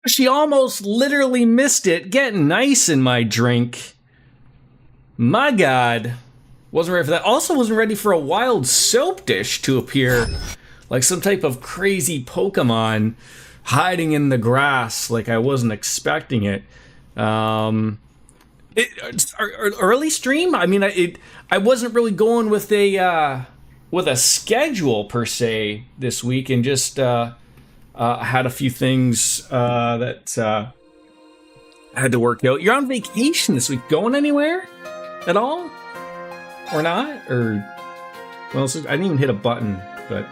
She almost literally missed it. Getting ice in my drink. My God. Wasn't ready for that. Also wasn't ready for a wild soap dish to appear. Like some type of crazy Pokemon hiding in the grass. Like I wasn't expecting it. Early stream? I mean, I wasn't really going with a schedule per se this week, and just had a few things that had to work out. You're on vacation this week. Going anywhere at all, or not? Or well, I didn't even hit a button, but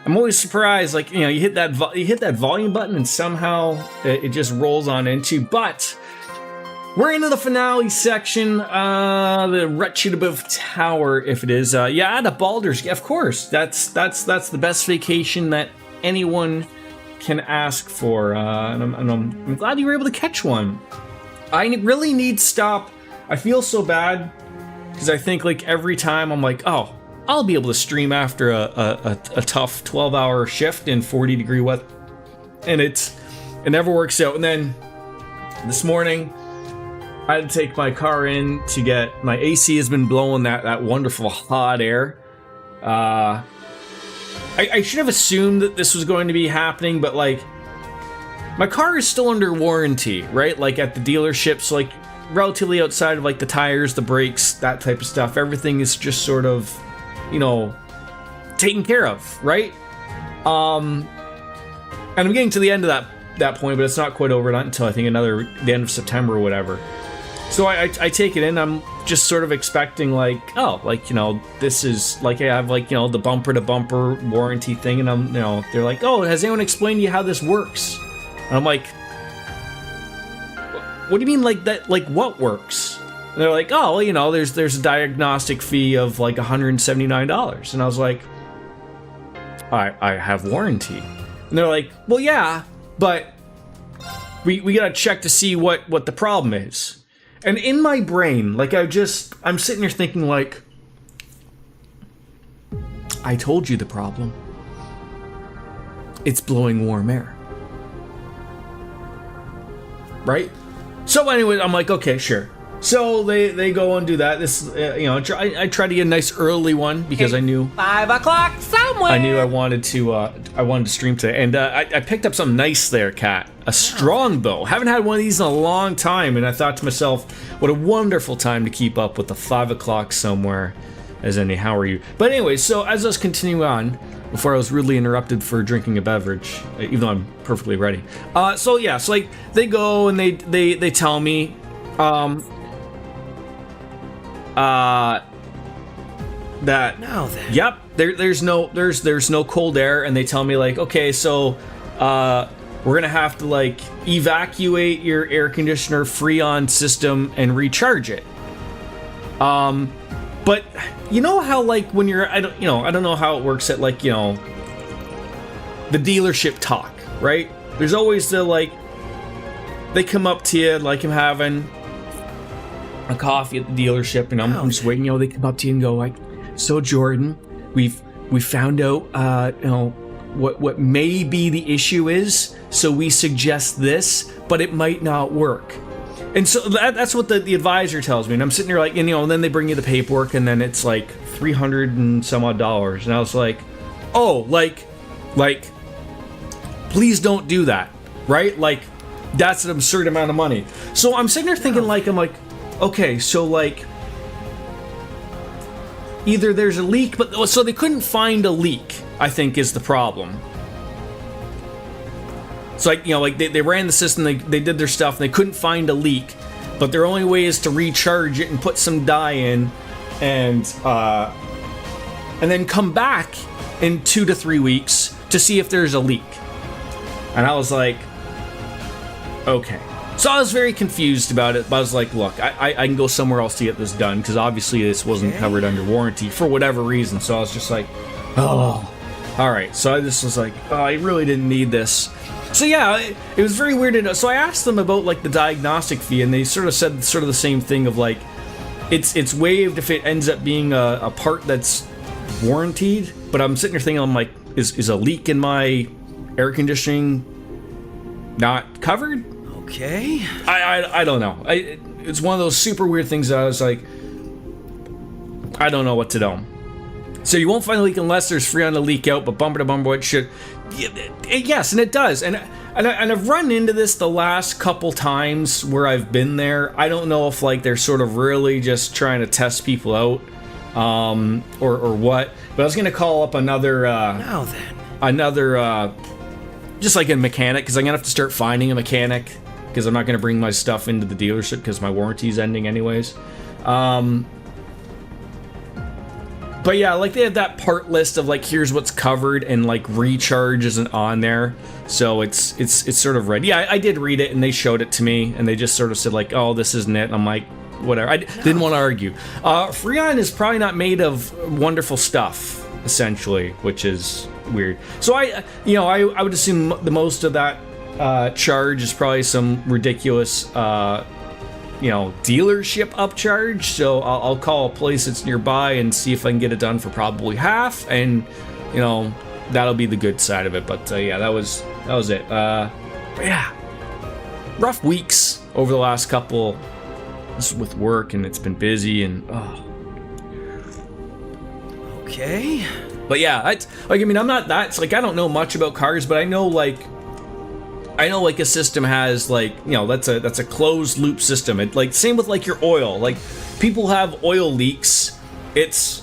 I'm always surprised. Like, you know, you hit that volume button, and somehow it just rolls on into. But we're into the finale section, the Wretched Above Tower, if it is. Yeah, the Baldur's Gate, of course. That's the best vacation that anyone can ask for, and I'm glad you were able to catch one. I really need to stop. I feel so bad because I think like every time I'm like, oh, I'll be able to stream after a tough 12-hour shift in 40-degree weather, and it never works out. And then this morning, I had to take my car in to get my AC has been blowing that wonderful hot air. I should have assumed that this was going to be happening, but like my car is still under warranty, right? Like at the dealership, so like relatively outside of like the tires, the brakes, that type of stuff, everything is just sort of, you know, taken care of, right? And I'm getting to the end of that point, but it's not quite over, not until I think the end of September or whatever. So I take it in. I'm just sort of expecting like, oh, like, you know, this is like I have like, you know, the bumper to bumper warranty thing, and I'm, you know, they're like, oh, has anyone explained to you how this works? And I'm like, what do you mean like that? Like what works? And they're like, oh, well, you know, there's a diagnostic fee of like $179, and I was like, I have warranty, and they're like, well, yeah, but we gotta check to see what the problem is. And in my brain, like I'm sitting here thinking like, I told you the problem. It's blowing warm air. Right? So anyway, I'm like, okay, sure. So they go and do that. This, you know, I tried to get a nice early one because I knew 5 o'clock somewhere. I knew I wanted to stream today, and I picked up something nice there, Kat. A strongbow. Haven't had one of these in a long time, and I thought to myself, what a wonderful time to keep up with the 5 o'clock somewhere. As any, how are you? But anyway, so as I was continuing on, before I was rudely interrupted for drinking a beverage, even though I'm perfectly ready. So yeah, so like they go and they tell me, that now then. Yep, there's no cold air, and they tell me like, okay, so we're gonna have to like evacuate your air conditioner Freon system and recharge it. But you know how like when you're I don't know how it works at like, you know, the dealership talk, right? There's always the like they come up to you like I'm having a coffee at the dealership, and I'm just waiting. You know, they come up to you and go like, "So Jordan, we found out, you know, what may be the issue is. So we suggest this, but it might not work." And so that's what the advisor tells me. And I'm sitting there like, and, you know, and then they bring you the paperwork, and then it's like $300 and some odd, and I was like, oh, like, please don't do that, right? Like, that's an absurd amount of money. So I'm sitting there thinking like, I'm like, okay, so like either there's a leak, but so they couldn't find a leak, I think is the problem. So like, you know, like they ran the system, they did their stuff, and they couldn't find a leak, but their only way is to recharge it and put some dye in, and then come back in 2 to 3 weeks to see if there's a leak. And I was like, okay. So I was very confused about it, but I was like, look, I can go somewhere else to get this done, because obviously this wasn't covered under warranty for whatever reason. So I was just like, oh, all right. So I just was like, oh, I really didn't need this. So yeah, it was very weird. So I asked them about like the diagnostic fee, and they sort of said sort of the same thing of like, it's waived if it ends up being a part that's warranted. But I'm sitting here thinking, I'm like, is a leak in my air conditioning not covered. Okay. I don't know. It's one of those super weird things that I was like, I don't know what to do. So you won't find a leak unless there's Freon to leak out, but bumper to bumper it should. Yes, and it does. And I've run into this the last couple times where I've been there. I don't know if like they're sort of really just trying to test people out, or what. But I was gonna call up another. Now then. Another, just like a mechanic, because I'm gonna have to start finding a mechanic, because I'm not gonna bring my stuff into the dealership because my warranty's ending anyways. But yeah, like they have that part list of like, here's what's covered, and like recharge isn't on there, so it's sort of read. Yeah, I did read it, and they showed it to me, and they just sort of said like, oh, this isn't it. And I'm like, whatever. I didn't want to argue. Freon is probably not made of wonderful stuff, essentially, which is weird. So I would assume the most of that charge is probably some ridiculous dealership upcharge. So I'll call a place that's nearby and see if I can get it done for probably half, and that'll be the good side of it. But yeah, that was it. But yeah, rough weeks over the last couple, just with work, and it's been busy, and okay. But yeah, I'm not that. It's like I don't know much about cars, but I know like a system has like, that's a closed loop system. It like same with like your oil. Like people have oil leaks. It's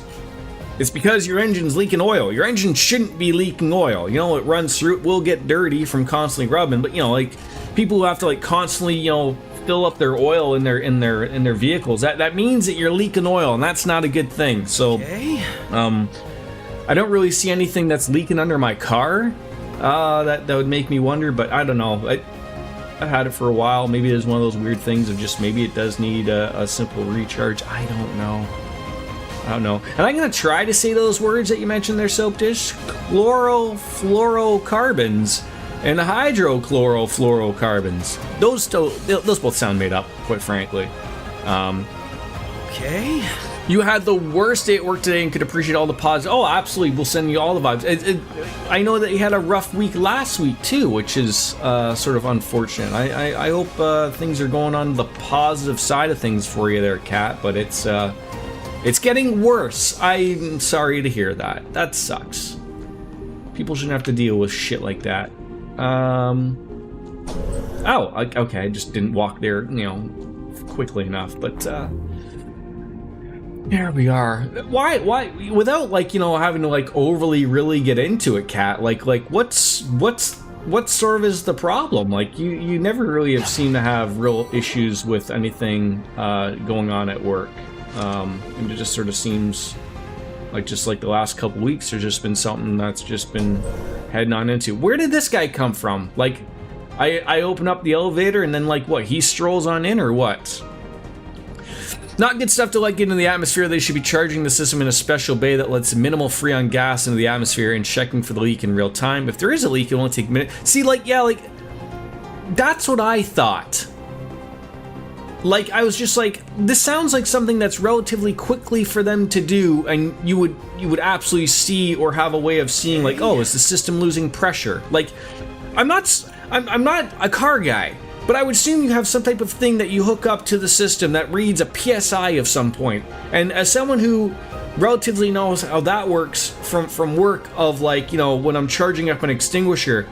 because your engine's leaking oil. Your engine shouldn't be leaking oil. It runs through, it will get dirty from constantly rubbing, but like people who have to like constantly, fill up their oil in their vehicles, that means that you're leaking oil, and that's not a good thing. So okay. I don't really see anything that's leaking under my car. That would make me wonder, but I don't know. I've had it for a while. Maybe it is one of those weird things of just maybe it does need a simple recharge. I don't know. And I'm going to try to say those words that you mentioned there, Soap Dish. Chlorofluorocarbons and hydrochlorofluorocarbons. Those both sound made up, quite frankly. Okay. You had the worst day at work today and could appreciate all the positives. Oh, absolutely. We'll send you all the vibes. I know that you had a rough week last week, too, which is sort of unfortunate. I hope things are going on the positive side of things for you there, Kat, but it's getting worse. I'm sorry to hear that. That sucks. People shouldn't have to deal with shit like that. Okay. I just didn't walk there, quickly enough, but... There we are. Why without like having to like overly really get into it, Kat? Like what sort of is the problem? Like you never really have seemed to have real issues with anything going on at work, and it just sort of seems like just like the last couple weeks there's just been something that's just been heading on into. Where did this guy come from? Like I open up the elevator and then like what, he strolls on in or what? Not good stuff to let get into the atmosphere. They should be charging the system in a special bay that lets minimal Freon gas into the atmosphere and checking for the leak in real time. If there is a leak, it'll only take a minute. See, that's what I thought. Like, I was just like, this sounds like something that's relatively quickly for them to do, and you would absolutely see or have a way of seeing, like, oh, is the system losing pressure? Like, I'm not a car guy. But I would assume you have some type of thing that you hook up to the system that reads a PSI of some point. And as someone who relatively knows how that works from work of like, when I'm charging up an extinguisher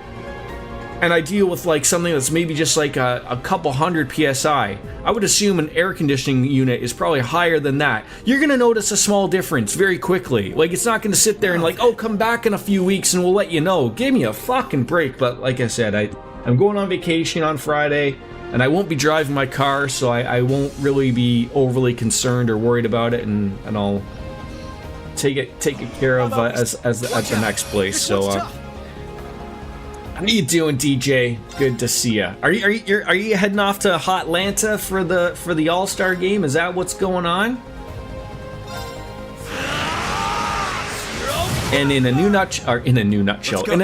and I deal with like something that's maybe just like a couple hundred PSI, I would assume an air conditioning unit is probably higher than that. You're going to notice a small difference very quickly. Like it's not going to sit there and like, oh, come back in a few weeks and we'll let you know. Give me a fucking break. But like I said, I'm going on vacation on Friday, and I won't be driving my car, so I won't really be overly concerned or worried about it, and I'll take it care of at the next place. So, how you doing, DJ? Good to see you. Are you heading off to Hotlanta for the All-Star game? Is that what's going on? And in a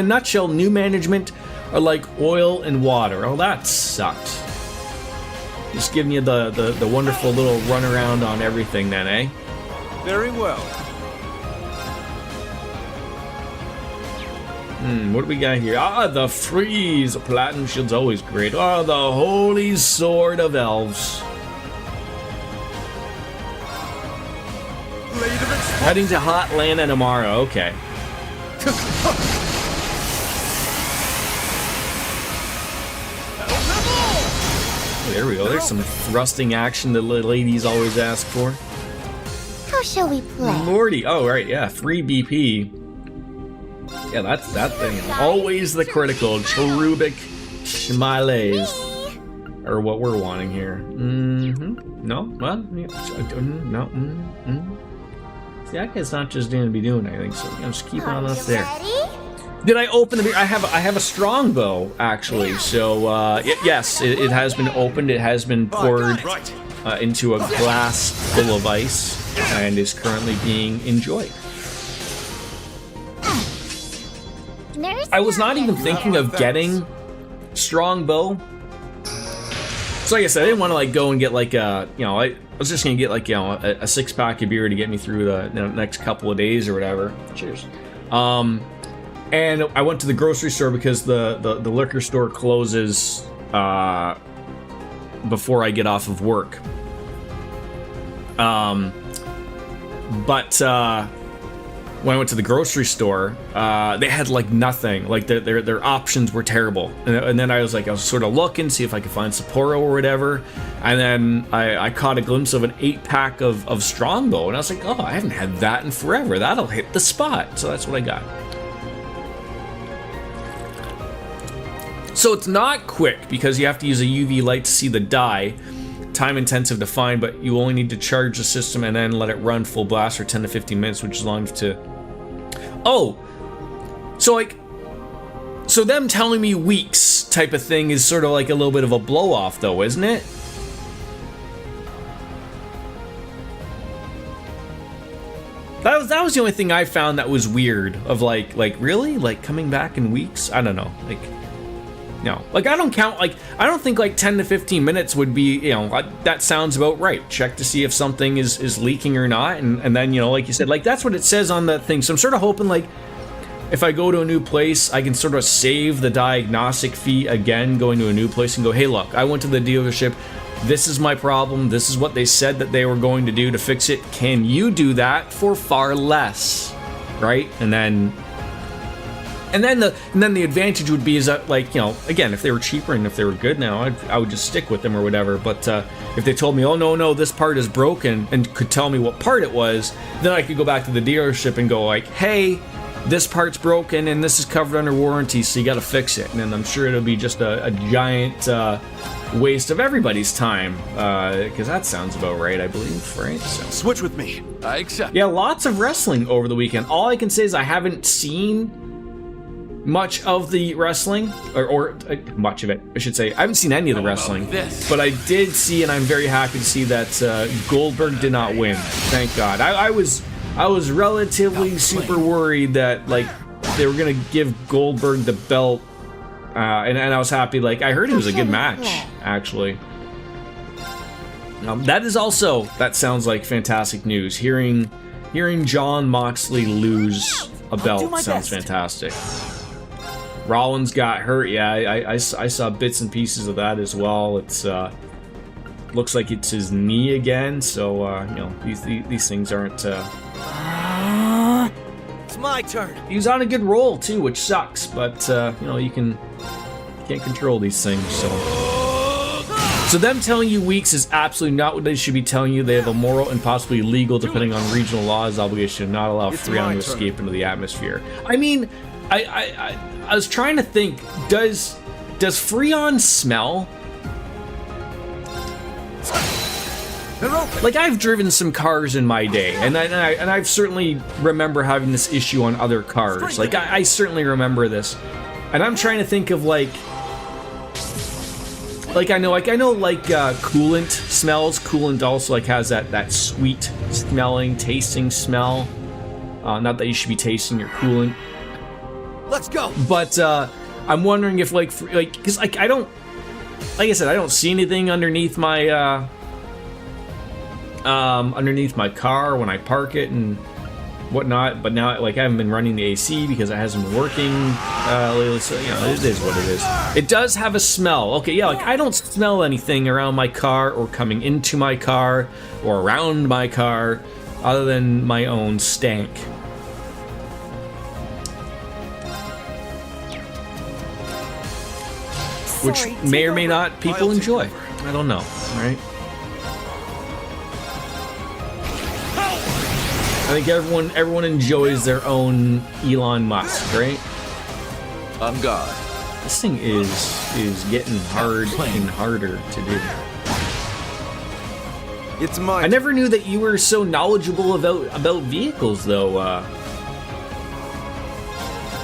nutshell, new management are like oil and water. Oh, that sucks. Just giving you the wonderful little runaround on everything then, eh? Very well. What do we got here? The freeze. Platinum shield's always great. The holy sword of elves. Heading to Hotland and Amara. Okay. There we go. There's some thrusting action that the ladies always ask for. How shall we play? Lordy. Oh, right. Yeah. Free BP. Yeah, that's that thing. Always the critical. Cherubic Schmiles. Or what we're wanting here. No? Well, no. See, that guy's not just going to be doing anything, so I'm just keeping on us there. Ready? Did I open the? I have a strongbow actually. So yes, it has been opened. It has been poured into a glass full of ice and is currently being enjoyed. I was not even thinking of getting strongbow. So like I said, I didn't want to like go and get like a, I was just gonna get like a 6-pack of beer to get me through the next couple of days or whatever. Cheers. And I went to the grocery store because the liquor store closes before I get off of work. But when I went to the grocery store, they had like nothing. Like their options were terrible. And then I was sort of looking, see if I could find Sapporo or whatever. And then I caught a glimpse of an 8-pack of Strongbow, and I was like, oh, I haven't had that in forever. That'll hit the spot. So that's what I got. So it's not quick because you have to use a UV light to see the die. Time intensive to find, but you only need to charge the system and then let it run full blast for 10 to 15 minutes, which is long enough to... Oh! So them telling me weeks type of thing is sort of like a little bit of a blow-off though, isn't it? That was the only thing I found that was weird, of like really? Like coming back in weeks? I don't know, like... No, like I don't think like 10 to 15 minutes would be, that sounds about right. Check to see if something is leaking or not, and then, like you said, like that's what it says on that thing. So I'm sort of hoping like if I go to a new place, I can sort of save the diagnostic fee again going to a new place and go, hey look, I went to the dealership, this is my problem, this is what they said that they were going to do to fix it, can you do that for far less, right? And then the advantage would be is that, like, again, if they were cheaper and if they were good now, I would just stick with them or whatever. But if they told me, oh no, this part is broken, and could tell me what part it was, then I could go back to the dealership and go like, hey, this part's broken and this is covered under warranty, so you got to fix it. And then I'm sure it'll be just a giant waste of everybody's time, because that sounds about right, I believe, right? So. Switch with me. I accept. Yeah, lots of wrestling over the weekend. All I can say is I haven't seen much of the wrestling, or much of it, I should say. I haven't seen any of the wrestling, but I did see, and I'm very happy to see that Goldberg did not win. Thank God. I was relatively super worried that like they were gonna give Goldberg the belt, and I was happy. Like I heard it was a good match, actually. That sounds like fantastic news. Hearing Jon Moxley lose a belt sounds fantastic. Rollins got hurt. Yeah, I saw bits and pieces of that as well. It's looks like it's his knee again. So these things aren't. It's my turn. He was on a good roll too, which sucks. But you can't control these things. So them telling you weeks is absolutely not what they should be telling you. They have a moral and possibly legal, depending on regional laws, obligation to not allow Freon to escape into the atmosphere. I mean, I was trying to think, does Freon smell? Like, I've driven some cars in my day, and I've certainly remember having this issue on other cars. Like, I certainly remember this, and I'm trying to think of I know coolant smells. Coolant also has that sweet smelling, tasting smell. Not that you should be tasting your coolant. Let's go. But I'm wondering if because I don't, like I said, I don't see anything underneath my car when I park it, and whatnot, but now like I haven't been running the AC because it hasn't been working lately, so you know, it is what it is. It does have a smell. Okay, yeah, like I don't smell anything around my car or coming into my car or around my car other than my own stank. Which may or may not people enjoy. I don't know, right? I think everyone enjoys their own Elon Musk, right? I'm God. This thing is getting hard and harder to do. It's mine. I never knew that you were so knowledgeable about vehicles, though.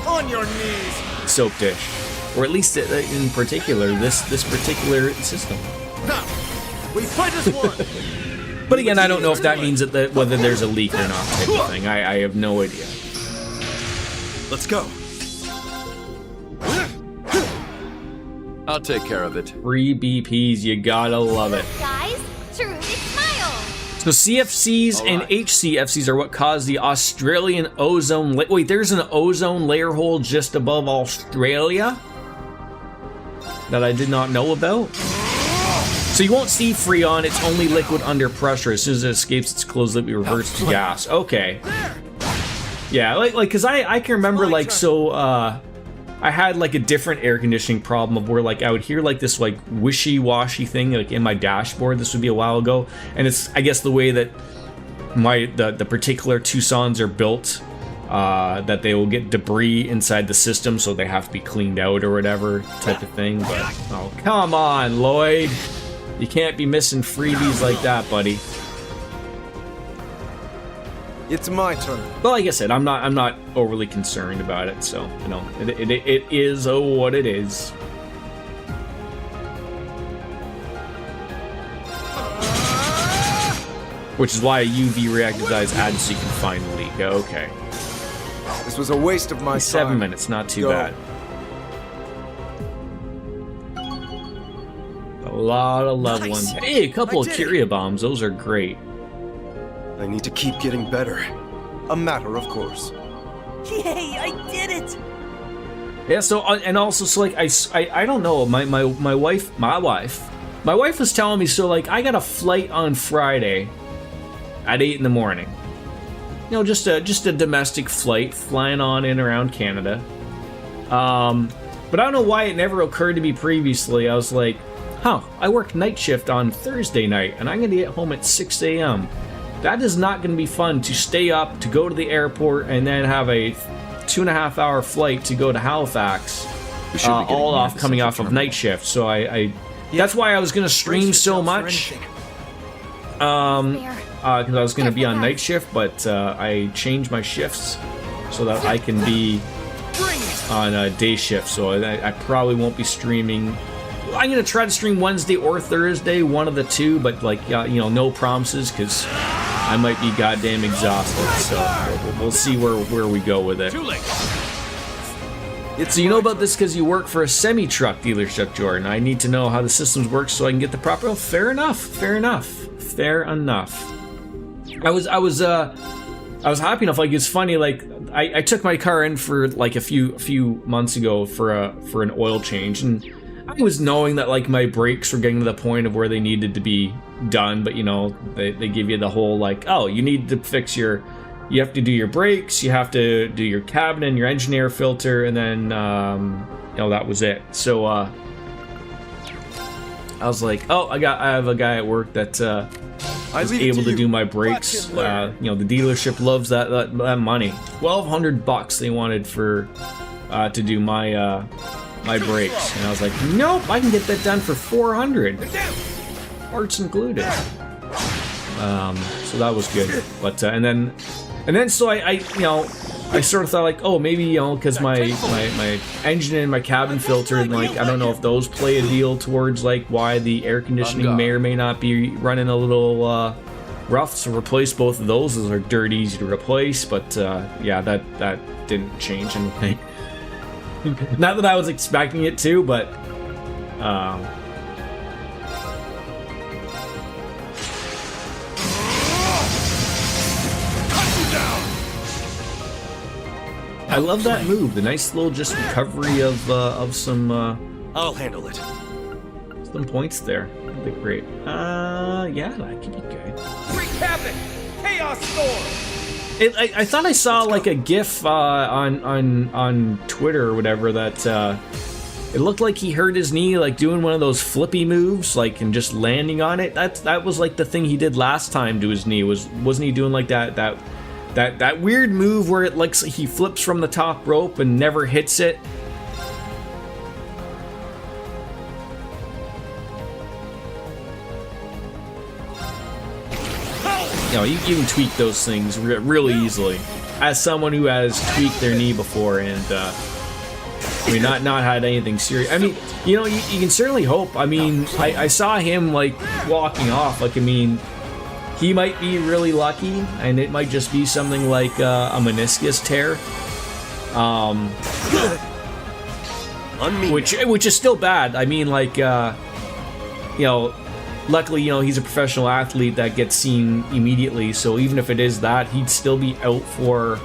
On your knees. Soap Dish, or at least in particular this particular system. Now, we fight as one. But again, I don't know if that means that whether there's a leak or not type of thing. I have no idea. Let's go. I'll take care of it. Free BPs, you gotta love it. Guys, truly smile. So CFCs and HCFCs are what cause the Australian ozone layer. Wait, there's an ozone layer hole just above Australia that I did not know about. So you won't see Freon, it's only liquid under pressure. As soon as it escapes its closed loop, it reverts to gas. Okay. Yeah, like, cause I can remember like, so, I had like a different air conditioning problem of where like I would hear like this like wishy-washy thing like in my dashboard. This would be a while ago. And it's, I guess, the way that the particular Tucson's are built, that they will get debris inside the system, so they have to be cleaned out or whatever type of thing. But, oh, come on, Lloyd. You can't be missing freebies like that, buddy. It's my turn. Well, like I said, I'm not overly concerned about it, so you know, it is what it is. Which is why a UV reactive dye is added so you can find the leak. Okay. This was a waste of my time. 7 minutes, not too bad. A lot of level ones. Hey, a couple of Kyria bombs. Those are great. I need to keep getting better. A matter of course. Yay, I did it! Yeah, so, and also, so, like, I don't know, my wife was telling me, so, like, I got a flight on Friday at 8 in the morning. You know, just a domestic flight flying on in around Canada. But I don't know why it never occurred to me previously. I was like, huh, I work night shift on Thursday night, and I'm going to get home at 6 a.m. That is not going to be fun to stay up, to go to the airport, and then have a 2.5 hour flight to go to Halifax, all off coming off of night shift. So that's why I was going to stream so much, because I was going to be on night shift, but I changed my shifts so that I can be on a day shift. So I probably won't be streaming. I'm going to try to stream Wednesday or Thursday, one of the two, but like, you know, no promises, because I might be goddamn exhausted. So we'll see where we go with it. So you know about this because you work for a semi-truck dealership, Jordan. I need to know how the systems work so I can get the proper. Oh, fair enough. I was happy enough. Like, it's funny. Like, I took my car in for like a few months ago for an oil change, and I was knowing that like my brakes were getting to the point of where they needed to be done, but you know, they give you the whole like, oh, you need to fix you have to do your brakes, you have to do your cabin and your engine air filter, and then you know, that was it. So I was like, oh, I have a guy at work that was able to do my brakes. You know, the dealership loves that money. $1,200 they wanted for to do my brakes, and I was like, nope, I can get that done for $400, parts included. So that was good. But and then so I you know, I sort of thought like, oh, maybe, you know, because my engine and my cabin filter, and like, I don't know if those play a deal towards like why the air conditioning may or may not be running a little rough. So replace both of those. Those are dirt easy to replace. But yeah, that didn't change anything. Not that I was expecting it to, but I love that move. The nice little just recovery of some I'll handle it. some points there. That'd be great. Yeah, that could be good. Wreak havoc! Chaos storm! I thought I saw like a GIF on Twitter or whatever that it looked like he hurt his knee like doing one of those flippy moves, like and just landing on it. That was like the thing he did last time to his knee. Wasn't he doing like that weird move where it like he flips from the top rope and never hits it? You know, you can tweak those things really easily. As someone who has tweaked their knee before and, I mean, not had anything serious. I mean, you know, you can certainly hope. I mean, I saw him, like, walking off. Like, I mean, he might be really lucky, and it might just be something like a meniscus tear. Which is still bad. I mean, like, you know, luckily, you know, he's a professional athlete that gets seen immediately, so even if it is that, he'd still be out for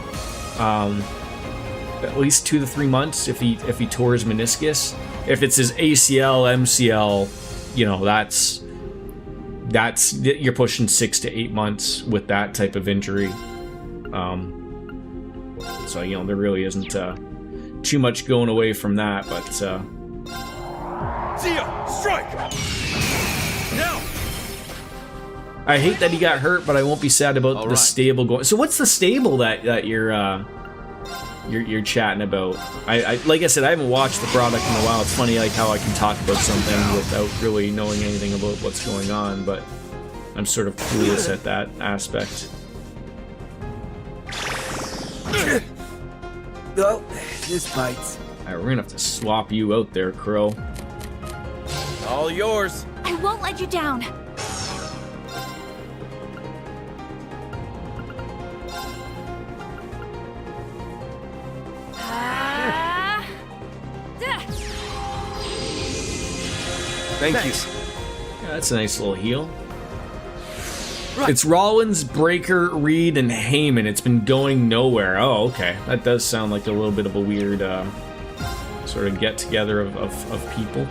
at least 2 to 3 months if he tore his meniscus. If it's his ACL, MCL, you know, that's you're pushing 6 to 8 months with that type of injury. So, you know, there really isn't too much going away from that, but Zia, strike! Now! I hate that he got hurt, but I won't be sad about the stable going. So what's the stable that you're chatting about? I like I said, I haven't watched the product in a while. It's funny like how I can talk about something without really knowing anything about what's going on, but I'm sort of clueless at that aspect. Oh, this bites. Alright, we're gonna have to swap you out there, Crow. All yours. I won't let you down. Thank you. Yeah, that's a nice little heal. It's Rollins, Breaker, Reed, and Heyman. It's been going nowhere. Oh, okay. That does sound like a little bit of a weird sort of get-together of people.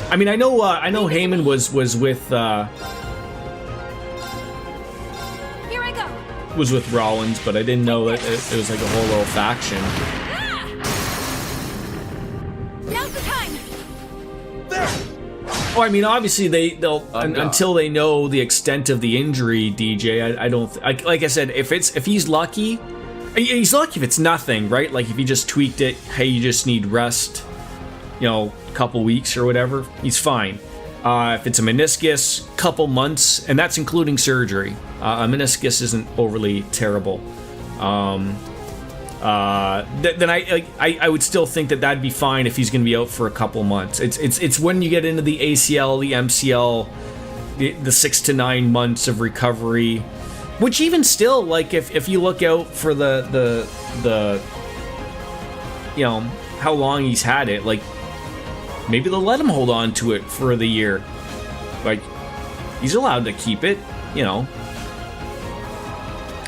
I mean, I know Heyman was with Here I go. was with Rollins, but I didn't know that it was like a whole little faction. Now's the time. Oh, I mean, obviously they'll until they know the extent of the injury. DJ, I don't like I said, if he's lucky, he's lucky if it's nothing, right? Like if he just tweaked it, hey, you just need rest, you know, a couple weeks or whatever, he's fine. If it's a meniscus, couple months, and that's including surgery. A meniscus isn't overly terrible. Then I would still think that'd be fine if he's going to be out for a couple months. It's when you get into the ACL, the MCL, the 6 to 9 months of recovery, which even still, like if you look out for the you know how long he's had it, like maybe they'll let him hold on to it for the year. Like he's allowed to keep it, you know.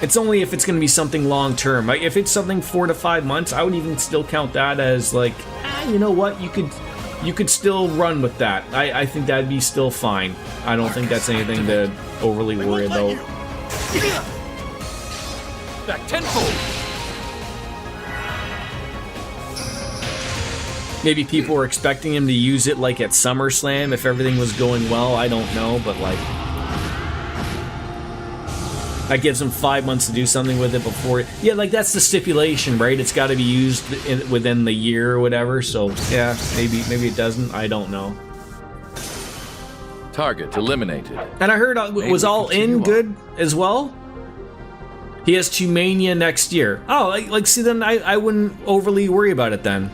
It's only if it's going to be something long term. Like if it's something 4 to 5 months, I would even still count that as like, you know what, you could still run with that. I think that'd be still fine. I don't think that's anything to overly worry about. Back tenfold. Maybe people were expecting him to use it like at SummerSlam if everything was going well. I don't know, but like that gives him 5 months to do something with it before. Yeah, like that's the stipulation, right? It's got to be used within the year or whatever. So yeah, maybe it doesn't. I don't know. Target eliminated. And I heard was All In good as well. He has Tumania next year. Oh, like see, then I wouldn't overly worry about it then.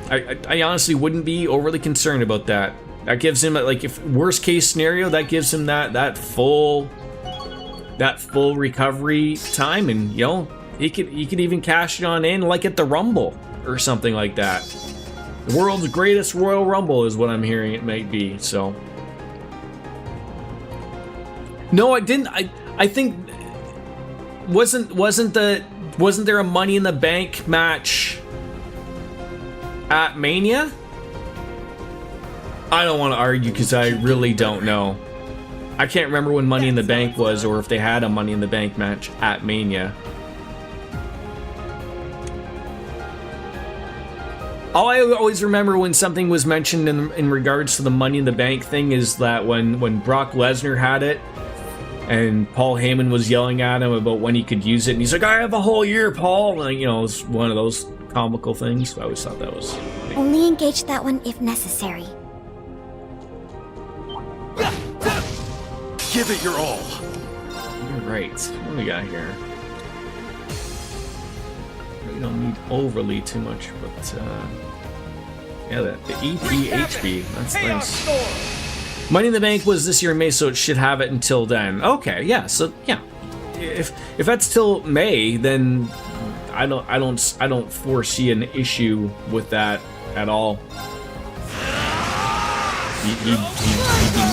I honestly wouldn't be overly concerned about that. That gives him, like, if worst case scenario, that gives him that full recovery time, and you know he could even cash it on in like at the Rumble or something like that. The world's greatest Royal Rumble is what I'm hearing it might be. So no, I didn't. I think wasn't there a Money in the Bank match at Mania? I don't want to argue because I really don't know. I can't remember when Money in the Bank was, or if they had a Money in the Bank match at Mania. All I always remember when something was mentioned in regards to the Money in the Bank thing is that when Brock Lesnar had it, and Paul Heyman was yelling at him about when he could use it, and he's like, "I have a whole year, Paul." And, you know, it's one of those comical things. I always thought that was funny. Only engage that one if necessary. Give it your all. All right, what do we got here? We don't need overly too much, but yeah, the EPHB, that's Chaos nice. Storm! Money in the Bank was this year in May, so it should have it until then. Okay, yeah, so yeah, if that's till May, then I don't foresee an issue with that at all. He'd be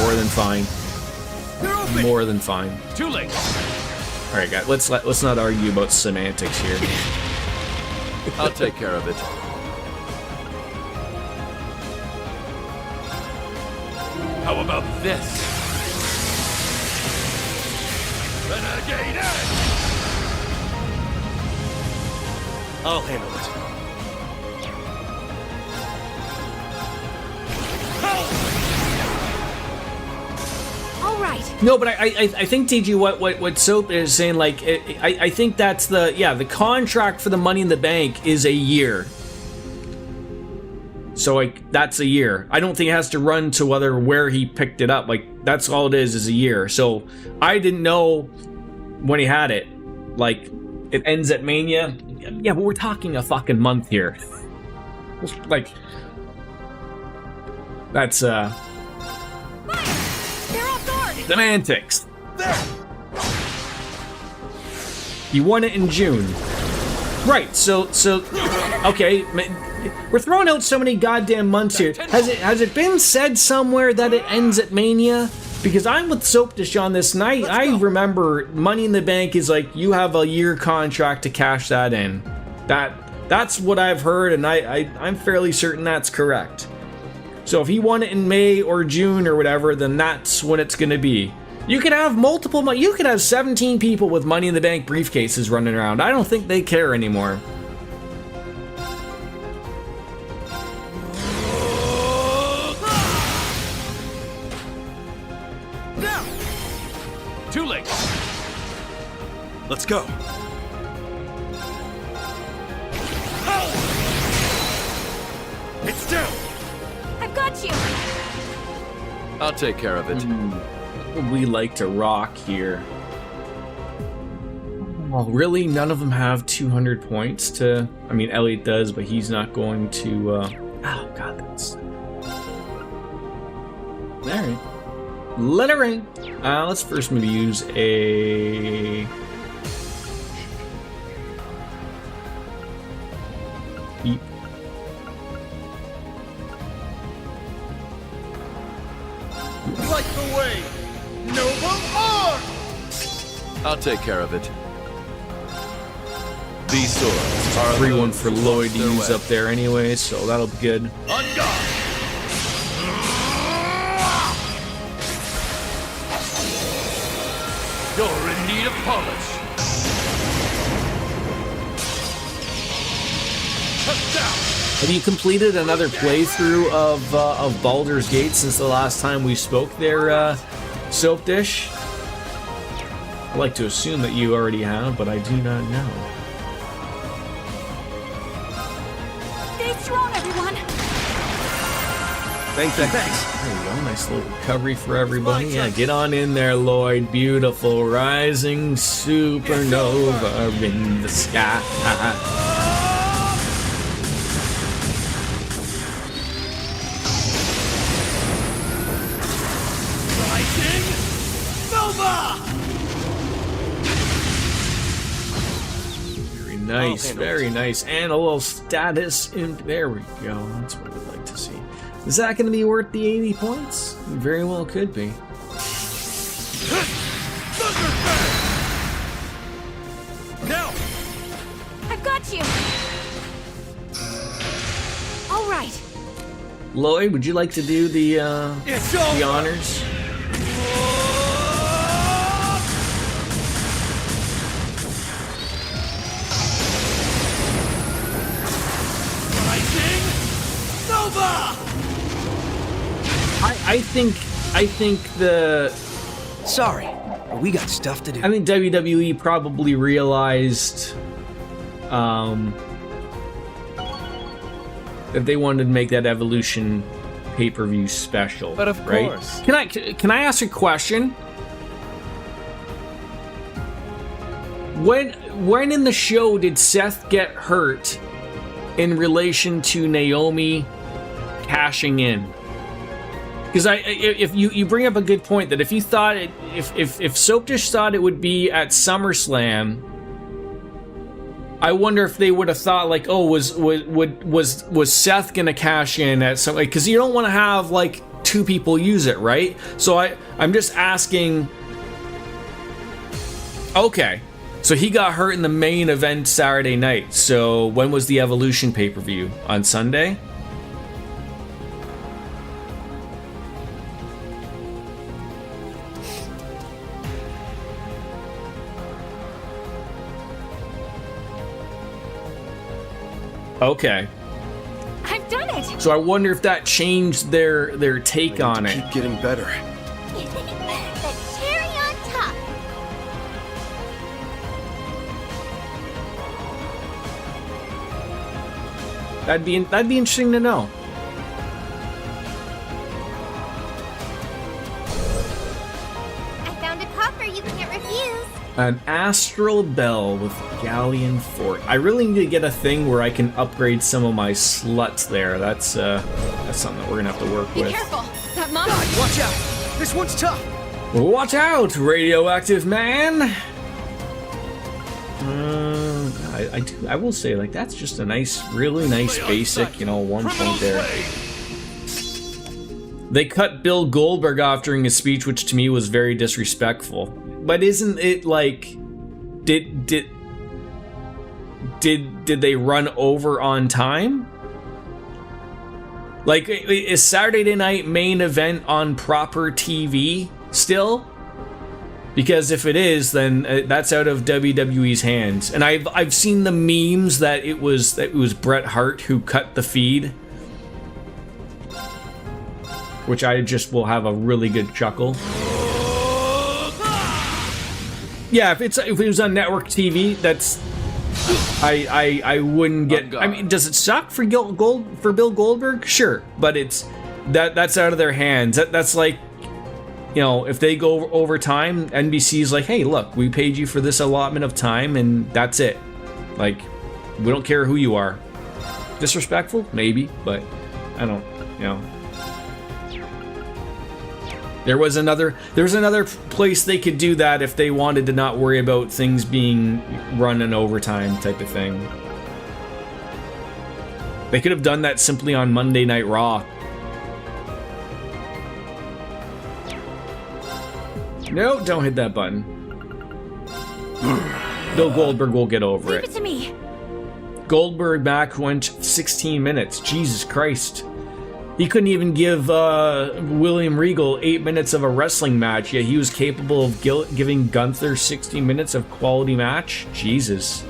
more than fine. More than fine. Too late. All right, guys, let's not argue about semantics here. I'll take care of it. How about this? Renegade! I'll handle it. All right. No, but I think, TG, what Soap is saying, like, I think that's the contract for the Money in the Bank is a year. So, like, that's a year. I don't think it has to run to where he picked it up. Like, that's all it is a year. So, I didn't know when he had it. Like, it ends at Mania. Yeah, but we're talking a fucking month here. Like, that's, They're off guard. semantics. You won it in June. Right, so okay, we're throwing out so many goddamn months here. Has it been said somewhere that it ends at Mania? Because I'm with Soap Dish on this night. I remember Money in the Bank is like you have a year contract to cash that in. That's what I've heard, and I'm fairly certain that's correct. So if he won it in May or June or whatever, then that's when it's gonna be. You could have you could have 17 people with Money in the Bank briefcases running around. I don't think they care anymore. Too late. Let's go. It's down. I've got you. I'll take care of it. We like to rock here. Oh, really? None of them have 200 points to... I mean, Elliot does, but he's not going to... Oh, God, that's... Alright. Let it ring. Let's first maybe use a... Beep. Light the way! Noble Arm! I'll take care of it. These swords are Free one those for who Lloyd lost to their use way. up there anyway, so that'll be good. On guard! You're in need of polish. Touchdown! Have you completed another playthrough of Baldur's Gate since the last time we spoke there, Soap Dish? I'd like to assume that you already have, but I do not know. Stay strong, everyone. Thanks. There you go, nice little recovery for everybody. Yeah, get on in there, Lloyd. Beautiful rising supernova in the sky. Nice, very nice. And a little status in there we go. That's what we'd like to see. Is that going to be worth the 80 points? Very well could be. Lloyd, would you like to do the honors? Nova! I think the Sorry, but we got stuff to do. I think WWE probably realized that they wanted to make that Evolution pay-per-view special. But of right? course. Can I ask a question? When in the show did Seth get hurt in relation to Naomi cashing in? Because if you bring up a good point that if you thought if Soap Dish thought it would be at SummerSlam, I wonder if they would have thought like, oh, was Seth gonna cash in at some, because you don't want to have like two people use it, right? So I'm just asking. Okay, so he got hurt in the main event Saturday night. So when was the Evolution pay-per-view? On Sunday? Okay. I've done it! So I wonder if that changed their take on it. Keep getting better. The cherry on top! That'd be interesting to know. I found a coffer you can't refuse. An Astral Bell with Galleon Fort. I really need to get a thing where I can upgrade some of my sluts there. That's something that we're gonna have to work Be with. careful! That monster! God, watch out! This one's tough! Watch out, radioactive man! I will say, like, that's just a nice, really nice basic, 1 point there. They cut Bill Goldberg off during his speech, which to me was very disrespectful. But isn't it like, did they run over on time? Like, is Saturday Night Main Event on proper TV still? Because if it is, then that's out of WWE's hands. And I've seen the memes that it was Bret Hart who cut the feed, which I just will have a really good chuckle. Yeah, if it was on network TV, that's I wouldn't get. I mean, does it suck for Bill Goldberg? Sure, but that's out of their hands. That's like, if they go over time, NBC's like, hey, look, we paid you for this allotment of time, and that's it. Like, we don't care who you are. Disrespectful, maybe, but I don't. There's another place they could do that if they wanted to not worry about things being run in overtime type of thing. They could have done that simply on Monday Night Raw. No, don't hit that button. Bill Goldberg will get over Leave it. it to me! Goldberg back went 16 minutes. Jesus Christ. He couldn't even give William Regal 8 minutes of a wrestling match, yet he was capable of giving Gunther 60 minutes of quality match? Jesus.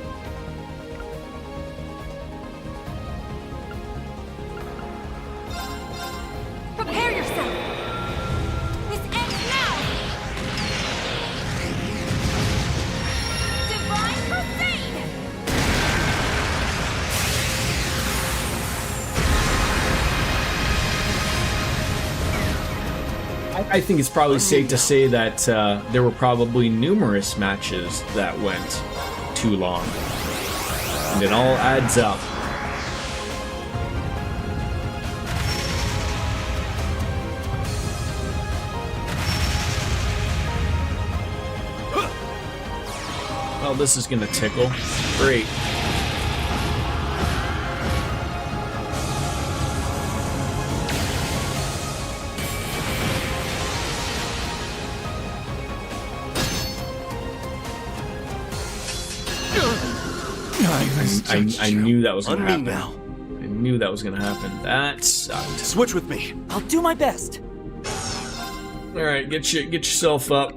Prepare yourself! This ends now! Divine Crusade! I think it's probably safe to say that there were probably numerous matches that went too long. And it all adds up. Oh, this is gonna tickle. Great. I knew that was gonna happen. now. I knew that was gonna happen. That sucked. Switch with me. I'll do my best. All right, get yourself up.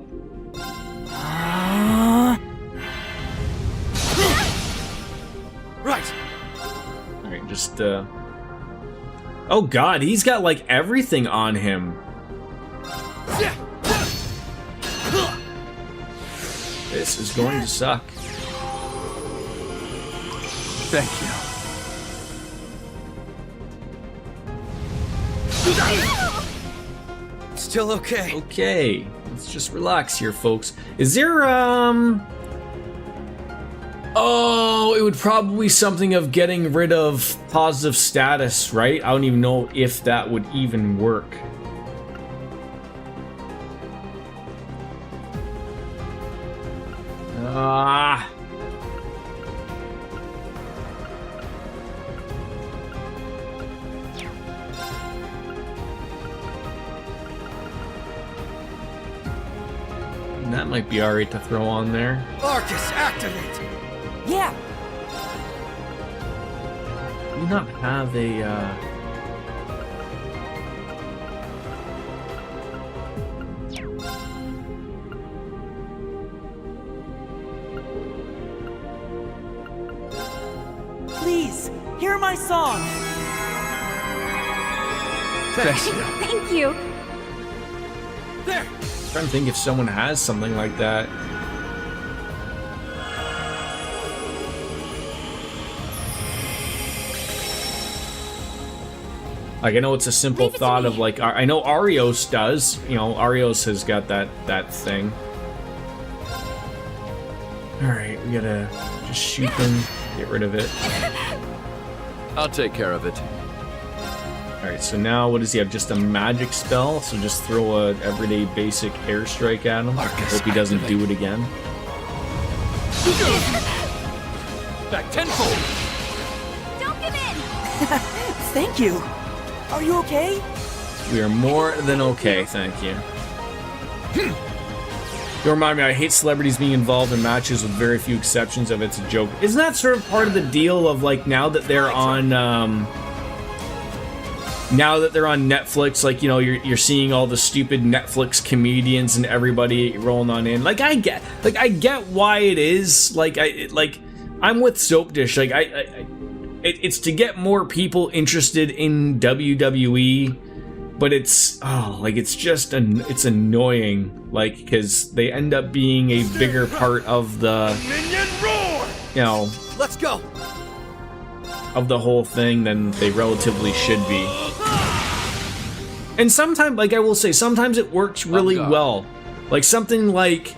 Right. All right, just Oh God, he's got like everything on him. This is going to suck. Thank you. Still okay. Okay, let's just relax here, folks. Is there Oh, it would probably be something of getting rid of positive status, right? I don't even know if that would even work. Ah. That might be alright to throw on there. Arcus, activate! Yeah. Do you not have a Please, hear my song. Thank you. Thank you. There! I'm trying to think if someone has something like that. Like, I know it's a simple Leave it to thought me. of like, I know Arios does. You know, Arios has got that thing. All right, we gotta just shoot them, get rid of it. I'll take care of it. All right, so now what does he have? Just a magic spell? So just throw a everyday basic airstrike at him. Marcus, Hope he doesn't do it again. Back tenfold! Don't give in. Thank you. Are you okay? We are more than okay, thank you. You remind me, I hate celebrities being involved in matches with very few exceptions of it's a joke. Isn't that sort of part of the deal of like now that they're on Netflix, like, you know, you're seeing all the stupid Netflix comedians and everybody rolling on in. Like I get why it is. I'm with Soap Dish. Like it's to get more people interested in WWE. But it's it's annoying, like, because they end up being a bigger part of the, you know, Let's go! of the whole thing than they relatively should be. And sometimes, like I will say, sometimes it works really well. Like something like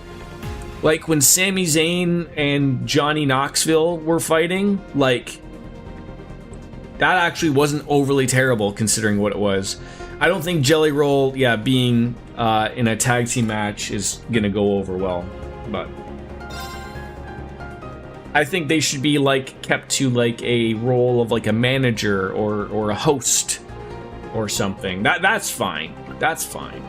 when Sami Zayn and Johnny Knoxville were fighting, like that actually wasn't overly terrible considering what it was. I don't think Jelly Roll, being in a tag team match is gonna go over well, but I think they should be like kept to like a role of like a manager or a host or something. That's fine. That's fine.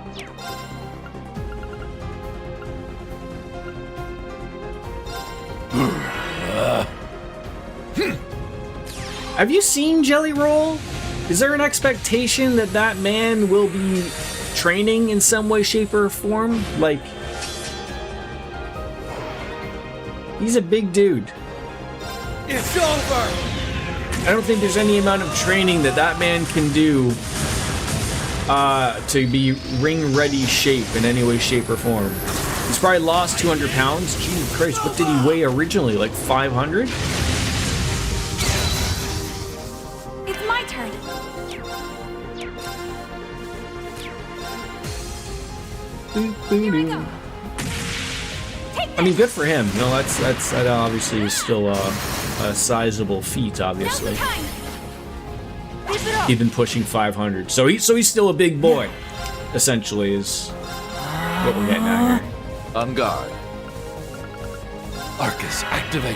Have you seen Jelly Roll? Is there an expectation that that man will be training in some way, shape, or form? Like, he's a big dude. It's over! I don't think there's any amount of training that that man can do to be ring-ready shape in any way, shape, or form. He's probably lost 200 pounds. Jesus Christ, what did he weigh originally? Like 500? It's my turn. Here we go. I mean, good for him. No, that obviously is still a sizable feat. Now's the Obviously, time. Keep it up. he's been pushing 500, so he's still a big boy. Essentially, is what we're getting at here. On guard. Arcus, activate.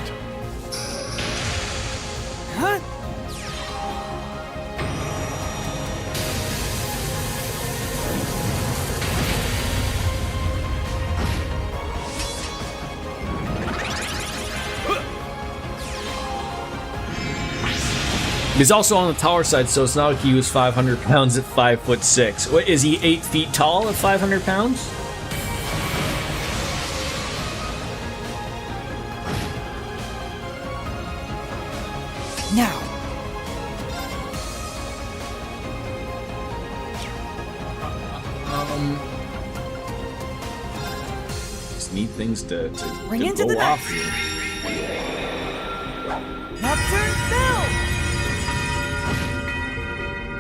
Huh? He's also on the taller side, so it's not like he was 500 pounds at 5'6". What, is he 8 feet tall at 500 pounds? Now. Just need things to Bring into go the off night. here. Nocturne Bell!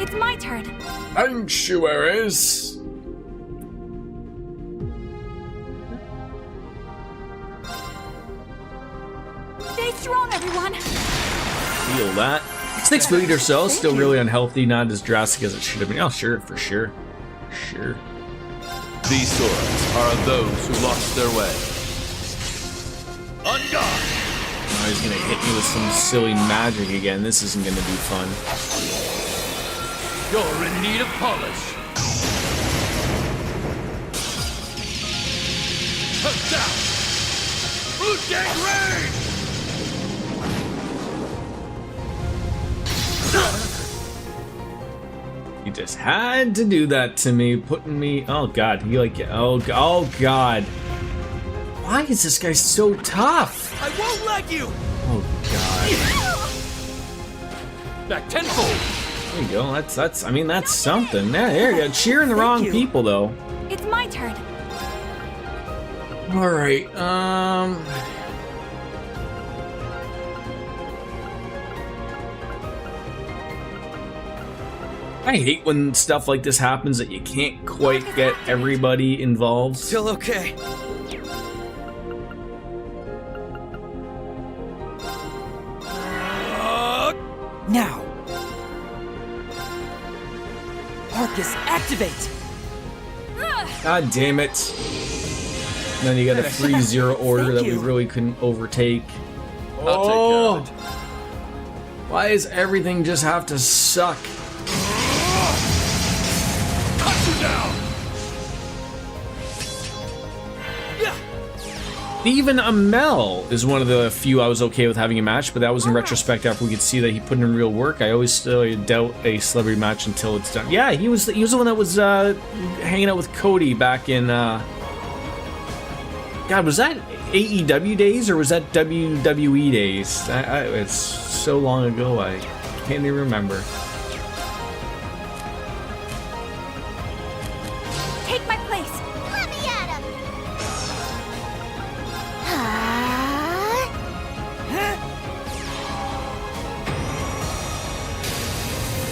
It's my turn. Sanctuaries. Stay strong, everyone. Feel that. 6 feet or so, still really unhealthy, not as drastic as it should have been. Oh, sure, for sure. Sure. These swords are of those who lost their way. On guard! Now he's gonna hit me with some silly magic again. This isn't gonna be fun. You're in need of polish. Hook down! Boot gang raid! You just had to do that to me, putting me. Oh god, he like. Oh god. Why is this guy so tough? I won't let you! Oh god. Back tenfold! There you go. That's. I mean, that's something. Yeah, there you go. Cheering the wrong you. people though. It's my turn. All right. I hate when stuff like this happens that you can't quite get everybody involved. Still okay. Now. Arcus, activate! God damn it. And then you got a 3-0 order Thank that we you. really couldn't overtake. I'll take care of it. Why does everything just have to suck? Cut you down! Even Amel is one of the few I was okay with having a match, but that was in retrospect after we could see that he put in real work. I always still doubt a celebrity match until it's done. Yeah, he was the one that was hanging out with Cody back in God, was that AEW days or was that WWE days? It's so long ago I can't even remember. Take my place. Let me at him!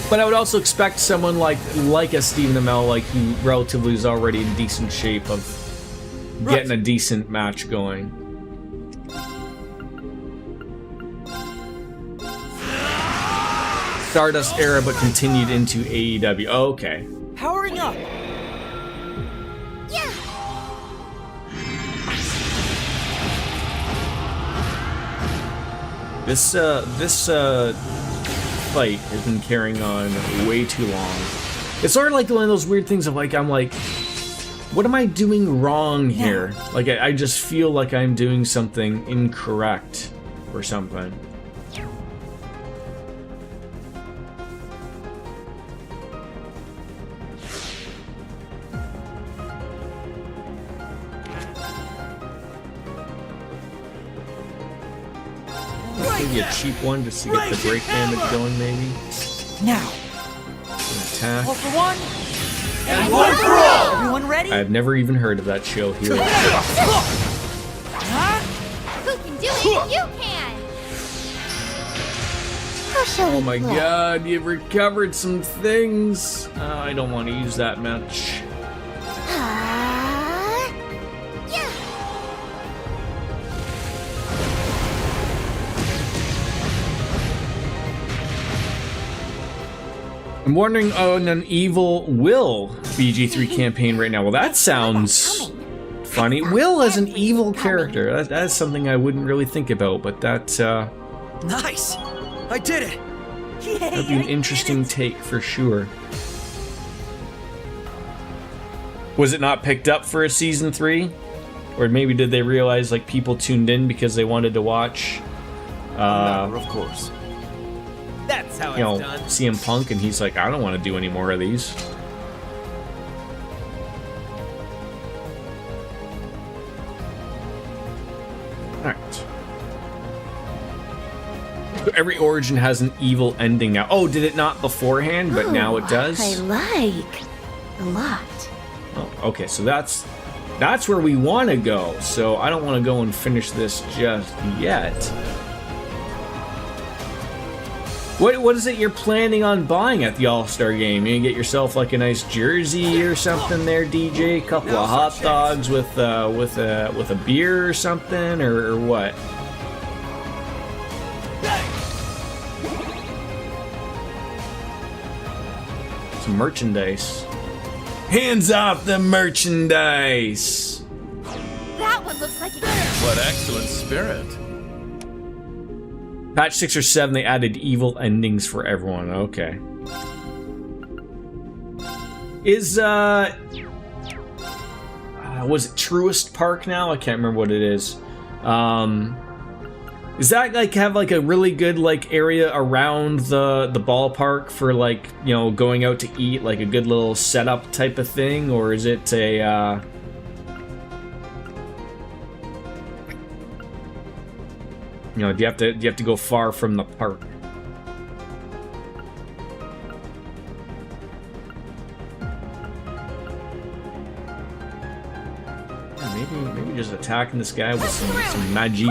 But I would also expect someone like a Stephen Amell, like who relatively is already in decent shape, of getting a decent match going. Stardust era, but continued into AEW. Okay. Powering up! Yeah! This fight has been carrying on way too long. It's sort of like one of those weird things of like, I'm like, what am I doing wrong here? Like, I just feel like I'm doing something incorrect or something. Maybe a cheap one just to get the break damage going, maybe. Now. An attack. All for one. And one for all! Everyone ready? I've never even heard of that show here. Huh? Who can do it? You can. How shall Oh we my play? god, you've recovered some things. I don't want to use that much. Yeah! I'm wondering on an evil Will BG3 campaign right now. Well, that sounds funny. Will as an evil character. That's something I wouldn't really think about, but that, Nice! I did it! Yay, that'd be an interesting take for sure. Was it not picked up for a season 3? Or maybe did they realize like people tuned in because they wanted to watch A matter of course. That's how you know, it's done. CM Punk, and he's like, I don't want to do any more of these. Alright. So every origin has an evil ending now. Oh, did it not beforehand, but now it does? I like a lot. Oh, okay, so that's where we want to go. So I don't want to go and finish this just yet. What is it you're planning on buying at the All-Star game? You gonna get yourself like a nice jersey or something there, DJ? A couple of hot dogs with a beer or something, or what? Some merchandise. Hands off the merchandise! That one looks like a What excellent spirit. Patch 6 or 7, they added evil endings for everyone. Okay. Is, was it Truest Park now? I can't remember what it is. Is that, like, have, like, a really good, like, area around the ballpark for, like, you know, going out to eat, like, a good little setup type of thing? Or is it a, you know, do you have to go far from the park? Yeah, maybe just attacking this guy with some magic.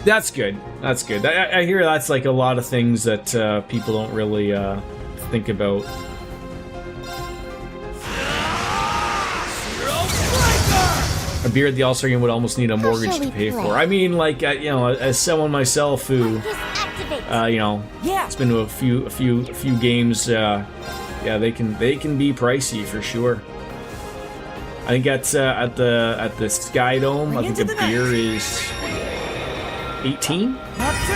That's good. That's good. I hear that's like a lot of things that people don't really think about. A beer at the All-Star game would almost need a mortgage to pay for. I mean, like, you know, as someone myself who, you know, it's been to a few games. Yeah, they can be pricey for sure. I think that's at the Sky Dome. I think a beer is 18 bucks.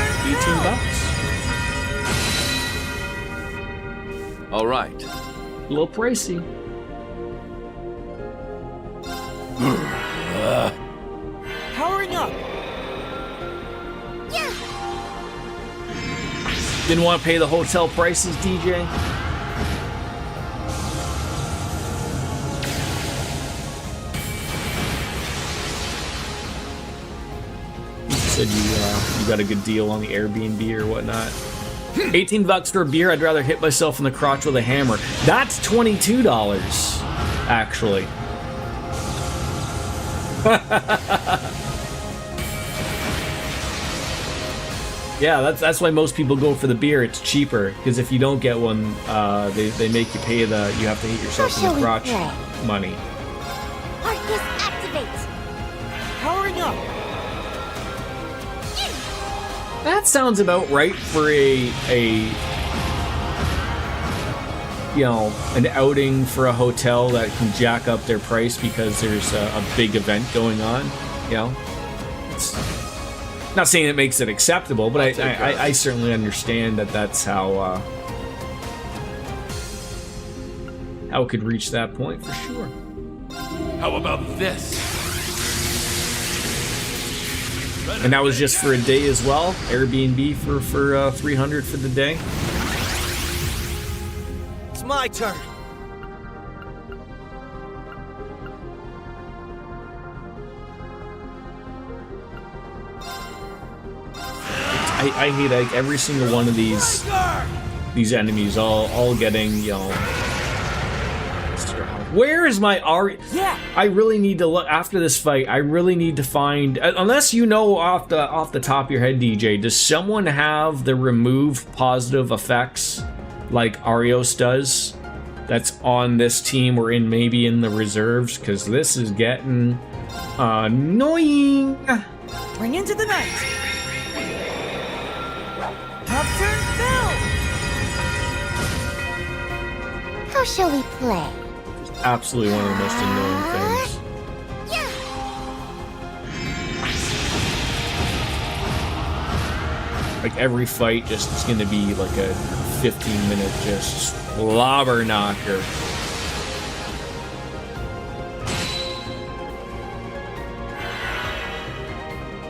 All right. A little pricey. Powering up. Yeah. Didn't want to pay the hotel prices, DJ? You said you got a good deal on the Airbnb or whatnot. 18 bucks for a beer. I'd rather hit myself in the crotch with a hammer. That's $22, actually. Yeah, that's why most people go for the beer. It's cheaper because if you don't get one, they make you pay you have to hit yourself in the crotch money. Arcus activate. Powering up. That sounds about right for a you know, an outing for a hotel that can jack up their price because there's a big event going on. You know, it's not saying it makes it acceptable, but I certainly understand that that's how it could reach that point for sure. How about this? And that was just for a day as well. Airbnb for $300 for the day. It's my turn. I hate like every single one of these enemies all getting, you know. Where is my Ari? Yeah. I really need to look after this fight. I really need to find, unless you know off the top of your head, DJ. Does someone have the remove positive effects like Arios does? That's on this team or maybe in the reserves, because this is getting annoying. Bring into the night. Top turn, Bill. How shall we play? Absolutely one of the most annoying things. Yeah. Like every fight just is going to be like a 15-minute just slobber knocker.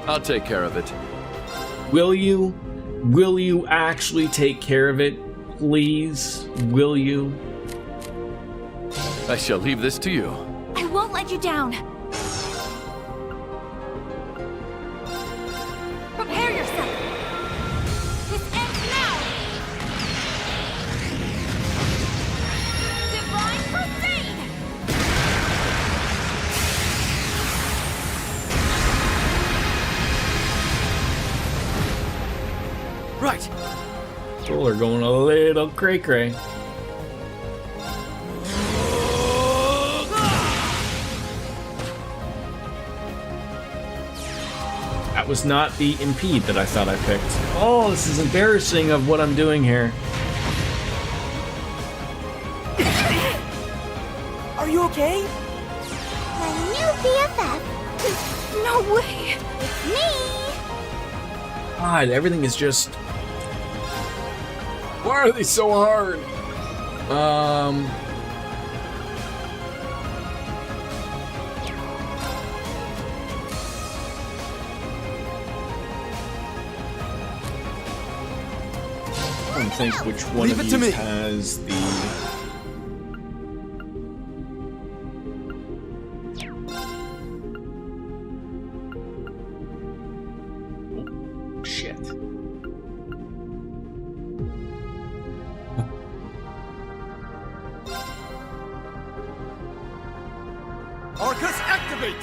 I'll take care of it. Will you? Will you actually take care of it? Please? Will you? I shall leave this to you. I won't let you down. Prepare yourself. This ends now. Divine Crusade! Right. People are going a little cray-cray. That was not the impede that I thought I picked. Oh, this is embarrassing of what I'm doing here. Are you okay? My new BFF. No way. It's me. God, everything is just... Why are they so hard? I don't think which one Leave of it to these me. has the... Oh, shit. Arcus, activate!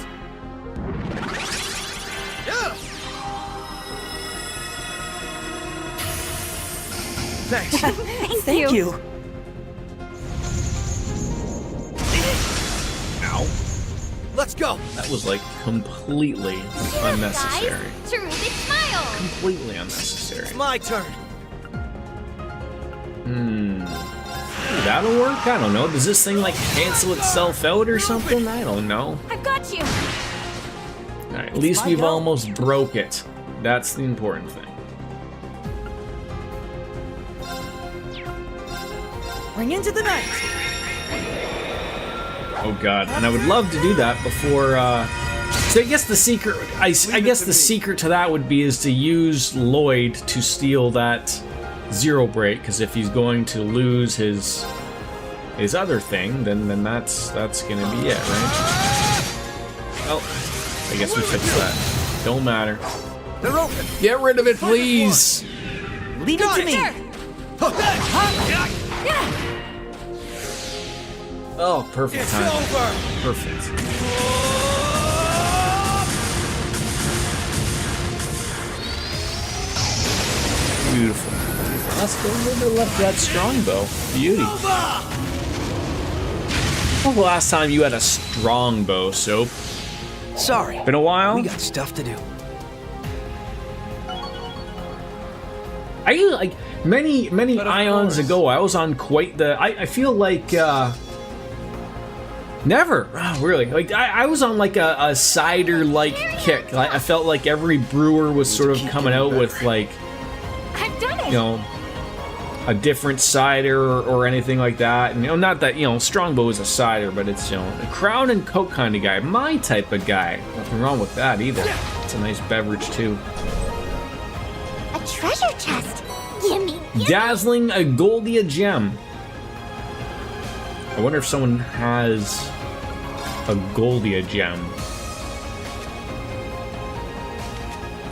Yeah! Thanks. Thank you. Ow. Let's go! That was like completely unnecessary. Guys, terrific smile. Completely unnecessary. It's my turn. That'll work? I don't know. Does this thing like cancel itself out or something? I don't know. I've got you. Alright, at least we've almost broke it. That's the important thing. Bring into the night. Oh god, and I would love to do that before, So I guess the secret, I guess the secret to that would be is to use Lloyd to steal that zero break, because if he's going to lose his other thing, then that's gonna be it, right? Well, I guess we fixed that. Don't matter. They're open. Get rid of it, please! Leave it to me. Oh, perfect It's time. over. Perfect. Beautiful. Let's go with the left that strongbow. Beauty. When was the last time you had a strongbow, Soap? Sorry. Been a while? We got stuff to do. I like many But of ions course. ago. I was on quite the. I feel like never. Oh, really? Like I was on like a cider like kick. Like, I felt like every brewer was sort of keep coming getting out with better. like, I've done it. you know, a different cider or anything like that. And, you know, not that, you know, Strongbow is a cider, but it's, you know, a Crown and Coke kind of guy. My type of guy. Nothing wrong with that either. It's a nice beverage too. A treasure chest. Gimme. Dazzling a Goldia gem. I wonder if someone has a Goldia gem.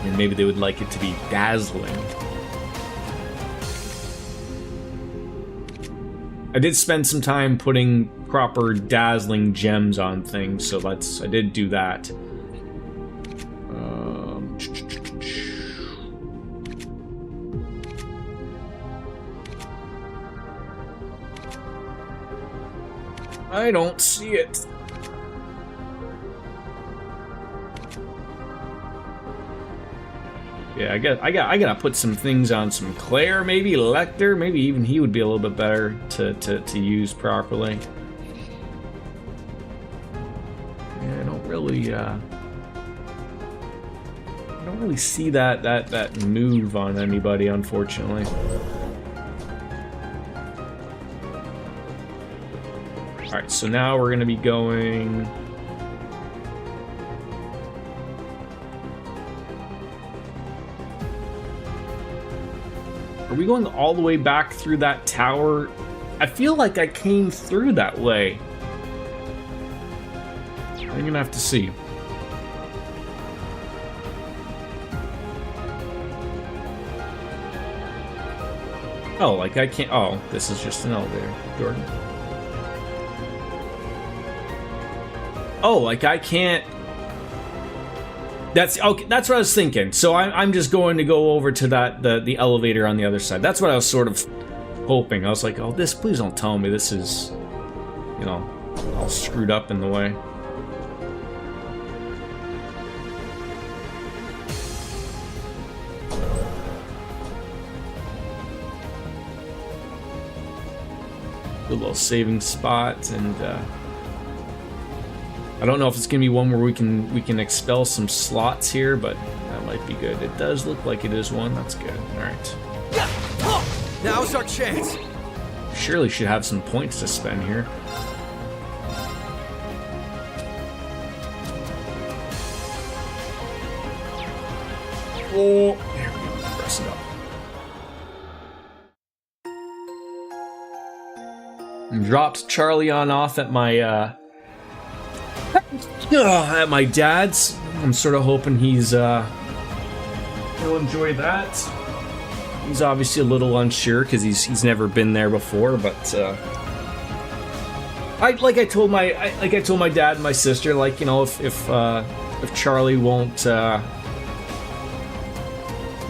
And maybe they would like it to be dazzling. I did spend some time putting proper dazzling gems on things, so I did do that. I don't see it. Yeah, I gotta put some things on some Claire, maybe Lecter, maybe even he would be a little bit better to use properly. Yeah, I don't really see that move on anybody, unfortunately. All right, so now we're gonna be going. Are we going all the way back through that tower? I feel like I came through that way. I'm gonna have to see. Oh, like I can't. Oh, this is just an elevator, Jordan. Oh, like I can't. That's okay. That's what I was thinking. So I'm just going to go over to the elevator on the other side. That's what I was sort of hoping. I was like, oh, this. Please don't tell me this is, you know, all screwed up in the way. Good little saving spot, and I don't know if it's gonna be one where we can expel some slots here, but that might be good. It does look like it is one. That's good. All right. Now's our chance. Surely should have some points to spend here. Oh, there we go. Press it up. And dropped Charlie on off at my at my dad's. I'm sort of hoping he'll enjoy that. He's obviously a little unsure because he's never been there before, but I told my dad and my sister, like, you know, if Charlie won't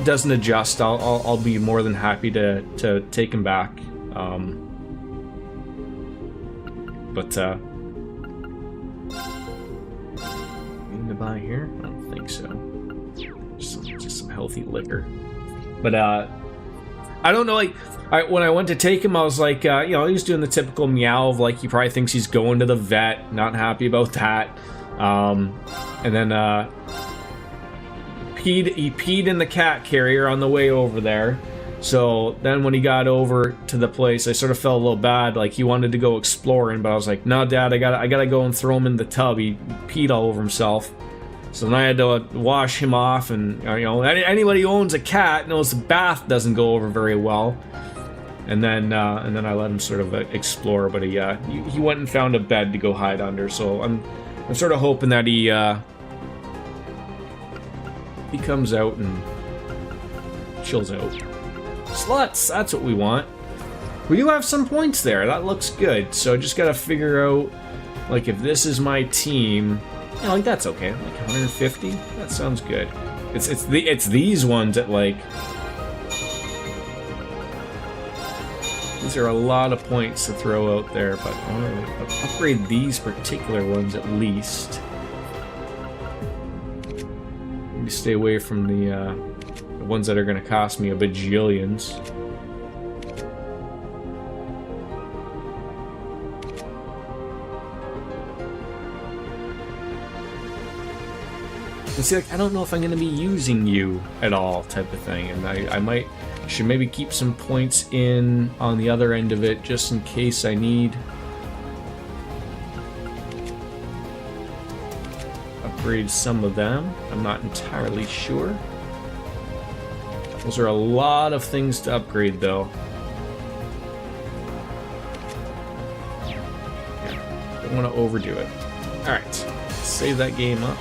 doesn't adjust, I'll be more than happy to take him back. But anything to buy here? I don't think so. Just some healthy liquor. But I don't know. Like, when I went to take him, I was like, you know, he was doing the typical meow of like he probably thinks he's going to the vet. Not happy about that. And then he peed in the cat carrier on the way over there. So then when he got over to the place, I sort of felt a little bad. Like, he wanted to go exploring, but I was like, no, Dad, I gotta go and throw him in the tub. He peed all over himself. So then I had to wash him off, and you know, anybody who owns a cat knows the bath doesn't go over very well. And then I let him sort of explore, but he went and found a bed to go hide under. So I'm sort of hoping that he comes out and chills out. Sluts, that's what we want. We do have some points there. That looks good. So I just gotta figure out, like, if this is my team, you know, like, that's okay. Like 150. That sounds good. It's these ones that, like, these are a lot of points to throw out there, but I want to upgrade these particular ones at least. Maybe stay away from the ones that are going to cost me a bajillions. And see, like, I don't know if I'm going to be using you at all, type of thing, and I should maybe keep some points in on the other end of it just in case I need. Upgrade some of them. I'm not entirely sure. Those are a lot of things to upgrade, though. Yeah, don't want to overdo it. Alright, save that game up.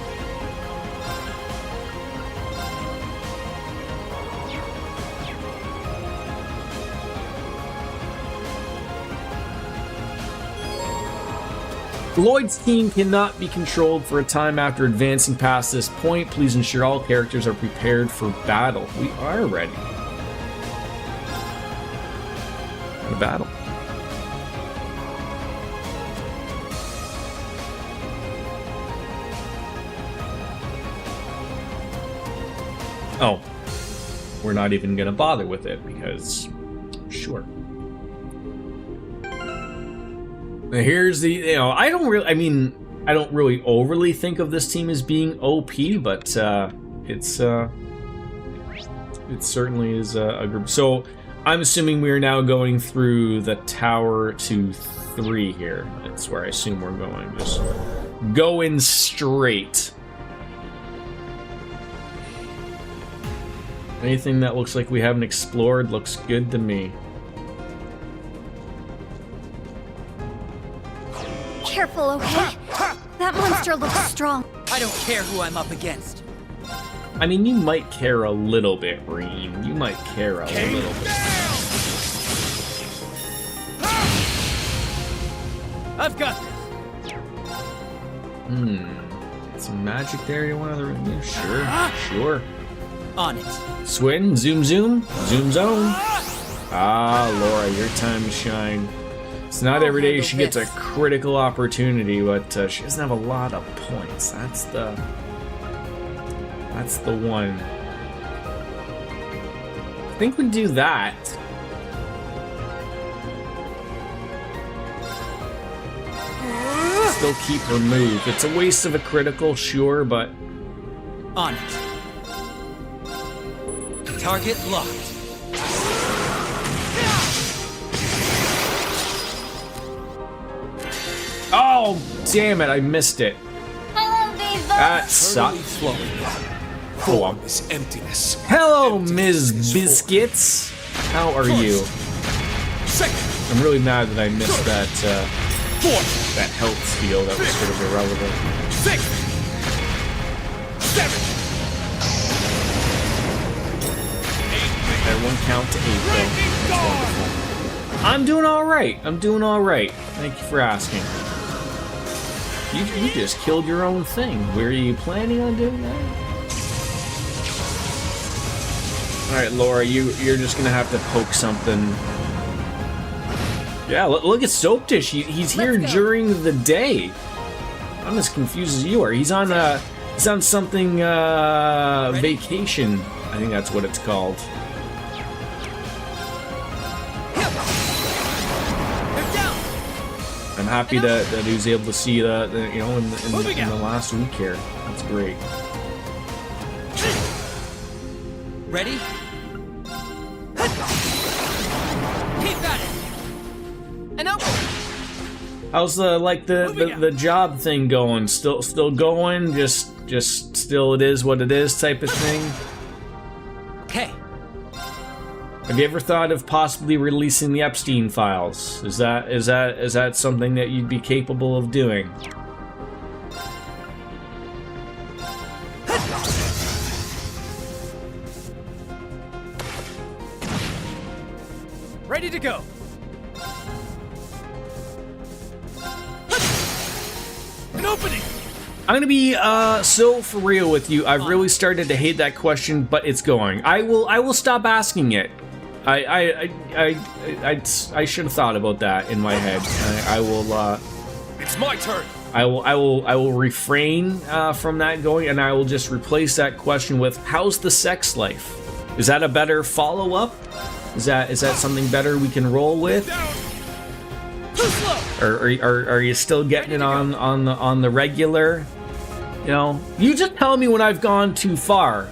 Lloyd's team cannot be controlled for a time after advancing past this point. Please ensure all characters are prepared for battle. We are ready. For battle. Oh, we're not even gonna bother with it because, sure. Here's the, you know, I don't really overly think of this team as being OP, but it certainly is a group. So I'm assuming we are now going through the tower to 3 here. That's where I assume we're going. Just going straight. Anything that looks like we haven't explored looks good to me. Careful, okay? That monster looks strong. I don't care who I'm up against. I mean, you might care a little bit, Reem. You might care a little bit. I've got this. Some magic there you want to... Yeah, sure. On it. Swin, zoom, zoom zone. Ah, Laura, your time to shine. It's not every day she gets a critical opportunity, but she doesn't have a lot of points. That's the one. I think we do that. Still keep her move. It's a waste of a critical, sure, but... On it. Target locked. Oh, damn it, I missed it. Hello, Beaver. That sucks. Go on. Is emptiness. Hello, Ms. Biscuits. How are you? I'm really mad that I missed that that health steal that was sort of irrelevant. 6, 7. Everyone count to 8 though. That's wonderful. I'm doing alright. Thank you for asking. You just killed your own thing. Were you planning on doing that? Alright, Laura, you're just gonna have to poke something. Yeah, look at Soapdish. He's here during the day. I'm as confused as you are. He's on something vacation. I think that's what it's called. I'm happy that he was able to see that, in the last week here. That's great. Ready? Keep at it. And open. How's the job thing going? Still going? Just still it is what it is type of thing. Okay. Have you ever thought of possibly releasing the Epstein files? Is that something that you'd be capable of doing? Ready to go. An opening. I'm gonna be so for real with you. I've really started to hate that question, but it's going. I will stop asking it. I should have thought about that in my head. I will. It's my turn. I will refrain from that going, and I will just replace that question with, "How's the sex life?" Is that a better follow-up? Is that something better we can roll with? Too slow. Or are you still getting it on the regular? You know, you just tell me when I've gone too far,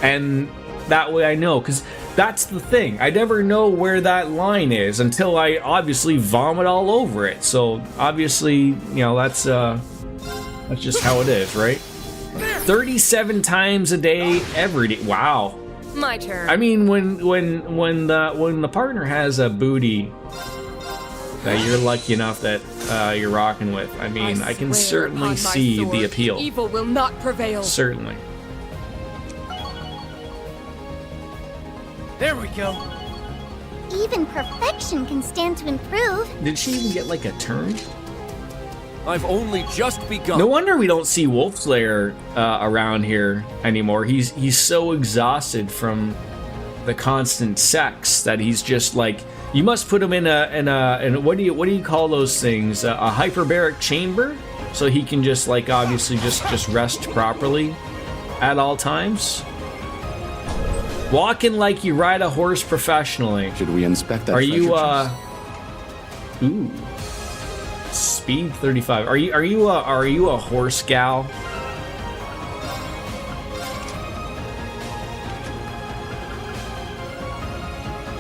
and that way I know, because that's the thing. I never know where that line is until I obviously vomit all over it. So obviously, that's just how it is, right? 37 times a day, every day. Wow. My turn. I mean, when the partner has a booty that you're lucky enough that you're rocking with, I mean, I can certainly see the appeal. Evil will not prevail. Certainly. There we go. Even perfection can stand to improve. Did she even get like a turn? I've only just begun. No wonder we don't see Wolfslayer around here anymore. He's so exhausted from the constant sex that he's just like, you must put him in a what do you call those things? A hyperbaric chamber, so he can just like obviously just rest properly at all times. Walking like you ride a horse professionally. Should we inspect that? Are you chest? Ooh. Speed 35. Are you a horse gal?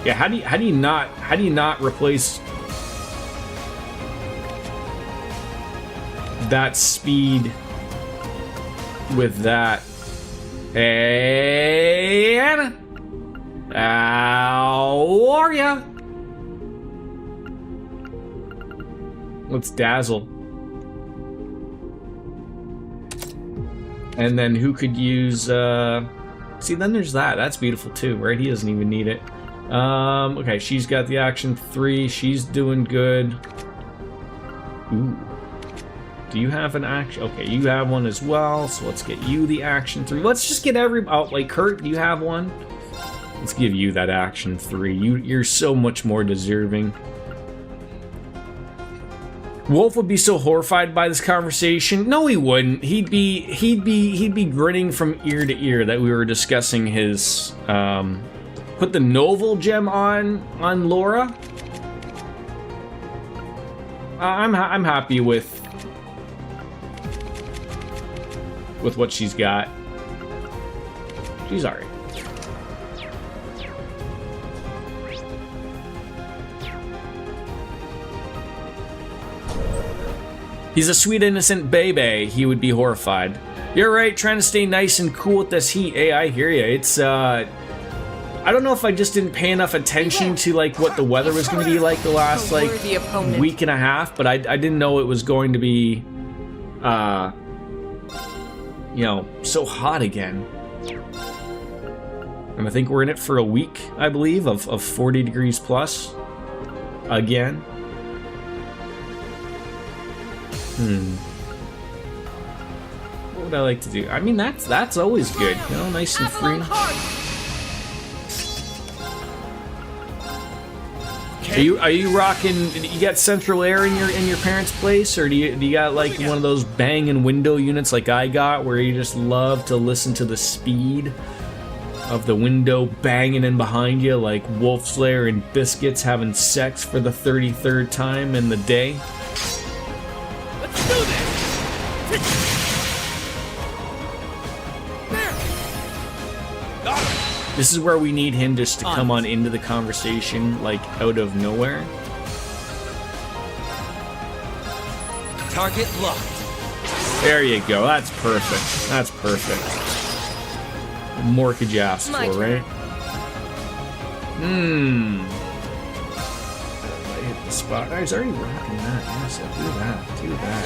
Yeah, how do you not replace that speed with that? Hey, Anna. How are ya? Let's dazzle. And then who could use, see, then there's that. That's beautiful too, right? He doesn't even need it. Okay, she's got the action 3. She's doing good. Ooh. Do you have an action? Okay, you have one as well, so let's get you the action 3. Let's just get oh, like, Kurt, do you have one? Let's give you that action 3. You're so much more deserving. Wolf would be so horrified by this conversation. No, he wouldn't. He'd be grinning from ear to ear that we were discussing his put the Novel gem on Laura. I'm happy with what she's got. She's alright. He's a sweet innocent baby. He would be horrified. You're right, trying to stay nice and cool with this heat. Hey, I hear you. It's I don't know if I just didn't pay enough attention to like what the weather was going to be like the last like week and a half, but I didn't know it was going to be you know, so hot again. And I think we're in it for a week, I believe, of 40 degrees plus again. What would I like to do? I mean, that's always good, you know, nice and free. Are you rocking? You got central air in your parents' place, or do you got like one of those banging window units like I got, where you just love to listen to the speed of the window banging in behind you, like Wolf Slayer and Biscuits having sex for the 33rd time in the day? Let's do this! This is where we need him just to come on into the conversation, like, out of nowhere. Target locked. There you go. That's perfect. That's perfect. What more could you ask for, right? I hit the spot. I was already rocking that. Yes, I'll do that. Do that.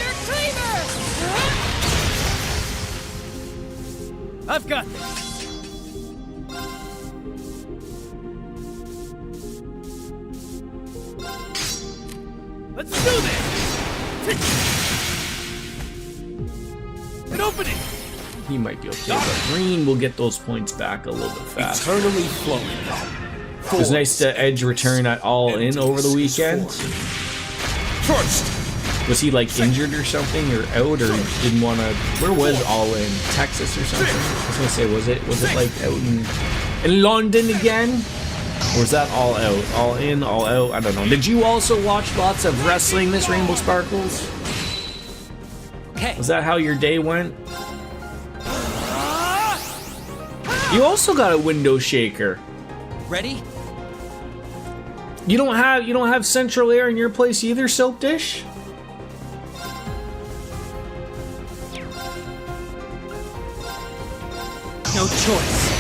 I've got this. Let's do this! An opening! He might be okay, but Green will get those points back a little bit faster. Eternally flowing. It was nice to Edge return at All In over the weekend. First! Was he like injured or something, or out, or didn't want to? Where was All In? Texas or something? I was gonna say, was it like out in London again? Or was that All Out? All In, All Out? I don't know. Did you also watch lots of wrestling this Rainbow Sparkles? Okay. Was that how your day went? You also got a window shaker. Ready? You don't have central air in your place either, Soap Dish? No choice.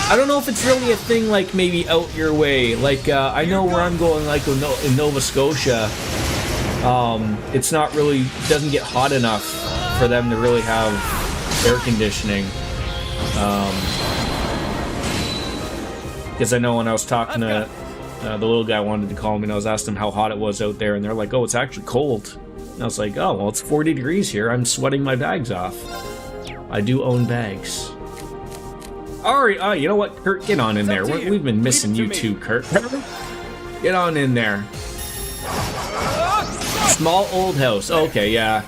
I don't know if it's really a thing, like, maybe out your way. Like, I know where I'm going, like, in Nova Scotia, it's not really, doesn't get hot enough for them to really have air conditioning. Because I know when I was talking to the little guy wanted to call me, and I was asking him how hot it was out there, and they're like, oh, it's actually cold. And I was like, oh, well, it's 40 degrees here. I'm sweating my bags off. I do own bags. Alright, you know what, Kurt, get on in there. We've been missing you too, Kurt. Get on in there. Small old house. Okay, yeah.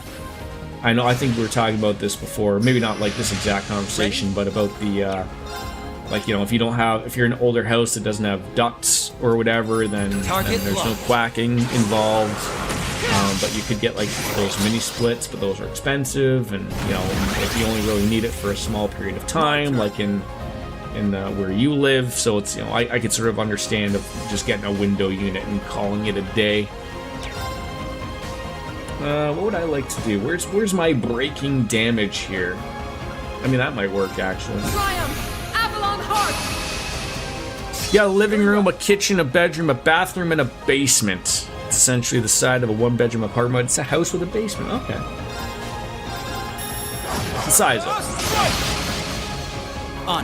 I know, I think we were talking about this before. Maybe not like this exact conversation, but about the, like, you know, if you're in an older house that doesn't have ducts or whatever, then there's no quacking involved. But you could get like those mini splits, but those are expensive, and you know, if you only really need it for a small period of time, like in where you live, so it's, you know, I could sort of understand of just getting a window unit and calling it a day. What would I like to do? Where's my breaking damage here? I mean, that might work actually. Triumph! Avalon Heart! You got a living room, a kitchen, a bedroom, a bathroom, and a basement. It's essentially the side of a one-bedroom apartment. It's a house with a basement. Okay. The size of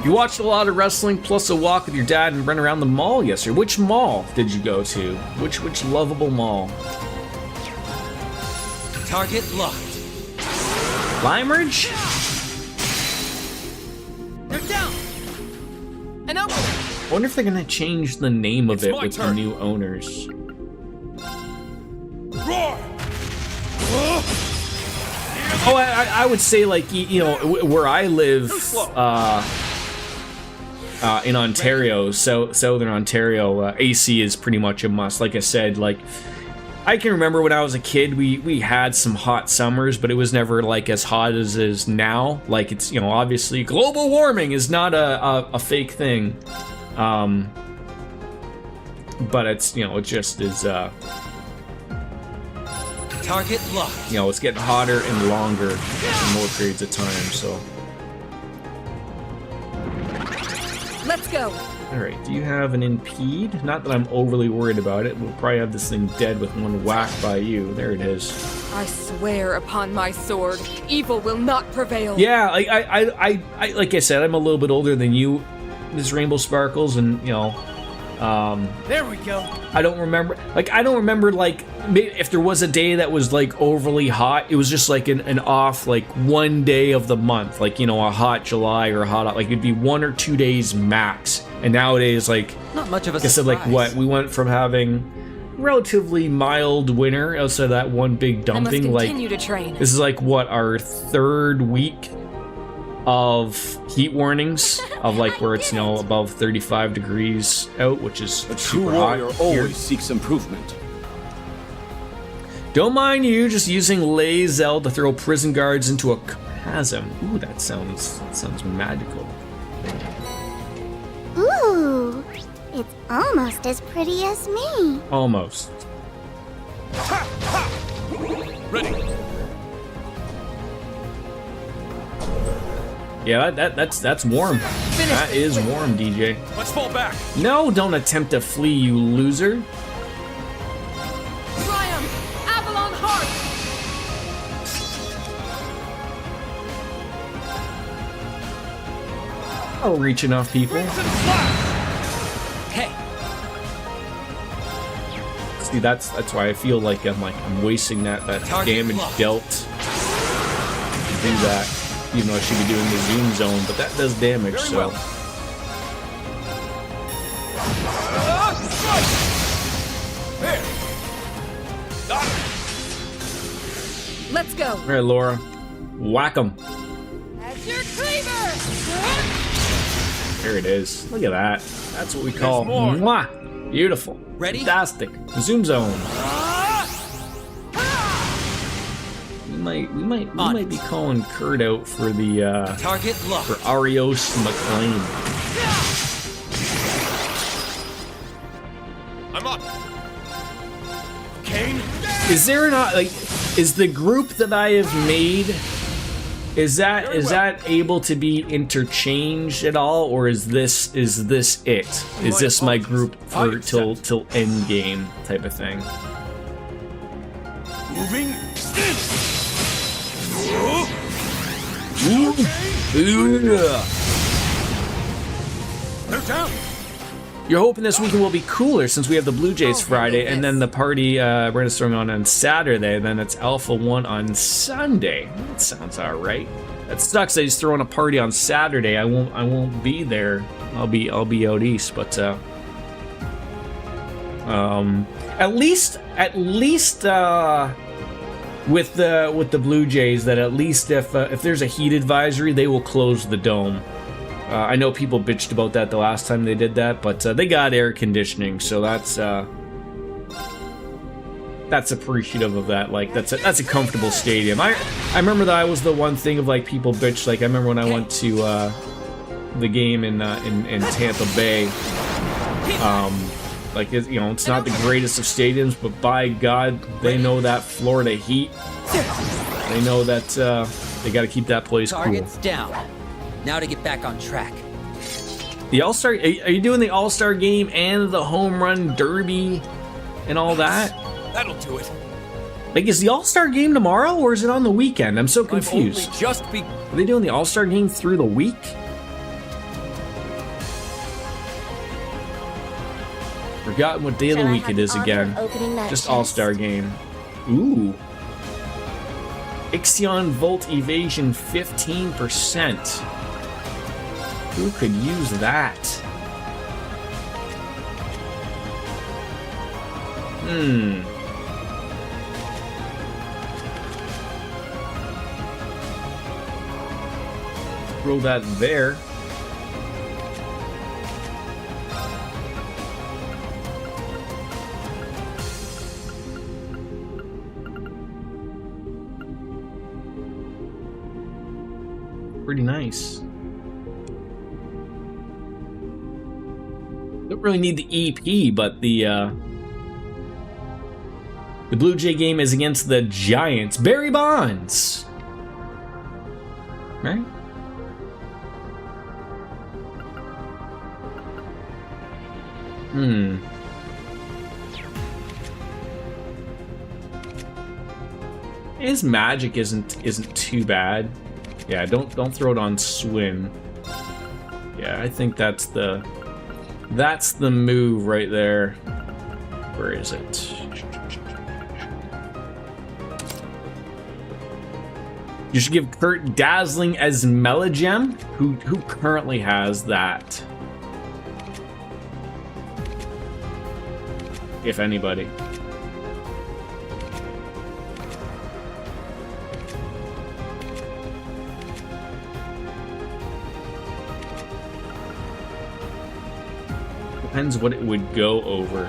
it. You watched a lot of wrestling, plus a walk with your dad and run around the mall yesterday. Which mall did you go to? Which lovable mall? Target locked. Limeridge? They're down! And open! I wonder if they're gonna change the name of it with the new owners. Roar! Oh, I would say, like, you know, where I live, in Ontario, southern Ontario, AC is pretty much a must. Like I said, like, I can remember when I was a kid, we had some hot summers, but it was never, like, as hot as it is now. Like, it's, you know, obviously, global warming is not a fake thing. But it's, you know, it just is, Target locked. you know, it's getting hotter and longer for more periods of time, so. Let's go! Alright, do you have an impede? Not that I'm overly worried about it. We'll probably have this thing dead with one whack by you. There it is. I swear upon my sword, evil will not prevail. Yeah, like I said, I'm a little bit older than you, Miss Rainbow Sparkles, and, you know, There we go. I don't remember, like, if there was a day that was, like, overly hot, it was just, like, an off, like, one day of the month, like, you know, a hot July or a hot, like, it'd be 1 or 2 days max, and nowadays, like, Not much of a I said, like, what, we went from having relatively mild winter outside of that one big I must dumping, like, continue to train. this is, like, what, our 3rd week of heat warnings of, like, where it's, you know, above 35 degrees out, which is super hot here. seeks improvement. Don't mind you just using Lae'zel to throw prison guards into a chasm. Ooh, that sounds magical. Ooh, it's almost as pretty as me. Almost. Ready. Yeah, that's warm. That is warm, DJ. Let's fall back. No, don't attempt to flee, you loser. Triumph! Avalon Heart! I'll reach enough people. Hey, See, that's why I feel like I'm wasting that Target damage locked. dealt to do that. Even though I should be doing the zoom zone, but that does damage, Very so. well. There. Let's go! All right, Laura, whack 'em. That's your cleaver! There it is. Look at that. That's what we call more. mwah. Beautiful. Ready? Fantastic. Zoom zone. We might be calling Kurt out for the target locked. for Arios McLean. I'm up. Kane. Is there not, like, is the group that I have made, is that able to be interchanged at all, or is this it? Is this my group for till end game type of thing? Moving. They're down. You're hoping this weekend will be cooler since we have the Blue Jays Friday, and then the party we're gonna start on Saturday. Then it's Alpha 1 on Sunday. That sounds all right. That sucks. That he's throwing a party on Saturday. I won't be there. I'll be out east, but at least with the Blue Jays, that at least if there's a heat advisory, they will close the dome. I know people bitched about that the last time they did that, but they got air conditioning, so that's appreciative of that. Like that's a comfortable stadium. I remember that was the one thing of like people bitched. Like I remember when I went to the game in Tampa Bay. Like it's not the greatest of stadiums, but by God, they know that Florida heat. They know that they got to keep that place cool. Target's down. Now to get back on track. The All-Star, are you doing the All-Star game and the Home Run Derby and all that? That'll do it. Like, is the All-Star game tomorrow or is it on the weekend? I'm so I've confused. only just be. Are they doing the All-Star game through the week? Forgotten what day of the Shall I week have it the is honor again. of opening that Just chest? All-Star game. Ooh. Ixion Volt Evasion 15%. Who could use that? Throw that there. Pretty nice. Don't really need the EP, but the Blue Jay game is against the Giants. Barry Bonds! Right? His magic isn't too bad. Yeah, don't throw it on Swin. Yeah, I think that's the move right there. Where is it? You should give Kurt Dazzling as Melagem. Who currently has that? If anybody. Depends what it would go over.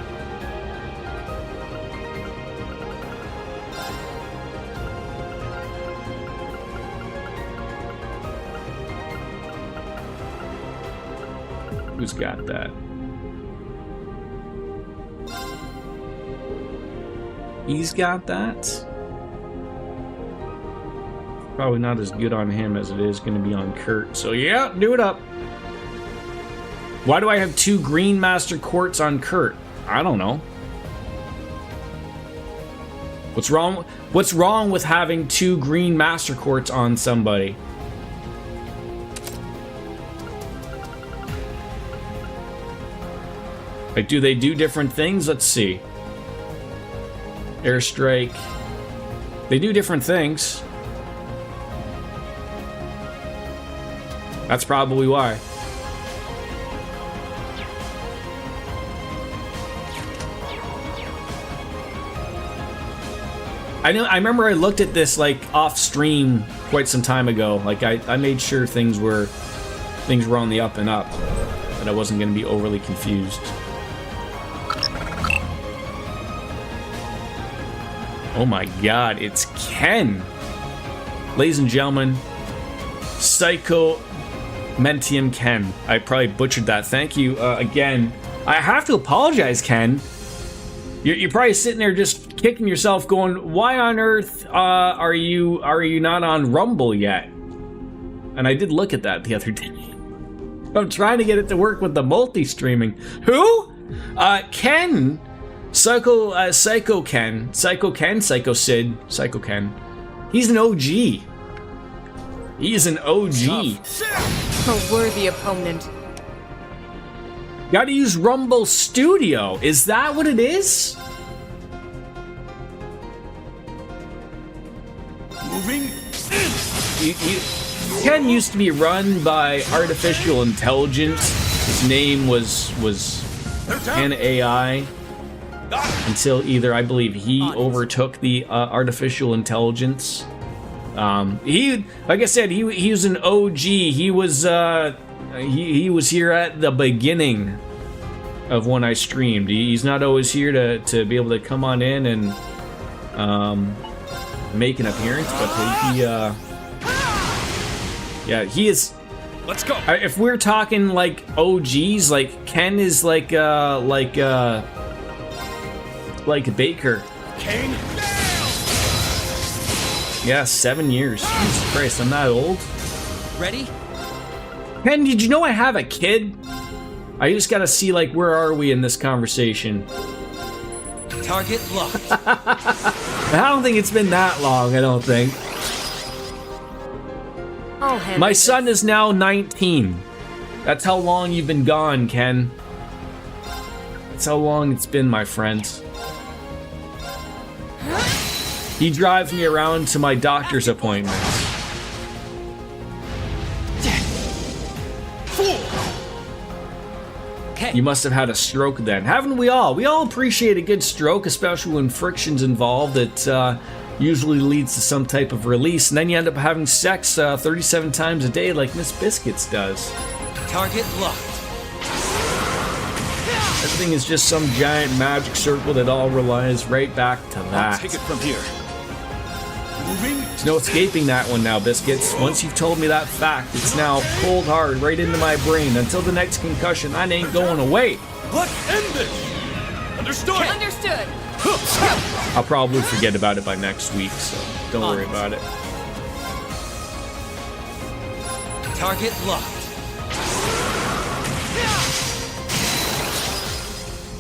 Who's got that? He's got that. Probably not as good on him as it is going to be on Kurt. So yeah, do it up. Why do I have 2 green Master Quartz on Kurt? I don't know. What's wrong? What's wrong with having 2 green Master Quartz on somebody? Like, do they do different things? Let's see. Airstrike. They do different things. That's probably why. I remember I looked at this like off stream quite some time ago. Like I made sure things were on the up and up, that I wasn't going to be overly confused. Oh my god, it's Ken! Ladies and gentlemen, Psycho Mentium Ken. I probably butchered that. Thank you again. I have to apologize, Ken. You're probably sitting there just kicking yourself going, why on earth are you not on Rumble yet? And I did look at that the other day. I'm trying to get it to work with the multi-streaming. Who? Ken. Psycho Ken. Psycho Ken? Psycho Sid. Psycho Ken. He's an OG. He's an OG. A worthy opponent. Gotta use Rumble Studio. Is that what it is? Moving. Ken used to be run by artificial intelligence. His name was Ken AI. Until either, I believe, he overtook the artificial intelligence. He, like I said, he was an OG. He was here at the beginning of when I streamed. He's not always here to be able to come on in and make an appearance, but he is. Let's go. If we're talking like OGs, like Ken is like Baker. Kane. Yeah, 7 years. Jesus Christ, I'm not old. Ready? Ken, did you know I have a kid? I just gotta see, like, where are we in this conversation? Target locked. I don't think it's been that long, I don't think. I'll handle My this. son is now 19. That's how long you've been gone, Ken. That's how long it's been, my friends. He drives me around to my doctor's appointments. Okay. You must have had a stroke then. Haven't we all? We all appreciate a good stroke, especially when friction's involved. It usually leads to some type of release, and then you end up having sex 37 times a day like Miss Biscuits does. Target locked. Everything is just some giant magic circle that all relies right back to that. Take it from here. Moving. There's no escaping that one now, Biscuits. Once you've told me that fact, it's now cold hard right into my brain. Until the next concussion, that ain't going away. Let's end this. Understood. Understood. I'll probably forget about it by next week, so don't worry about it. Target locked.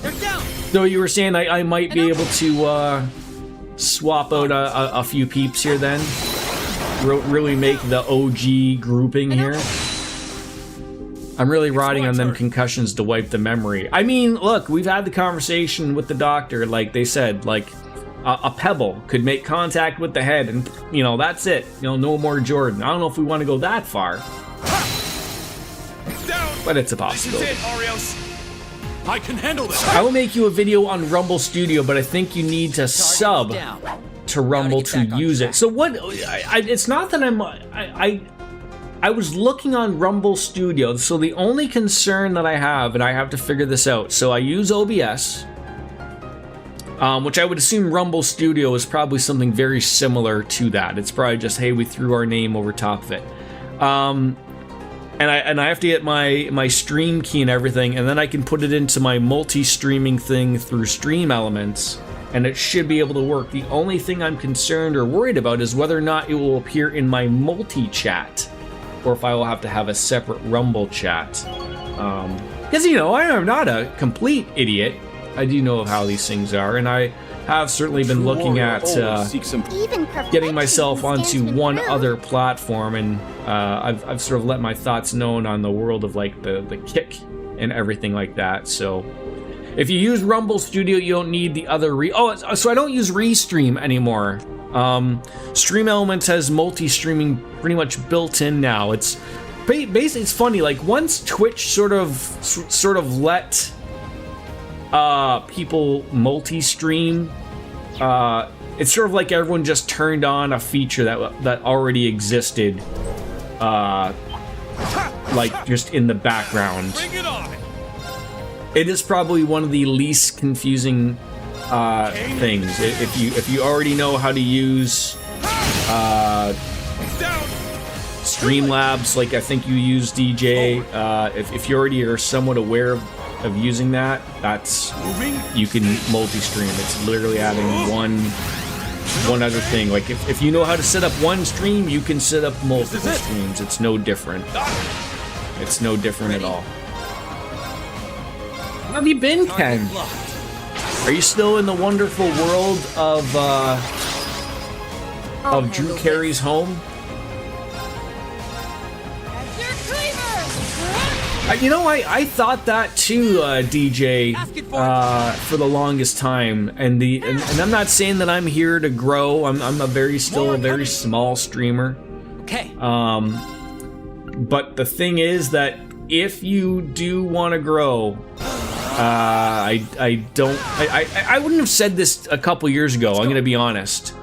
They're down. So you were saying I might be able to swap out a few peeps here then? Really make the OG grouping here? I'm really riding on them concussions to wipe the memory. I mean, look, we've had the conversation with the doctor, like they said, like a pebble could make contact with the head and, you know, that's it. You know, no more Jordan. I don't know if we want to go that far, Down. but it's a This is possibility. it, Arios. I can handle this. I will make you a video on Rumble Studio, but I think you need to sub Down. to Rumble get to back on use track. it. So what? It's not that I was looking on Rumble Studio. So the only concern that I have, and I have to figure this out. So I use OBS, which I would assume Rumble Studio is probably something very similar to that. It's probably just, hey, we threw our name over top of it. And I have to get my stream key and everything, and then I can put it into my multi-streaming thing through Stream Elements, and it should be able to work. The only thing I'm concerned or worried about is whether or not it will appear in my multi-chat, or if I will have to have a separate Rumble chat. Because, you know, I am not a complete idiot. I do know how these things are, and I have certainly been looking at Even getting myself perfection onto stands one for other platform, and I've sort of let my thoughts known on the world of like the kick and everything like that. So if you use Rumble Studio, you don't need the other so I don't use Restream anymore. Stream Elements has multi-streaming pretty much built in now. It's basically, it's funny, like once Twitch sort of let people multi-stream, it's sort of like everyone just turned on a feature that already existed, like just in the background. Bring it on. It is probably one of the least confusing things. If you already know how to use Down. Streamlabs, like I think you use DJ, if you already are somewhat aware of using that, Moving. you can multi-stream. It's literally adding one other thing. Like if you know how to set up one stream, you can set up multiple it. streams. It's no different. It's no different at all. How have you been, Ken? Target locked. Are you still in the wonderful world of Drew handle Carey's home? You know, I thought that too, DJ, for the longest time, and I'm not saying that I'm here to grow. I'm still a very small streamer. Okay. But the thing is that if you do want to grow, I wouldn't have said this a couple years ago. I'm gonna be honest.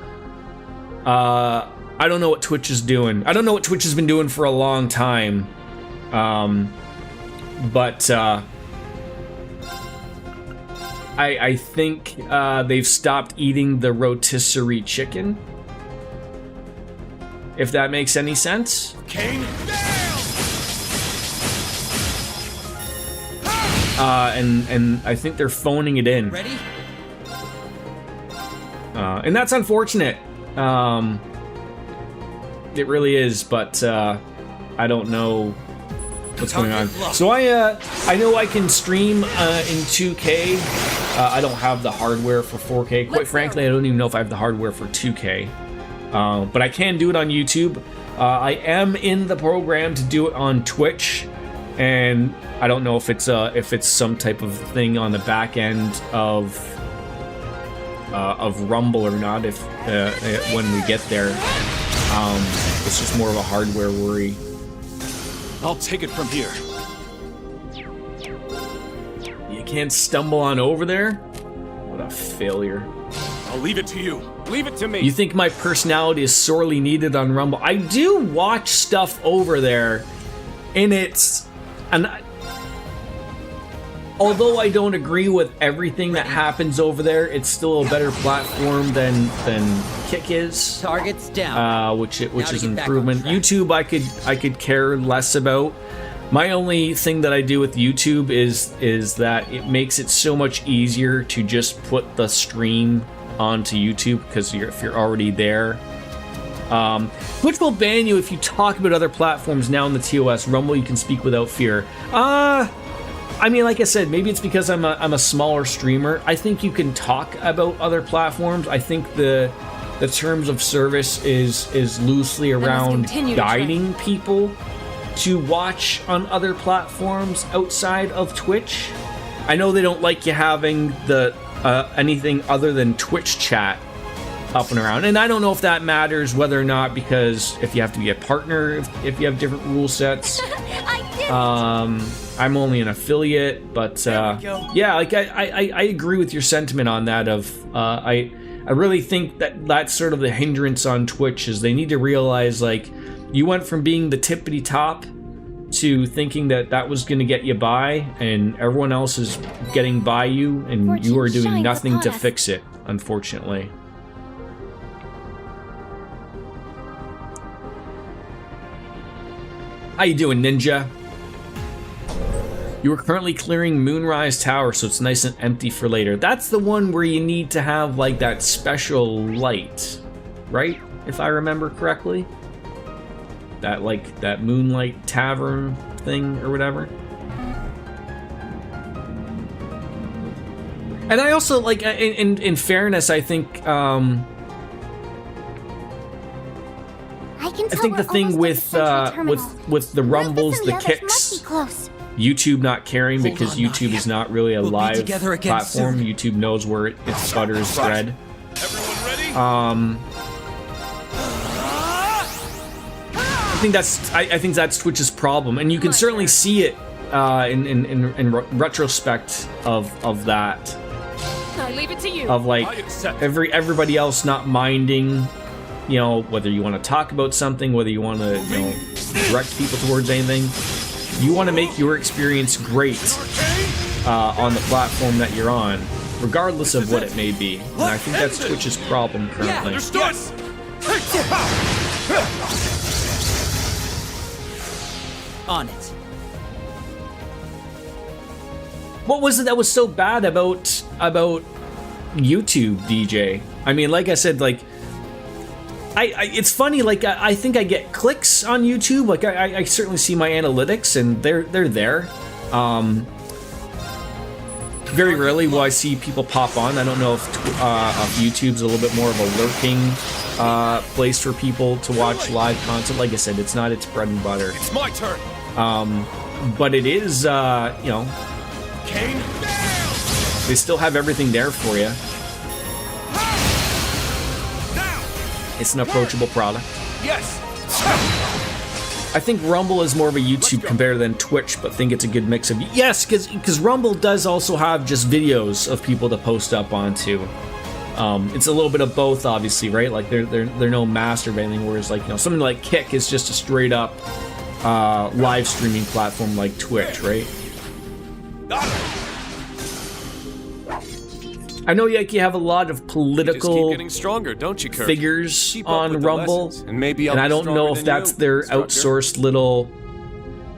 I don't know what Twitch is doing. I don't know what Twitch has been doing for a long time. But I think they've stopped eating the rotisserie chicken, if that makes any sense. Kane. And I think they're phoning it in. Ready? And that's unfortunate. It really is, but I don't know what's going on. So I know I can stream in 2K. I don't have the hardware for 4K. Quite frankly, I don't even know if I have the hardware for 2K. But I can do it on YouTube. I am in the program to do it on Twitch, and I don't know if it's some type of thing on the back end of Rumble or not. If when we get there, it's just more of a hardware worry. I'll take it from here. You can't stumble on over there? What a failure. I'll leave it to you. Leave it to me. You think my personality is sorely needed on Rumble? I do watch stuff over there, and although I don't agree with everything that happens over there, it's still a better platform than Kick is. Targets down. Which is an improvement. YouTube, I could care less about. My only thing that I do with YouTube is that it makes it so much easier to just put the stream onto YouTube, because if you're already there. Twitch will ban you if you talk about other platforms now in the TOS. Rumble, you can speak without fear. I mean, like I said, maybe it's because I'm a smaller streamer. I think you can talk about other platforms. I think the terms of service is loosely around guiding people to watch on other platforms outside of Twitch. I know they don't like you having the anything other than Twitch chat up and around, and I don't know if that matters whether or not, because if you have to be a partner, if you have different rule sets. I'm only an affiliate, but yeah, like I agree with your sentiment on that. I really think that that's sort of the hindrance on Twitch, is they need to realize, like, you went from being the tippity top to thinking that was going to get you by, and everyone else is getting by you, and you are doing nothing to fix it, unfortunately. How you doing, Ninja? You are currently clearing Moonrise Tower, so it's nice and empty for later. That's the one where you need to have, like, that special light, right? If I remember correctly. That Moonlight Tavern thing or whatever. And I also, like, in fairness, I think the thing with the rumbles, the kicks, YouTube not caring, because YouTube is not really a live platform. YouTube knows where its butter is spread. Everyone ready? I think that's Twitch's problem, and you can certainly see it in retrospect of that. I leave it to you. Of, like, everybody else not minding, you know, whether you want to talk about something, whether you want to, you know, direct people towards anything. You want to make your experience great on the platform that you're on, regardless of what it may be. And I think that's Twitch's problem currently. Yes. On it. What was it that was so bad about YouTube, DJ? I mean, like I said, like, it's funny, like, I think I get clicks on YouTube. Like, I certainly see my analytics, and they're there. Very rarely will I see people pop on. I don't know if YouTube's a little bit more of a lurking place for people to watch live content. Like I said, it's not its bread and butter. It's my turn. But it is, you know, Kane. they still have everything there for you. It's an approachable product. Yes. I think Rumble is more of a YouTube competitor than Twitch, but think it's a good mix of... Yes, because Rumble does also have just videos of people to post up onto. It's a little bit of both, obviously, right? Like, they're no master of anything, whereas, like, you know, something like Kick is just a straight-up live streaming platform like Twitch, right? I know, like, you have a lot of political keep getting stronger, don't you, Kurt? figures Keep up on with the Rumble, lessons, and maybe I'll and I be don't know stronger if than that's you, their instructor. outsourced little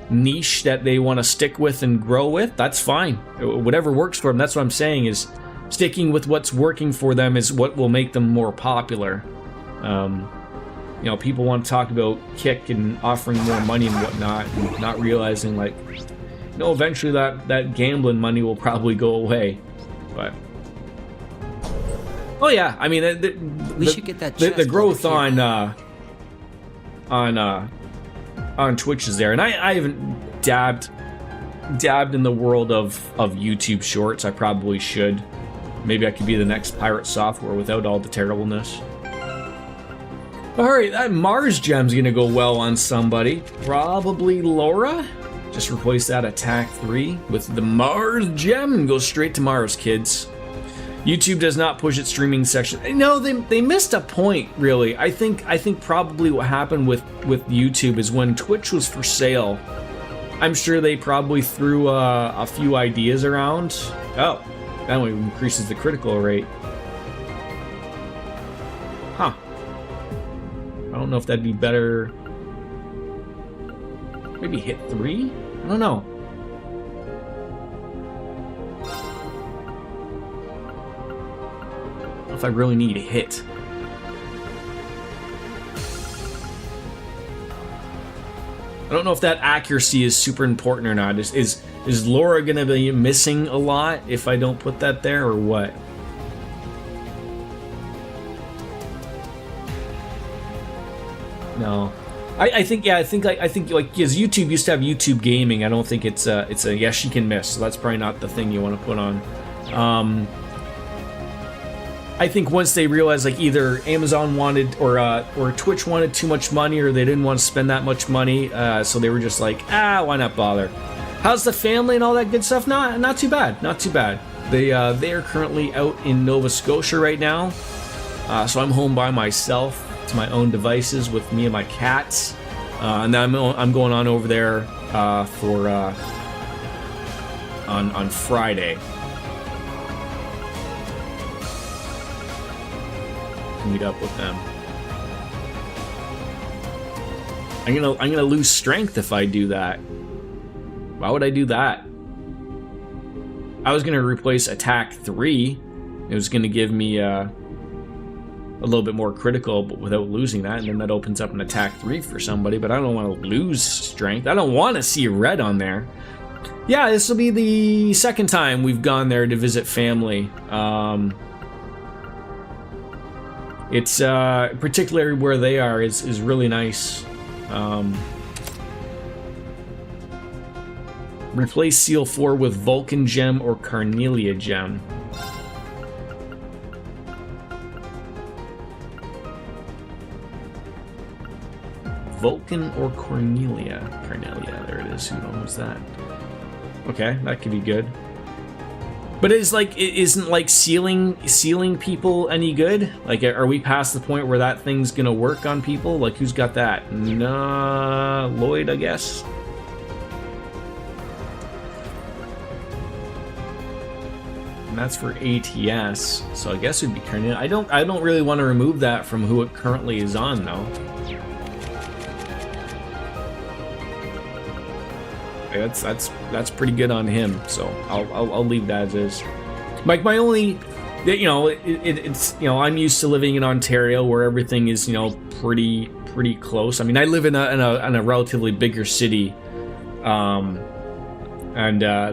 niche that they want to stick with and grow with. That's fine. Whatever works for them. That's what I'm saying, is sticking with what's working for them is what will make them more popular. you know, people want to talk about Kick and offering more money and whatnot, and not realizing, like, you know, eventually that gambling money will probably go away. But oh yeah, I mean, We should get that the chest growth over here. on Twitch is there, and I haven't dabbed in the world of YouTube Shorts. I probably should. Maybe I could be the next Pirate Software without all the terribleness. Alright, that Mars gem's gonna go well on somebody. Probably Laura. Just replace that attack 3 with the Mars gem and go straight to Mars, kids. YouTube does not push its streaming section. No, they missed a point, really. I think probably what happened with YouTube is when Twitch was for sale, I'm sure they probably threw a few ideas around. Oh, that one increases the critical rate. Huh. I don't know if that'd be better. Maybe hit 3? I don't know. I don't know if I really need a hit. I don't know if that accuracy is super important or not. Is Laura gonna be missing a lot if I don't put that there, or what? No, I think like because YouTube used to have YouTube Gaming. I don't think it's a yes you can miss. So that's probably not the thing you want to put on. I think once they realized like either Amazon wanted or Twitch wanted too much money, or they didn't want to spend that much money, so they were just like, why not bother? How's the family and all that good stuff? Not too bad, not too bad. They are currently out in Nova Scotia right now, so I'm home by myself to my own devices with me and my cats, and then I'm going on over there for on Friday. Meet up with them. I'm gonna lose strength if I do that. Why would I do that? I was gonna replace attack 3. It was gonna give me a little bit more critical, but without losing that, and then that opens up an attack 3 for somebody. But I don't want to lose strength. I don't want to see red on there. Yeah, this will be the second time we've gone there to visit family. It's particularly where they are is really nice. Replace Seal 4 with Vulcan Gem or Carnelia Gem. Vulcan or Cornelia? Carnelia, there it is. Who knows that? Okay, that could be good. But isn't like sealing people any good? Like, are we past the point where that thing's gonna work on people? Like, who's got that? Nah, Lloyd, I guess. And that's for ATS, so I guess it'd be Carnelia. I don't really want to remove that from who it currently is on, though. That's pretty good on him, so I'll leave that as is. Like, my only, you know, it's, you know, I'm used to living in Ontario where everything is, you know, pretty close. I mean, I live in a relatively bigger city, and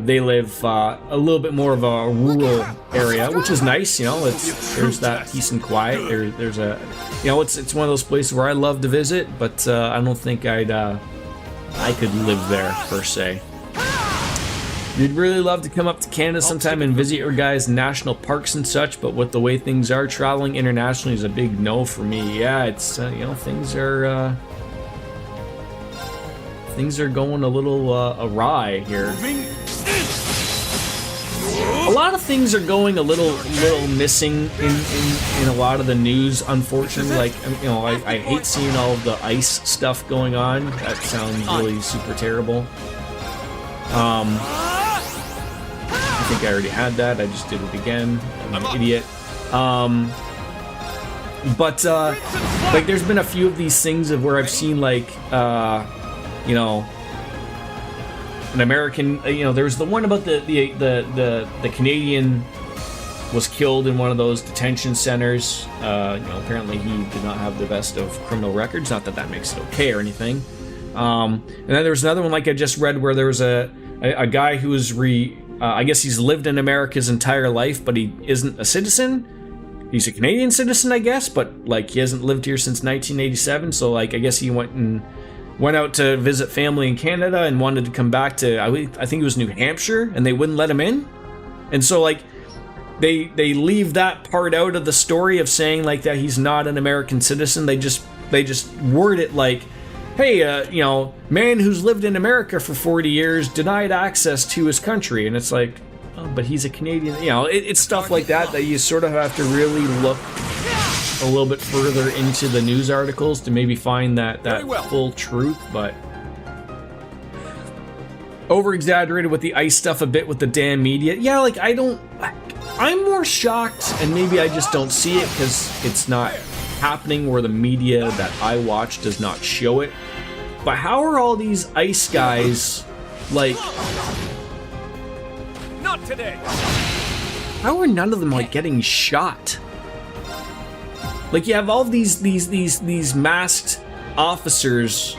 they live a little bit more of a rural area, which is nice. You know, there's that peace and quiet. There's a, you know, it's one of those places where I love to visit, but I don't think I could live there, per se. You'd really love to come up to Canada sometime and visit your guys' national parks and such, but with the way things are, traveling internationally is a big no for me. Yeah, it's, you know, things are going a little awry here. A lot of things are going a little missing in a lot of the news, unfortunately. Like, you know, I hate seeing all of the ice stuff going on. That sounds really super terrible. I think I already had that. I just did it again. I'm an idiot. But like, there's been a few of these things of where I've seen, like, you know, an American, you know, there's the one about the Canadian was killed in one of those detention centers. Apparently he did not have the best of criminal records. Not that that makes it okay or anything. And then there was another one, like I just read, where there was a guy who was I guess he's lived in America his entire life, but he isn't a citizen. He's a Canadian citizen, I guess, but like he hasn't lived here since 1987. So like I guess he went out to visit family in Canada and wanted to come back to I think it was New Hampshire, and they wouldn't let him in. And so like they leave that part out of the story of saying like that he's not an American citizen. They just word it like, hey, man who's lived in America for 40 years denied access to his country. And it's like, oh, but he's a Canadian. It's stuff like that you sort of have to really look a little bit further into the news articles to maybe find that full truth. But over-exaggerated with the ICE stuff a bit with the damn media. Yeah, like I'm more shocked, and maybe I just don't see it because it's not happening where the media that I watch does not show it. But how are all these ICE guys, like... Not today. How are none of them, like, getting shot? Like, you have all these masked officers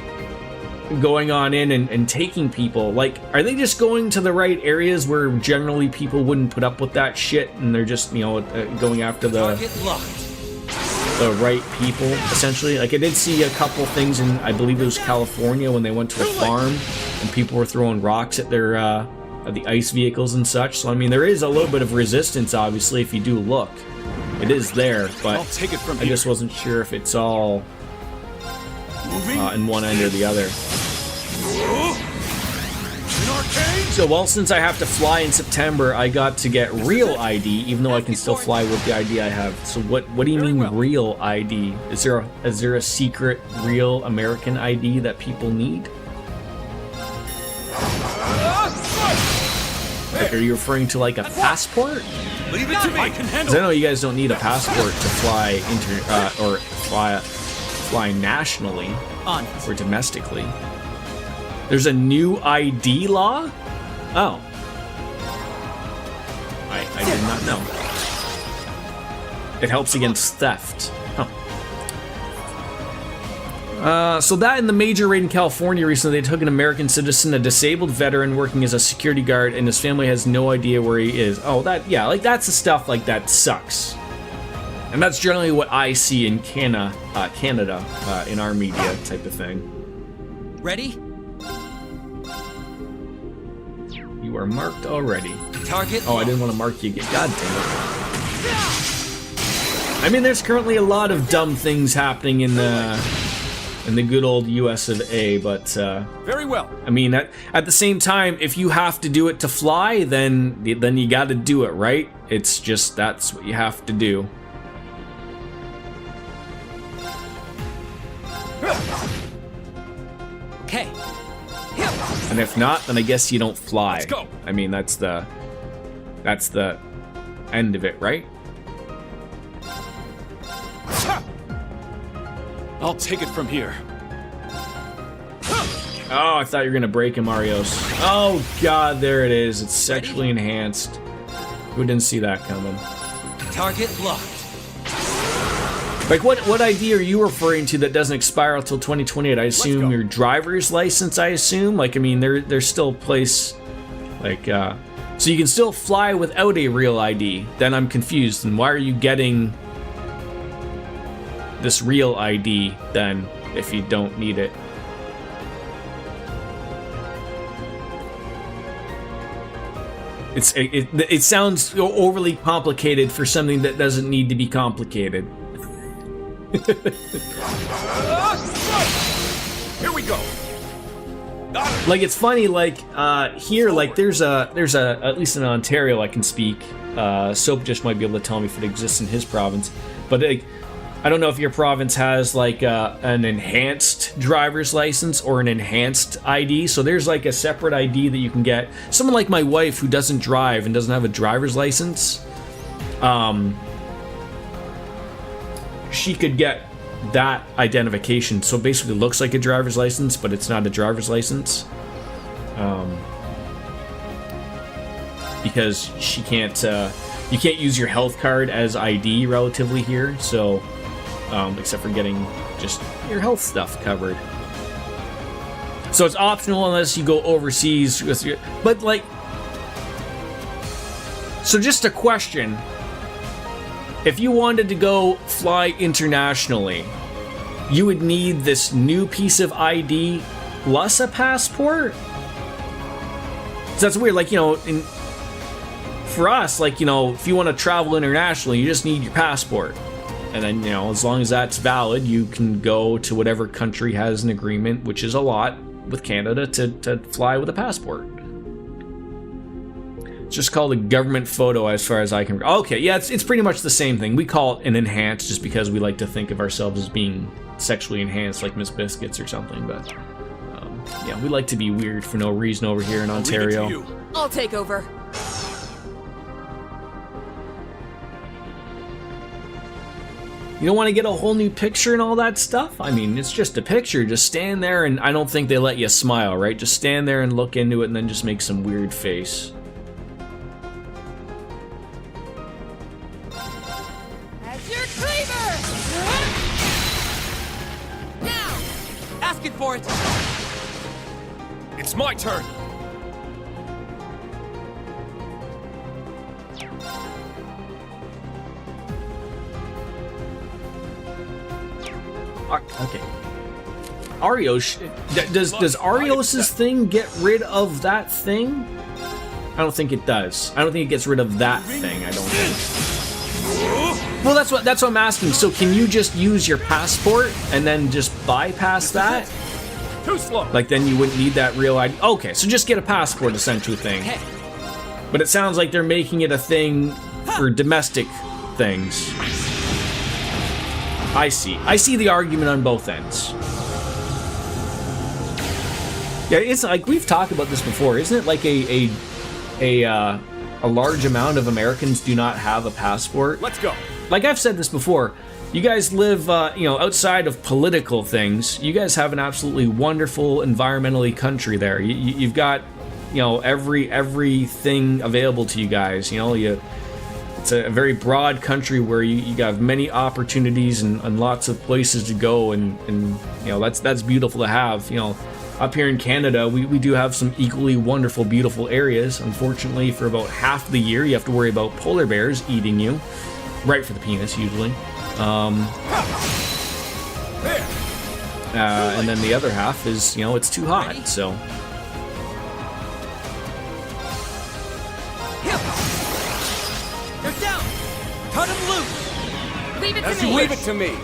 going on in and taking people. Like, are they just going to the right areas where generally people wouldn't put up with that shit, and they're just, going after the right people, essentially? Like, I did see a couple things in, I believe it was California, when they went to a farm and people were throwing rocks at their at the ICE vehicles and such. So I mean, there is a little bit of resistance, obviously, if you do look. It is there, but I'll take it from I just wasn't sure if it's all in one end or the other. So, well, since I have to fly in September, I got to get real ID, even though I can still fly with the ID I have. So what do you mean real ID? Is there a secret real American ID that people need? Like, are you referring to like a passport? Leave it to me. I can handle. 'Cause I know you guys don't need a passport to fly or fly nationally or domestically. There's a new ID law? Oh. I did not know. It helps against theft. Huh. So that in the major raid in California recently, they took an American citizen, a disabled veteran working as a security guard, and his family has no idea where he is. Oh, like that's the stuff like that sucks. And that's generally what I see in Canada, in our media type of thing. Ready? You are marked already. Target. Oh, I didn't want to mark you again. God damn it. I mean, there's currently a lot of dumb things happening in the good old US of A, but very well. I mean, at the same time, if you have to do it to fly, then you got to do it, right? It's just that's what you have to do. Okay. And if not, then I guess you don't fly. Let's go. I mean, that's the end of it, right? I'll take it from here. Oh, I thought you were gonna break him, Marios. Oh God, there it is. It's sexually enhanced. Who didn't see that coming? Target locked. Like, what ID are you referring to that doesn't expire until 2028? I assume your driver's license, I assume? Like, I mean, there's still a place, like, so you can still fly without a real ID. Then I'm confused. And why are you getting this real ID, then, if you don't need it? It sounds overly complicated for something that doesn't need to be complicated. Here we go. Like, it's funny, like, here, like, there's a at least in Ontario I can speak, Soap just might be able to tell me if it exists in his province, but like, I don't know if your province has like an enhanced driver's license or an enhanced ID. So there's like a separate ID that you can get. Someone like my wife who doesn't drive and doesn't have a driver's license, she could get that identification. So it basically looks like a driver's license, but it's not a driver's license. Because she can't You can't use your health card as ID relatively here, so except for getting just your health stuff covered. So it's optional unless you go overseas. But like, so just a question: if you wanted to go fly internationally, you would need this new piece of ID plus a passport? So that's weird. Like, you know, for us, like, you know, if you want to travel internationally, you just need your passport. And then, you know, as long as that's valid, you can go to whatever country has an agreement, which is a lot with Canada, to fly with a passport. It's just called a government photo as far as I can... Okay, yeah, it's pretty much the same thing. We call it an enhanced just because we like to think of ourselves as being sexually enhanced like Miss Biscuits or something, but... yeah, we like to be weird for no reason over here in Ontario. I'll take over. You don't want to get a whole new picture and all that stuff? I mean, it's just a picture. Just stand there, and I don't think they let you smile, right? Just stand there and look into it and then just make some weird face. As your cleaver! Now! Asking for it. It's my turn. Okay. Arios, does Arios's thing get rid of that thing? I don't think it does. I don't think it gets rid of that thing. I don't think. Well, that's what I'm asking. So can you just use your passport and then just bypass that? Too slow. Like then you wouldn't need that real ID. Okay, so just get a passport essentially thing. But it sounds like they're making it a thing for domestic things. I see the argument on both ends. Yeah, it's like we've talked about this before, isn't it? Like a large amount of Americans do not have a passport. Let's go. Like I've said this before, you guys live, you know, outside of political things. You guys have an absolutely wonderful environmentally country there. You've got, you know, everything available to you guys. You know, it's a very broad country where you have many opportunities and lots of places to go, and you know that's beautiful to have. You know, up here in Canada, we do have some equally wonderful, beautiful areas. Unfortunately, for about half the year, you have to worry about polar bears eating you, right for the penis usually. And then the other half is, you know, it's too hot. So. They're down. Cut them loose. Leave it to me. Leave it to me.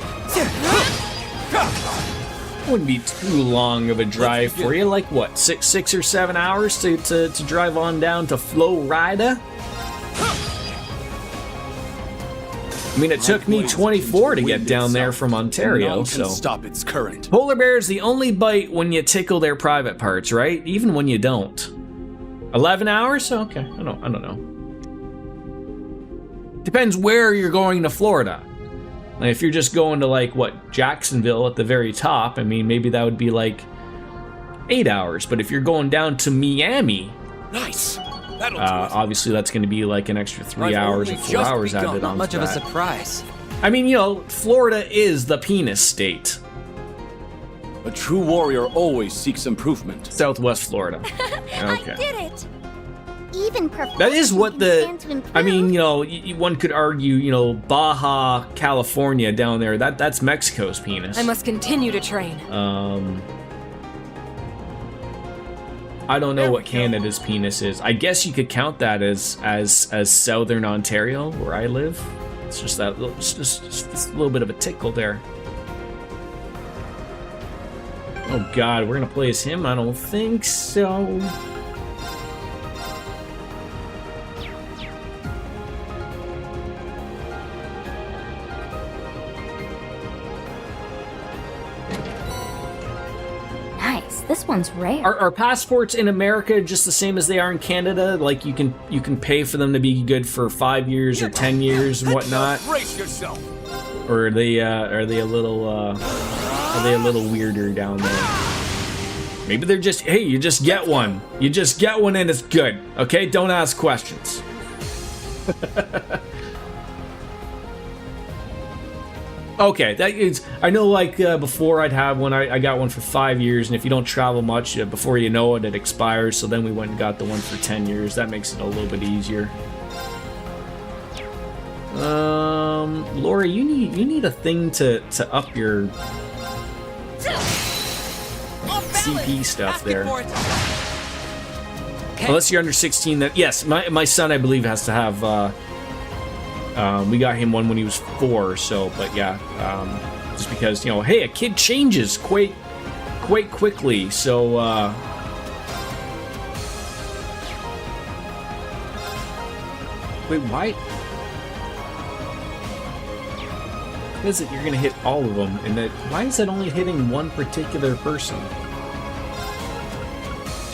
Wouldn't be too long of a drive for you. Like what, six or 7 hours to drive on down to Florida? I mean, it took me 24 to get down there from Ontario, so. Stop its current. Polar bears, the only bite when you tickle their private parts, right? Even when you don't. 11 hours? Okay, I don't know. Depends where you're going to Florida. Like if you're just going to like what, Jacksonville at the very top, I mean maybe that would be like 8 hours. But if you're going down to Miami, Nice. That'll do it. obviously that's going to be like an extra 3 hours or 4 hours added Not on. much to of a that. surprise. I mean, you know, Florida is the penis state. A true warrior always seeks improvement. Southwest Florida. I Okay. did it. Even perfection That is what can the, stand to improve. I mean, you know, one could argue, you know, Baja California down there, that's Mexico's penis. I must continue to train. I don't know what Canada's penis is. I guess you could count that as Southern Ontario, where I live. It's just that, just a little bit of a tickle there. Oh God, we're gonna play as him? I don't think so. Nice. This one's rare. Are passports in America just the same as they are in Canada? Like you can pay for them to be good for 5 years or 10 years and whatnot? Brace yourself. Or are they a little weirder down there? Maybe they're just, hey, you just get one. You just get one and it's good. Okay? Don't ask questions. Okay, that is. I know, like before, I'd have one. I got one for 5 years, and if you don't travel much, before you know it, it expires. So then we went and got the one for 10 years. That makes it a little bit easier. Laura, you need a thing to up your CP stuff there. Unless you're under 16, that yes, my son I believe has to have. We got him one when he was 4, so but yeah, just because hey, a kid changes quite quickly, so. Wait, why? Is it you're gonna hit all of them, and that why is that only hitting one particular person?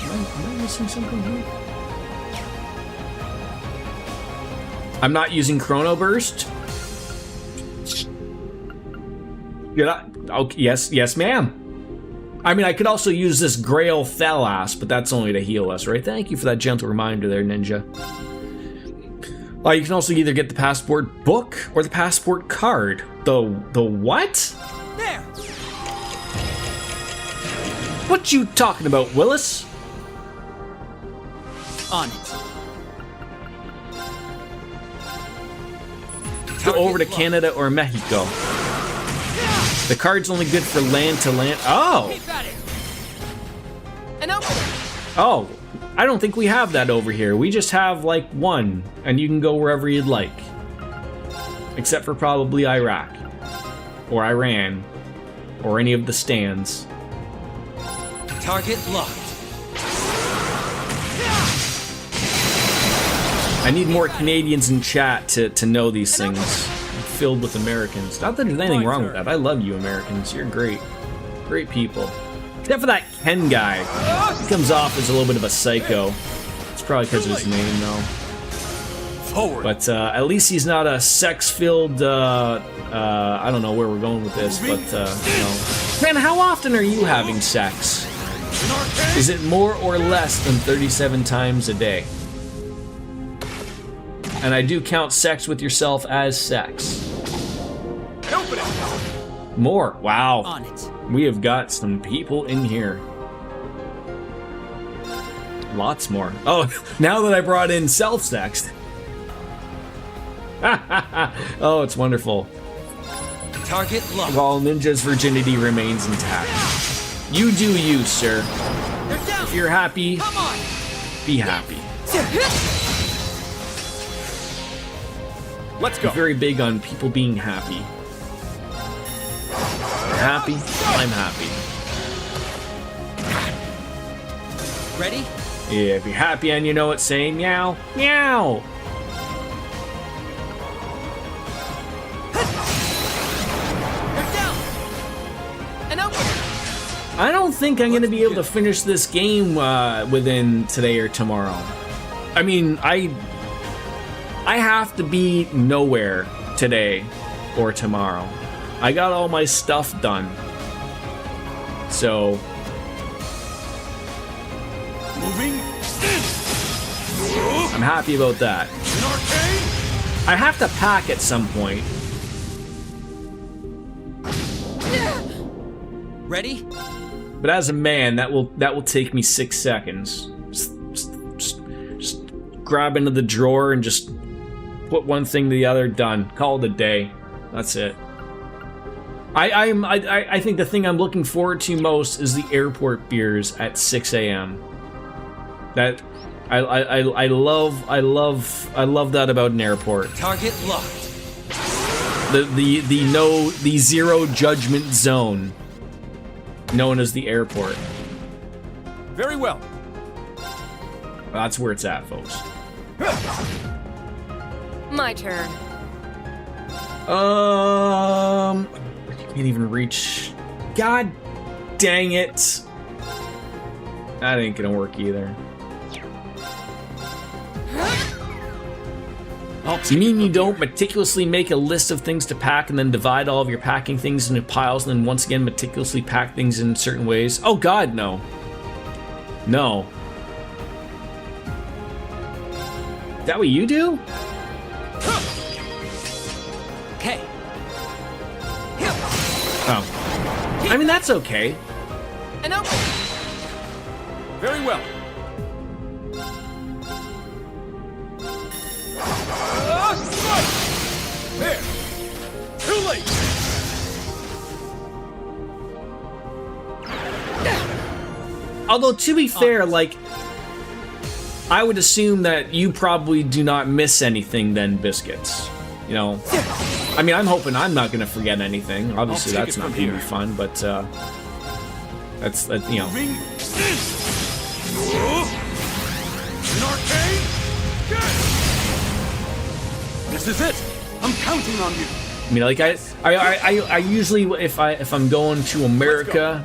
Am I missing something here? I'm not using Chrono Burst. Okay, yes, ma'am. I mean, I could also use this Grail Thalas, but that's only to heal us, right? Thank you for that gentle reminder there, Ninja. You can also either get the passport book or the passport card. The what? There. What you talking about, Willis? On it. Go over to Canada or Mexico. The card's only good for land to land. Oh. Keep at it. An opening. Oh. I don't think we have that over here. We just have like one, and you can go wherever you'd like. Except for probably Iraq. Or Iran. Or any of the stands. Target locked. I need more Canadians in chat to know these things. I'm filled with Americans. Not that there's anything wrong with that. I love you, Americans. You're great. Great people. Except for that Ken guy. He comes off as a little bit of a psycho. It's probably because of his name, though. Forward. But at least he's not a sex-filled, I don't know where we're going with this, but, Man, how often are you having sex? Is it more or less than 37 times a day? And I do count sex with yourself as sex. More. Wow. On it. We have got some people in here. Lots more. Oh, now that I brought in self-sex. Oh, it's wonderful. Target locked. While Ninja's virginity remains intact. You do you, sir. They're down. If you're happy, Come on. be happy. Let's I'm go. very big on people being happy. You're happy, I'm happy. Ready? Yeah, if you're happy and you know it, say meow, meow. They're down. An opening. I don't think I'm gonna be able to finish this game within today or tomorrow. I mean, I have to be nowhere today or tomorrow. I got all my stuff done. So Moving. I'm happy about that. An arcane. I have to pack at some point. Ready? But as a man, that will take me 6 seconds. Just grab into the drawer and just put one thing to the other. Done. Call it a day. That's it. I think the thing I'm looking forward to most is the airport beers at 6 a.m. That I love that about an airport. Target locked. The zero judgment zone, known as the airport. Very well. That's where it's at, folks. My turn. You can't even reach. God dang it. That ain't gonna work either. Oh, you mean you don't meticulously make a list of things to pack and then divide all of your packing things into piles and then once again meticulously pack things in certain ways? Oh God, no. No. Is that what you do? Okay. Oh. I mean, that's okay. And open. Very well. There! Too late! Although, to be fair, like, I would assume that you probably do not miss anything then, Biscuits. You know? I mean, I'm hoping I'm not going to forget anything. Obviously, take that's it not from going to here. be fun, but, that's, you know. Ring an arcade? This is it. I'm counting on you. I mean, like I usually if I'm going to America,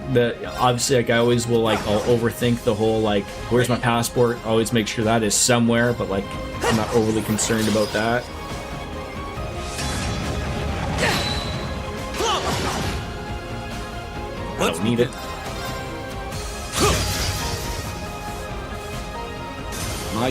obviously like I always will like I'll overthink the whole like where's my passport? Always make sure that is somewhere, but like I'm not overly concerned about that. I don't need it.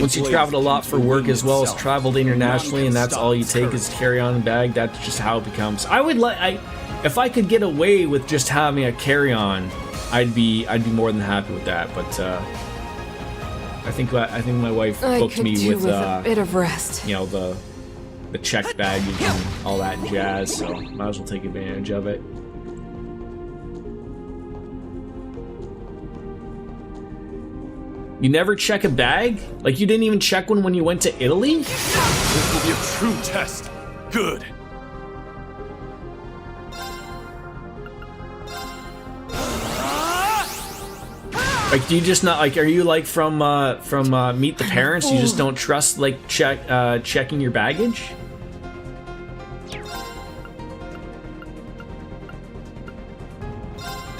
Once you traveled a lot for work as well as traveled internationally, and that's all you take is carry-on bag, that's just how it becomes. I would like, if I could get away with just having a carry-on, I'd be more than happy with that. But I think my wife booked me with a bit of rest. you know, the checked baggage and all that jazz, so might as well take advantage of it. You never check a bag? Like you didn't even check one when you went to Italy? This will be a true test. Good. Like, do you just not like? Are you like from Meet the Parents? You just don't trust like checking your baggage?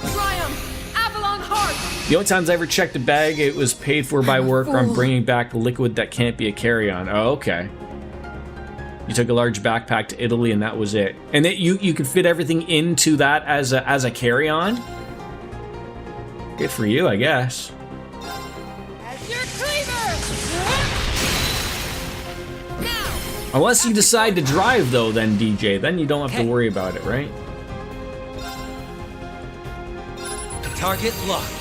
Triumph! Avalon Heart! The only times I ever checked a bag, it was paid for by work, or I'm bringing back liquid that can't be a carry-on. Oh, okay. You took a large backpack to Italy, and that was it. And you could fit everything into that as a carry-on. Good for you, I guess. As your cleaver! Now! Unless you decide to drive, though, then DJ, then you don't have to worry about it, right? Target locked.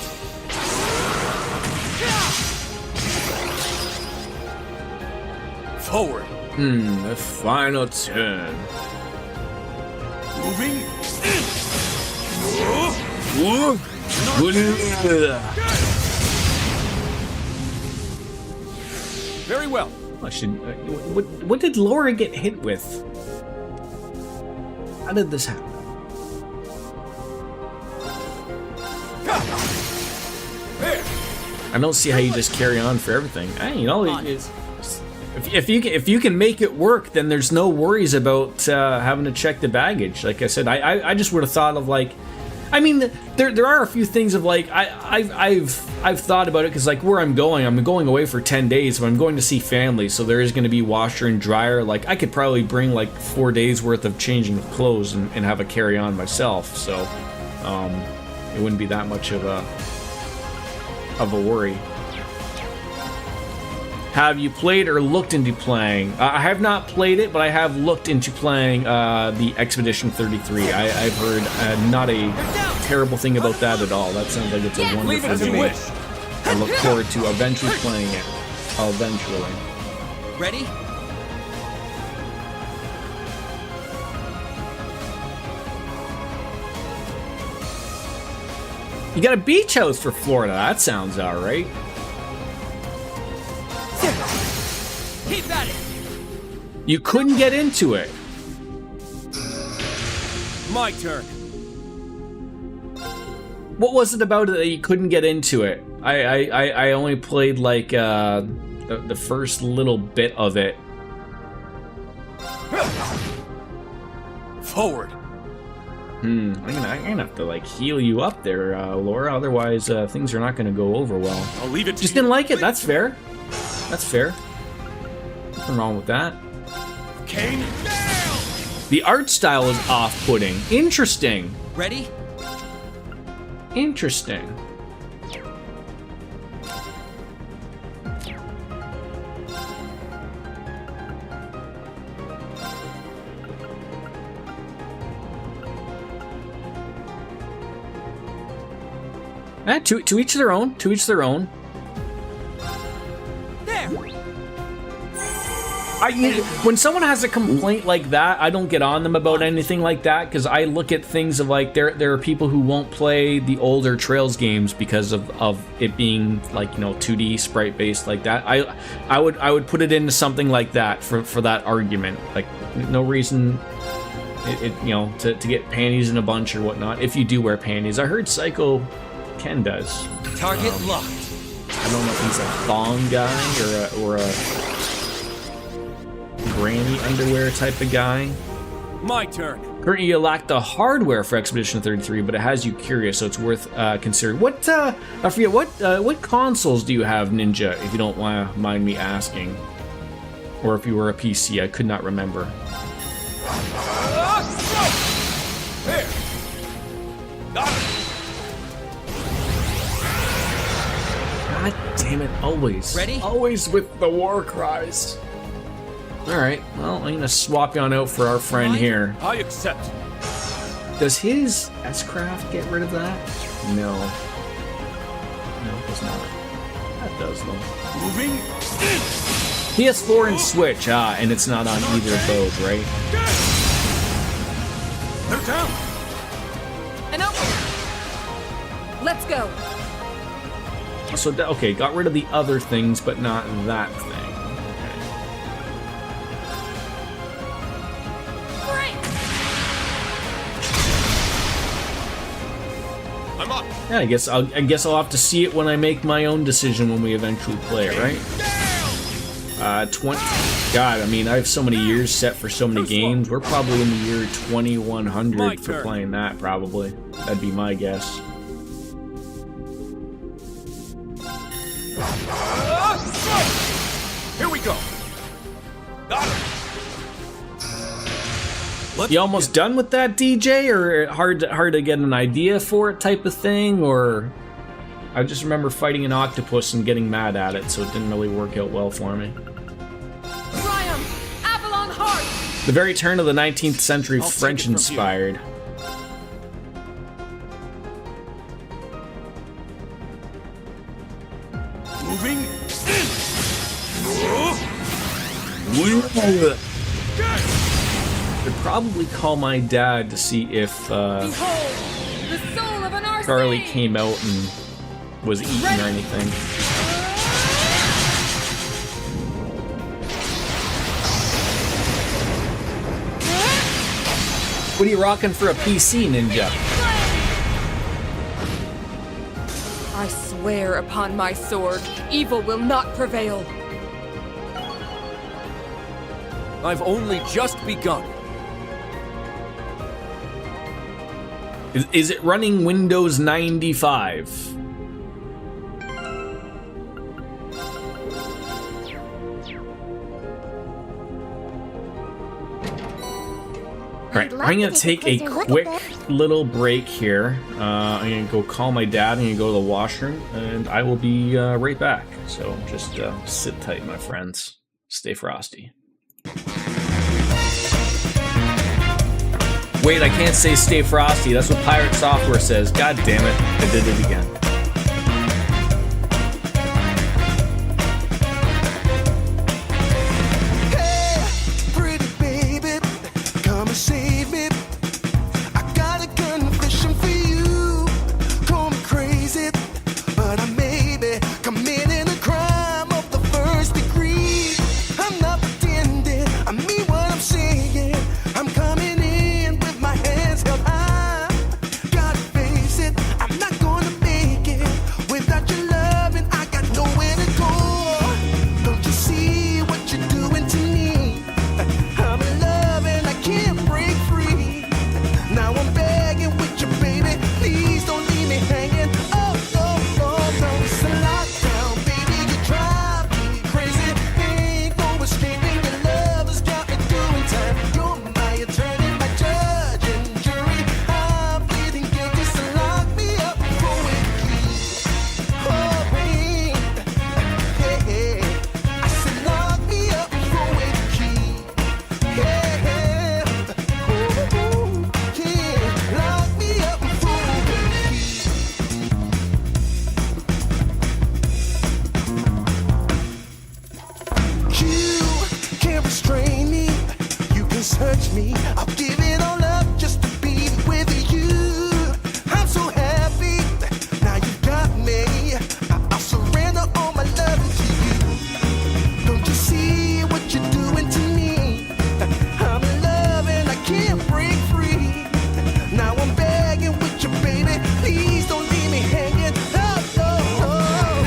Forward. The final turn. Moving. Very well. I should. What did Laura get hit with? How did this happen? I don't see how you just carry on for everything. Hey, you know, if you can make it work, then there's no worries about having to check the baggage. Like I said, I just would have thought of like, I mean, there are a few things of like I've thought about it because like where I'm going away for 10 days, but I'm going to see family, so there is going to be washer and dryer. Like I could probably bring like 4 days worth of changing of clothes and have a carry on myself, so it wouldn't be that much of a worry. Have you played or looked into playing? I have not played it, but I have looked into playing the Expedition 33. I've heard not a terrible thing about that at all. That sounds like it's a wonderful game. I look forward to eventually playing it. Eventually. Ready? You got a beach house for Florida. That sounds alright. Keep at it. You couldn't get into it. My turn. What was it about it that you couldn't get into it? I only played like the first little bit of it. Forward. I'm gonna have to like heal you up there, Laura. Otherwise, things are not gonna go over well. I'll leave it to Just you. didn't like it. That's fair. That's fair. Nothing wrong with that. Kane down. The art style is off-putting. Interesting. Ready? Interesting. To each their own. To each their own. There! When someone has a complaint like that, I don't get on them about anything like that, because I look at things of like there are people who won't play the older Trails games because of it being like 2D sprite based like that. I would put it into something like that for that argument. Like no reason to get panties in a bunch or whatnot if you do wear panties. I heard Psycho Ken does. Target locked. I don't know if he's a thong guy or a granny underwear type of guy. My turn. Currently, you lack the hardware for Expedition 33, but it has you curious, so it's worth considering. What I forget what consoles do you have, Ninja? If you don't mind me asking, or if you were a PC, I could not remember. Here! Got it! God damn it! Always, Ready? Always with the war cries. All right, well, I'm gonna swap you on out for our friend here. I accept. Does his S-Craft get rid of that? No. No, it does not. That does, though. Moving. PS4 and Switch, and it's not on either of those, right? They're down. And open. Let's go. So, okay, got rid of the other things, but not that thing. I'm up! Yeah, I guess I'll have to see it when I make my own decision when we eventually play it, right? 20. God, I mean, I have so many years set for so many games. We're probably in the year 2100 for playing that, probably. That'd be my guess. Here we go! Got it! You almost done with that, DJ, or hard to get an idea for it type of thing, or I just remember fighting an octopus and getting mad at it, so it didn't really work out well for me. Triumph! Avalon Heart! The very turn of the 19th century, I'll French take it from inspired. Moving. I'd probably call my dad to see if Behold, the soul of an Arsene! Charlie came out and was eaten or anything. What are you rocking for a PC, Ninja? I swear upon my sword, evil will not prevail. I've only just begun. Is it running Windows 95? Alright, I'm gonna take a quick little break here. I'm gonna go call my dad, I'm gonna go to the washroom, and I will be right back. So just sit tight, my friends. Stay frosty. Wait, I can't say stay frosty. That's what Pirate Software says. God damn it, I did it again. I'm not gonna make me. I'll give it all up just to be with you. I'm so happy. Now you got me. I'll surrender all my love to you. Don't you see what you're doing to me? I'm in love and I can't break free. Now I'm begging with you, baby. Please don't leave me hanging. Oh, no, no.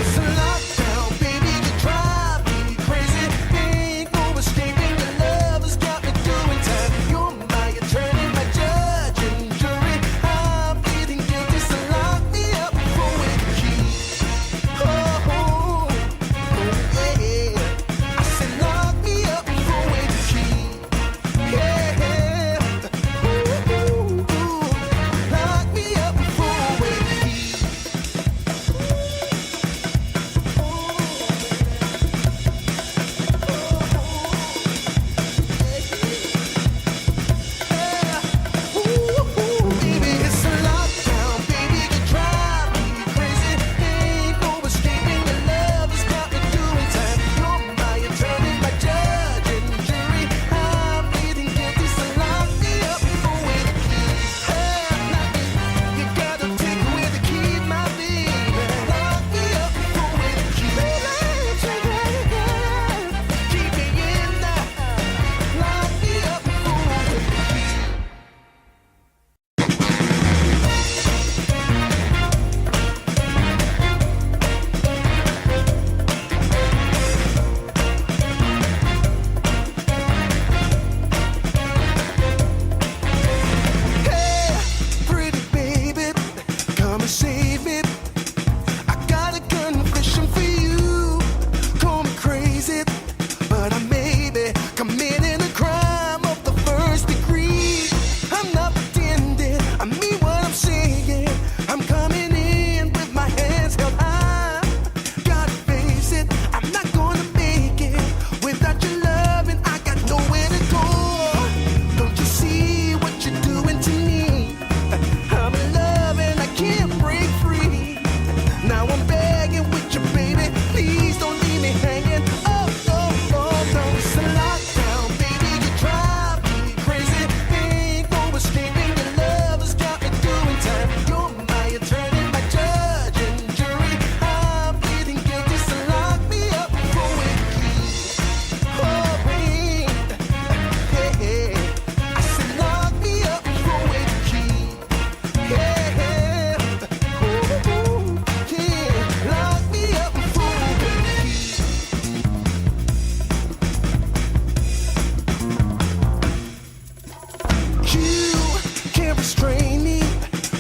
It's a lockdown, baby. You drive me crazy. Ain't no escaping. Your love has got me doing time. You're my attorney, my judge and jury. I'm pleading guilty, so lock me up for a key. Oh, yeah. I said lock me up for a key. Yeah. Ooh, lock me up for a key. Baby, it's a lockdown, baby. You drive me crazy. Ain't no escaping. Your love has got me doing time. You're my attorney, my judge and jury. I'm pleading guilty, so lock me up for a key. You gotta take away the key, my baby. Lock me up for a key. Keep me in there. Lock me up for a key. Hey, pretty baby, come and save me. I got a confession for you. Call me crazy, but I may be committing a crime of the first degree. I'm not pretending, I mean what I'm saying. I'm coming in with my hands held high. Gotta face it, I'm not gonna make it without your love, and I got nowhere to go. Don't you see what you're doing to me? I'm in love and I can't break free. Now I'm begging with you, baby. Please don't leave me hanging. Oh, no, no, no. It's a lockdown, baby. You drive me crazy. Ain't no escaping. Your love has got me doing time. You're my attorney, my judge and jury. I'm pleading guilty, so lock me up for a key. Oh, wait. Hey, I said lock me up for a key. Yeah. Ooh, yeah. Lock me up for a key. You can't restrain me.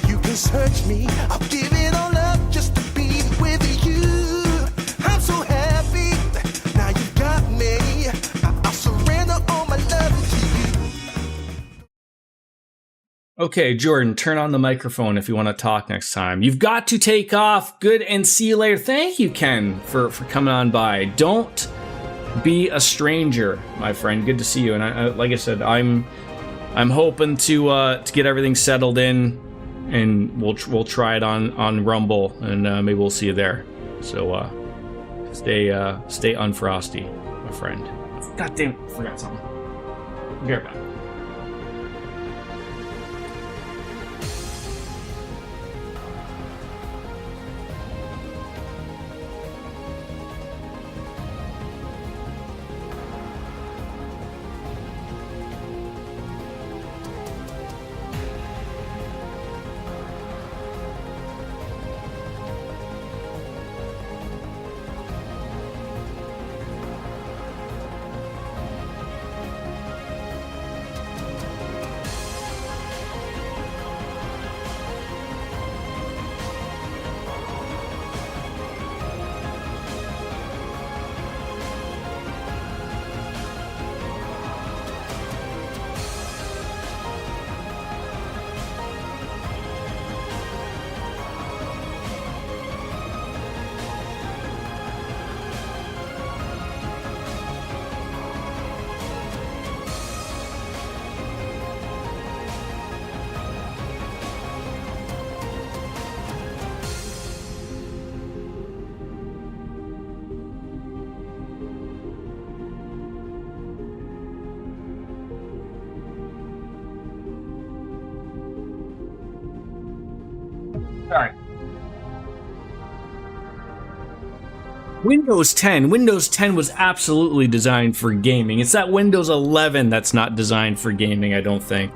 You can search me. I'll give it all up just to be with you. I'm so happy. Now you got me. I'll surrender all my love to you. Okay, Jordan, turn on the microphone if you want to talk next time. You've got to take off. Good, and see you later. Thank you, Ken, for coming on by. Don't be a stranger, my friend. Good to see you. And I, like I said, I'm hoping to get everything settled in, and we'll try it on Rumble, and maybe we'll see you there. So stay unfrosty, my friend. God damn, I forgot something. I'll be right back. Sorry. Windows 10. Windows 10 was absolutely designed for gaming. It's that Windows 11 that's not designed for gaming, I don't think.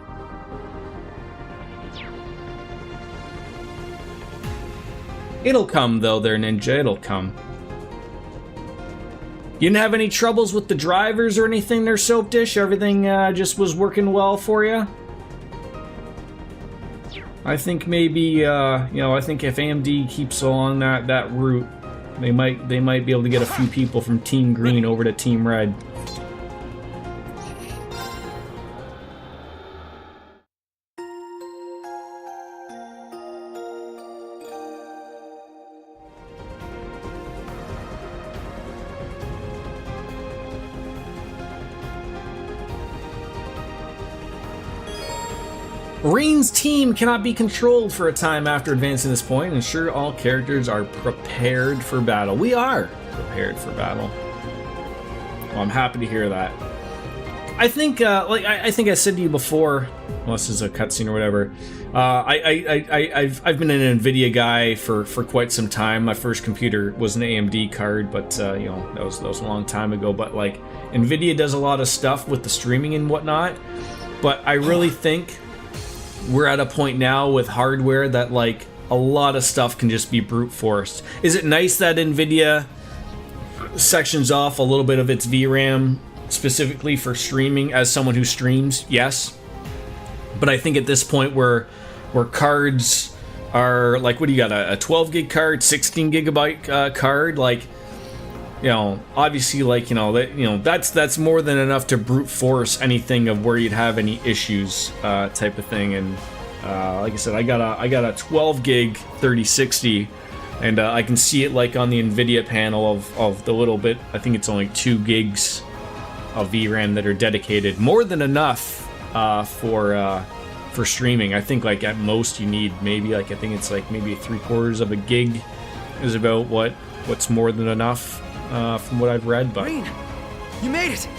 It'll come, though, there, Ninja. It'll come. You didn't have any troubles with the drivers or anything there, Soap Dish? Everything just was working well for you? I think maybe, you know, I think if AMD keeps along that route, they might be able to get a few people from Team Green over to Team Red. Rain's team cannot be controlled for a time after advancing this point. Ensure all characters are prepared for battle. We are prepared for battle. Well, I'm happy to hear that. I think, I think I said to you before, well, this is a cutscene or whatever. I've been an NVIDIA guy for quite some time. My first computer was an AMD card, but you know, that was a long time ago. But like, NVIDIA does a lot of stuff with the streaming and whatnot. But I really think we're at a point now with hardware that like a lot of stuff can just be brute forced. Is it nice that NVIDIA sections off a little bit of its VRAM specifically for streaming as someone who streams? Yes. But I think at this point where cards are like, what do you got, a 12 gig card, 16 gigabyte card, like, you know, obviously, like, you know, that's more than enough to brute force anything of where you'd have any issues, type of thing. And like I said, I got a 12 gig 3060, and I can see it like on the NVIDIA panel of the little bit. I think it's only 2 gigs of VRAM that are dedicated. More than enough for streaming. I think like at most you need maybe like, I think it's like maybe 3/4 of a gig is about what's more than enough. From what I've read, but Green, you made it.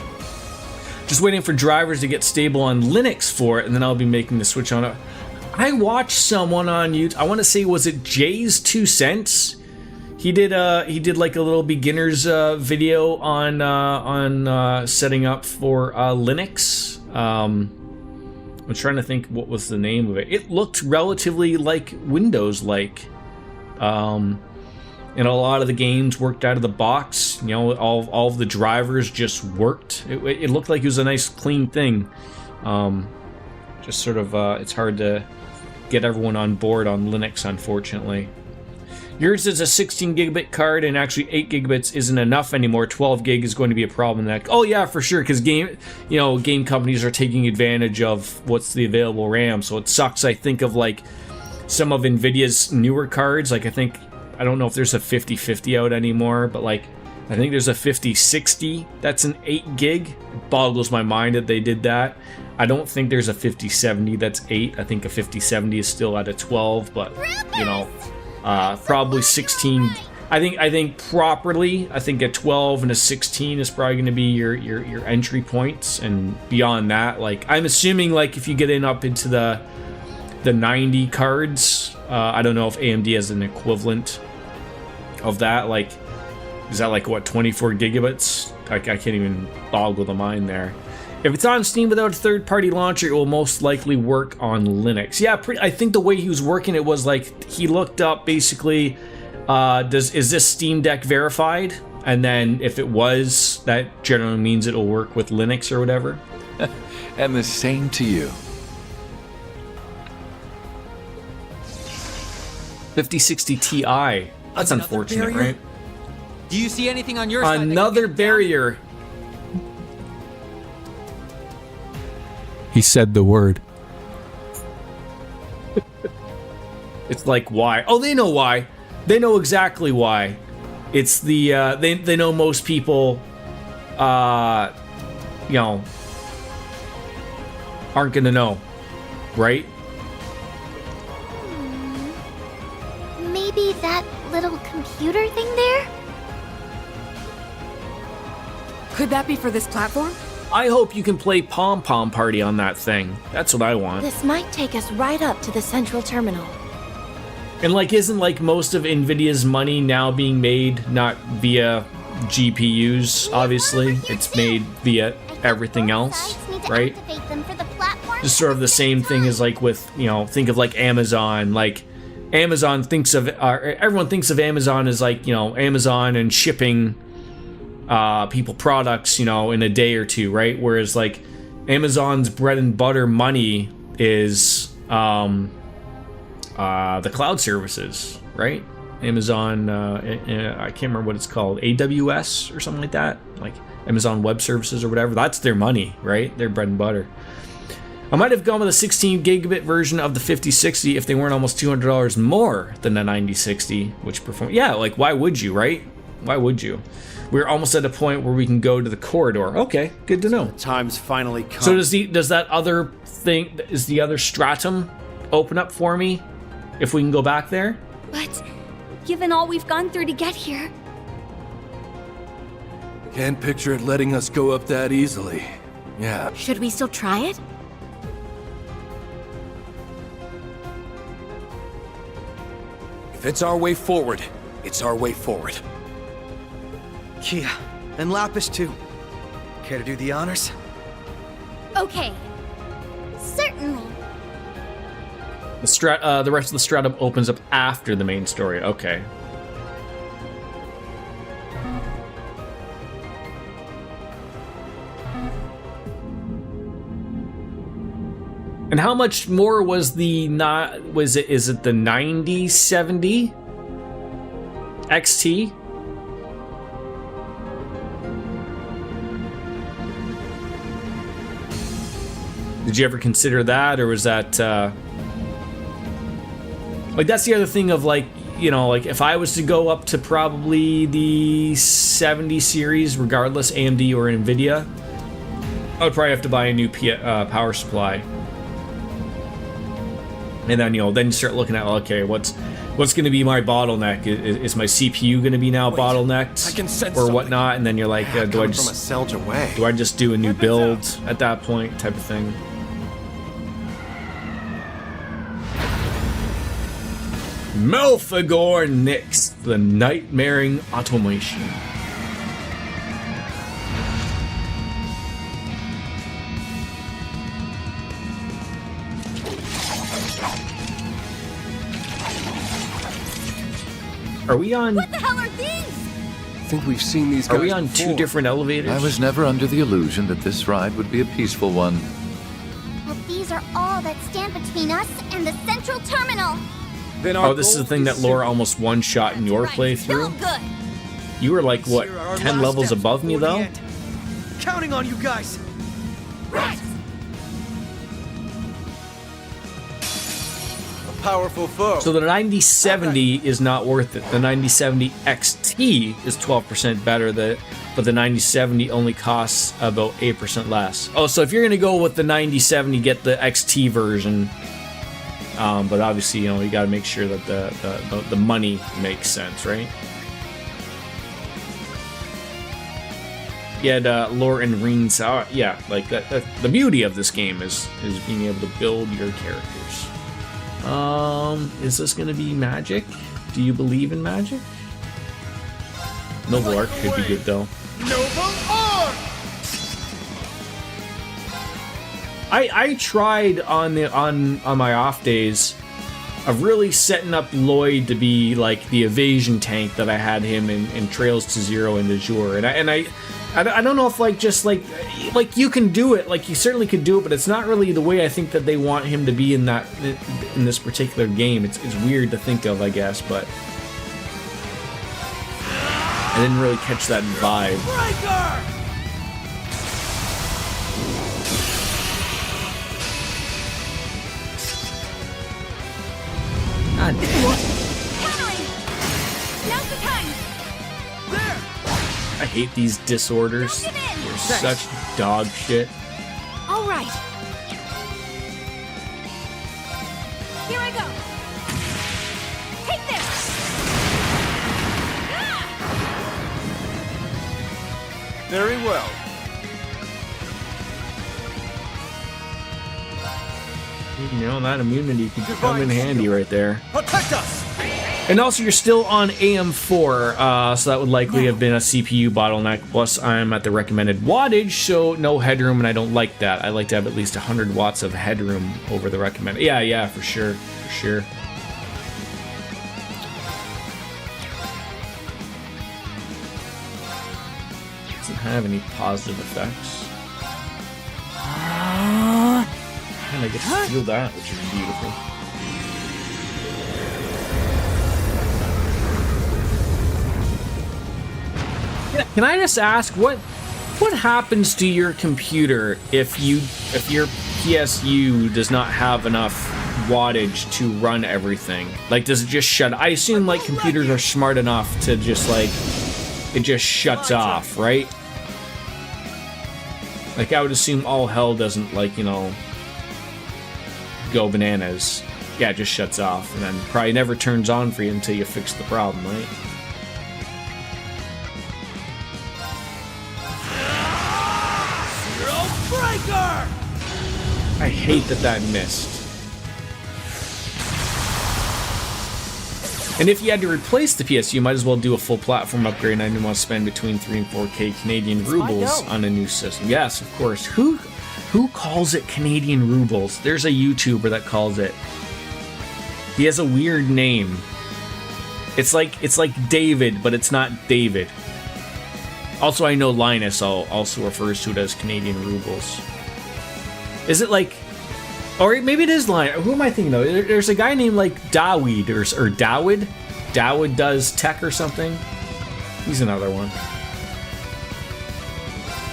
Just waiting for drivers to get stable on Linux for it, and then I'll be making the switch on it. I watched someone on YouTube. I want to say, was it Jay's 2 Cents? He did like a little beginner's video on setting up for Linux. I'm trying to think what was the name of it. It looked relatively like Windows-like. And a lot of the games worked out of the box. You know, all of the drivers just worked. It looked like it was a nice, clean thing. Just sort of, it's hard to get everyone on board on Linux, unfortunately. Yours is a 16 gigabit card, and actually 8 gigabits isn't enough anymore. 12 gig is going to be a problem. Oh yeah, for sure, because game companies are taking advantage of what's the available RAM. So it sucks. I think of like some of NVIDIA's newer cards. Like I don't know if there's a 5050 out anymore, but like I think there's a 5060 that's an 8 gig. It boggles my mind that they did that. I don't think there's a 5070 that's 8. I think a 5070 is still at a 12, but you know, probably 16. I think properly, I think a 12 and a 16 is probably going to be your entry points, and beyond that, like I'm assuming like if you get up into the 90 cards, I don't know if AMD has an equivalent of that. Like, is that like what, 24 gigabits? I can't even boggle the mind there. If it's on Steam without a third-party launcher, it will most likely work on Linux. Yeah, I think the way he was working it was like he looked up basically, is this Steam Deck verified? And then if it was, that generally means it'll work with Linux or whatever. And the same to you. 5060 Ti. That's unfortunate, barrier? right? Do you see anything on your side? Another barrier. He said the word. It's like, why? Oh, they know why. They know exactly why. It's the they know most people you know, aren't gonna know, right? Maybe that little computer thing there? Could that be for this platform? I hope you can play Pom Pom Party on that thing. That's what I want. This might take us right up to the central terminal. And like, isn't like most of Nvidia's money now being made not via GPUs? Obviously, it's made via everything else, right? Just sort of the same thing as like with, you know, think of like Amazon. Like Amazon thinks of, everyone thinks of Amazon as like, you know, Amazon and shipping people products, you know, in a day or two, right? Whereas like Amazon's bread and butter money is the cloud services, right? Amazon, I can't remember what it's called, AWS or something like that, like Amazon Web Services or whatever. That's their money, right? Their bread and butter. I might have gone with a 16 gigabit version of the 5060 if they weren't almost $200 more than the 9060, which perform. Yeah, like why would you, right? Why would you? We're almost at a point where we can go to the corridor. Okay, good to know. Time's finally come. So does that other thing, is the other stratum open up for me if we can go back there? But given all we've gone through to get here, Can't picture it letting us go up that easily. Yeah. should we still try it? If it's our way forward, it's our way forward. Kia, and Lapis too. Care to do the honors? Okay. Certainly. The rest of the stratum opens up after the main story. Okay. And how much more was the is it the 9070 XT? Did you ever consider that, or was that like, that's the other thing of like, you know, like if I was to go up to probably the 70 series, regardless AMD or Nvidia, I would probably have to buy a new power supply. And then, you know, then you start looking at, okay, what's going to be my bottleneck? Is my CPU going to be now bottlenecked or whatnot? And then you're like, do I just do a new build at that point, type of thing? Melfagor Nix, the Nightmaring Automation. Are we on? What the hell are these? I think we've seen these guys Are we on before. 2 different elevators? I was never under the illusion that this ride would be a peaceful one. But these are all that stand between us and the central terminal. Then Oh, this is the thing that Laura almost one-shot in your Still playthrough? good. You were like, what, Here are our 10 last levels steps above me, before the though? end. Counting on you guys. Right. A powerful foe. So the 9070 is not worth it. The 9070 XT is 12% better, but the 9070 only costs about 8% less. Oh, so if you're going to go with the 9070, get the XT version. But obviously, you know, you got to make sure that the money makes sense, right? Yeah, lore and rings. Yeah, like that. The beauty of this game is being able to build your characters. Is this going to be magic? Do you believe in magic? Noble Arc could be good though. Noble Arc! I tried on my off days of really setting up Lloyd to be like the evasion tank that I had him in Trails to Zero and Azure, and I don't know if like just like you can do it, like you certainly could do it, but it's not really the way I think that they want him to be in this particular game. It's weird to think of, I guess, but I didn't really catch that vibe. Breaker! God damn. Countering. Now's the time. I hate these disorders. Don't give in. They're such dog shit. All right. Here I go. Take this. Very well. You know, that immunity could come in handy right there. Protect us! And also, you're still on AM4, so that would likely have been a CPU bottleneck. Plus, I'm at the recommended wattage, so no headroom, and I don't like that. I like to have at least 100 watts of headroom over the recommended. Yeah, for sure, for sure. Doesn't have any positive effects. And I get to feel that, which is beautiful. Can I just ask what happens to your computer if your PSU does not have enough wattage to run everything? Like, does it just shut? I assume like computers are smart enough to just like it just shuts off, right? Like I would assume all hell doesn't like, you know, go bananas. Yeah, it just shuts off and then probably never turns on for you until you fix the problem, right? I hate that missed. And if you had to replace the PS, you might as well do a full platform upgrade, and I didn't want to spend between 3 and 4K Canadian rubles on a new system. Yes, of course. Who calls it Canadian rubles? There's a YouTuber that calls it. He has a weird name. It's like David, but it's not David. Also, I know Linus also refers to it as Canadian rubles. Is it like... Or maybe it is Linus. Who am I thinking, though? There's a guy named, like, Dawid, or Dawid? Dawid does tech or something? He's another one.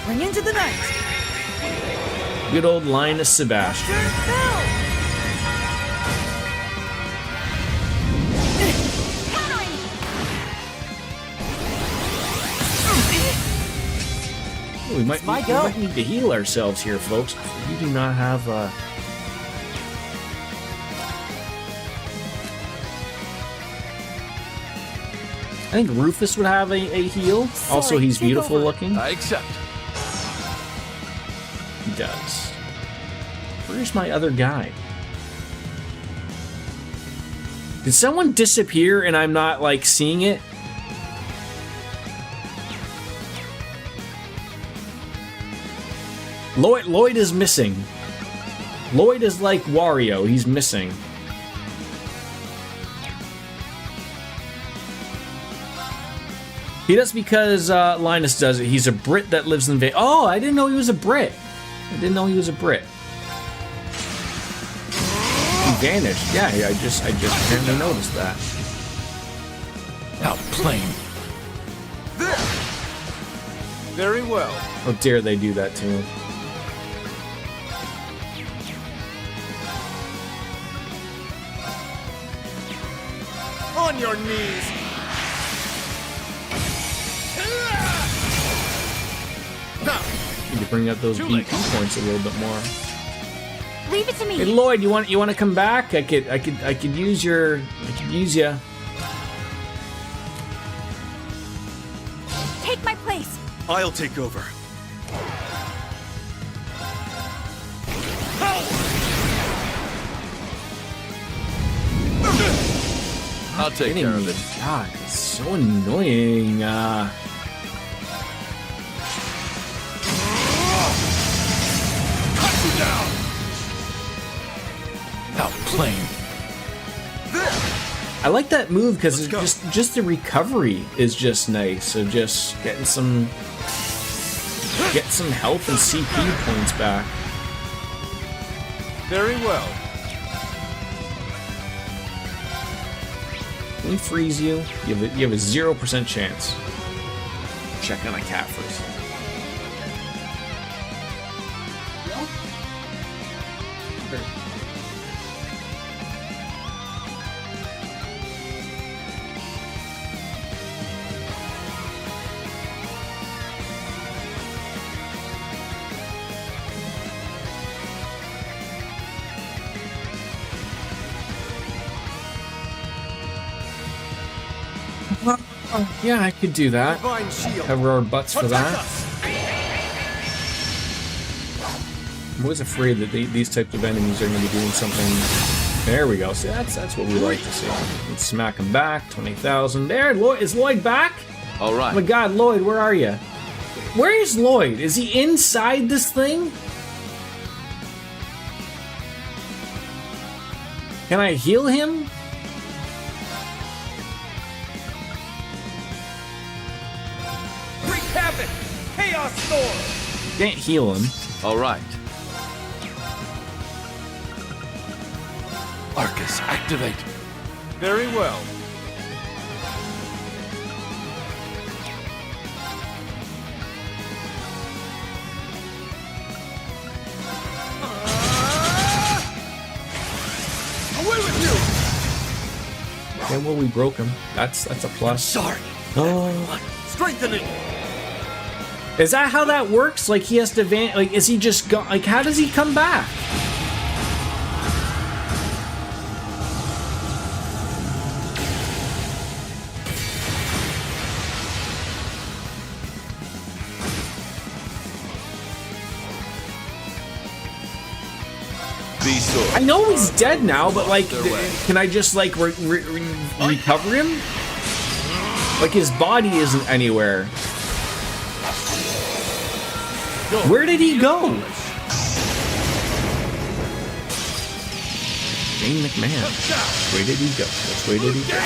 Bring into the night. Good old Linus Sebastian. We might need to heal ourselves here, folks. We do not have I think Rufus would have a heal. Also, he's beautiful looking. I accept. He does. Where's my other guy? Did someone disappear and I'm not, like, seeing it? Lloyd is missing. Lloyd is like Wario. He's missing. He does because Linus does it. He's a Brit that lives in Oh, I didn't know he was a Brit. I didn't know he was a Brit. He vanished. Yeah, I just apparently noticed that. Outplaying. Very well. How dare they do that to him? On your knees. Need to bring up those BP points a little bit more. Leave it to me. Hey Lloyd, you want to come back? I could use you. Take my place. I'll take over. I'll take care of it. God, it's so annoying. Cut you down. Outplaying. I like that move because it's just the recovery is just nice. So just getting some health and CP points back. Very well. When we freeze you, you have a 0% chance. Check on a cat first. Yeah, I could do that. Cover our butts for that. I'm always afraid that these types of enemies are going to be doing something There we go. See, that's what we like to see. Let's smack him back. 20,000. There, Lloyd. Is Lloyd back? All right. Oh my God, Lloyd, where are you? Where is Lloyd? Is he inside this thing? Can I heal him? Wreak havoc! Chaos storm! Can't heal him. All right. Arcus, activate. Very well. Away with you! Okay, well, we broke him. That's a plus. Sorry. Oh. Strengthening! Is that how that works? Like, he has to like, is he just gone? Like, how does he come back? I know he's dead now, but like, can I just like recover him? Like, his body isn't anywhere. Where did he go? Shane McMahon. Where did he go? Which way did he go?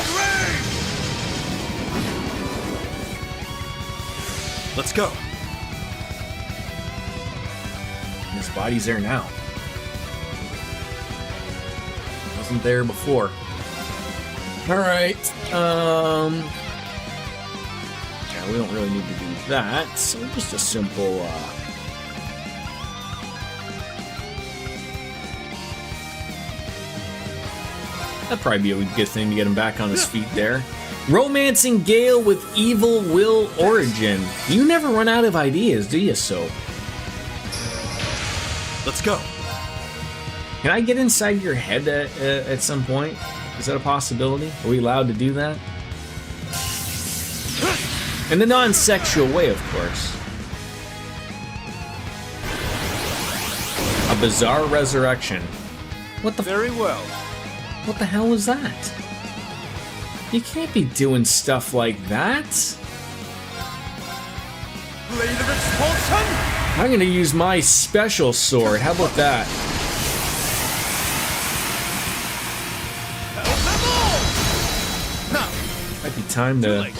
Let's go. His body's there now. Wasn't there before. Alright. Yeah, we don't really need to do that. So just a simple that'd probably be a good thing to get him back on his feet there. Romancing Gale with Evil Will Origin. You never run out of ideas, do you, So? Let's go. Can I get inside your head at some point? Is that a possibility? Are we allowed to do that? In a non-sexual way, of course. A bizarre resurrection. What the? Very well. What the hell was that? You can't be doing stuff like that. Blade of expulsion! I'm gonna use my special sword. How about that? Help them all! Now, Might be time to.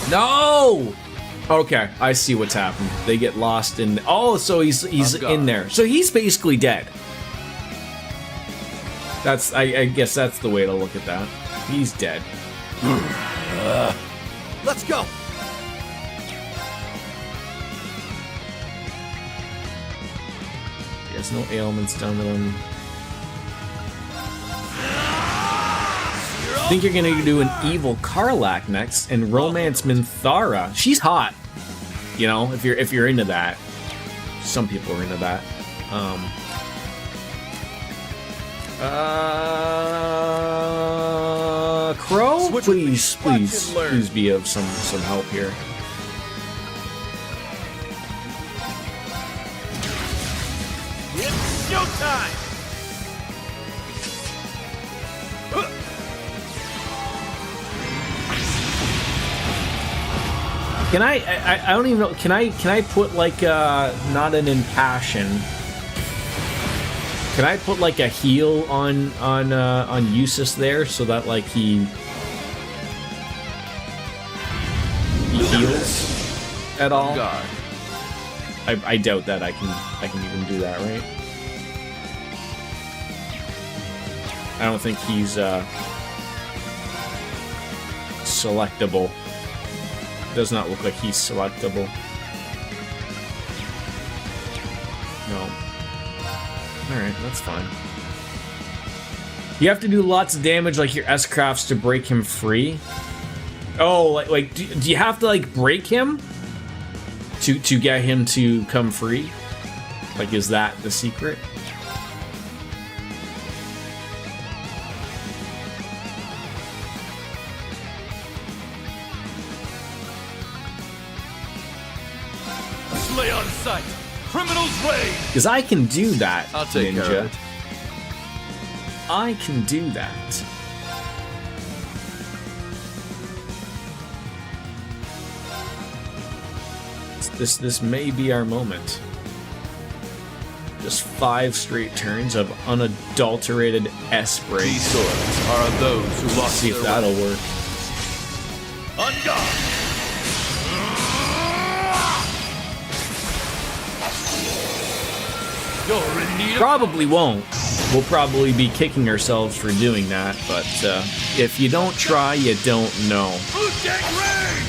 No! Okay, I see what's happened. They get lost in. Oh, so he's in there. So he's basically dead. That's I guess that's the way to look at that. He's dead. let's go! He has no ailments done to him. I think you're gonna do an evil Karlak next and romance Minthara. She's hot, you know. If you're into that, some people are into that. Crow, please be of some help here. It's showtime! Can I don't even know. Can I put like not an impassion? Can I put like a heal on Eustace there so that like he heals at all? God. I doubt that I can even do that, right? I don't think he's selectable. Does not look like he's selectable. No. Alright, that's fine. You have to do lots of damage like your S-Crafts to break him free? Oh, like do you have to like break him to get him to come free? Like, is that the secret? Melee on sight! Criminals raid! Because I can do that, I'll take Ninja. care of it. I can do that. This may be our moment. Just 5 straight turns of unadulterated S-break. These swords are of those who lost See if their that'll way. work. On guard! You're in need of... Probably won't. We'll probably be kicking ourselves for doing that, but if you don't try, you don't know. Bootjack raid!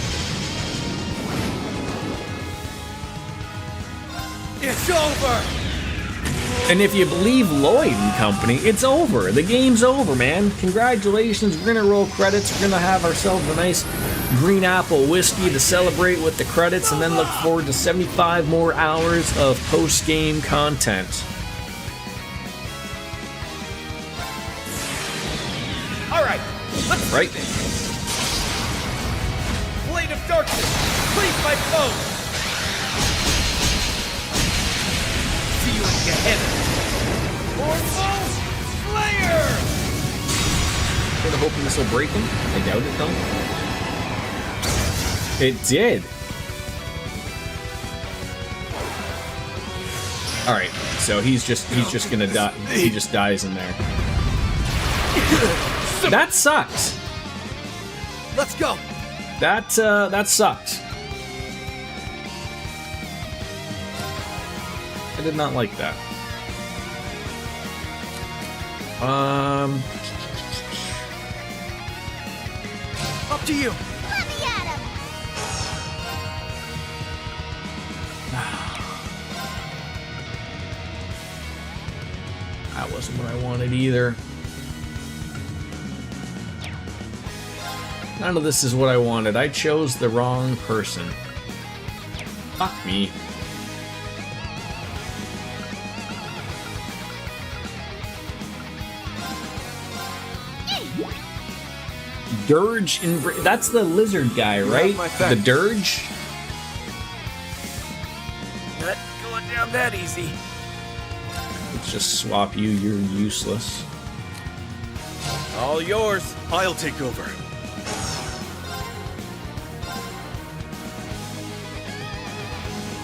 It's over! And if you believe Lloyd and Company, it's over. The game's over, man. Congratulations. We're gonna roll credits. We're gonna have ourselves a nice green apple whiskey to celebrate with the credits, and then look forward to 75 more hours of post-game content. All right, let's Right? Blade of Darkness, please my foe! See you in Gehenna. Forceful Slayer! Sort of hoping this will break him. I doubt it though. It did. All right, so he's just gonna die. He just dies in there. That sucks. Let's go. That sucks. I did not like that. Up to you. Let me at him! That wasn't what I wanted either. None of this is what I wanted. I chose the wrong person. Fuck me. Dirge in... That's the lizard guy, right? my back. The Dirge? Not going down that easy. Let's just swap you. You're useless. All yours. I'll take over.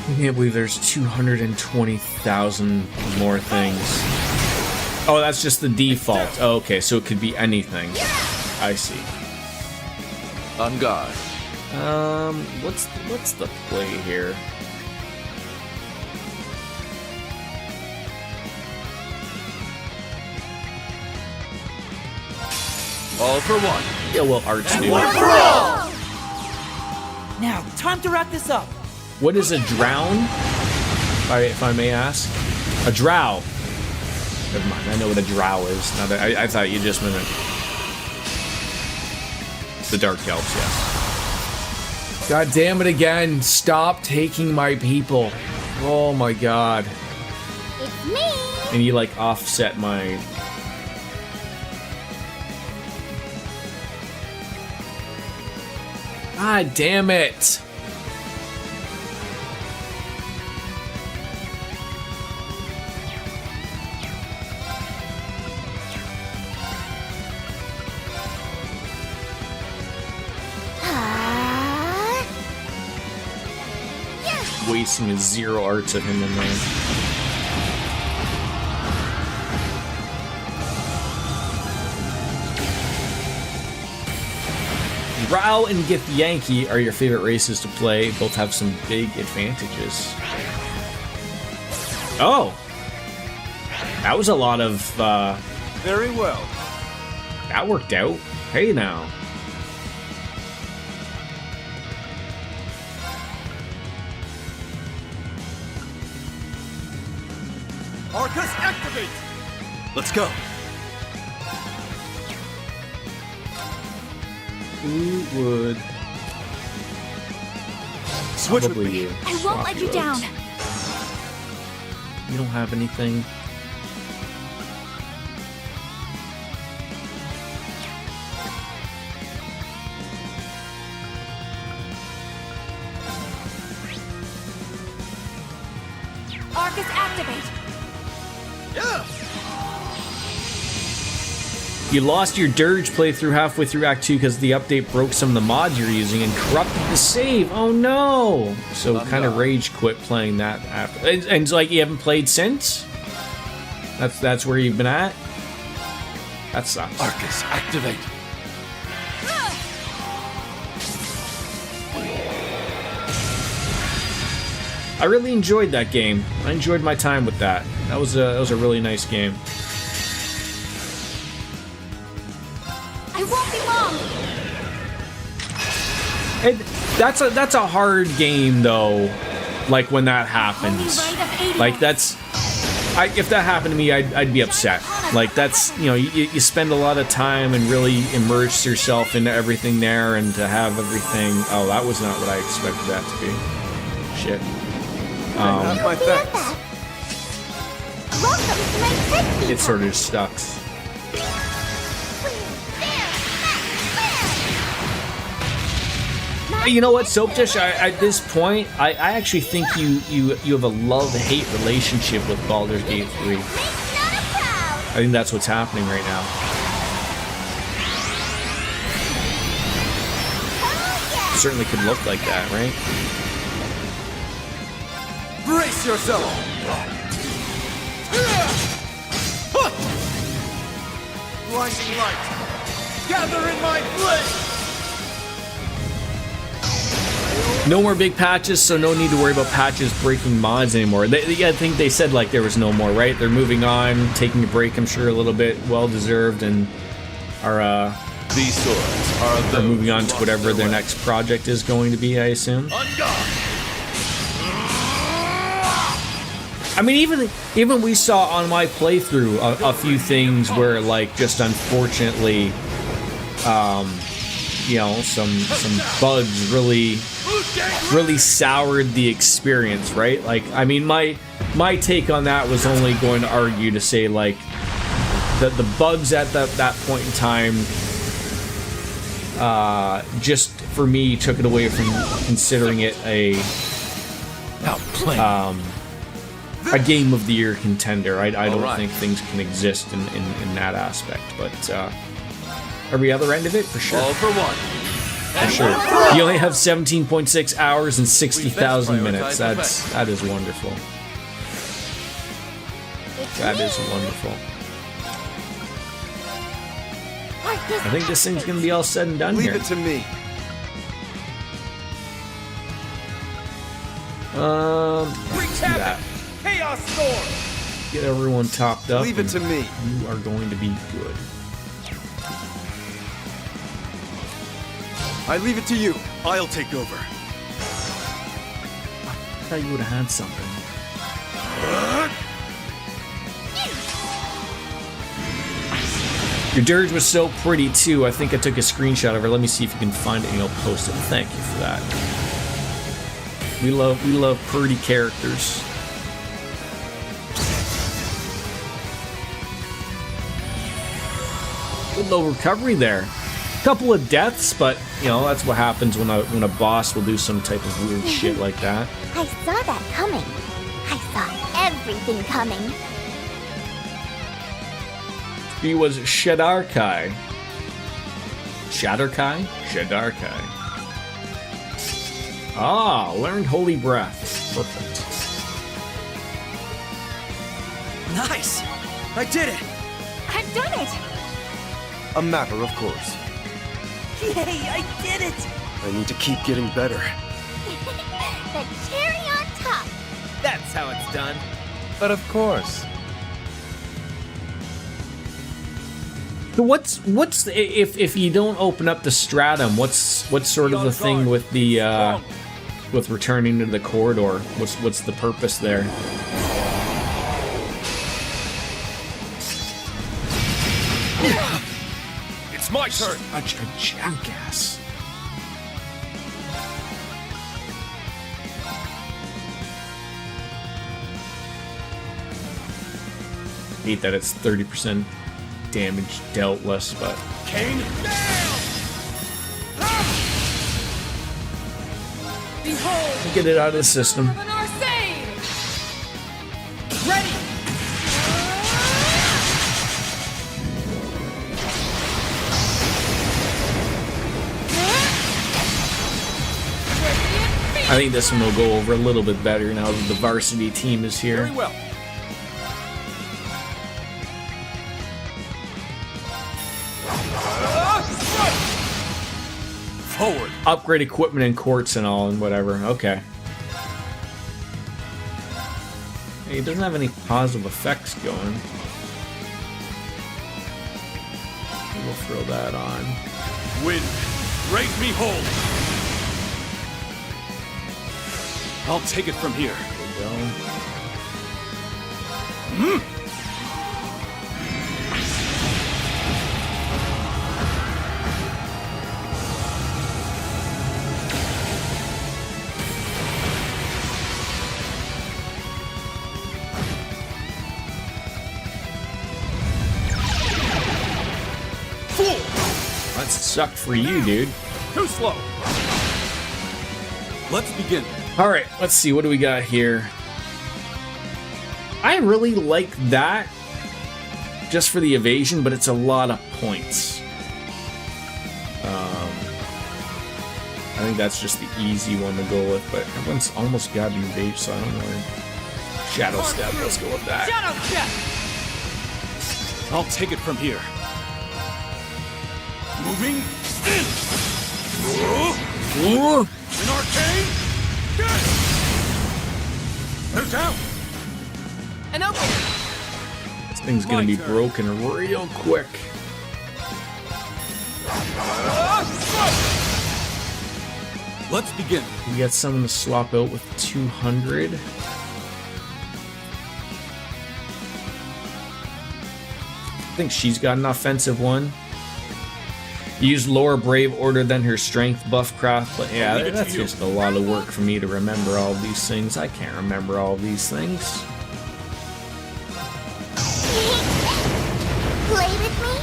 I can't believe there's 220,000 more things. Oh, that's just the default. Oh, okay, so it could be anything. I see. On guard. What's the play here? All for one. Yeah, well, arts do. Now, time to wrap this up. What is a drown? If I may ask. A drow. Never mind, I know what a drow is. Now that I thought you just meant it. The Dark Elves, yes. God damn it again. Stop taking my people. Oh my god. It's me! And you like offset my... God damn it. Wasting his 0 arts of him in there. Drow and Githyanki are your favorite races to play. Both have some big advantages. Oh! That was a lot of, Very well. That worked out. Hey now. Arcus, activate! Let's go. Who would... Switch with Probably me. you. I won't Swap let you out. down. You don't have anything. activate. Yeah. You lost your Dirge playthrough halfway through Act 2 because the update broke some of the mods you're using and corrupted the save. Oh no! So kind of rage quit playing that after. And it's like you haven't played since? That's where you've been at? That sucks. Arcus, activate. I really enjoyed that game. I enjoyed my time with that. That was a really nice game. I won't be long. And that's a hard game though. Like when that happens. Like that's if that happened to me, I'd be upset. Like that's, you know, you spend a lot of time and really immerse yourself into everything there, and to have everything. Oh, that was not what I expected that to be. Shit. Not my thanks. Welcome to my tech It sort of just sucks. You know what, Soap Dish? At this point, I actually think you have a love-hate relationship with Baldur's Gate 3. I think that's what's happening right now. Certainly could look like that, right? Brace yourself. Blinding light. Gather in my flame. No more big patches, so no need to worry about patches breaking mods anymore. I think they said like there was no more, right? They're moving on, taking a break, I'm sure, a little bit, well deserved, and are These swords are moving on to whatever their next project is going to be, I assume. I mean, even we saw on my playthrough a few things where, like, just unfortunately, you know, some bugs really soured the experience, right? Like, I mean, my take on that was only going to argue to say, like, that the bugs at that point in time, just for me, took it away from considering it a game of the year contender. I don't think things can exist in that aspect, but every other end of it, for sure. All for one. For sure. You only have 17.6 hours and 60,000 minutes. That is wonderful. That is wonderful. I think this thing's gonna be all said and done here. Leave it to me. Let's do that. Chaos storm. Get everyone topped up. Leave it to me. You are going to be good. I leave it to you. I'll take over. I thought you would have had something. Your dirge was so pretty too. I think I took a screenshot of her. Let me see if you can find it and you'll post it. Thank you for that. We love pretty characters. Good low recovery there. Couple of deaths, but you know that's what happens when a boss will do some type of weird shit like that. I saw that coming. I saw everything coming. He was Shadarkai. Shadarkai. Ah, learned Holy Breath. Perfect. Nice! I did it! I've done it! A matter of course. Yay, I did it! I need to keep getting better. The cherry on top. That's how it's done. But of course. So what's if you don't open up the stratum? What's sort of the thing with the with returning to the corridor? What's the purpose there? It's my turn. Such a jackass. Hate that it's 30% damage dealt less, but Kane down. Behold, get it out of the system. an Arsene! I think this one will go over a little bit better now that the varsity team is here. Very well. Forward. Upgrade equipment and courts and all and whatever. Okay. Hey, he doesn't have any positive effects going. We'll throw that on. Wind, raise me whole. I'll take it from here. There we go. That sucked for you, dude. Too slow. Let's begin. All right, let's see. What do we got here? I really like that just for the evasion, but it's a lot of points. I think that's just the easy one to go with, but everyone's almost got to be evade, so I don't know. Shadow Step, let's go with that. Shadow Step! I'll take it from here. Moving in. An arcane. They're down. An opening. This thing's gonna be broken real quick. Let's begin. We got someone to swap out with 200. I think she's got an offensive one. Use lower brave order than her strength buff craft, but yeah, that's just a lot of work for me to remember all these things. I can't remember all these things. Play with me?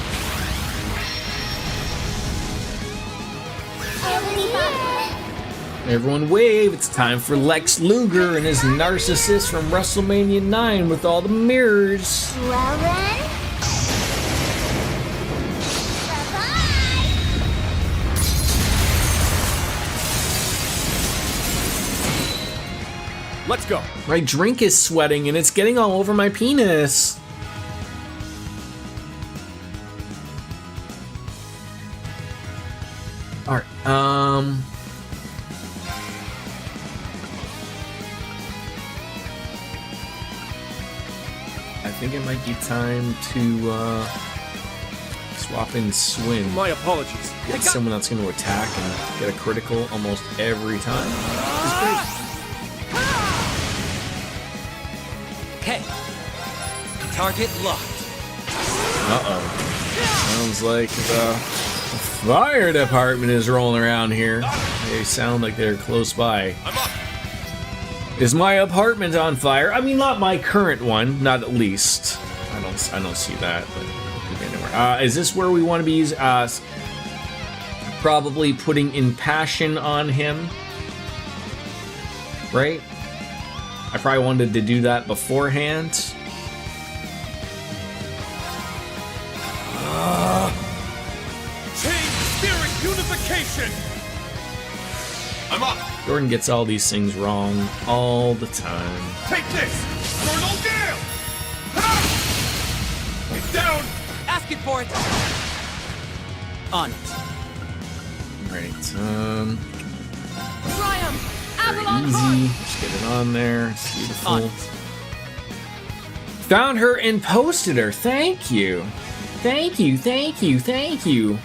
Everyone wave, it's time for Lex Luger and his narcissist from WrestleMania 9 with all the mirrors. Well then. Let's go. My drink is sweating and it's getting all over my penis. Alright, I think it might be time to swap in Swin. My apologies. Get someone that's going to attack and get a critical almost every time. Okay. Target locked. Uh-oh. Sounds like the fire department is rolling around here. They sound like they're close by. Is my apartment on fire? I mean, not my current one, not at least. I don't see that, but it could be anywhere. Is this where we want to be probably putting Impassion on him? Right? I probably wanted to do that beforehand. Change spirit unification. I'm up. Jordan gets all these things wrong all the time. Take this, Colonel Gale. Ha! It's down. Asking for it. On it. Right. Triumph! Very Avalon easy. Heart! Just get it on there. It's beautiful. On it. Found her and posted her. Thank you. Thank you. Thank you. Thank you.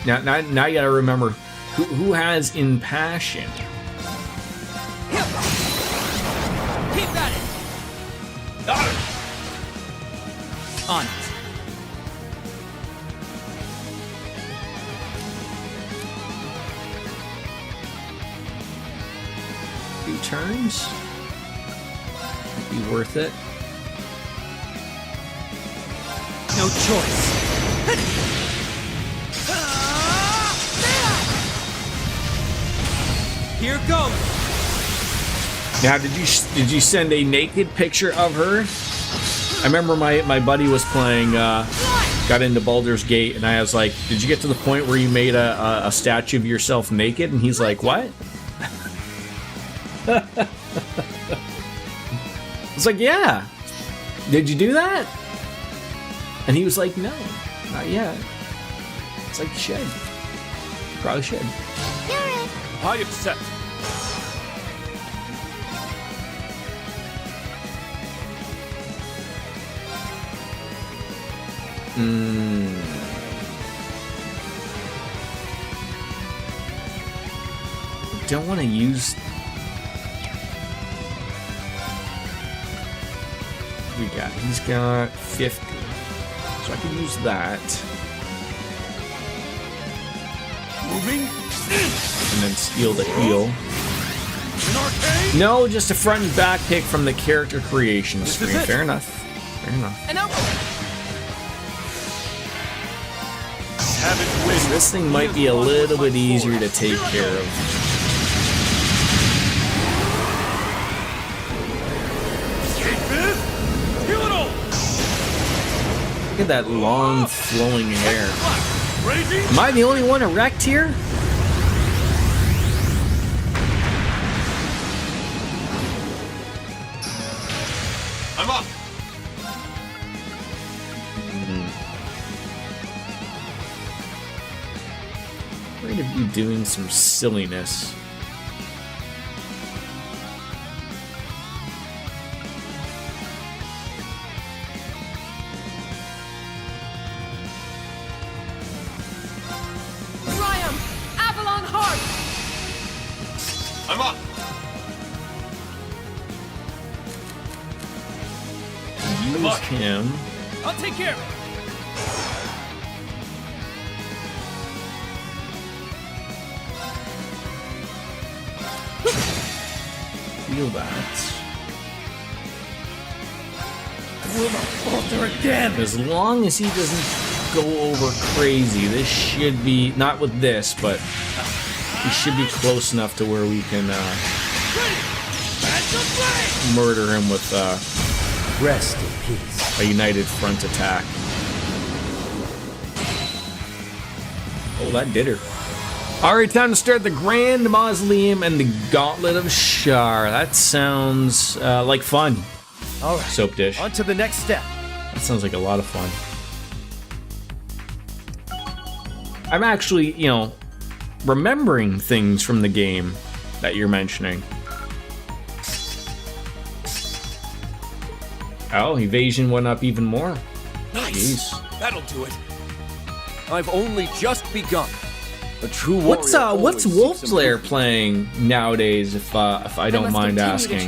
Now you gotta remember who has Impassion. Keep at it. Got it. On it. 2 turns. Might be worth it. No choice. Here goes. Now, did you send a naked picture of her? I remember my buddy was playing, got into Baldur's Gate, and I was like, did you get to the point where you made a statue of yourself naked? And he's like, what? It's like, yeah. Did you do that? And he was like, no, not yet. It's like, you should. Probably should. I accept. Don't want to use. He's got 50, so I can use that. Moving. And then steal the heal. No, just a front and back pick from the character creation screen. Fair enough. Fair enough. This thing might be a little bit easier to take care of. Look at that long flowing hair. Am I the only one erect here? I'm up. Afraid of you doing some silliness. I'm up. Use him. I'll take care of it. Feel that. I will not falter again. As long as he doesn't go over crazy, this should be, not with this, but he should be close enough to where we can murder him with Rest in peace. A united front attack. Oh, that did her. Alright, time to start the Grand Mausoleum and the Gauntlet of Shar. That sounds like fun. Alright, Soap Dish. on to the next step. That sounds like a lot of fun. I'm actually, remembering things from the game that you're mentioning. Oh, evasion went up even more. Nice. Jeez. That'll do it. I've only just begun. A true warrior. What's Wolf's Lair playing nowadays? If I don't mind asking.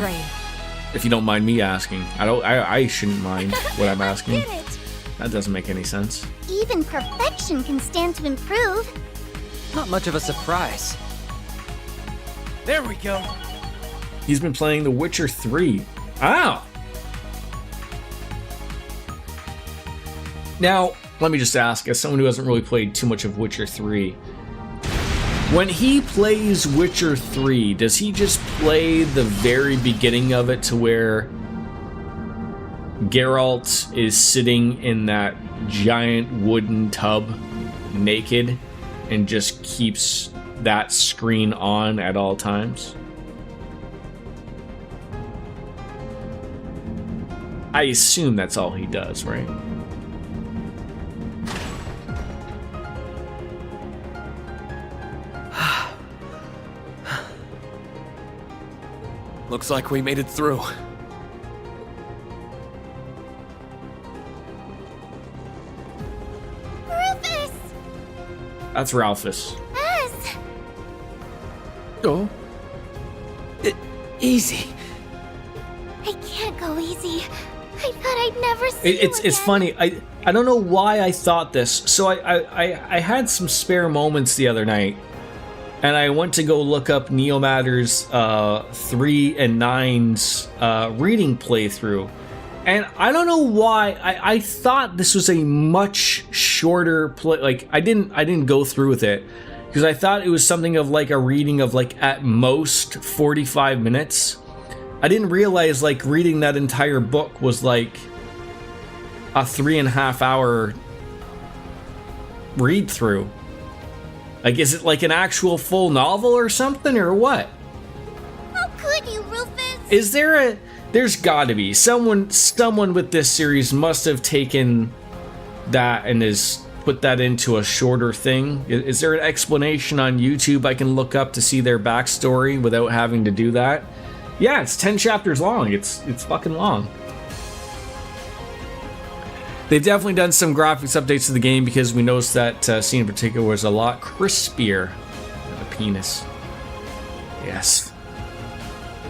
If you don't mind me asking, I shouldn't mind what I'm asking. That doesn't make any sense. Even perfection can stand to improve. Not much of a surprise. There we go. He's been playing The Witcher 3. Ow! Now, let me just ask, as someone who hasn't really played too much of Witcher 3, when he plays Witcher 3, does he just play the very beginning of it to where Geralt is sitting in that giant wooden tub naked and just keeps that screen on at all times? I assume that's all he does, right? Looks like we made it through. Rufus! That's Ralphus. Yes! Oh. Easy. I can't go easy. I thought I'd never see you It's again. funny. I don't know why I thought this. So I had some spare moments the other night, and I went to go look up Neomatter's 3 and 9's reading playthrough. And I don't know why I thought this was a much shorter play. Like I didn't go through with it because I thought it was something of like a reading of like at most 45 minutes. I didn't realize like reading that entire book was like a 3.5 hour read through? Like, is it like an actual full novel or something, or what? How could you, Rufus? Is there there's gotta be someone with this series must have taken that and has put that into a shorter thing. Is there an explanation on YouTube I can look up to see their backstory without having to do that? Yeah, it's 10 chapters long. It's fucking long. They've definitely done some graphics updates to the game because we noticed that scene in particular was a lot crispier. The penis. Yes.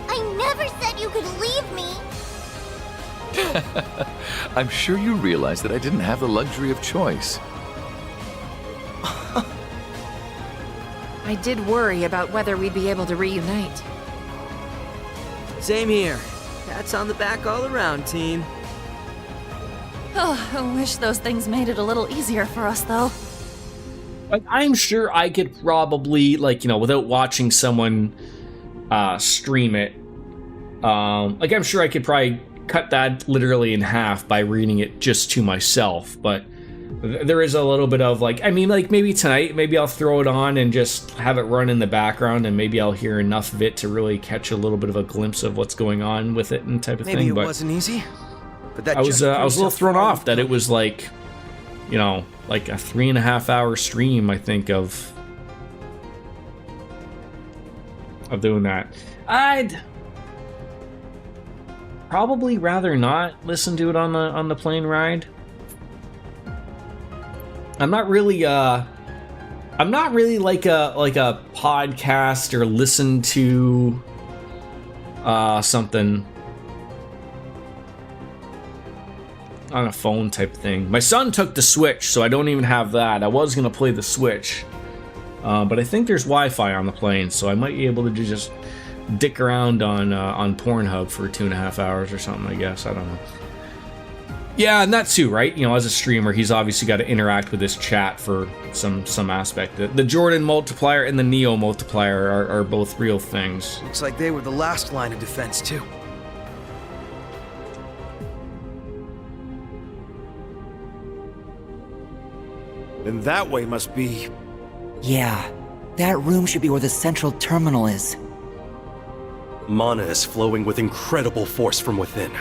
I never said you could leave me. I'm sure you realize that I didn't have the luxury of choice. I did worry about whether we'd be able to reunite. Same here. Pats on the back all around, team. Oh, I wish those things made it a little easier for us, though. Like, I'm sure I could probably, like, you know, without watching someone stream it, like, I'm sure I could probably cut that literally in half by reading it just to myself, but there is a little bit of, like, I mean, like, maybe tonight, maybe I'll throw it on and just have it run in the background, and maybe I'll hear enough of it to really catch a little bit of a glimpse of what's going on with it and type of thing. Maybe it wasn't easy, but that I was a little thrown off that it was like, you know, like a 3.5 hour stream, I think, of doing that. I'd probably rather not listen to it on the plane ride. I'm not really like a podcast or listen to something on a phone type thing. My son took the Switch, so I don't even have that. I was gonna play the Switch, but I think there's Wi-Fi on the plane, so I might be able to just dick around on Pornhub for 2.5 hours or something. I guess, I don't know. Yeah, and that too, right? You know, as a streamer, he's obviously got to interact with his chat for some aspect. The Jordan multiplier and the Neo multiplier are both real things. Looks like they were the last line of defense too. Then that way must be... Yeah, that room should be where the central terminal is. Mana is flowing with incredible force from within.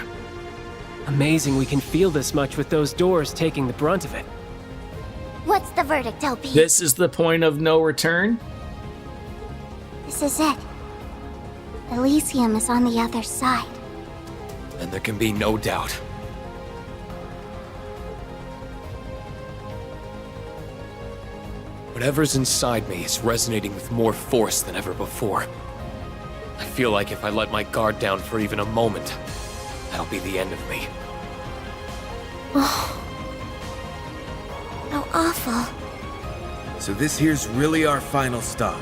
Amazing we can feel this much with those doors taking the brunt of it. What's the verdict, LP? This is the point of no return? This is it. Elysium is on the other side. And there can be no doubt. Whatever's inside me is resonating with more force than ever before. I feel like if I let my guard down for even a moment, that'll be the end of me. Oh. How awful. So this here's really our final stop.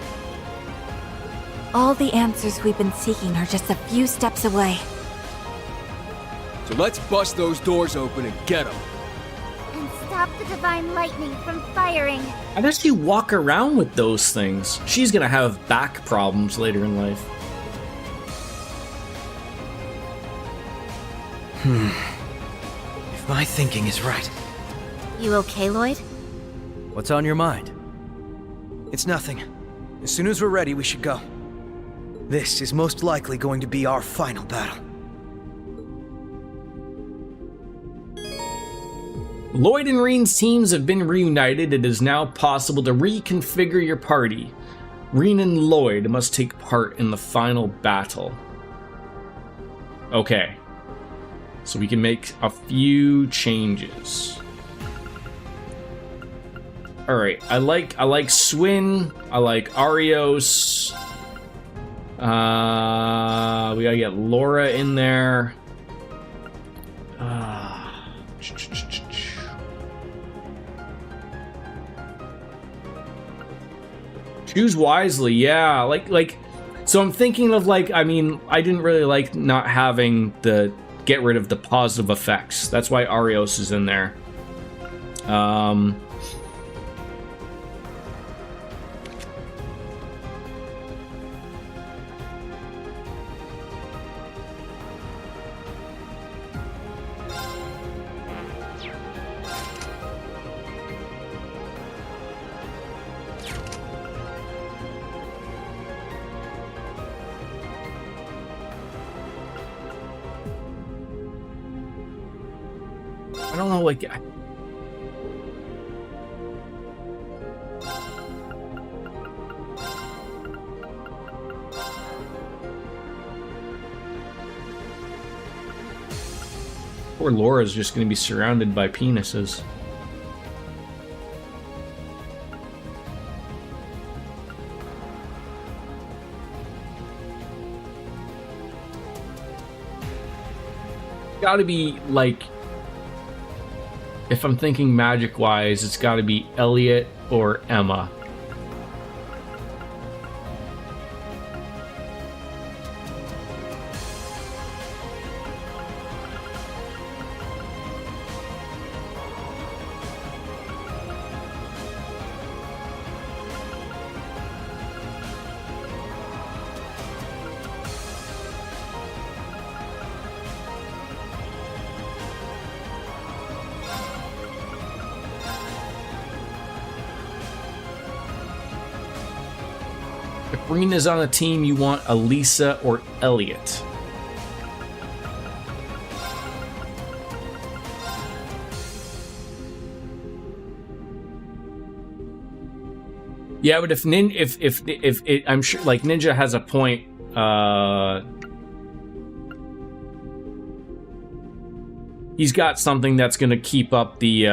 All the answers we've been seeking are just a few steps away. So let's bust those doors open and get them. And stop the divine lightning from firing. How does she walk around with those things? She's gonna have back problems later in life. If my thinking is right. You okay, Lloyd? What's on your mind? It's nothing. As soon as we're ready, we should go. This is most likely going to be our final battle. Lloyd and Reen's teams have been reunited. It is now possible to reconfigure your party. Reen and Lloyd must take part in the final battle. Okay. So we can make a few changes. Alright, I like Swin, I like Arios. We gotta get Laura in there. Choose wisely, yeah. Like, so I'm thinking of, like, I mean, I didn't really like not having the get rid of the positive effects. That's why Arios is in there. don't know, like... Poor Laura's just going to be surrounded by penises. Gotta be, like... If I'm thinking magic-wise, it's gotta be Elliot or Emma. If Rena's on a team, you want Elisa or Elliot. Yeah, but if I'm sure, like, Ninja has a point. He's got something that's going to keep up the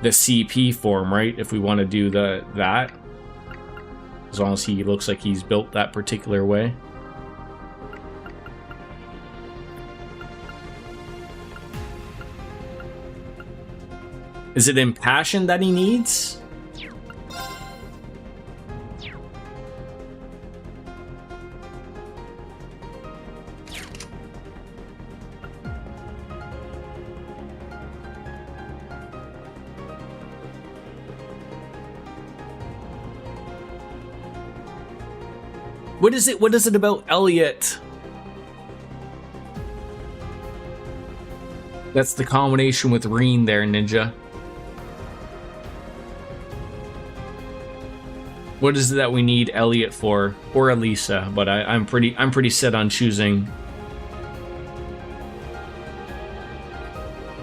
CP form, right? If we want to do that. As long as he looks like he's built that particular way. Is it impassioned that he needs? What is it? What is it about Elliot? That's the combination with Reen there, Ninja. What is it that we need Elliot for, or Elisa? But I'm pretty set on choosing.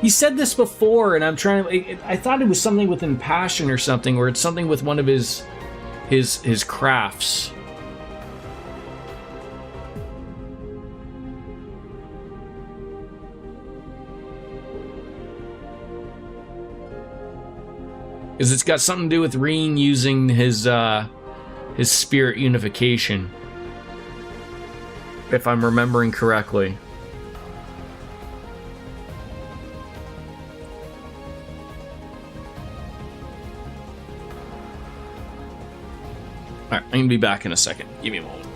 He said this before, and I'm trying to. I thought it was something with impassion or something, or it's something with one of his crafts. Because it's got something to do with Reen using his spirit unification, if I'm remembering correctly. Alright, I'm gonna be back in a second. Give me a moment.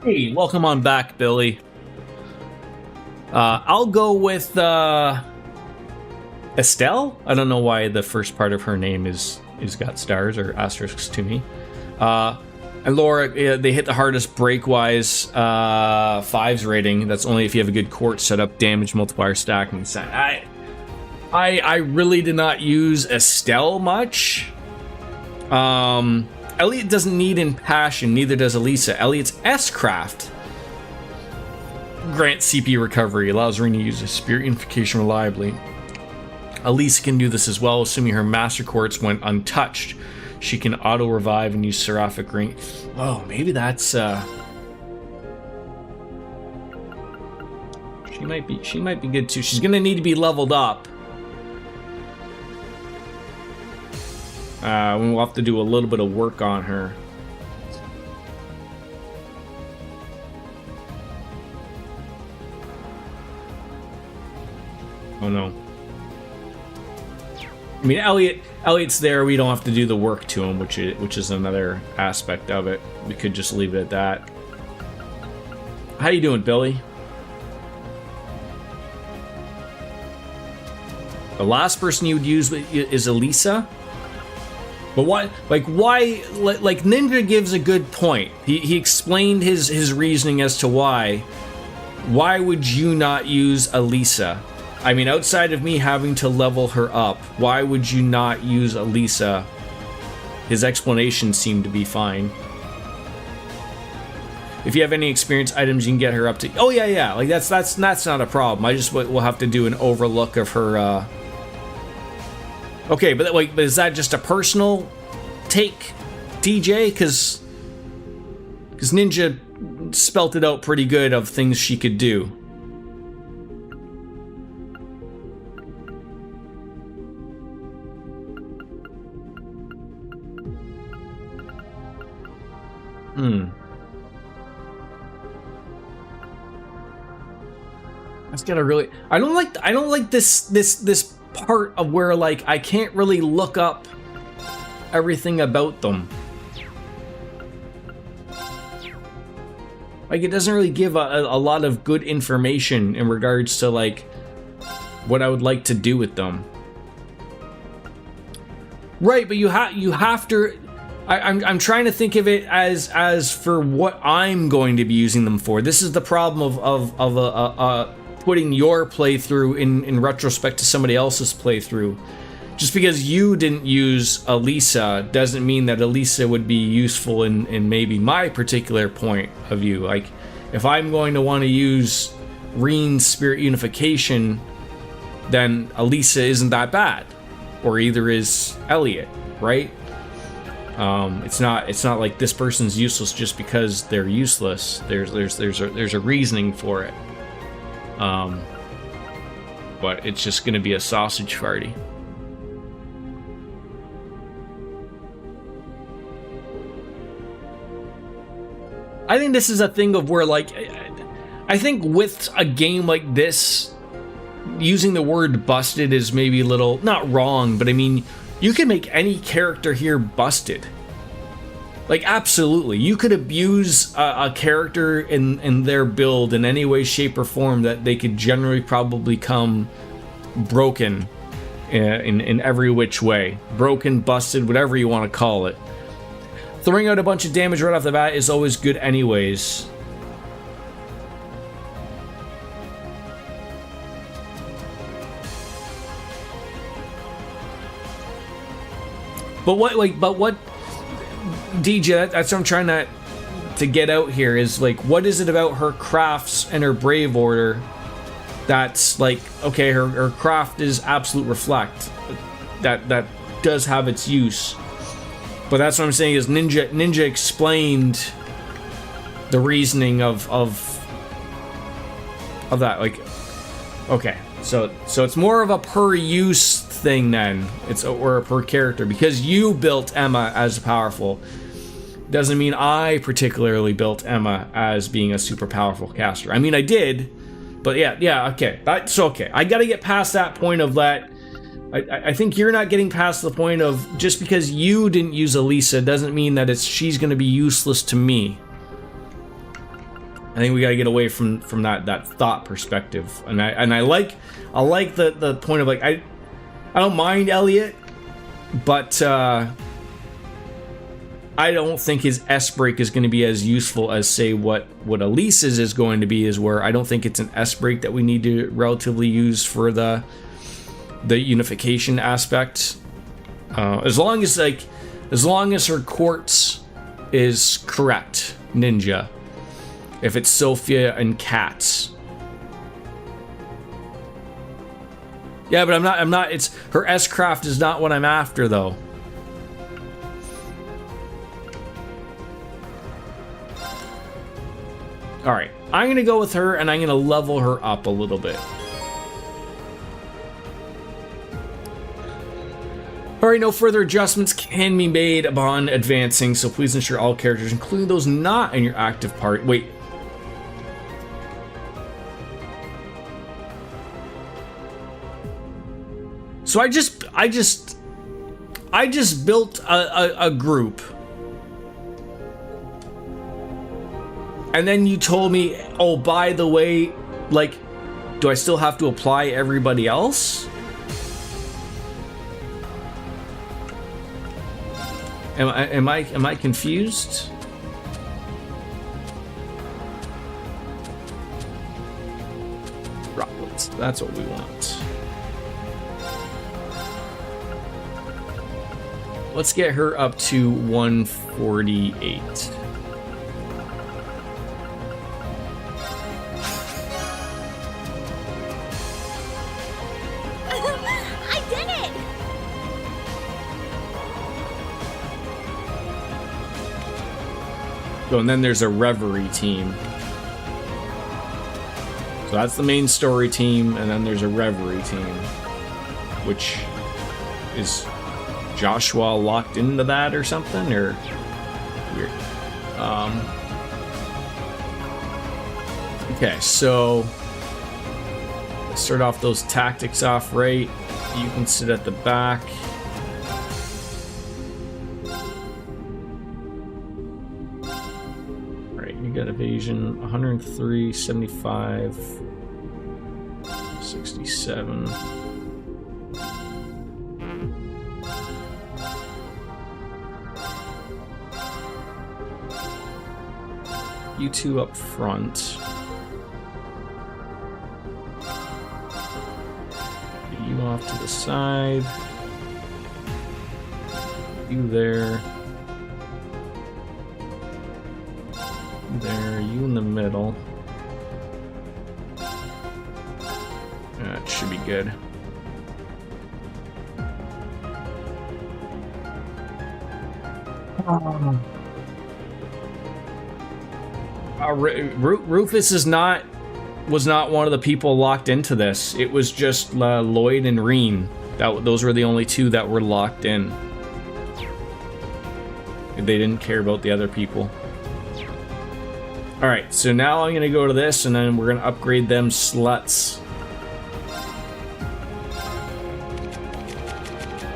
Hey, welcome on back, Billy. I'll go with Estelle. I don't know why the first part of her name is got stars or asterisks to me. And Laura, they hit the hardest break-wise 5s rating. That's only if you have a good court setup, damage multiplier stacking. I really did not use Estelle much. Elliot doesn't need Impassion, neither does Elisa. Elliot's S-Craft grants CP recovery, allows Ring to use a Spirit Unification reliably. Elisa can do this as well, assuming her Master Quartz went untouched. She can auto-revive and use Seraphic Ring. Oh, maybe that's, She might be good too. She's gonna need to be leveled up. We'll have to do a little bit of work on her. Oh no. I mean, Elliot's there. We don't have to do the work to him, which is another aspect of it. We could just leave it at that. How you doing, Billy? The last person you would use is Elisa. But why? Like Ninja gives a good point. He explained his reasoning as to why. Why would you not use Elisa? I mean, outside of me having to level her up, why would you not use Elisa? His explanation seemed to be fine. If you have any experience items, you can get her up to. Oh yeah. Like that's not a problem. I just will have to do an overlook of her. Okay, but is that just a personal take, DJ? Because Ninja spelt it out pretty good of things she could do. That's gotta really. I don't like this part of where like I can't really look up everything about them. Like it doesn't really give a lot of good information in regards to like what I would like to do with them. Right, but you have to. I'm trying to think of it as for what I'm going to be using them for. This is the problem of putting your playthrough in retrospect to somebody else's playthrough. Just because you didn't use Elisa doesn't mean that Elisa would be useful in maybe my particular point of view. Like, if I'm going to want to use Reen's Spirit Unification, then Elisa isn't that bad. Or either is Elliot, right? It's not like this person's useless just because they're useless. There's a reasoning for it. But it's just gonna be a sausage party. I think this is a thing of where, like, I think with a game like this, using the word busted is maybe a little, not wrong, but I mean, you can make any character here busted. Like, absolutely. You could abuse a character in their build in any way, shape, or form that they could generally probably come broken in every which way. Broken, busted, whatever you want to call it. Throwing out a bunch of damage right off the bat is always good anyways. But what DJ, that's what I'm trying to get out here is, like, what is it about her crafts and her brave order that's like, okay, her craft is absolute reflect. That does have its use. But that's what I'm saying is Ninja explained the reasoning of that. Like, okay, so it's more of a per use thing then. Or a per character, because you built Emma as powerful doesn't mean I particularly built Emma as being a super powerful caster. I mean, I did, but yeah, okay. That's okay. I gotta get past that point of that. I think you're not getting past the point of just because you didn't use Elisa doesn't mean that she's gonna be useless to me. I think we gotta get away from that thought perspective. And I like the point of, like, I don't mind Elliot, but I don't think his S break is going to be as useful as, say, what Elise's is going to be, is where I don't think it's an S break that we need to relatively use for the unification aspect. As long as her quartz is correct, Ninja. If it's Sophia and Cats. Yeah, but I'm not, it's, her S-Craft is not what I'm after, though. Alright, I'm gonna go with her, and I'm gonna level her up a little bit. Alright, no further adjustments can be made upon advancing, so please ensure all characters, including those not in your active party. Wait. So I just built a group. And then you told me, oh, by the way, like, do I still have to apply everybody else? Am I confused? Droplets, that's what we want. Let's get her up to 148. I did it! Oh, and then there's a Reverie team. So that's the main story team, and then there's a Reverie team, which is Joshua locked into that or something, or weird. Okay, so let's start off those tactics off right. You can sit at the back. Right, you got evasion 103, 75, 67. You two up front. Get you off to the side. You there. You there. You in the middle. That should be good. Rufus was not one of the people locked into this. It was just Lloyd and Reen. Those were the only two that were locked in. They didn't care about the other people. Alright, so now I'm gonna go to this, and then we're gonna upgrade them sluts.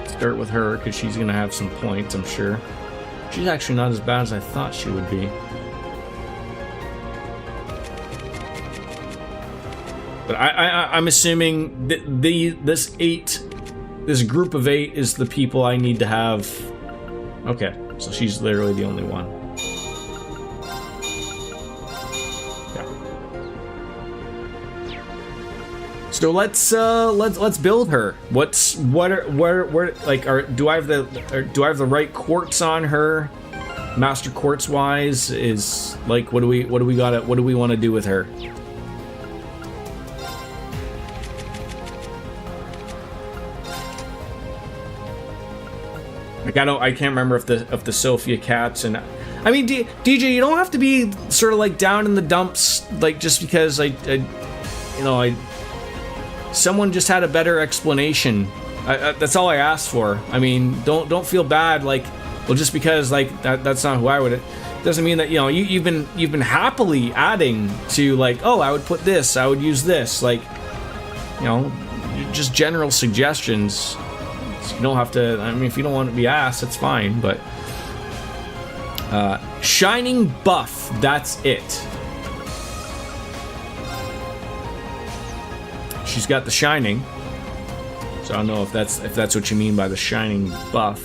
Start with her, because she's gonna have some points, I'm sure. She's actually not as bad as I thought she would be. But I'm assuming this group of 8 is the people I need to have. Okay, so she's literally the only one. Okay. So let's build her. Do I have the right quartz on her? Master quartz wise is like, what do we want to do with her? Like, I can't remember if the Sophia Cats, and I mean, DJ, you don't have to be sort of like down in the dumps, like, just because someone just had a better explanation. That's all I asked for. I mean, don't feel bad, like, well, just because like that's not who I would. It doesn't mean that you've been happily adding to, like, oh, I would put this, I would use this, like, just general suggestions. You don't have to, I mean, if you don't want to be asked, that's fine, but shining buff, that's it. She's got the shining, so I don't know if that's what you mean by the shining buff.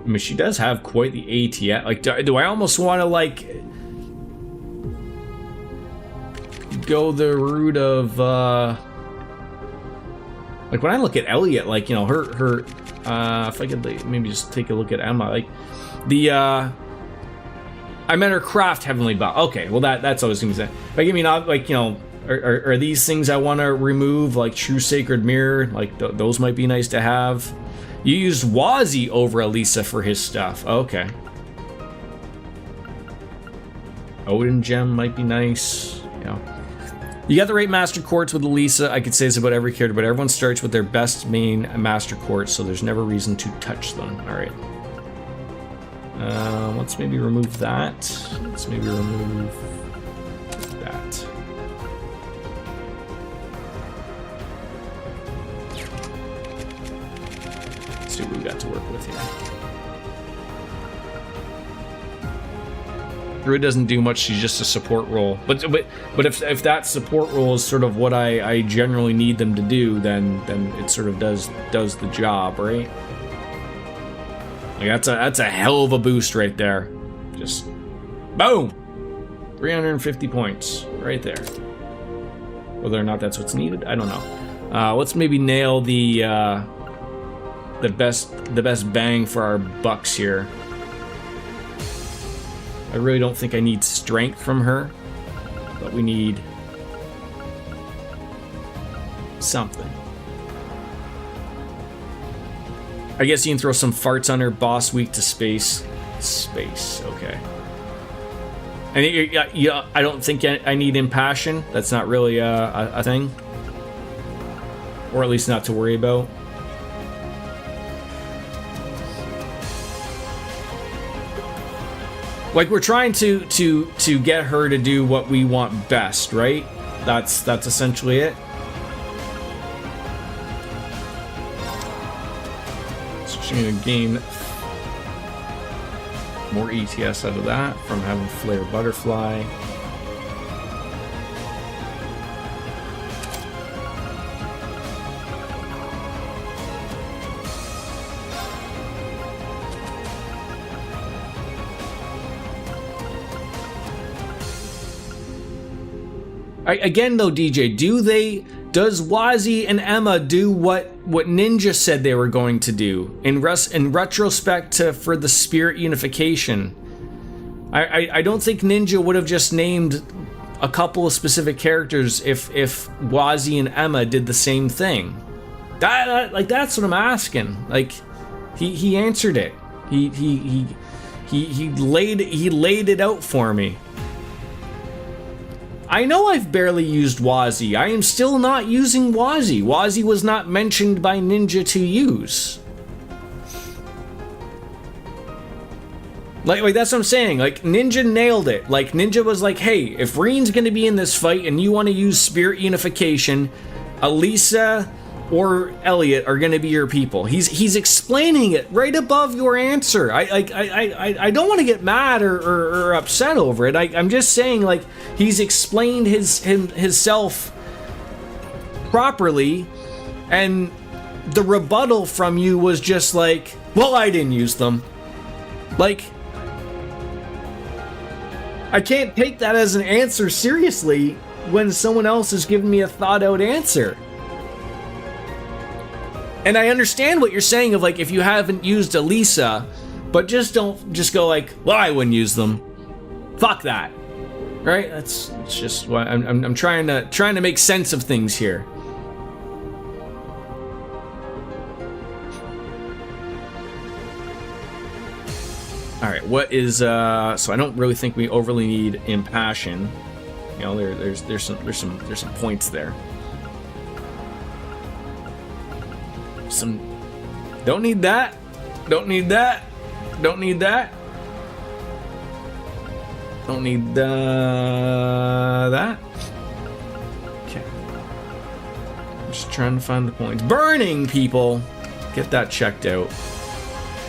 I mean, she does have quite the ATS. Like, do I almost want to, like, go the route of, like, when I look at Elliot, like, you know, her, if I could maybe just take a look at Emma, like, I meant her craft heavenly bow. Okay, well, that's what I was going to say. Like, I mean, like, you know, are these things I want to remove, like True Sacred Mirror? Like, those might be nice to have. You used Wazi over Elisa for his stuff. Okay. Odin Gem might be nice. You know. You got the right Master Quartz with Elisa. I could say this about every character, but everyone starts with their best main Master Quartz, so there's never reason to touch them. Alright. Let's maybe remove that. Let's maybe remove that. Let's see what we got to work with here. Druid doesn't do much, she's just a support role. But if that support role is sort of what I generally need them to do, then it sort of does the job, right? Like that's a hell of a boost right there. Just boom! 350 points right there. Whether or not that's what's needed, I don't know. Let's maybe nail the best bang for our bucks here. I really don't think I need strength from her, but we need something. I guess you can throw some farts on her. Boss weak to space. Space, okay. And yeah, I don't think I need impassion. That's not really a thing. Or at least not to worry about. Like, we're trying to get her to do what we want best, right? That's essentially it. So she's gonna gain more ETS out of that from having Flare Butterfly. Again, though, DJ, does Wazi and Emma do what Ninja said they were going to do in retrospect for the spirit unification? I don't think Ninja would have just named a couple of specific characters if Wazi and Emma did the same thing. That's what I'm asking. Like, he answered it. He laid it out for me. I know I've barely used Wazi. I am still not using Wazi. Wazi was not mentioned by Ninja to use. Like that's what I'm saying. Like, Ninja nailed it. Like, Ninja was like, hey, if Reen's gonna be in this fight and you want to use Spirit Unification, Elisa or Elliot are gonna be your people. He's explaining it right above your answer. I don't want to get mad or upset over it. I'm just saying, like, he's explained himself properly, and the rebuttal from you was just like, well, I didn't use them. Like, I can't take that as an answer seriously when someone else is giving me a thought out answer. And I understand what you're saying of, like, if you haven't used Elisa, but just don't just go like, well, I wouldn't use them. Fuck that. Right? It's just what I'm trying to make sense of things here. All right, what is so I don't really think we overly need impassion. You know, there's some points there. Don't need that. Don't need that. Don't need that. Don't need that. Okay. I'm just trying to find the points. Burning, people! Get that checked out.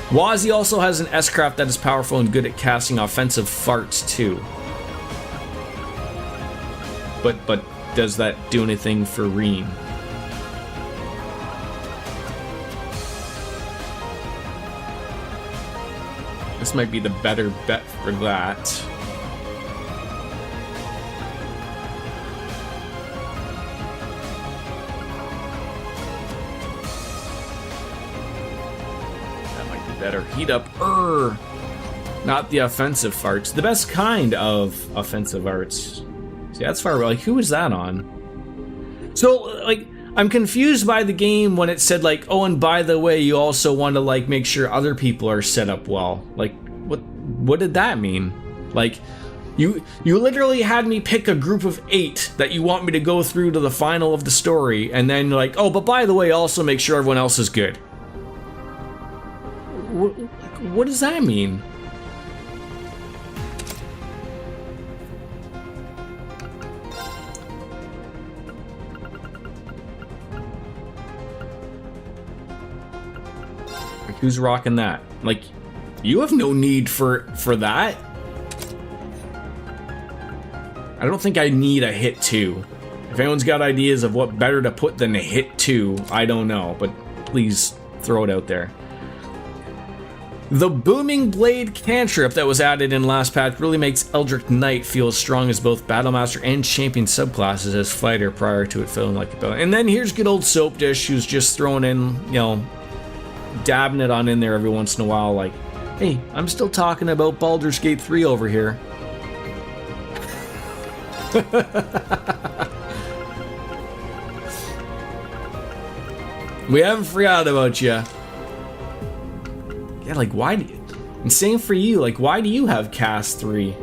Wazi also has an S-Craft that is powerful and good at casting offensive farts, too. But does that do anything for Reen? This might be the better bet for that. That might be better. Heat up. Not the offensive farts. The best kind of offensive arts. See, that's far. Like, who is that on? So, like, I'm confused by the game when it said, like, oh, and by the way, you also want to, like, make sure other people are set up well. Like, what did that mean? Like, you literally had me pick a group of 8 that you want me to go through to the final of the story, and then like, oh, but by the way, also make sure everyone else is good. What does that mean? Like, who's rocking that? Like, you have no need for that. I don't think I need a hit 2. If anyone's got ideas of what better to put than a hit 2, I don't know, but please throw it out there. The Booming Blade cantrip that was added in last patch really makes Eldritch Knight feel as strong as both Battlemaster and Champion subclasses as fighter prior to it feeling like a ability. And then here's good old Soap Dish, who's just throwing in, you know, dabbing it on in there every once in a while, like, hey, I'm still talking about Baldur's Gate 3 over here. We haven't forgot about you. Yeah, like, why do you... And same for you, like, why do you have Cast 3?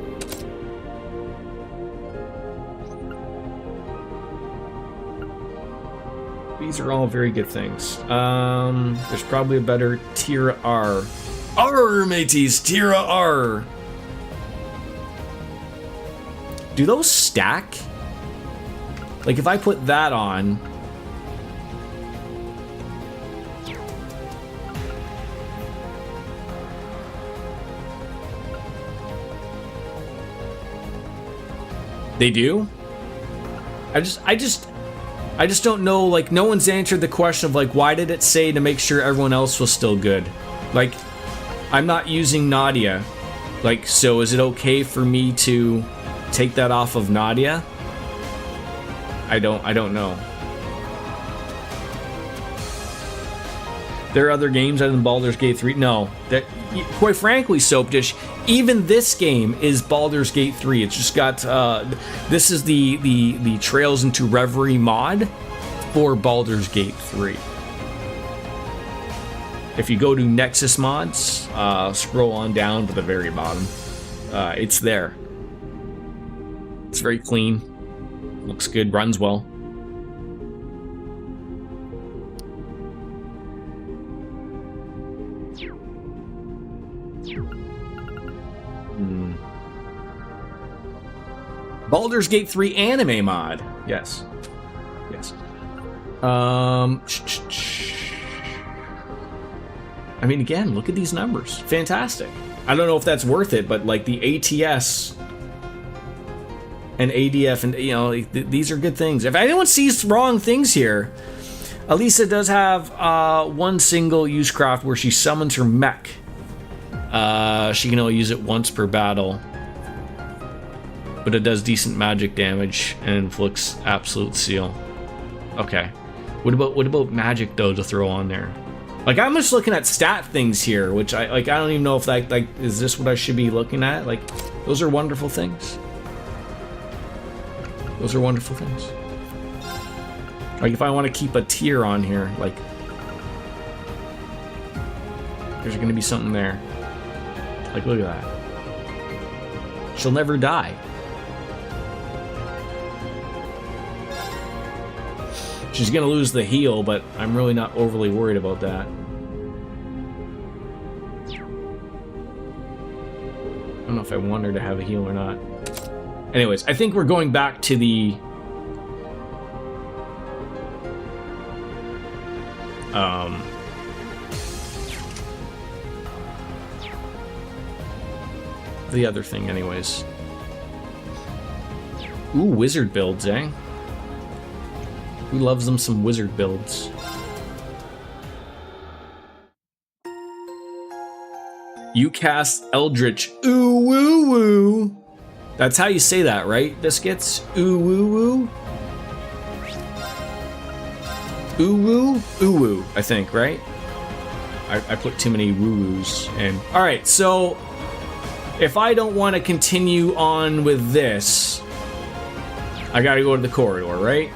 These are all very good things. There's probably a better Tira R. R, mateys, Tira R. Do those stack? Like, if I put that on... They do? I just don't know, like, no one's answered the question of, like, why did it say to make sure everyone else was still good? Like, I'm not using Nadia. Like, so is it okay for me to take that off of Nadia? I don't know. There are other games other than Baldur's Gate 3? No. That, quite frankly, Soap Dish, even this game is Baldur's Gate 3. It's just got, this is the Trails into Reverie mod for Baldur's Gate 3. If you go to Nexus Mods, scroll on down to the very bottom. It's there. It's very clean. Looks good, runs well. Baldur's Gate 3 anime mod. Yes. Yes. I mean, again, look at these numbers. Fantastic. I don't know if that's worth it, but like the ATS and ADF and, you know, these are good things. If anyone sees wrong things here, Elisa does have one single use craft where she summons her mech. She can only use it once per battle, but it does decent magic damage and inflicts absolute seal. Okay. What about magic though to throw on there? Like, I'm just looking at stat things here, which I don't even know if that, like, is this what I should be looking at? Like, those are wonderful things. Those are wonderful things. Like, if I want to keep a tier on here, like, there's going to be something there. Like, look at that. She'll never die. She's going to lose the heal, but I'm really not overly worried about that. I don't know if I want her to have a heal or not. Anyways, I think we're going back to the other thing anyways. Ooh, wizard builds, eh? Who loves them some wizard builds? You cast Eldritch. Ooh woo woo. That's how you say that, right, Biscuits? Ooh woo woo. Ooh woo? Ooh woo, I think, right? I put too many woo-woos in. Alright, so if I don't want to continue on with this, I gotta go to the corridor, right?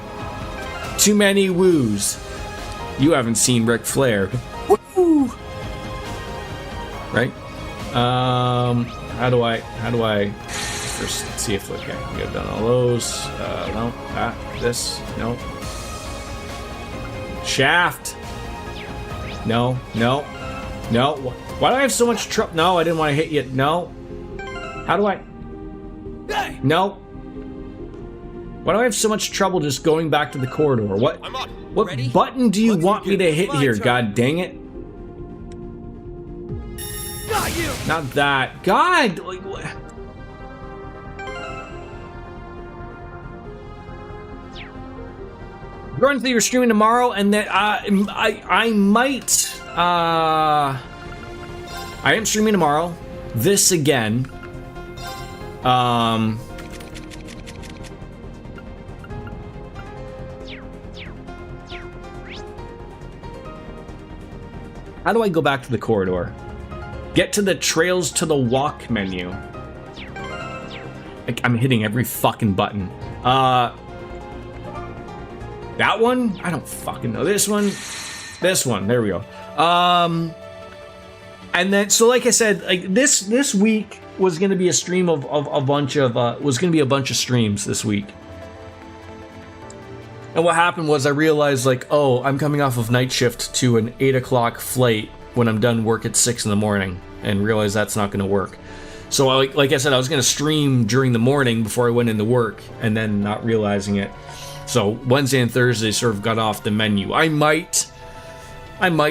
Too many woos. You haven't seen Ric Flair. Woo! Right? How do I first see if okay, I've done all those. No, this, no. Shaft. No. Why do I have so much trouble? No, I didn't want to hit you. No. How do I? No. Why do I have so much trouble just going back to the corridor? What button do you want me to hit here? God dang it. Got you. Not that. God. Like, what? Run through your streaming tomorrow, and then I might. I am streaming tomorrow. This again. How do I go back to the corridor? Get to the Trails to the Walk menu. I'm hitting every fucking button. That one? I don't fucking know. This one? This one. There we go. And then, so like I said, like this week was going to be a stream of a bunch of, was going to be a bunch of streams this week. And what happened was I realized, like, oh, I'm coming off of night shift to an 8 o'clock flight when I'm done work at 6 in the morning, and realized that's not going to work. So like I said, I was going to stream during the morning before I went into work, and then not realizing it. So Wednesday and Thursday sort of got off the menu. I might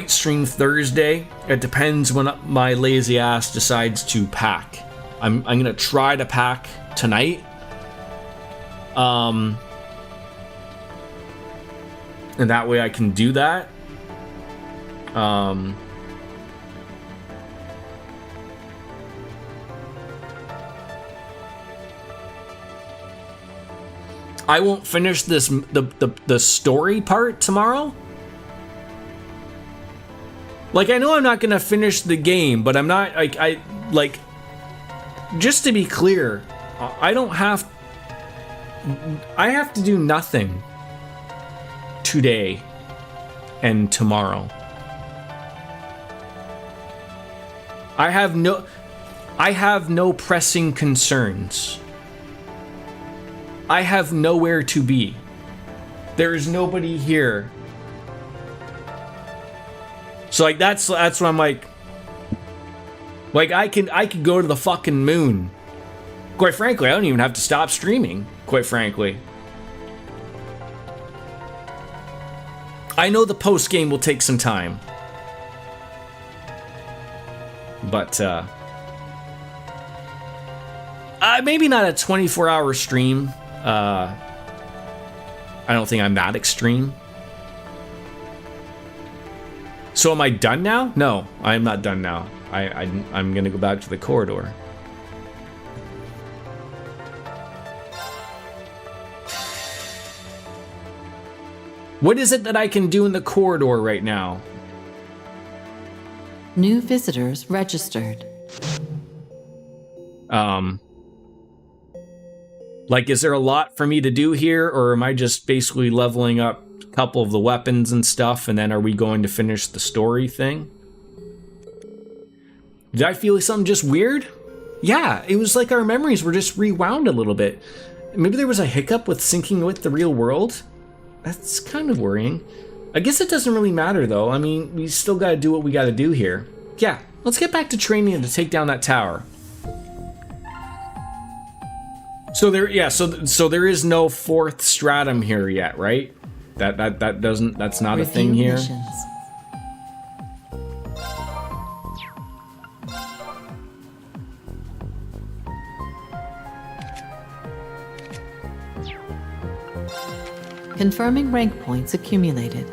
stream Thursday. It depends when my lazy ass decides to pack. I'm gonna try to pack tonight. And that way I can do that. I won't finish the story part tomorrow. Like, I know I'm not gonna finish the game, but I'm not, I just to be clear, I have to do nothing today and tomorrow. I have no pressing concerns. I have nowhere to be. There is nobody here. So like that's what I'm like I could go to the fucking moon. Quite frankly, I don't even have to stop streaming, quite frankly. I know the post game will take some time. But maybe not a 24-hour stream. I don't think I'm that extreme. So am I done now? No, I am not done now. I'm gonna go back to the corridor. What is it that I can do in the corridor right now? New visitors registered. Like, is there a lot for me to do here, or am I just basically leveling up a couple of the weapons and stuff, and then are we going to finish the story thing? Did I feel something just weird? Yeah, it was like our memories were just rewound a little bit. Maybe there was a hiccup with syncing with the real world? That's kind of worrying. I guess it doesn't really matter, though. I mean, we still gotta do what we gotta do here. Yeah, let's get back to training to take down that tower. So there is no fourth stratum here yet, right? That's not a thing here. Missions. Confirming rank points accumulated.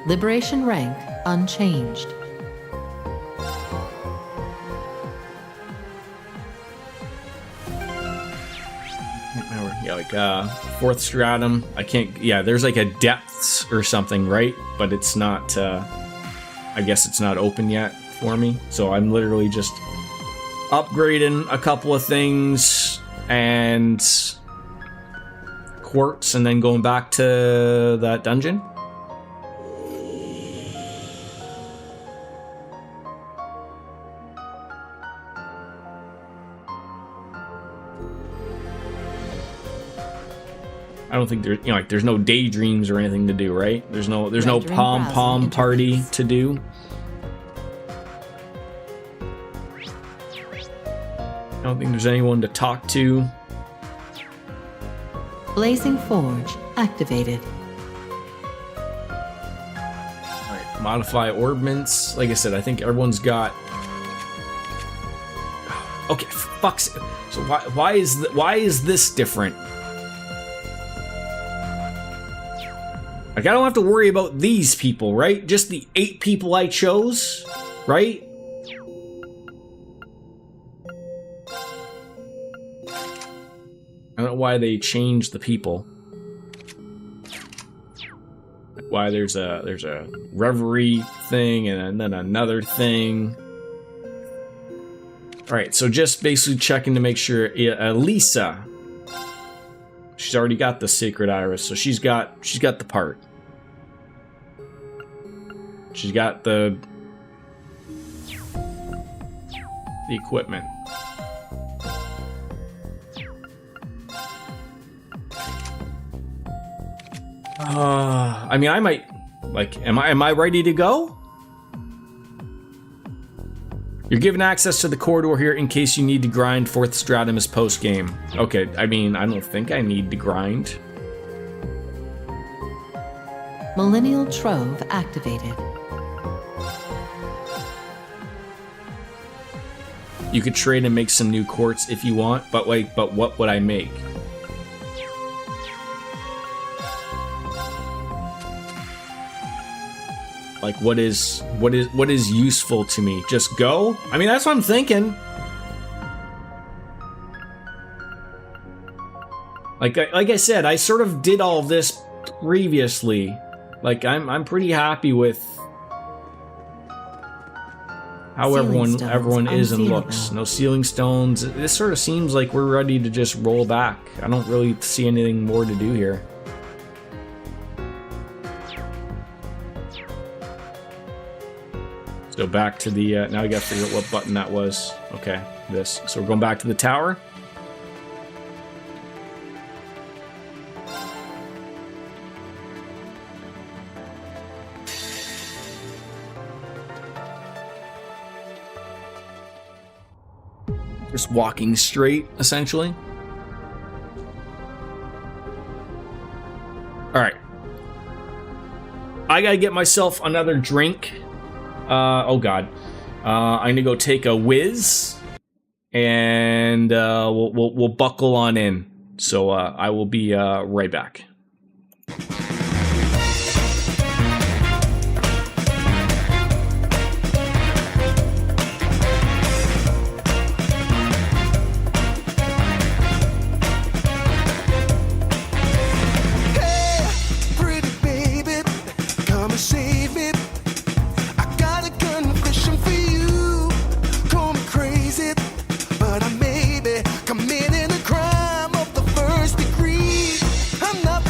Liberation rank unchanged. like fourth stratum. I can't. Yeah, there's like a depths or something, right? But it's not. I guess it's not open yet for me. So I'm literally just upgrading a couple of things and quartz, and then going back to that dungeon. I don't think there's, like, there's no daydreams or anything to do, right? There's no pom party to do. I don't think there's anyone to talk to. Blazing Forge activated. Alright, modify orbments. Like I said, I think everyone's got... Okay, fuck's... So why is this different? Like, I don't have to worry about these people, right? Just the 8 people I chose, right? I don't know why they changed the people. Like, why there's a Reverie thing and then another thing. All right, so just basically checking to make sure Lisa, she's already got the Sacred Iris, so she's got the part. She's got the equipment. I mean, I might, like, am I ready to go? You're given access to the corridor here in case you need to grind. Fourth stratum is post-game. Okay, I mean, I don't think I need to grind. Millennial Trove activated. You could trade and make some new quartz if you want, but what would I make? Like, what is useful to me? Just go? I mean, that's what I'm thinking. Like I said, I sort of did all of this previously. Like, I'm pretty happy with how everyone is and looks. No ceiling stones. This sort of seems like we're ready to just roll back. I don't really see anything more to do here. Let's go back to the, now I gotta figure out what button that was. Okay, this. So we're going back to the tower. Just walking straight, essentially. Alright. I gotta get myself another drink. Oh god. I'm gonna go take a whiz. And we'll buckle on in. So I will be right back. Committing a crime of the first degree. I'm not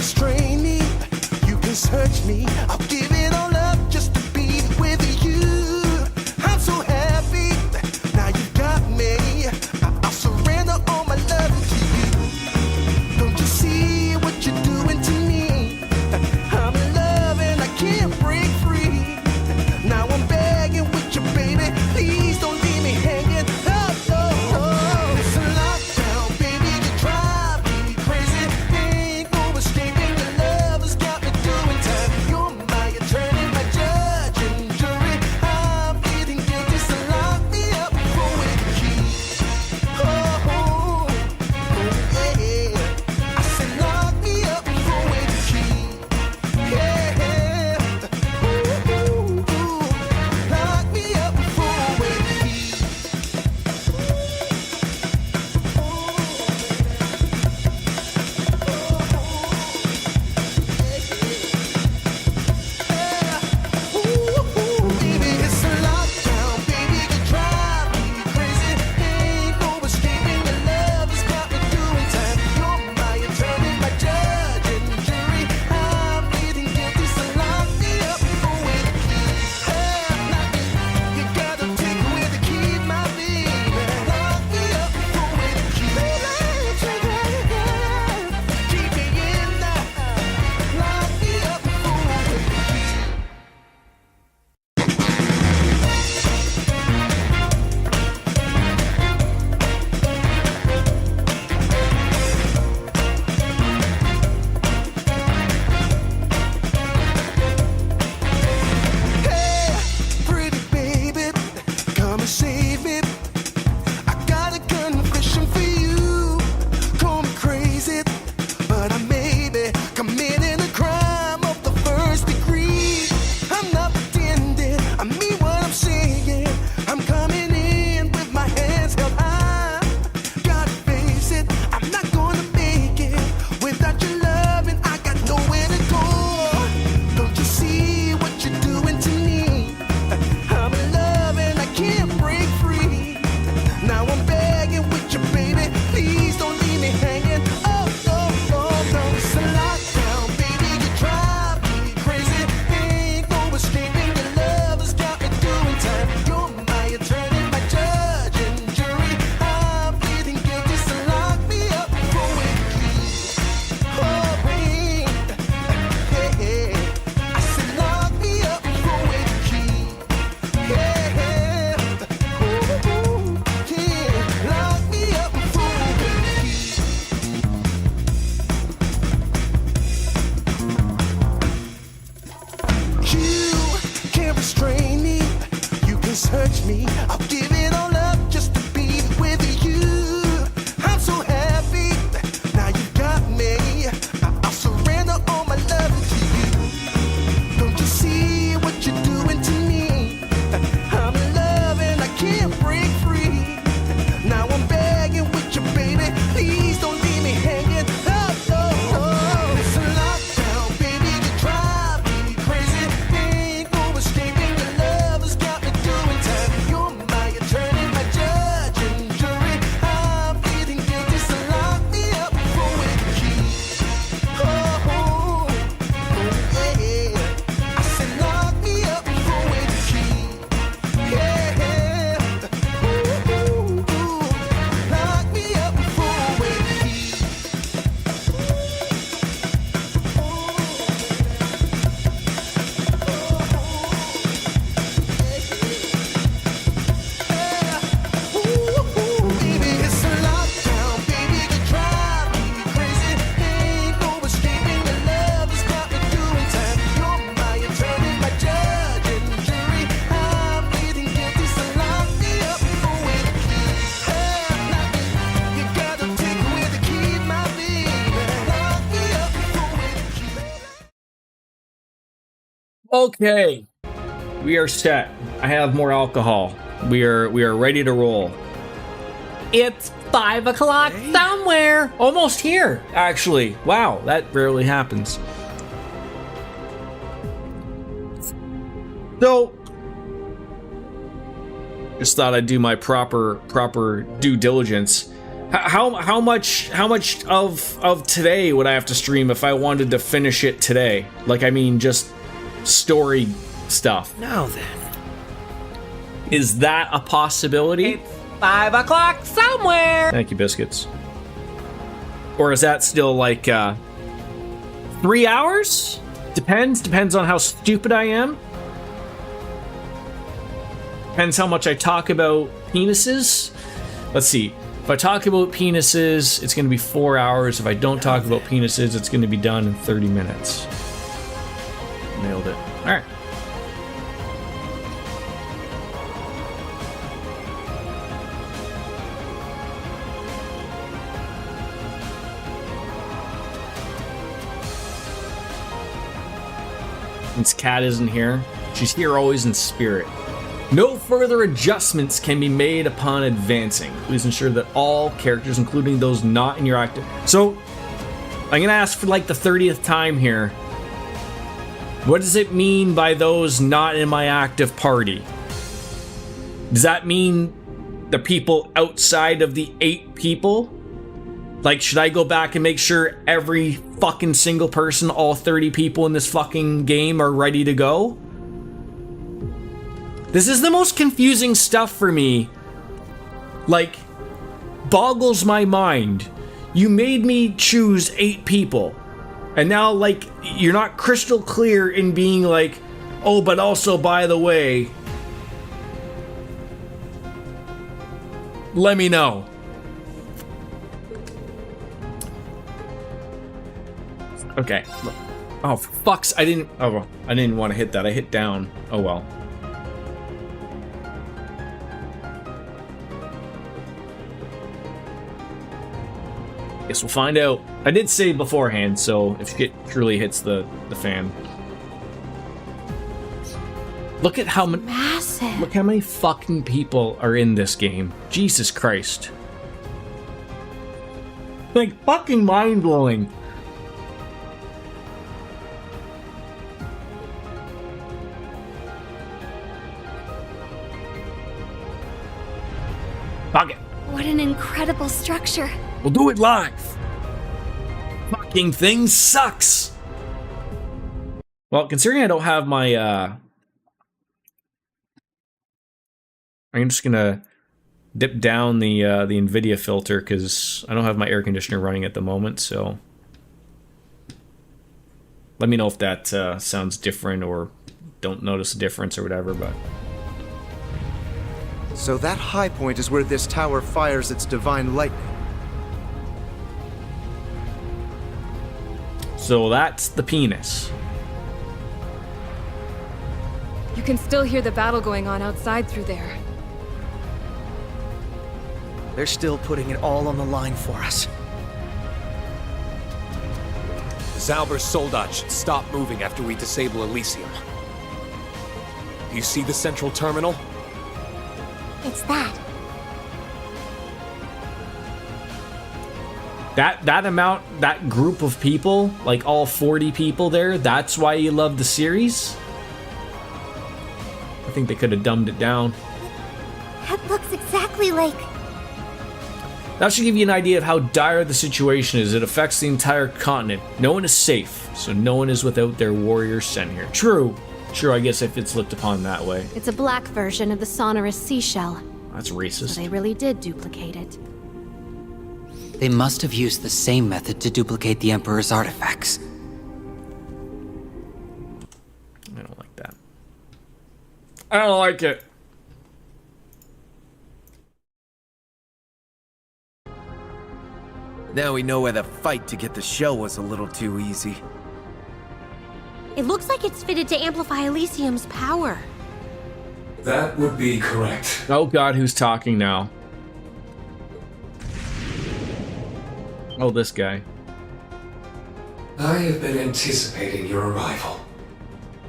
restrain me. You can search me. I'll give it all up just to be with you. I'm so happy. Now you got me. I'll surrender all my love to you. Don't you see what you're doing to me? I'm in love and I can't break free. Now I'm begging with you, baby. Please don't leave me hanging. Oh, oh, oh. It's a lockdown, baby. You drive me crazy. Ain't no escaping. Your love has got me doing time. You're my attorney, my judge and jury. I'm pleading guilty, so lock me up for with the key. Oh, oh, oh, yeah. I said lock me up for with the key. Yeah, ooh, ooh, ooh. Lock me up for with the key. Baby, it's a lockdown, baby. You drive me crazy. Ain't no escaping. Your love has got me doing time. You're my attorney, my judge and jury. I'm pleading guilty, so lock me up for with the key. You gotta take away the key, my baby. Lock me up for with the key. Keep me in there. Lock me up for with the key. Hey, pretty baby, come and save me. I got a confession for you. Call me crazy, but I may be committing a crime of the first degree. I'm not pretending, I mean what I'm saying. I'm coming in with my hands held high. Gotta face it, I'm not gonna make it without your love, and I got nowhere to go. Don't you see what you're doing to me? I'm in love and I can't break free. Now I'm begging with you, baby. Please don't leave me hanging. Oh, oh, oh, no. It's a lockdown, baby. You drive me crazy. Ain't no escaping. Your love has got me doing time. You're my attorney, my judge and jury. I'm pleading guilty, so lock me up for with the key. Oh, babe. Yeah. I said lock me up for with the key. Yeah. Ooh, ooh, yeah. Lock me up for with the key. You can't restrain me. You can search me. I'll give it all up just to be with you. I'm so happy. Now you got me. I'll surrender all my love to you. Don't you see what you're doing to me? I'm in love and I can't break free. Now I'm begging with you, baby. Please don't leave me hanging. Oh, oh, oh. It's a lockdown, baby. You drive me crazy. Ain't no escaping. Your love has got me doing time. You're my attorney, my judge and jury. I'm pleading guilty, so lock me up for with the key. Oh, oh, oh, yeah. I said lock me up for with the key. Yeah. Ooh, ooh, ooh. Lock me up for with the key. Baby, it's a lockdown, baby. You drive me crazy. Ain't no escaping. Your love has got me doing time. You're my attorney, my judge and jury. I'm pleading guilty, so lock me up for with the key. You gotta take away the key, my baby. Lock me up for with the key. Okay, we are set. I have more alcohol. We are ready to roll. It's 5 o'clock somewhere. Almost here, actually. Wow, that rarely happens. So, just thought I'd do my proper due diligence. How much of today would I have to stream if I wanted to finish it today? Like, I mean, just story stuff. Now then. Is that a possibility? It's 5 o'clock somewhere! Thank you, biscuits. Or is that still like 3 hours? Depends on how stupid I am. Depends how much I talk about penises. Let's see. If I talk about penises, it's going to be 4 hours. If I don't talk about penises, it's going to be done in 30 minutes. Nailed it. All right. Since Kat isn't here, she's here always in spirit. No further adjustments can be made upon advancing. Please ensure that all characters, including those not in your active... So, I'm gonna ask for like the 30th time here. What does it mean by those not in my active party? Does that mean the people outside of the 8 people? Like, should I go back and make sure every fucking single person, all 30 people in this fucking game are ready to go? This is the most confusing stuff for me. Like, boggles my mind. You made me choose 8 people. And now, like, you're not crystal clear in being like, oh, but also, by the way, let me know. Okay. Oh, for fuck's... I didn't want to hit that. I hit down. Oh, well. Guess we'll find out. I did say beforehand, so if it truly hits the fan. Look at how massive. Look how many fucking people are in this game. Jesus Christ. Like, fucking mind-blowing. Fuck it. What an incredible structure. We'll do it live. Fucking thing sucks. Well, considering I don't have my, I'm just gonna dip down the NVIDIA filter because I don't have my air conditioner running at the moment, so let me know if that sounds different or don't notice a difference or whatever, but... So that high point is where this tower fires its divine lightning. So that's the penis. You can still hear the battle going on outside through there. They're still putting it all on the line for us. Zauber's Soldat should stop moving after we disable Elysium. Do you see the central terminal? It's that. That amount, that group of people, like all 40 people there, that's why you love the series? I think they could have dumbed it down. That looks exactly like... That should give you an idea of how dire the situation is. It affects the entire continent. No one is safe, so no one is without their warriors sent here. True, I guess if it's looked upon that way. It's a black version of the sonorous seashell. That's racist. So they really did duplicate it. They must have used the same method to duplicate the Emperor's artifacts. I don't like that. I don't like it. Now we know why the fight to get the shell was a little too easy. It looks like it's fitted to amplify Elysium's power. That would be correct. Oh god, who's talking now? Oh, this guy. I have been anticipating your arrival.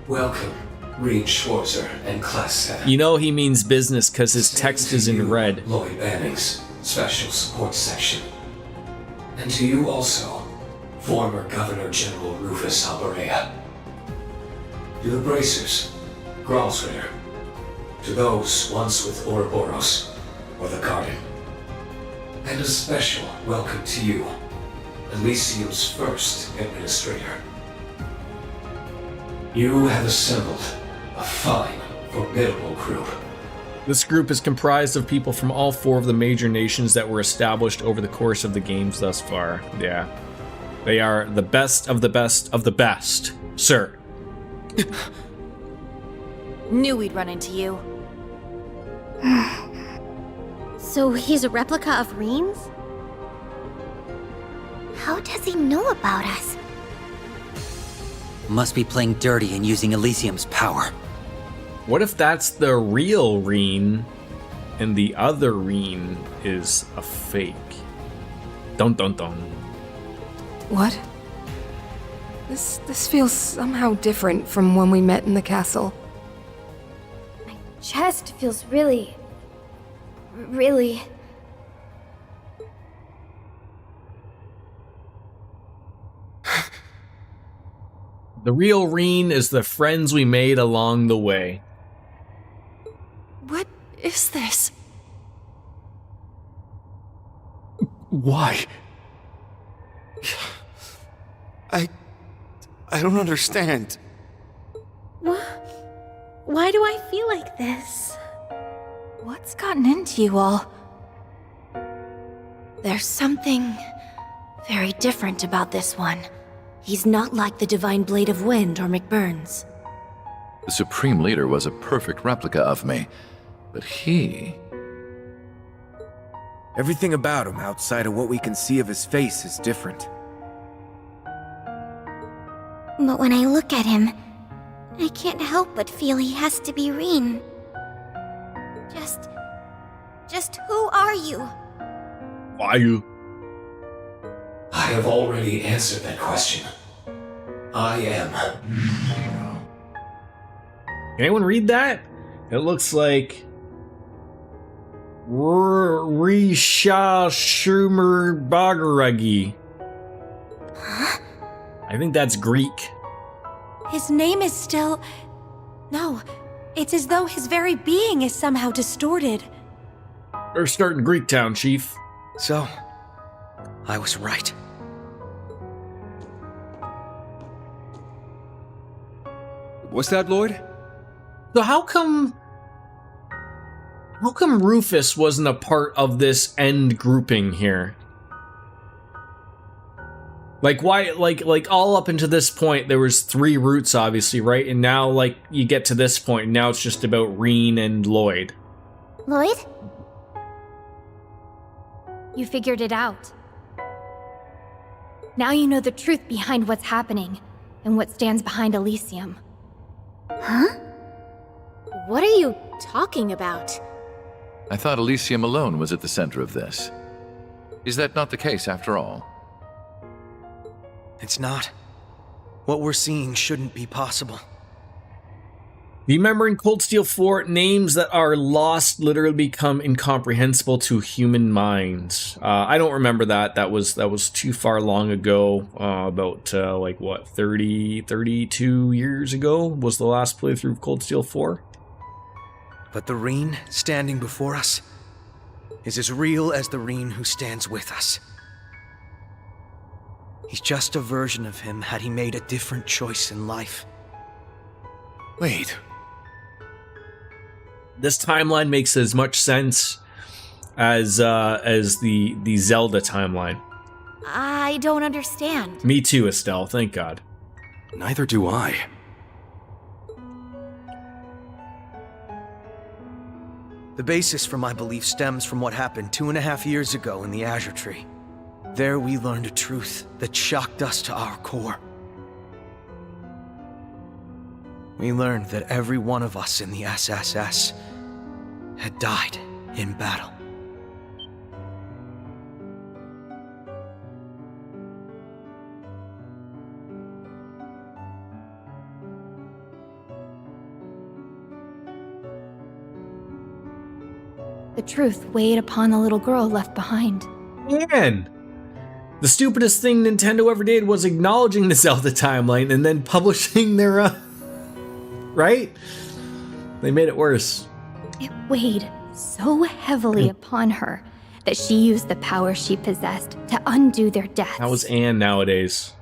Welcome, Reed Schwarzer and Class 7. You know he means business because his text is in red. Lloyd Banning's Special Support Section. And to you also, former Governor General Rufus Alberea. To the Bracers, Gralsritter. To those once with Ouroboros, or the Garden. And a special welcome to you, Elysium's first administrator. You have assembled a fine, formidable group. This group is comprised of people from all 4 of the major nations that were established over the course of the games thus far. Yeah. They are the best of the best of the best, sir. Knew we'd run into you. So he's a replica of Reen's? How does he know about us? Must be playing dirty and using Elysium's power. What if that's the real Reen and the other Reen is a fake? Dun dun dun. What? This feels somehow different from when we met in the castle. Chest feels really... The real Reen is the friends we made along the way. What is this? Why? I don't understand. Why do I feel like this? What's gotten into you all? There's something very different about this one. He's not like the Divine Blade of Wind or McBurn's. The Supreme Leader was a perfect replica of me, but he... Everything about him outside of what we can see of his face is different. But when I look at him, I can't help but feel he has to be Reen. Just who are you? Why you? I have already answered that question. I am. Anyone read that? It looks like Risha Shumer Bagaragi. Huh? I think that's Greek. His name is still... No, it's as though his very being is somehow distorted. They're starting Greek Town, Chief. So, I was right. What's that, Lloyd? So how come Rufus wasn't a part of this end grouping here? Like why like all up into this point there was 3 routes obviously, right? And now like you get to this point and now it's just about Reen and Lloyd. Lloyd? You figured it out. Now you know the truth behind what's happening and what stands behind Elysium. Huh? What are you talking about? I thought Elysium alone was at the center of this. Is that not the case after all? It's not. What we're seeing shouldn't be possible. Do you remember in Cold Steel 4, names that are lost literally become incomprehensible to human minds? I don't remember that. That was too far long ago. About like what, 32 years ago was the last playthrough of Cold Steel 4. But the Reen standing before us is as real as the Reen who stands with us. He's just a version of him had he made a different choice in life. Wait. This timeline makes as much sense as the Zelda timeline. I don't understand. Me too, Estelle, thank God. Neither do I. The basis for my belief stems from what happened 2.5 years ago in the Azure Tree. There we learned a truth that shocked us to our core. We learned that every one of us in the SSS had died in battle. The truth weighed upon the little girl left behind. Man! The stupidest thing Nintendo ever did was acknowledging the Zelda timeline and then publishing their right? They made it worse. It weighed so heavily upon her that she used the power she possessed to undo their deaths. How is Anne nowadays?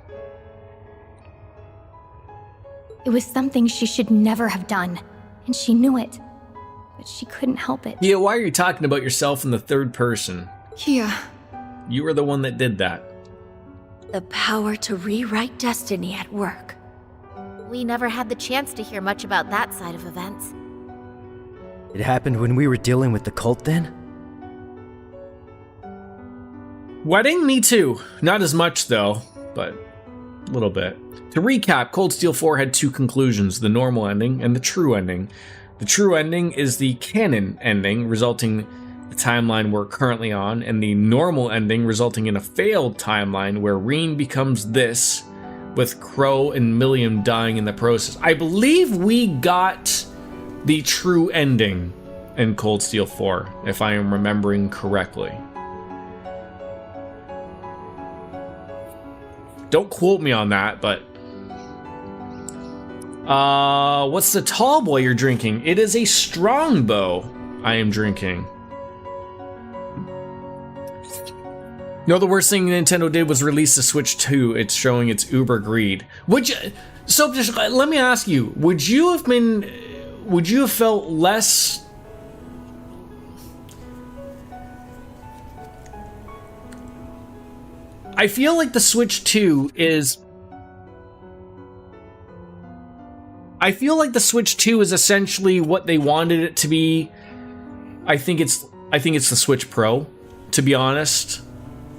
It was something she should never have done, and she knew it. But she couldn't help it. Yeah, why are you talking about yourself in the third person? Yeah. You were the one that did that. The power to rewrite destiny at work. We never had the chance to hear much about that side of events. It happened when we were dealing with the cult then? Wedding? Me too. Not as much though, but a little bit. To recap, Cold Steel 4 had two conclusions, the normal ending and the true ending. The true ending is the canon ending, resulting in the timeline we're currently on, and the normal ending resulting in a failed timeline where Reen becomes this, with Crow and Milliam dying in the process. I believe we got the true ending in Cold Steel 4, if I am remembering correctly. Don't quote me on that, but... what's the tall boy you're drinking? It is a Strongbow I am drinking. No, the worst thing Nintendo did was release the Switch 2. It's showing its uber greed. So just let me ask you, would you have felt less... I feel like the Switch 2 is... I feel like the Switch 2 is essentially what they wanted it to be. I think it's the Switch Pro, to be honest.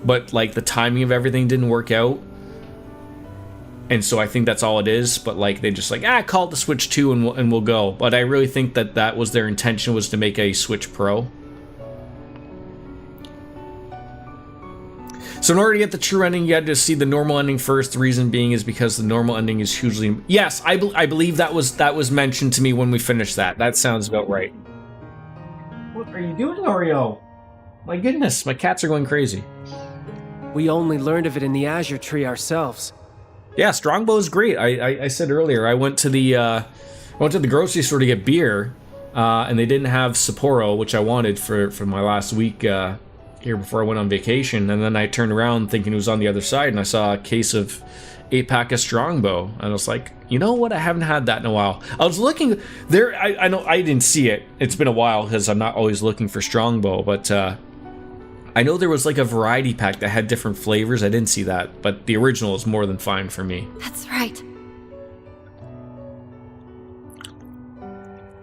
But like the timing of everything didn't work out. And so I think that's all it is, but like they just like, call it the Switch 2 and we'll go. But I really think that was their intention, was to make a Switch Pro. So in order to get the true ending, you had to see the normal ending first. The reason being is because the normal ending is hugely... Yes, I believe that was mentioned to me when we finished that. That sounds about right. What are you doing, Oreo? My goodness, my cats are going crazy. We only learned of it in the Azure Tree ourselves. Yeah, Strongbow is great. I said earlier, I went to the grocery store to get beer, and they didn't have Sapporo, which I wanted for my last week here before I went on vacation. And then I turned around thinking it was on the other side, and I saw a case of 8-pack of Strongbow, and I was like, you know what? I haven't had that in a while. I was looking there. I know I didn't see it. It's been a while because I'm not always looking for Strongbow, but I know there was like a variety pack that had different flavors. I didn't see that, but the original is more than fine for me. That's right.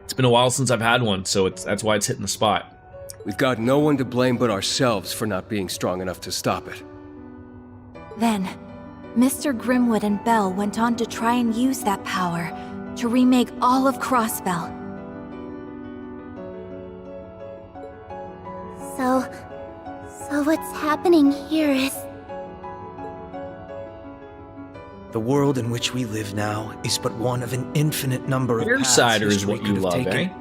It's been a while since I've had one, so that's why it's hitting the spot. We've got no one to blame but ourselves for not being strong enough to stop it. Then, Mr. Grimwood and Bell went on to try and use that power to remake all of Crossbell. So what's happening here is... The world in which we live now is but one of an infinite number of paths Cider is history what you could have love, taken. eh?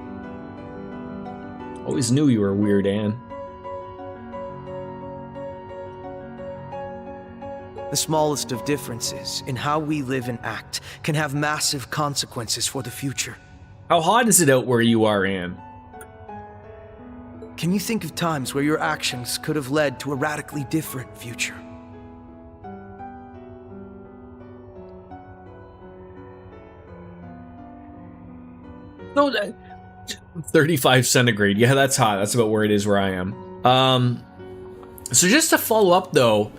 Always knew you were weird, Anne. The smallest of differences in how we live and act can have massive consequences for the future. How hot is it out where you are, Anne? Can you think of times where your actions could have led to a radically different future? No, 35 centigrade. Yeah, that's hot. That's about where it is where I am. So just to follow up though,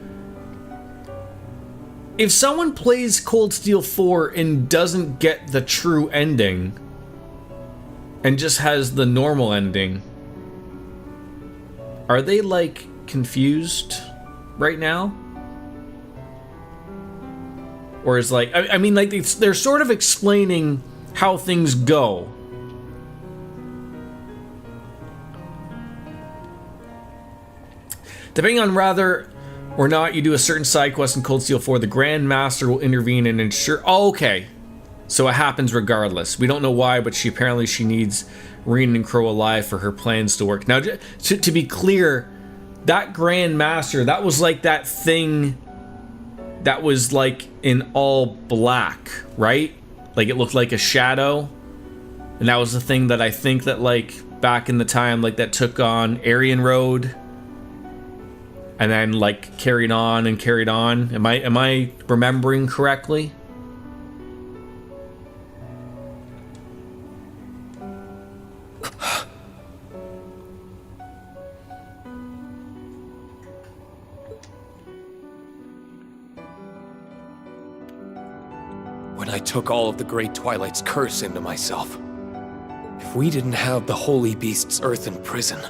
if someone plays Cold Steel 4 and doesn't get the true ending and just has the normal ending, are they like confused right now? Or is like, I mean, like they're sort of explaining how things go. Depending on whether or not you do a certain side quest in Cold Steel 4, the Grand Master will intervene and ensure... Oh, okay. So it happens regardless. We don't know why, but she needs Reen and Crow alive for her plans to work. Now, to be clear, that Grand Master, that was like that thing that was like in all black, right? Like it looked like a shadow. And that was the thing that I think that like back in the time, like that took on Aryan Road. and then like carried on and carried on. Am I remembering correctly? When I took all of the Great Twilight's curse into myself, if we didn't have the Holy Beast's earthen prison,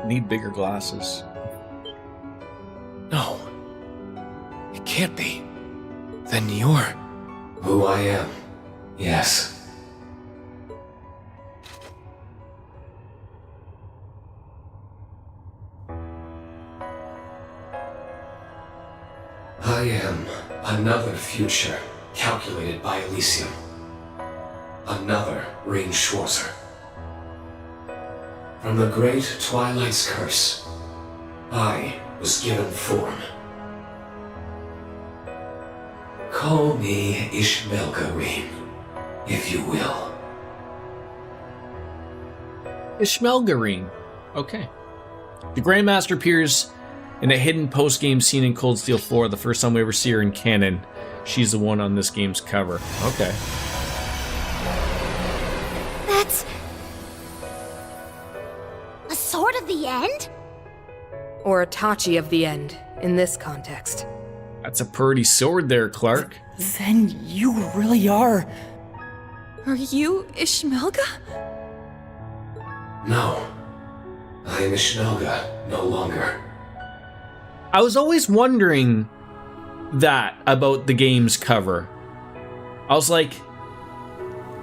need bigger glasses. No. It can't be. Then you're... Who I am. Yes. I am another future calculated by Elysium. Another Rean Schwarzer. From the Great Twilight's curse, I was given form. Call me Ishmelga Rean, if you will. Ishmelgarine. Okay. The Grandmaster appears in a hidden post-game scene in Cold Steel 4, the first time we ever see her in canon. She's the one on this game's cover. Okay. That's... a sword of the end? Or a Tachi of the end, in this context. That's a pretty sword there, Clark. Then you really are... Are you Ishmelga? No. I am Ishmelga no longer. I was always wondering that about the game's cover. I was like,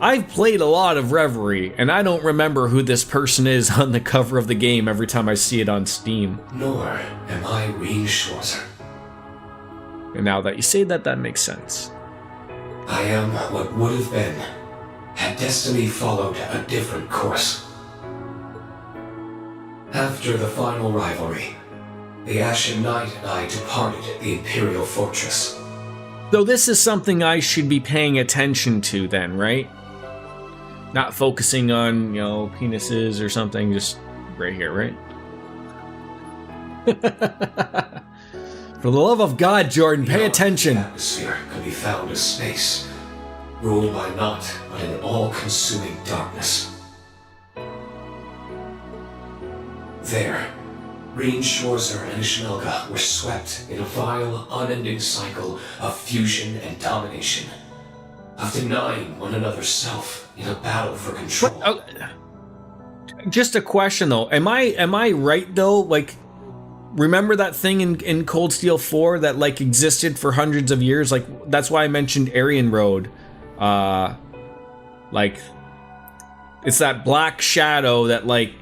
I've played a lot of Reverie, and I don't remember who this person is on the cover of the game every time I see it on Steam. Nor am I Rean Schwarzer. And now that you say that, that makes sense. I am what would have been, had destiny followed a different course. After the final rivalry, the Ashen Knight and I departed the Imperial Fortress. So this is something I should be paying attention to then, right? Not focusing on, penises or something, just right here, right? For the love of God, Jordan, pay attention. The atmosphere could be found as space, ruled by naught but an all-consuming darkness. There, Rean Schwarzer and Ishmelga were swept in a vile, unending cycle of fusion and domination, of denying one another self in a battle for control. Just a question though, am I right though? Like, remember that thing in Cold Steel 4 that like existed for hundreds of years? Like, that's why I mentioned Aryan Road. Like, it's that black shadow that like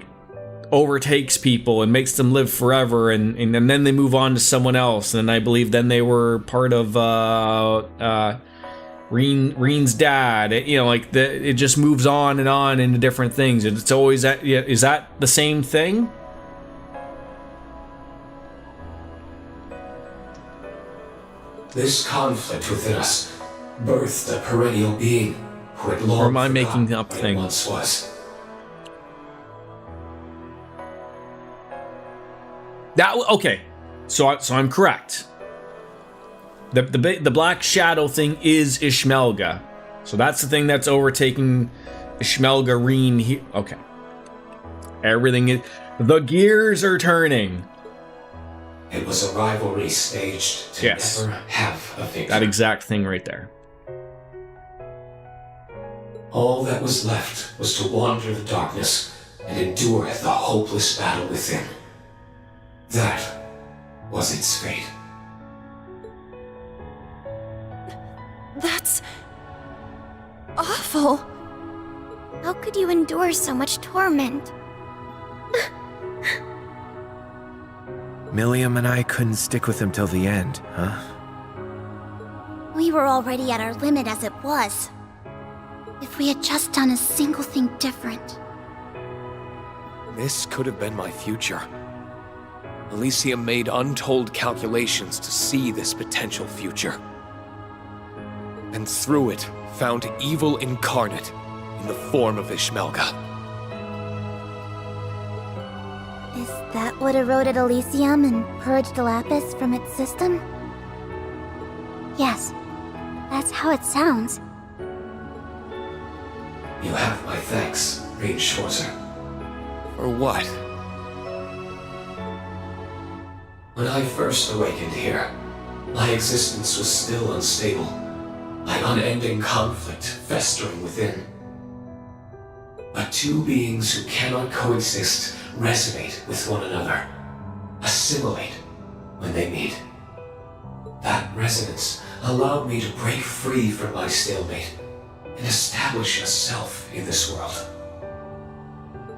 overtakes people and makes them live forever, and then they move on to someone else, and I believe then they were part of Rean's dad. It just moves on and into different things. It's always that. Is that the same thing? This conflict within us birthed a perennial being who had long Or am I forgotten making up what it things? once was. Okay, so I'm correct. The black shadow thing is Ishmelga, so that's the thing that's overtaking Ishmelga Rean here. Okay, everything is, the gears are turning. It was a rivalry staged to never have a victor. That exact thing right there. All that was left was to wander the darkness and endure the hopeless battle within. That was its fate. That's... awful. How could you endure so much torment? Milliam and I couldn't stick with him till the end, huh? We were already at our limit as it was. If we had just done a single thing different. This could have been my future. Elysium made untold calculations to see this potential future. And through it, found evil incarnate in the form of Ishmelga. That would eroded Elysium and purged Lapis from its system? Yes, that's how it sounds. You have my thanks, Reed Schwarzer. For what? When I first awakened here, my existence was still unstable. My unending conflict festering within. But two beings who cannot coexist resonate with one another, assimilate when they meet. That resonance allowed me to break free from my stalemate and establish a self in this world.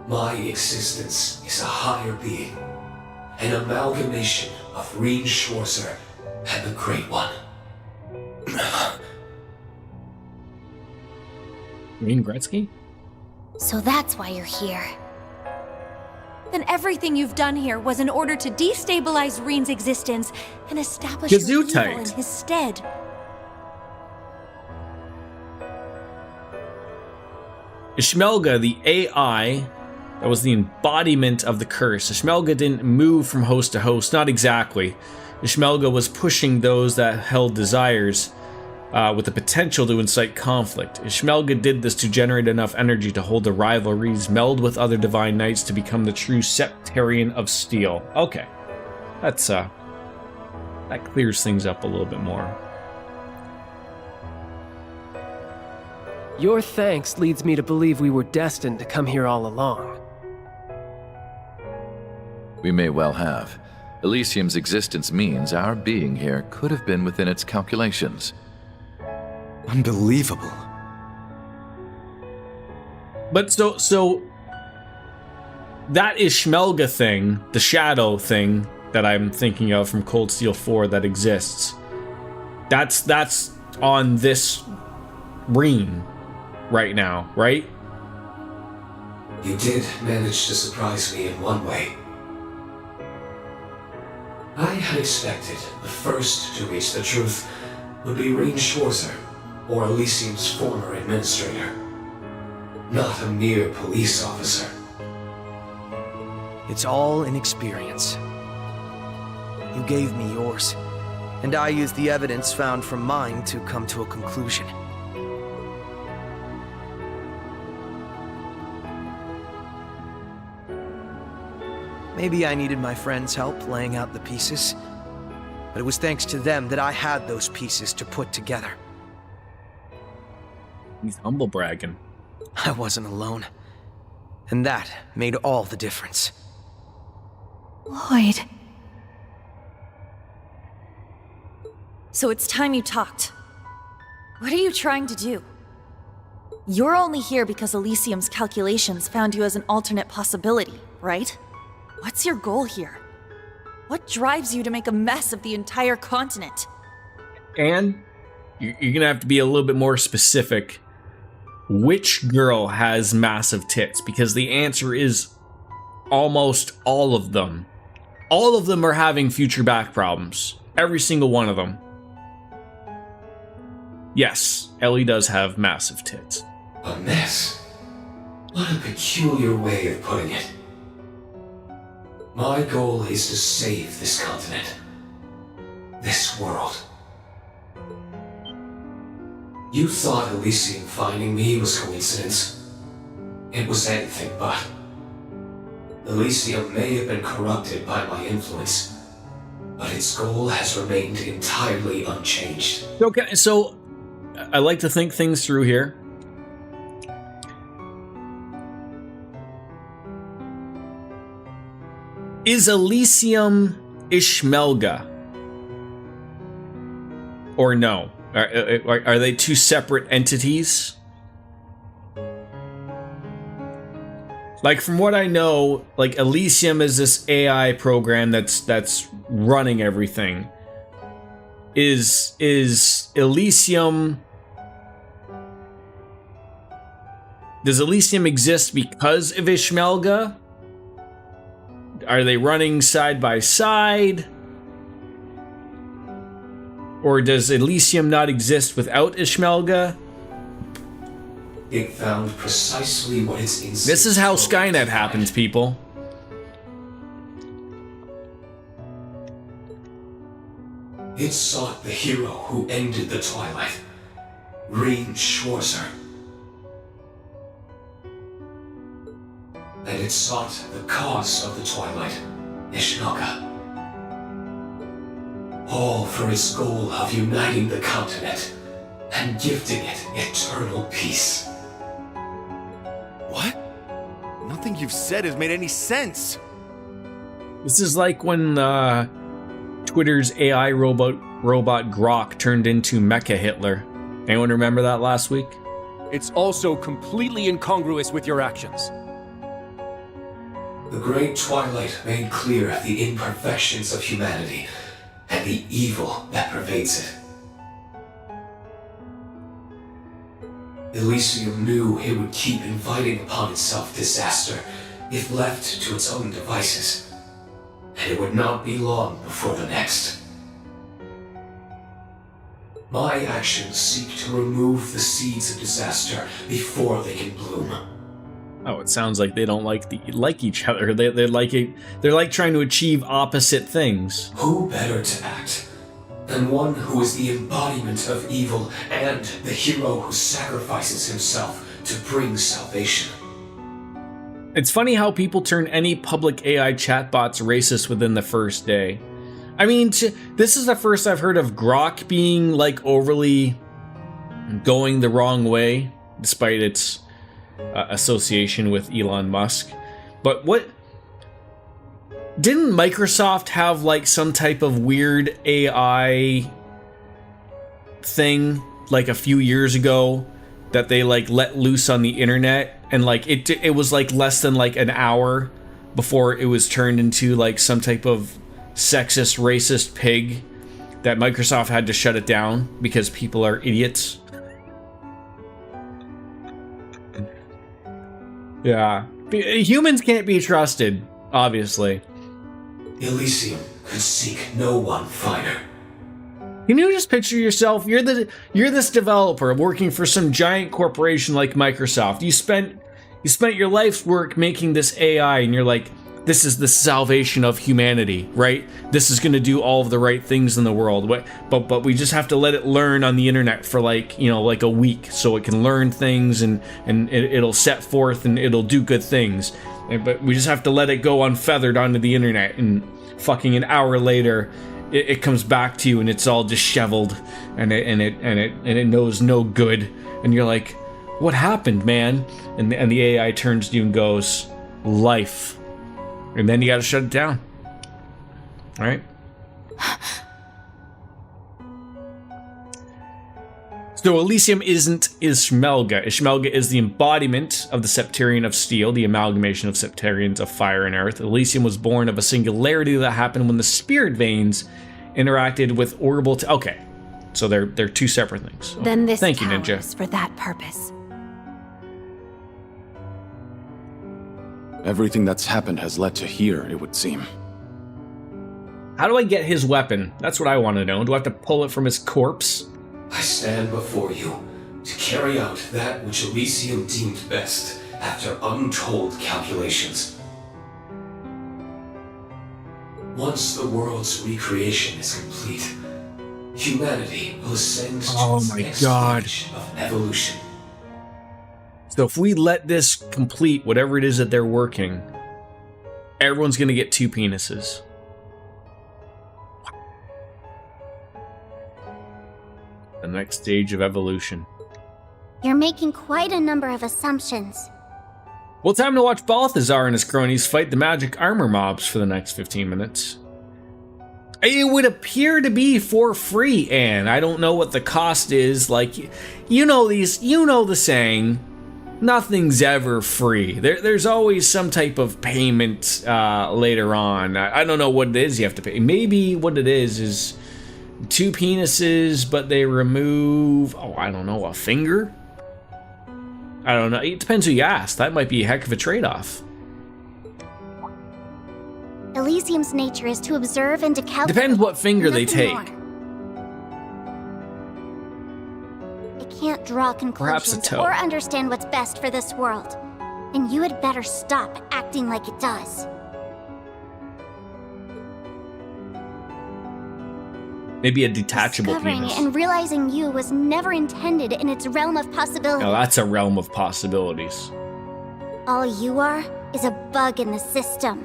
My existence is a higher being, an amalgamation of Reed Schwarzer and the Great One. Wayne Gretzky? So that's why you're here. Then everything you've done here was in order to destabilize Reen's existence and establish your evil in his stead. Ishmelga, the AI, that was the embodiment of the curse. Ishmelga didn't move from host to host, not exactly. Ishmelga was pushing those that held desires with the potential to incite conflict. Ishmelga did this to generate enough energy to hold the rivalries, meld with other divine knights to become the true Septarian of Steel. Okay, that's that clears things up a little bit more. Your thanks leads me to believe we were destined to come here all along. We may well have. Elysium's existence means our being here could have been within its calculations. Unbelievable. But so that Ishmelga thing, the shadow thing that I'm thinking of from Cold Steel 4 that exists, that's on this Reen right now, right? You did manage to surprise me in one way. I had expected the first to reach the truth would be Reed Schwarzer, or Elysium's former administrator. Not a mere police officer. It's all an experience. You gave me yours, and I used the evidence found from mine to come to a conclusion. Maybe I needed my friends' help laying out the pieces, but it was thanks to them that I had those pieces to put together. He's humble bragging. I wasn't alone, and that made all the difference. Lloyd. So it's time you talked. What are you trying to do? You're only here because Elysium's calculations found you as an alternate possibility, right? What's your goal here? What drives you to make a mess of the entire continent? And you're gonna have to be a little bit more specific. Which girl has massive tits? Because the answer is almost all of them. All of them are having future back problems. Every single one of them. Yes, Ellie does have massive tits. A mess? What a peculiar way of putting it. My goal is to save this continent. This world. You thought Elysium finding me was coincidence. It was anything but. Elysium may have been corrupted by my influence, but its goal has remained entirely unchanged. Okay, so I like to think things through here. Is Elysium Ishmelga? Or no? Are they two separate entities? Like, from what I know, like, Elysium is this AI program that's running everything. Is Elysium... Does Elysium exist because of Ishmelga? Are they running side by side? Or does Elysium not exist without Ishmelga? It found precisely what its instincts. This is how Skynet happens, people. It sought the hero who ended the Twilight, Rean Schwarzer. And it sought the cause of the Twilight, Ishnaga. All for its goal of uniting the continent and gifting it eternal peace. What? Nothing you've said has made any sense. This is like when Twitter's AI robot Grok turned into Mecha Hitler. Anyone remember that last week? It's also completely incongruous with your actions. The Great Twilight made clear the imperfections of humanity and the evil that pervades it. Elysium knew it would keep inviting upon itself disaster if left to its own devices, and it would not be long before the next. My actions seek to remove the seeds of disaster before they can bloom. Oh, it sounds like they don't like each other. They're like trying to achieve opposite things. Who better to act than one who is the embodiment of evil and the hero who sacrifices himself to bring salvation? It's funny how people turn any public AI chatbots racist within the first day. I mean, this is the first I've heard of Grok being like overly going the wrong way, despite its association with Elon Musk. But what didn't Microsoft have like some type of weird AI thing like a few years ago that they like let loose on the internet, and like it was like less than like an hour before it was turned into like some type of sexist racist pig that Microsoft had to shut it down because people are idiots. Yeah. Humans can't be trusted, obviously. Elysium could seek no one finer. Can you just picture yourself? You're this developer working for some giant corporation like Microsoft. You spent your life's work making this AI, and you're like, this is the salvation of humanity, right? This is going to do all of the right things in the world. But we just have to let it learn on the internet for like a week, so it can learn things and it'll set forth and it'll do good things. But we just have to let it go unfeathered onto the internet, and fucking an hour later, it comes back to you and it's all disheveled and it knows no good. And you're like, what happened, man? And the AI turns to you and goes, life. And then you gotta shut it down. All right. So Elysium isn't Ishmelga. Ishmelga is the embodiment of the Septarian of Steel, the amalgamation of Septarians of Fire and Earth. Elysium was born of a singularity that happened when the spirit veins interacted with orbital... Okay, so they're two separate things. So, Then this thank you, tower Ninja. is for that purpose. Everything that's happened has led to here, it would seem. How do I get his weapon? That's what I want to know. Do I have to pull it from his corpse? I stand before you to carry out that which Elysium deemed best after untold calculations. Once the world's recreation is complete, humanity will ascend to its next stage of evolution. So if we let this complete whatever it is that they're working, everyone's going to get 2 penises. The next stage of evolution. You're making quite a number of assumptions. Well, time to watch Balthazar and his cronies fight the magic armor mobs for the next 15 minutes. It would appear to be for free, Anne. I don't know what the cost is. Like, you know the saying, nothing's ever free. There's always some type of payment later on. I don't know what it is you have to pay. Maybe what it is 2 penises, but they remove, I don't know, a finger? I don't know. It depends who you ask. That might be a heck of a trade-off. Elysium's nature is to observe and to calculate. Depends what finger they take. Nothing more. It can't draw Perhaps a conclusions toe. or understand what's best for this world. And you had better stop acting like it does. Maybe a detachable Discovering penis. and realizing you was never intended in its realm of possibility. Now that's a realm of possibilities. All you are is a bug in the system.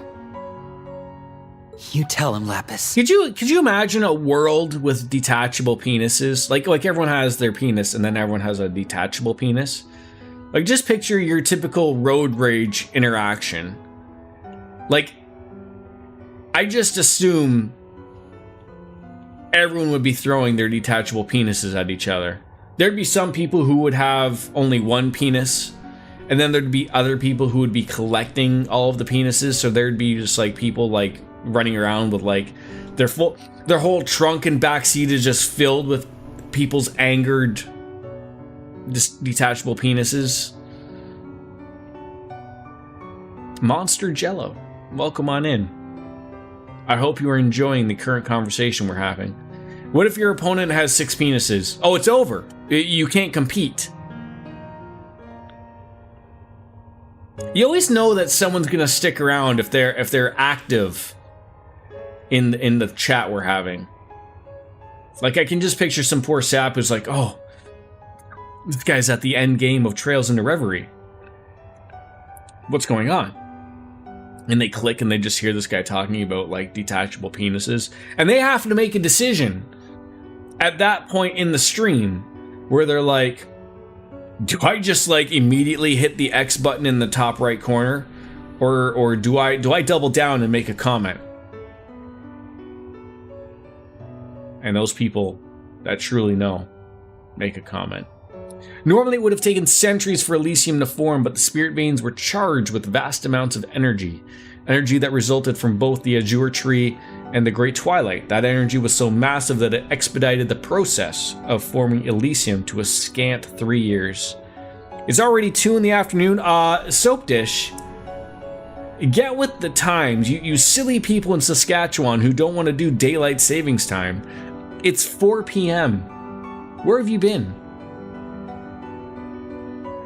You tell him, Lapis. Could you imagine a world with detachable penises? Like everyone has their penis and then everyone has a detachable penis? Like just picture your typical road rage interaction. Like I just assume everyone would be throwing their detachable penises at each other. There'd be some people who would have only one penis, and then there'd be other people who would be collecting all of the penises, so there'd be just like people like running around with like their whole trunk and back seat is just filled with people's angered detachable penises. Monster Jello, welcome on in. I hope you are enjoying the current conversation we're having. What if your opponent has 6 penises? Oh, it's over. You can't compete. You always know that someone's gonna stick around if they're active in the chat we're having. Like I can just picture some poor sap who's like, oh, this guy's at the end game of Trails into Reverie. What's going on? And they click and they just hear this guy talking about like detachable penises, and they have to make a decision at that point in the stream where they're like, do I just like immediately hit the X button in the top right corner, or do I double down and make a comment? And those people that truly know make a comment. Normally it would have taken centuries for Elysium to form, but the spirit veins were charged with vast amounts of energy that resulted from both the Azure Tree and the Great Twilight. That energy was so massive that it expedited the process of forming Elysium to a scant 3 years. It's already 2 in the afternoon. Soap Dish, get with the times. You silly people in Saskatchewan who don't want to do daylight savings time. It's 4 p.m. Where have you been?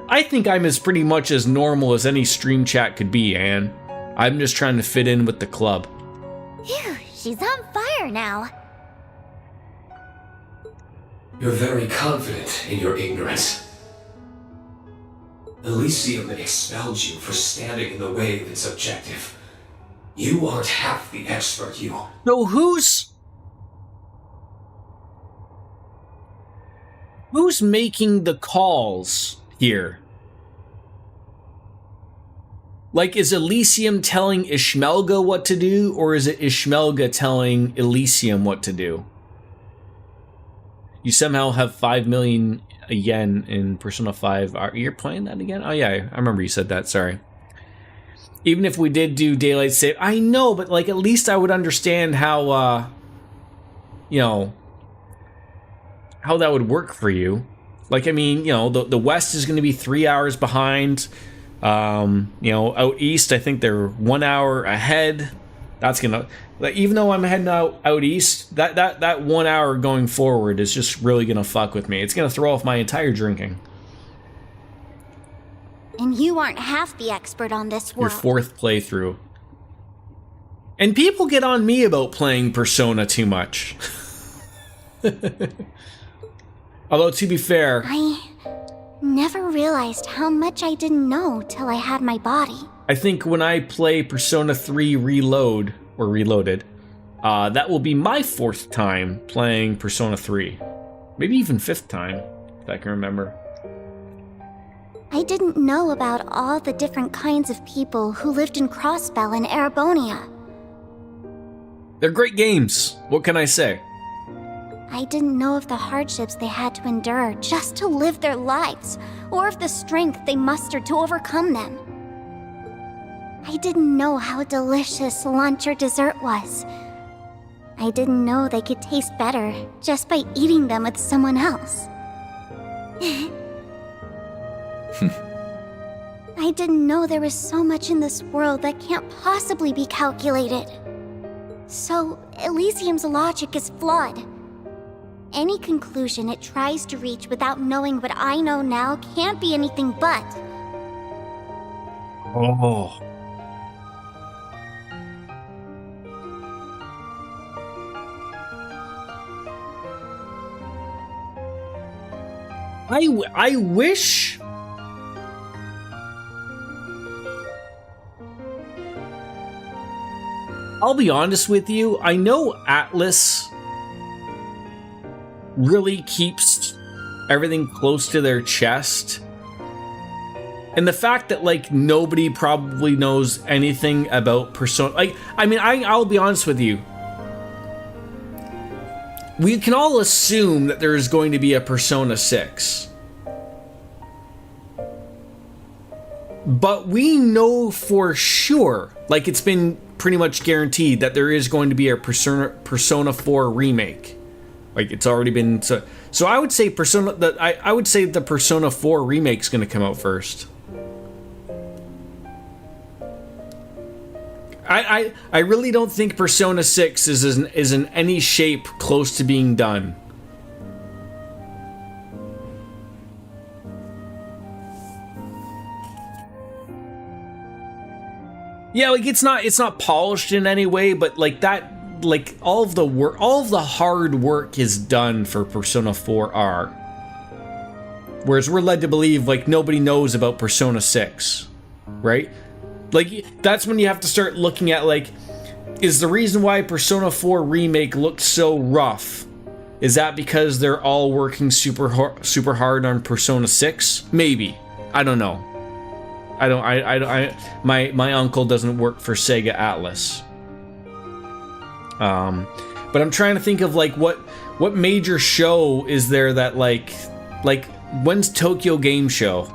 I think I'm as pretty much as normal as any stream chat could be, Anne. I'm just trying to fit in with the club. Phew, she's on fire now. You're very confident in your ignorance. Elysium expelled you for standing in the way of its objective. You aren't half the expert you... So who's making the calls here? Like, is Elysium telling Ishmelga what to do, or is it Ishmelga telling Elysium what to do? You somehow have 5 million yen in Persona 5. You're playing that again? Oh yeah, I remember you said that, sorry. Even if we did do daylight save, I know, but like at least I would understand how, you know, how that would work for you. Like, I mean, you know, the West is going to be 3 hours behind. You know, out East, I think they're 1 hour ahead. That's gonna, like, even though I'm heading out East, that 1 hour going forward is just really gonna fuck with me. It's gonna throw off my entire drinking. And you aren't half the expert on this world. Your 4th playthrough. And people get on me about playing Persona too much. Although, to be fair, I never realized how much I didn't know till I had my body. I think when I play Persona 3 Reload, or Reloaded, that will be my 4th time playing Persona 3. Maybe even 5th time, if I can remember. I didn't know about all the different kinds of people who lived in Crossbell and Erebonia. They're great games. What can I say? I didn't know of the hardships they had to endure just to live their lives, or of the strength they mustered to overcome them. I didn't know how delicious lunch or dessert was. I didn't know they could taste better just by eating them with someone else. I didn't know there was so much in this world that can't possibly be calculated. So, Elysium's logic is flawed. Any conclusion it tries to reach without knowing what I know now can't be anything but. Oh. I wish. I'll be honest with you. I know Atlas really keeps everything close to their chest. And the fact that, like, nobody probably knows anything about Persona... Like, I mean, I'll be honest with you. We can all assume that there is going to be a Persona 6. But we know for sure, like, it's been pretty much guaranteed that there is going to be a Persona 4 remake. Like, it's already been... So I would say I would say the Persona 4 remake's going to come out first. I really don't think Persona 6 is in any shape close to being done. Yeah, like it's not polished in any way, but like that, like all of the hard work is done for Persona 4R. Whereas we're led to believe like nobody knows about Persona 6, right? Like, that's when you have to start looking at, like, is the reason why Persona 4 Remake looked so rough, is that because they're all working super hard on Persona 6? Maybe. I don't know. My uncle doesn't work for Sega Atlas. But I'm trying to think of, like, what major show is there that, like, when's Tokyo Game Show?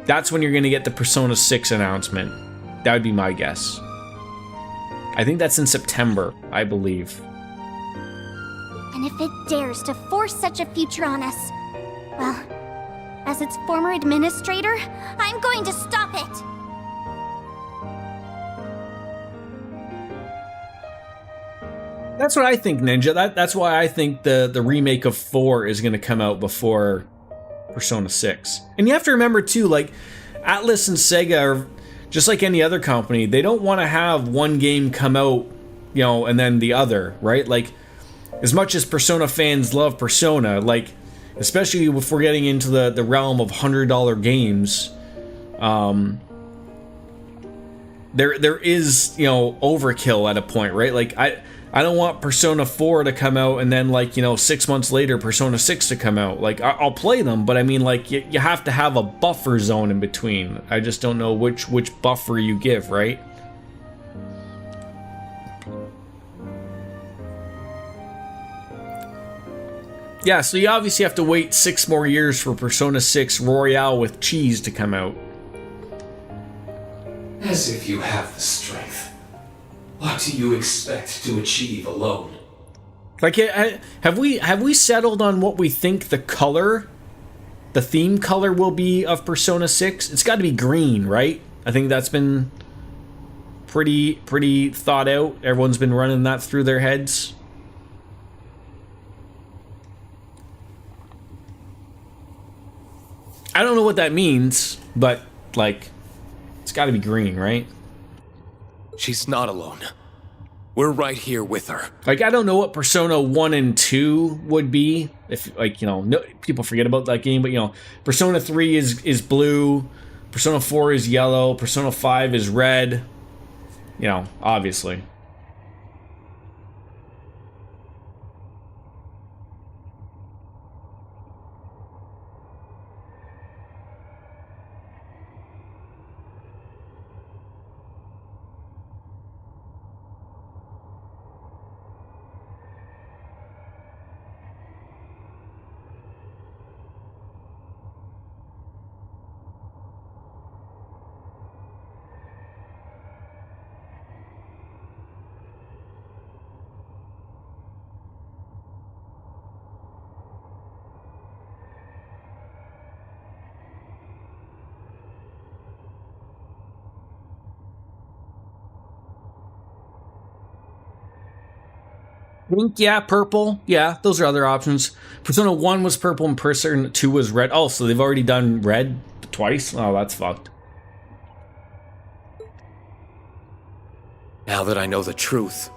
That's when you're going to get the Persona 6 announcement. That would be my guess. I think that's in September, I believe. And if it dares to force such a future on us, well, as its former administrator, I'm going to stop it! That's what I think, Ninja. That's why I think the remake of 4 is going to come out before Persona 6. And you have to remember too, like, Atlas and Sega are just like any other company. They don't want to have one game come out, you know, and then the other, right? Like, as much as Persona fans love Persona, like, especially if we're getting into the realm of $100 games, there is, you know, overkill at a point, right? Like, I don't want Persona 4 to come out and then, like, you know, 6 months later Persona 6 to come out. Like, I'll play them, but I mean, like, you have to have a buffer zone in between. I just don't know which buffer you give, right? Yeah, so you obviously have to wait 6 more years for Persona 6 Royale with Cheese to come out. As if you have the strength. What do you expect to achieve alone? Like, have we settled on what we think the theme color will be of Persona 6? It's got to be green, right? I think that's been pretty thought out. Everyone's been running that through their heads. I don't know what that means, but, like, it's got to be green, right? She's not alone. We're right here with her. Like, I don't know what Persona 1 and 2 would be. If, like, you know, people forget about that game, but, you know, Persona 3 is blue. Persona 4 is yellow. Persona 5 is red. You know, obviously. Pink, yeah, purple, yeah, those are other options. Persona 1 was purple and Persona 2 was red. Oh, so they've already done red twice? Oh, that's fucked. Now that I know the truth,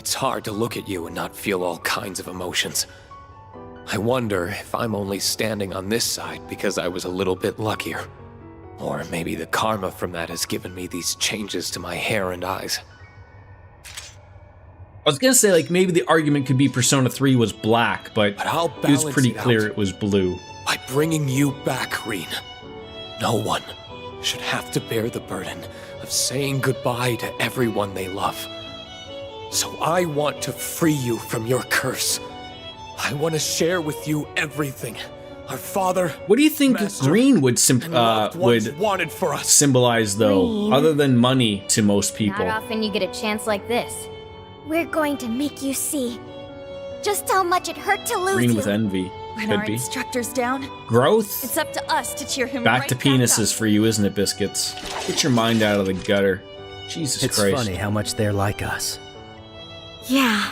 It's hard to look at you and not feel all kinds of emotions. I wonder if I'm only standing on this side because I was a little bit luckier. Or maybe the karma from that has given me these changes to my hair and eyes. I was gonna say, like, maybe the argument could be Persona 3 was black, but it was pretty clear it was blue. By bringing you back, Reen, no one should have to bear the burden of saying goodbye to everyone they love. So I want to free you from your curse. I want to share with you everything. Our father. What do you think green would wanted for us. symbolize, though, Green. other than money to most people? Not often you get a chance like this. We're going to make you see just how much it hurt to lose Green you. with envy. When Could our be. instructor's down, Growth? it's up to us to cheer him Back right to penises for you, isn't it, Biscuits? Get your mind out of the gutter. Jesus It's Christ. funny how much they're like us. Yeah.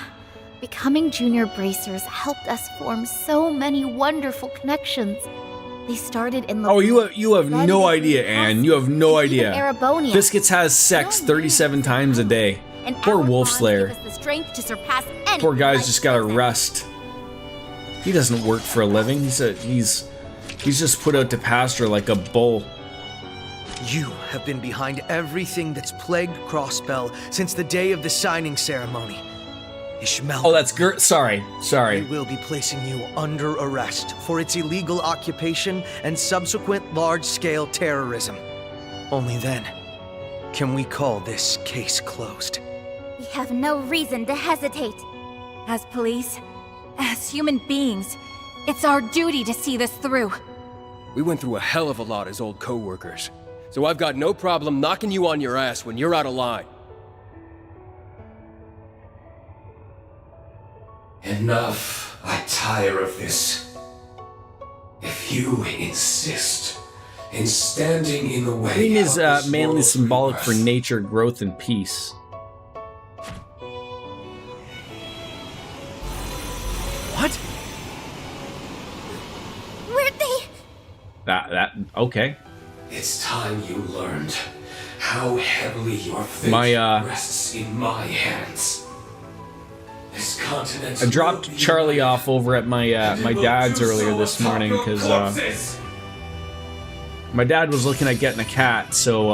Becoming junior bracers helped us form so many wonderful connections. They started in the Oh, you have no idea, Anne. You have no idea. Arabonia. Biscuits has sex 37 times a day. And Poor our Wolf bond Slayer. gave us the strength to surpass any Poor guy's life just gotta present. rest. He doesn't work for a living. He's just put out to pasture like a bull. You have been behind everything that's plagued Crossbell since the day of the signing ceremony. Ishmael. Oh, that's Sorry. We will be placing you under arrest for its illegal occupation and subsequent large-scale terrorism. Only then can we call this case closed. We have no reason to hesitate. As police, as human beings, it's our duty to see this through. We went through a hell of a lot as old co-workers, so I've got no problem knocking you on your ass when you're out of line. Enough. I tire of this. If you insist in standing in the way Green is of this mainly world's symbolic for progress, nature, growth, and peace. What? Where'd they? That okay. it's time you learned how heavily your fate My, rests in my hands. This continent I dropped Charlie off over at my my dad's earlier this morning because my dad was looking at getting a cat, so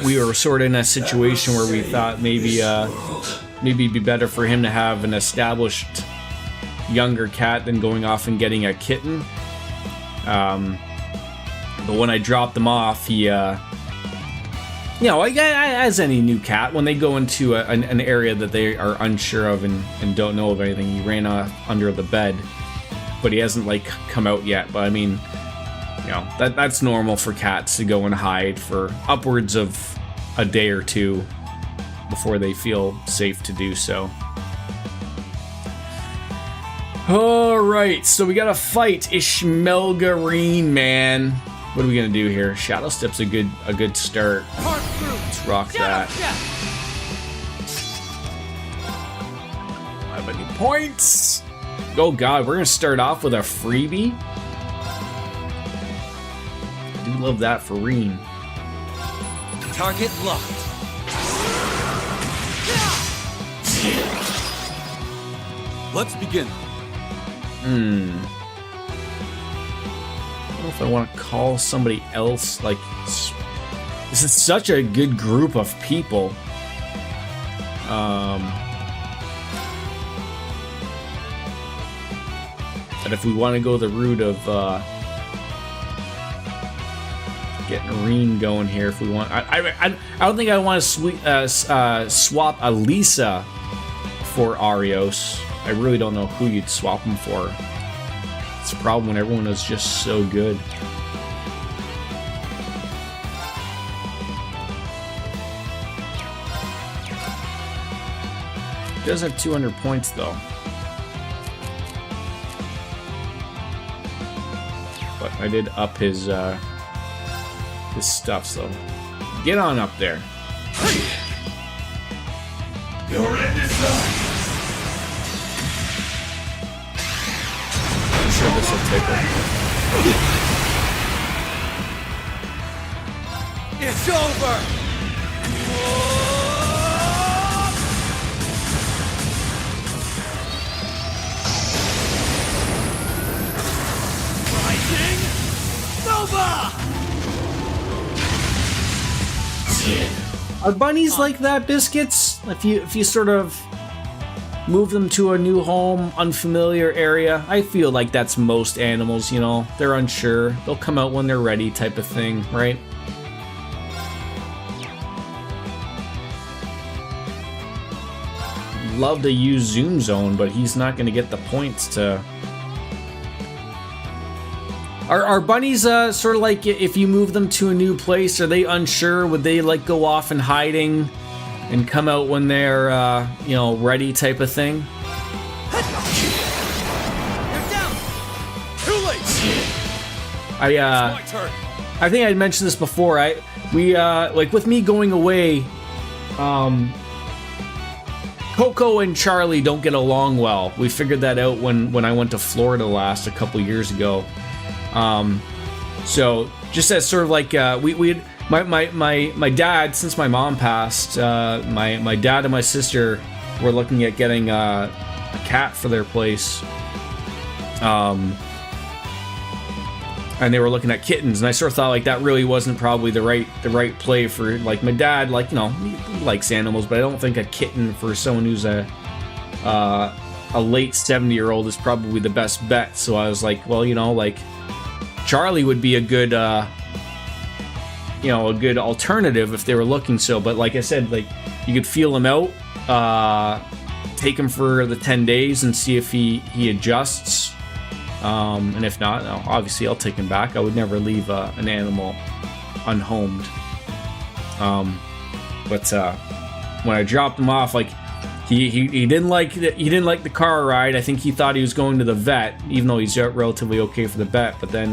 we were sort of in a situation where we thought maybe it'd be better for him to have an established younger cat than going off and getting a kitten. But when I dropped them off, he as any new cat, when they go into an area that they are unsure of and don't know of anything, he ran off under the bed. But he hasn't, like, come out yet. But, I mean, that's normal for cats to go and hide for upwards of a day or two before they feel safe to do so. Alright, so we gotta fight Ishmelgareen, man. What are we gonna do here? Shadow Step's a good start. Let's rock that. Have any points? Oh god, we're gonna start off with a freebie. I do love that for Reen. Target locked. Let's begin. I don't know if I want to call somebody else. Like, this is such a good group of people. That if we want to go the route of getting Reen going here, if we want, I don't think I want to swap Alisa for Arios. I really don't know who you'd swap them for. It's a problem when everyone is just so good. He does have 200 points though. But I did up his stuff, so get on up there. Your end is done. I'm sure this will tickle. It's over! Are bunnies like that, Biscuits? If you sort of move them to a new home, unfamiliar area, I feel like that's most animals, you know. They're unsure. They'll come out when they're ready type of thing, right? Love to use Zoom Zone, but he's not going to get the points to... Are bunnies sort of like if you move them to a new place, are they unsure? Would they like go off in hiding and come out when they're, you know, ready type of thing? You're down. Too late. I think I mentioned this before. We like with me going away, Coco and Charlie don't get along well. We figured that out when I went to Florida last a couple years ago. So just as sort of like my dad, since my mom passed, my dad and my sister were looking at getting a cat for their place. And they were looking at kittens, and I sort of thought like that really wasn't probably the right play for like my dad. Like, you know, he likes animals, but I don't think a kitten for someone who's a late 70-year-old is probably the best bet. So I was like, well, you know, like Charlie would be a good a good alternative if they were looking so. But like I said, like you could feel him out, take him for the 10 days and see if he adjusts. And if not, no, obviously I'll take him back. I would never leave an animal unhomed. But when I dropped him off, like he didn't like the car ride. I think he thought he was going to the vet, even though he's relatively okay for the vet. But then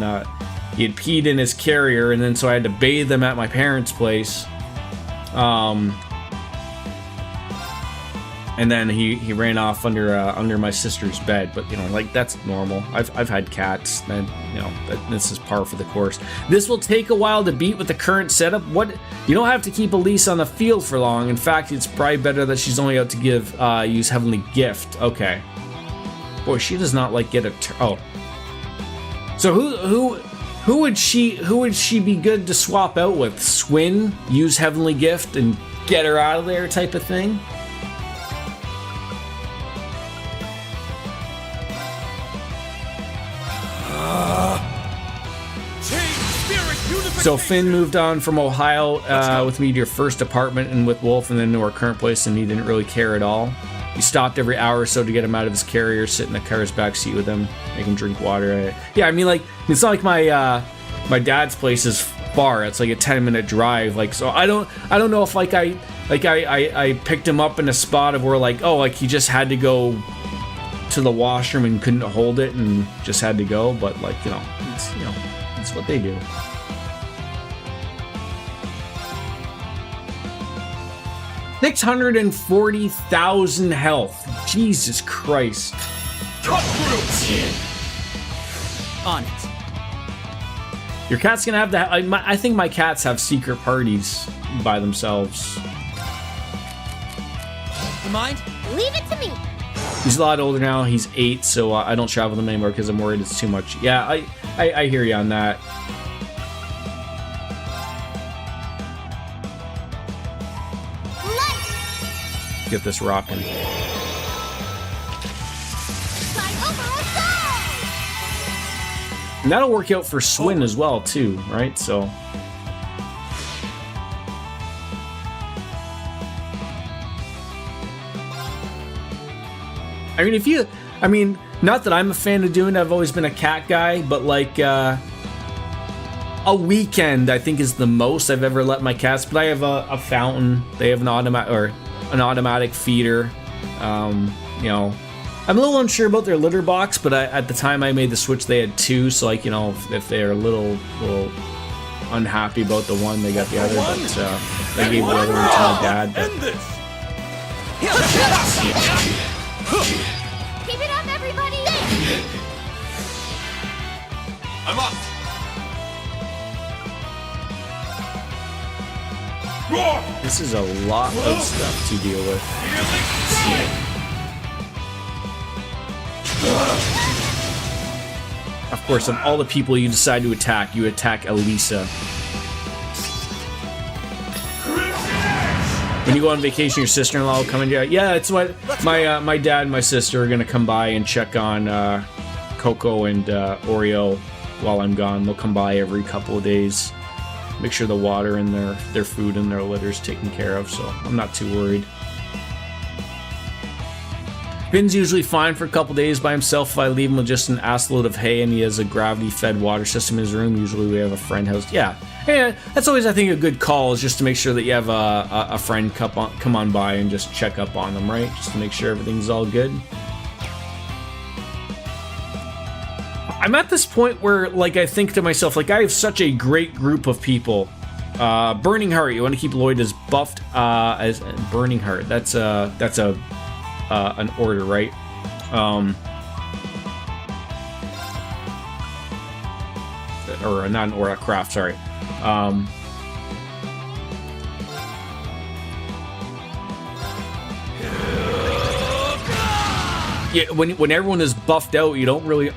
he had peed in his carrier, and then so I had to bathe him at my parents' place. And then he ran off under my sister's bed. But you know, like that's normal. I've had cats, and you know this is par for the course. This will take a while to beat with the current setup. You don't have to keep Elise on the field for long. In fact, it's probably better that she's only out to use Heavenly Gift. Okay. Boy, she does not like get a oh. So who would she be good to swap out with? Swin, use Heavenly Gift, and get her out of there type of thing. So Finn moved on from Ohio with me to your first apartment and with Wolf, and then to our current place, and he didn't really care at all. He stopped every hour or so to get him out of his carrier, sit in the car's back seat with him, make him drink water. Yeah, I mean, like it's not like my dad's place is far. It's like a 10-minute drive. Like, so I don't know if I picked him up in a spot of where like he just had to go to the washroom and couldn't hold it and just had to go. But like it's what they do. $640,000 health. Jesus Christ. Cut through. On it. Your cat's gonna have that. I think my cats have secret parties by themselves. You mind? Leave it to me. He's a lot older now. He's 8, so I don't travel with him anymore because I'm worried it's too much. Yeah, I hear you on that. Get this rocking. And that'll work out for Swin as well, too, right? So. I mean, not that I'm a fan of doing it. I've always been a cat guy, but like, a weekend, I think, is the most I've ever let my cats. But I have a fountain. They have an automatic feeder. You know, I'm a little unsure about their litter box, but at the time I made the switch, they had 2. So like, you know, if they're a little unhappy about the one, they got the other. But they gave the other one to my dad. But... Keep it up, everybody! I'm up. This is a lot of stuff to deal with. Of course, of all the people you decide to attack, you attack Elisa. When you go on vacation, your sister-in-law will come in. Yeah, it's what my dad and my sister are gonna come by and check on Coco and Oreo while I'm gone. They'll come by every couple of days, make sure the water and their food and their litter's taken care of. So I'm not too worried. Finn's usually fine for a couple days by himself if I leave him with just an ass load of hay and he has a gravity-fed water system in his room. Usually we have a friend house. Yeah, that's always, I think, a good call, is just to make sure that you have a friend come on by and just check up on them, right? Just to make sure everything's all good. I'm at this point where, like, I think to myself, like, I have such a great group of people. Burning Heart, you want to keep Lloyd as buffed as Burning Heart. That's an order, right? Or not an order, a craft, sorry. Yeah, when everyone is buffed out, you don't really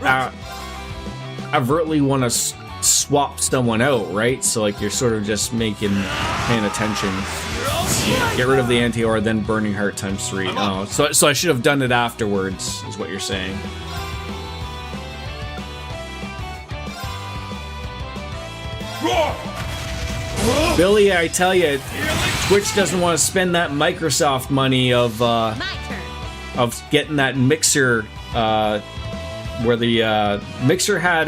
overtly want to swap someone out, right? So like you're sort of just paying attention. Get rid of the anti-aura, then Burning Heart times 3. Oh, so I should have done it afterwards, is what you're saying. Billy, I tell you, Twitch doesn't want to spend that Microsoft money of getting that mixer, where the mixer had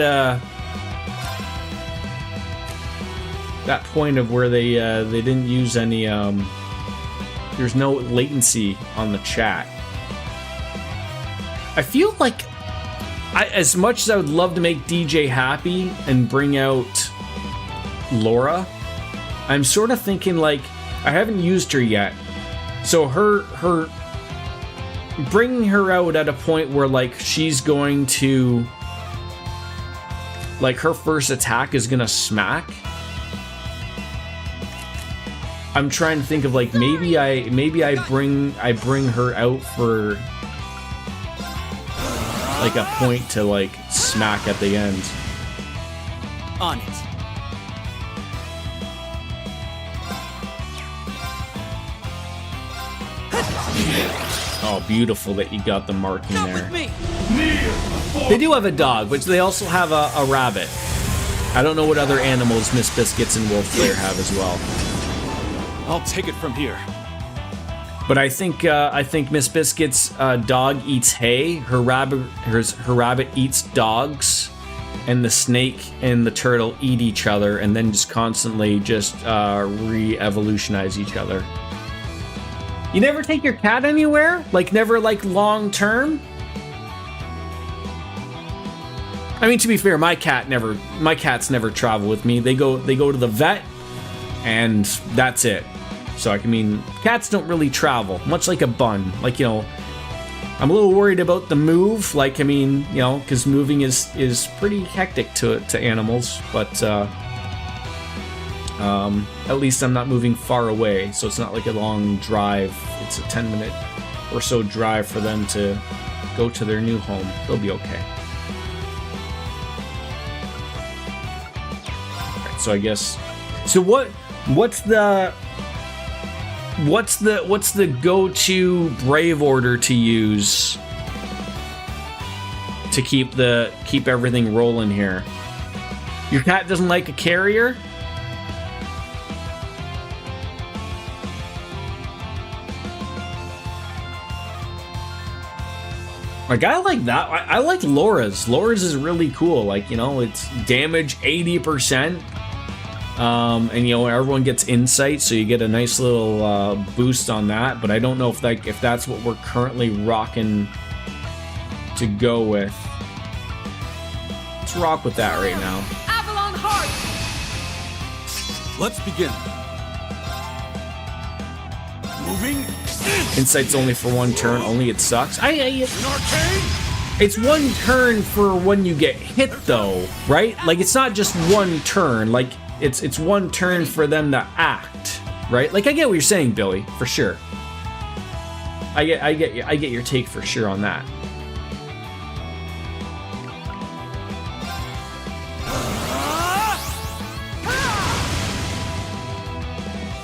that point of where they didn't use any there's no latency on the chat. I feel like as much as I would love to make DJ happy and bring out Laura, I'm sort of thinking, like, I haven't used her yet, so her bringing her out at a point where, like, she's going to, like, her first attack is gonna smack. I'm trying to think of, like, maybe I bring her out for like a point to, like, smack at the end. On it. Oh, beautiful that you got the marking there. They do have a dog, but they also have a rabbit. I don't know what other animals Miss Biscuits and Wolf Slayer have as well. I'll take it from here. But I think Miss Biscuit's dog eats hay. Her rabbit eats dogs, and the snake and the turtle eat each other, and then just constantly just re-evolutionize each other. You never take your cat anywhere? Like, never, like, long term? I mean, to be fair, my cats never travel with me. They go to the vet, and that's it. So, I mean, cats don't really travel, much like a bun. Like, you know, I'm a little worried about the move. Like, I mean, you know, because moving is pretty hectic to animals. But at least I'm not moving far away, so it's not like a long drive. It's a 10-minute or so drive for them to go to their new home. They'll be okay. Alright, so I guess. So what's the go-to Brave order to use to keep everything rolling here? Your cat doesn't like a carrier? Like, I like that. I like Laura's. Laura's is really cool. Like, you know, it's damage 80%. And, you know, everyone gets insight, so you get a nice little boost on that. But I don't know if that's what we're currently rocking to go with. Let's rock with that right now. Avalon Heart! Let's begin. Moving. Insight's only for one turn. Only it sucks. It's one turn for when you get hit, though, right? Like, it's not just one turn. Like, it's one turn for them to act, right? Like, I get what you're saying, Billy, for sure. I get your take for sure on that.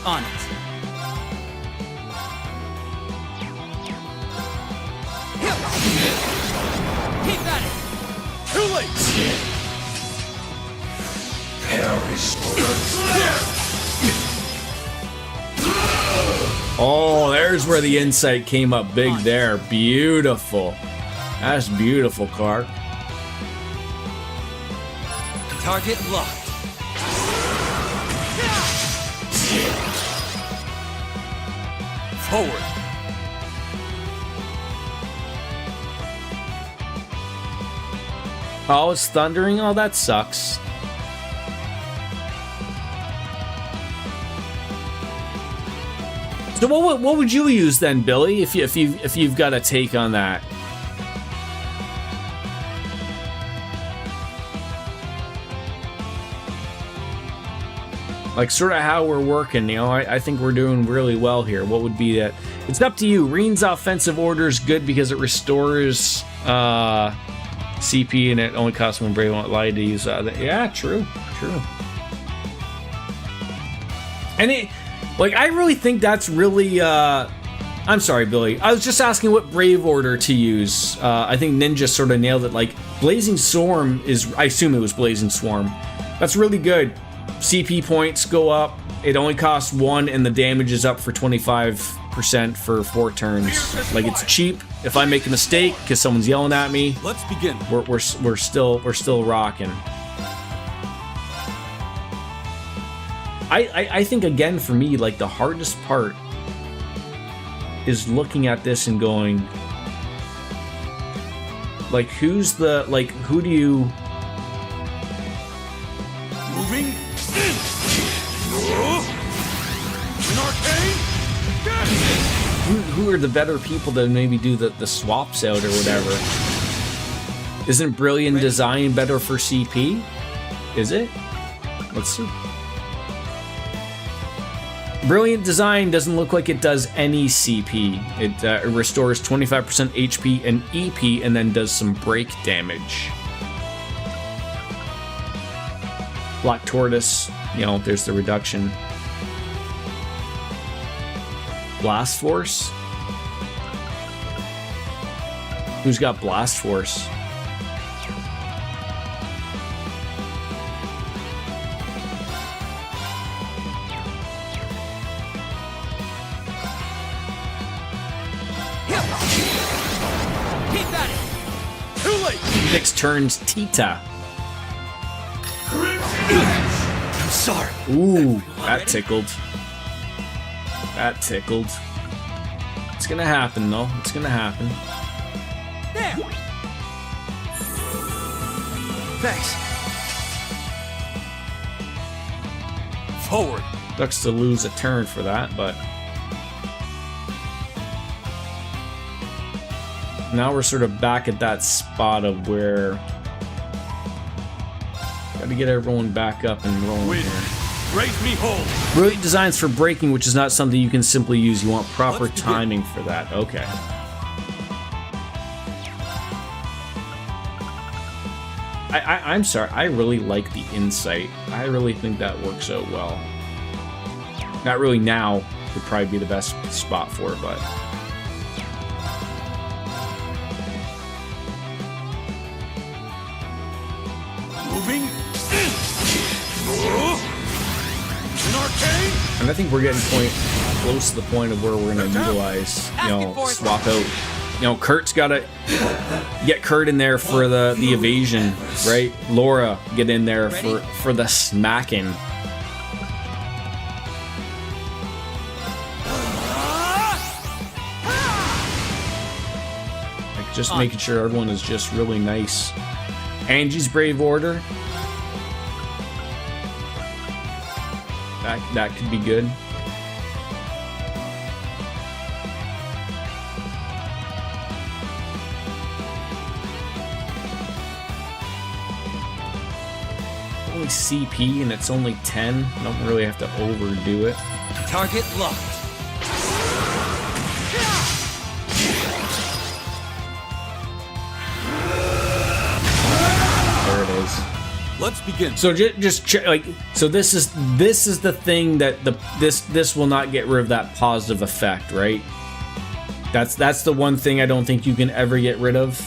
On it. Keep at it! Too late! Oh, there's where the insight came up big there. Beautiful. That's beautiful, Clark. Target locked. Forward. Oh, it's thundering? Oh, that sucks. So what would you use then, Billy, if you've got a take on that? Like sort of how we're working, you know, I think we're doing really well here. What would be that? It's up to you. Reen's offensive order is good because it restores CP and it only costs one brave one light to use. Yeah, true. And it, like, I really think that's really, I'm sorry, Billy. I was just asking what brave order to use. I think Ninja sort of nailed it. Like, Blazing Swarm is, I assume it was Blazing Swarm. That's really good. CP points go up. It only costs 1 and the damage is up for 25% for 4 turns. Like, it's cheap. If I make a mistake because someone's yelling at me, let's begin. We're still rocking. I think, again, for me, like, the hardest part is looking at this and going, like, who do you... Moving in. An arcane. Who are the better people to maybe do the swaps out or whatever? Isn't Brilliant Design better for CP? Is it? Let's see. Brilliant Design doesn't look like it does any CP. It restores 25% HP and EP and then does some break damage. Black Tortoise, you know, there's the reduction. Blast Force? Who's got Blast Force? Picks turns Tita. I'm sorry. Ooh, that tickled. That tickled. It's gonna happen, though. It's gonna happen. There. Thanks. Forward. Sucks to lose a turn for that, but now we're sort of back at that spot of where gotta get everyone back up and rolling here. Raise me whole. Brilliant Designs for braking, which is not something you can simply use. You want proper timing for that. Okay. I'm sorry. I really like the insight. I really think that works out well. Not really now would probably be the best spot for it, but moving in. An arcane. and I think we're getting close to the point of where we're going to utilize, you know, swap out. You know, Kurt's got to get Kurt in there for the evasion, right? Laura get in there for the smacking. Like just making sure everyone is just really nice. Angie's Brave Order. That could be good. Only CP and it's only 10. Don't really have to overdo it. Target locked. There it is. Let's begin. So just check, like, so this is the thing that this will not get rid of that positive effect, right? That's the one thing I don't think you can ever get rid of.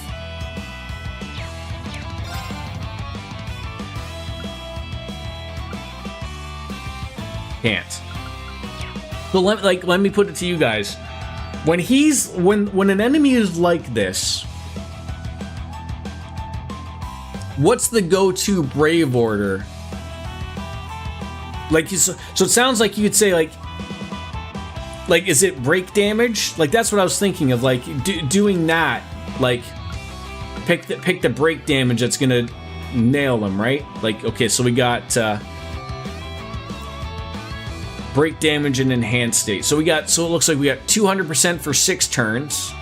Can't. So let me put it to you guys. When an enemy is like this, what's the go-to brave order? So it sounds like you could say like is it break damage? Like that's what I was thinking of, like doing that. Like pick the break damage that's gonna nail them, right? Like okay, so we got break damage and enhanced state. So it looks like we got 200% for 6 turns.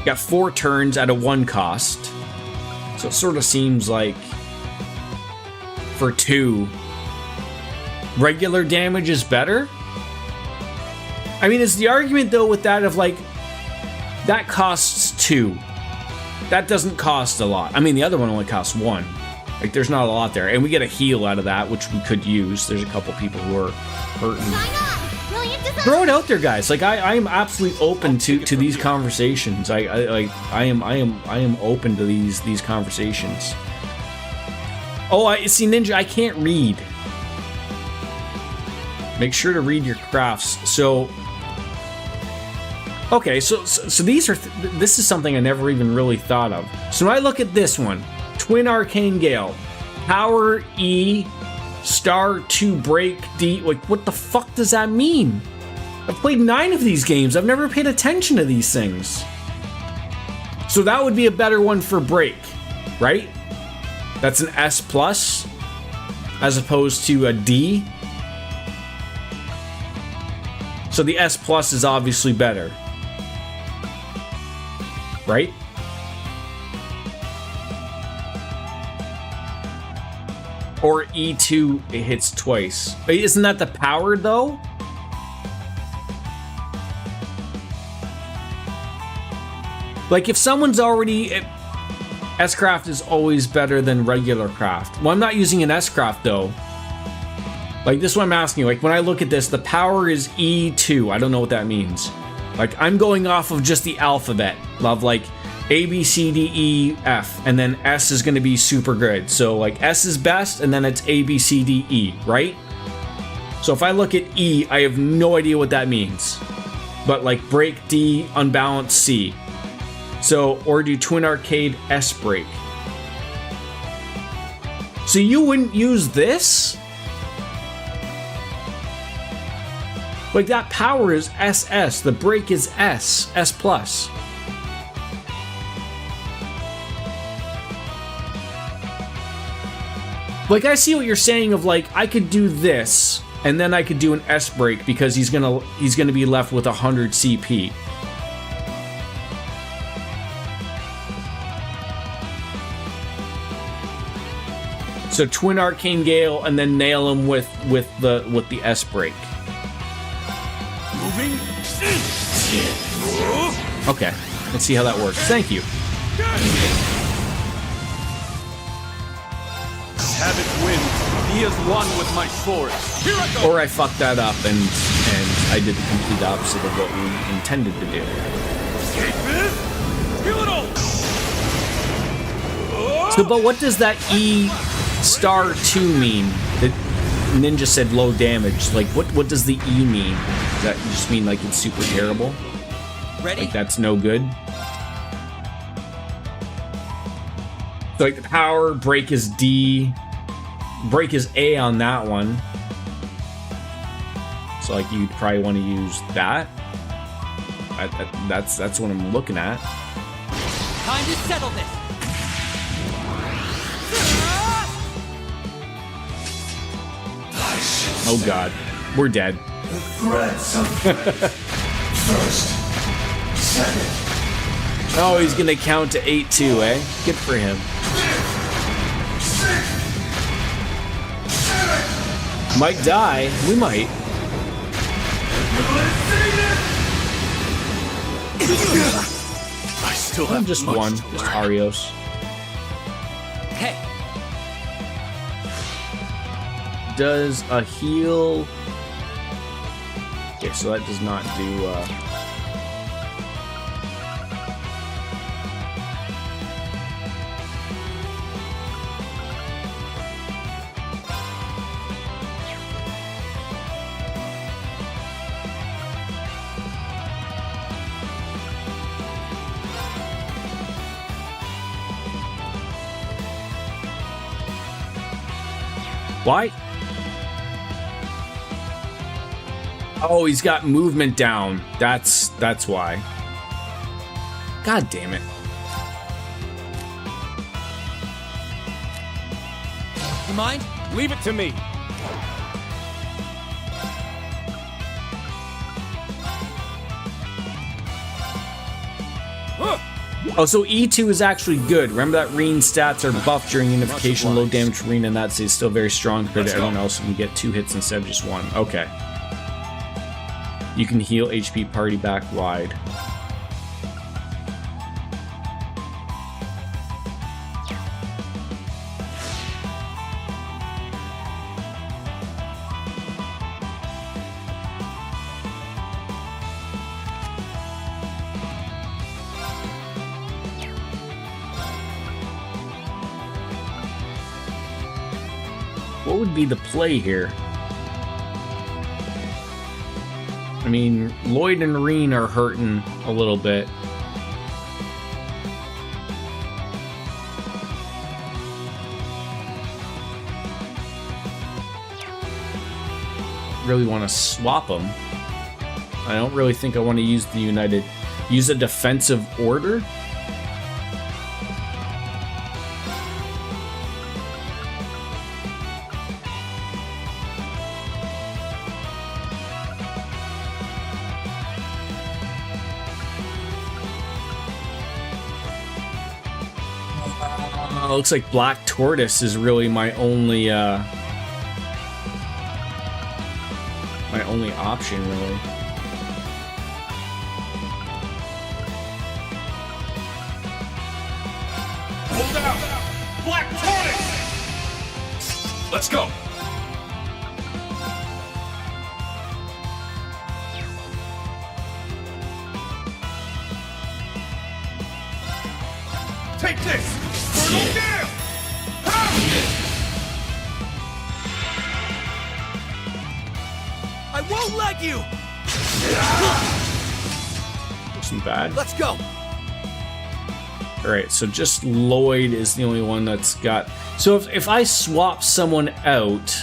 Got 4 turns at a 1 cost. So it sort of seems like for 2, regular damage is better. I mean, is the argument though with that of like that costs 2. That doesn't cost a lot. I mean, the other one only costs 1. Like, there's not a lot there. And we get a heal out of that, which we could use. There's a couple people who are hurting. Throw it out there, guys. Like, I am absolutely open to these conversations. I am open to these conversations. Oh, I see, Ninja, I can't read. Make sure to read your crafts. So, okay, so these are this is something I never even really thought of. So when I look at this one, Twin Arcane Gale, Power E, Star 2 Break D. Like, what the fuck does that mean? I've played 9 of these games. I've never paid attention to these things. So that would be a better one for Break, right? That's an S plus as opposed to a D. So the S plus is obviously better, right? Or E2, it hits twice. Isn't that the power, though? Like, if someone's already... S-Craft is always better than regular craft. Well, I'm not using an S-Craft, though. Like, this is what I'm asking you. Like, when I look at this, the power is E2. I don't know what that means. Like, I'm going off of just the alphabet of, like... A, B, C, D, E, F, and then S is going to be super good. So like S is best, and then it's A, B, C, D, E, right? So if I look at E, I have no idea what that means. But like Break D, Unbalanced C. So, or do Twin Arcade S Break. So you wouldn't use this? Like that power is SS, the break is S, S plus. Like, I see what you're saying of, like, I could do this, and then I could do an S break because he's gonna be left with 100 CP. So Twin Arcane Gale, and then nail him with the S break. Moving. Okay, let's see how that works. Thank you. Havoc wins. He is one with my sword. Here I go. Or I fucked that up and I did the complete opposite of what we intended to do. Feel it all. So, but what does that E star 2 mean? The Ninja said low damage. Like, what does the E mean? Does that just mean like it's super terrible? Ready? Like that's no good? So like the power, break is D. Break is A on that one. So like you'd probably want to use that. That's what I'm looking at. Time to settle this. Oh god, we're dead. The threats of first, second. Oh, he's gonna count to 8 too, eh? Good for him. Might die. We might. I still have just much one. to Just learn. Arios. Okay. Does a heal Okay, so that does not do... Why? Oh, he's got movement down. That's why. God damn it. You mind? Leave it to me. Oh, so E2 is actually good. Remember that Reen stats are buffed during unification, low damage for Reen, and that's still very strong compared to everyone else. You can get 2 hits instead of just 1. Okay. You can heal HP party back wide. What would be the play here? I mean, Lloyd and Reen are hurting a little bit. Really want to swap them. I don't really think I want to use the United. Use a defensive order? Looks like Black Tortoise is really my only option, really. Hold out! Black Tortoise! Let's go! Take this! I won't let you! Wasn't bad. Let's go! Alright, so just Lloyd is the only one that's got... So if I swap someone out...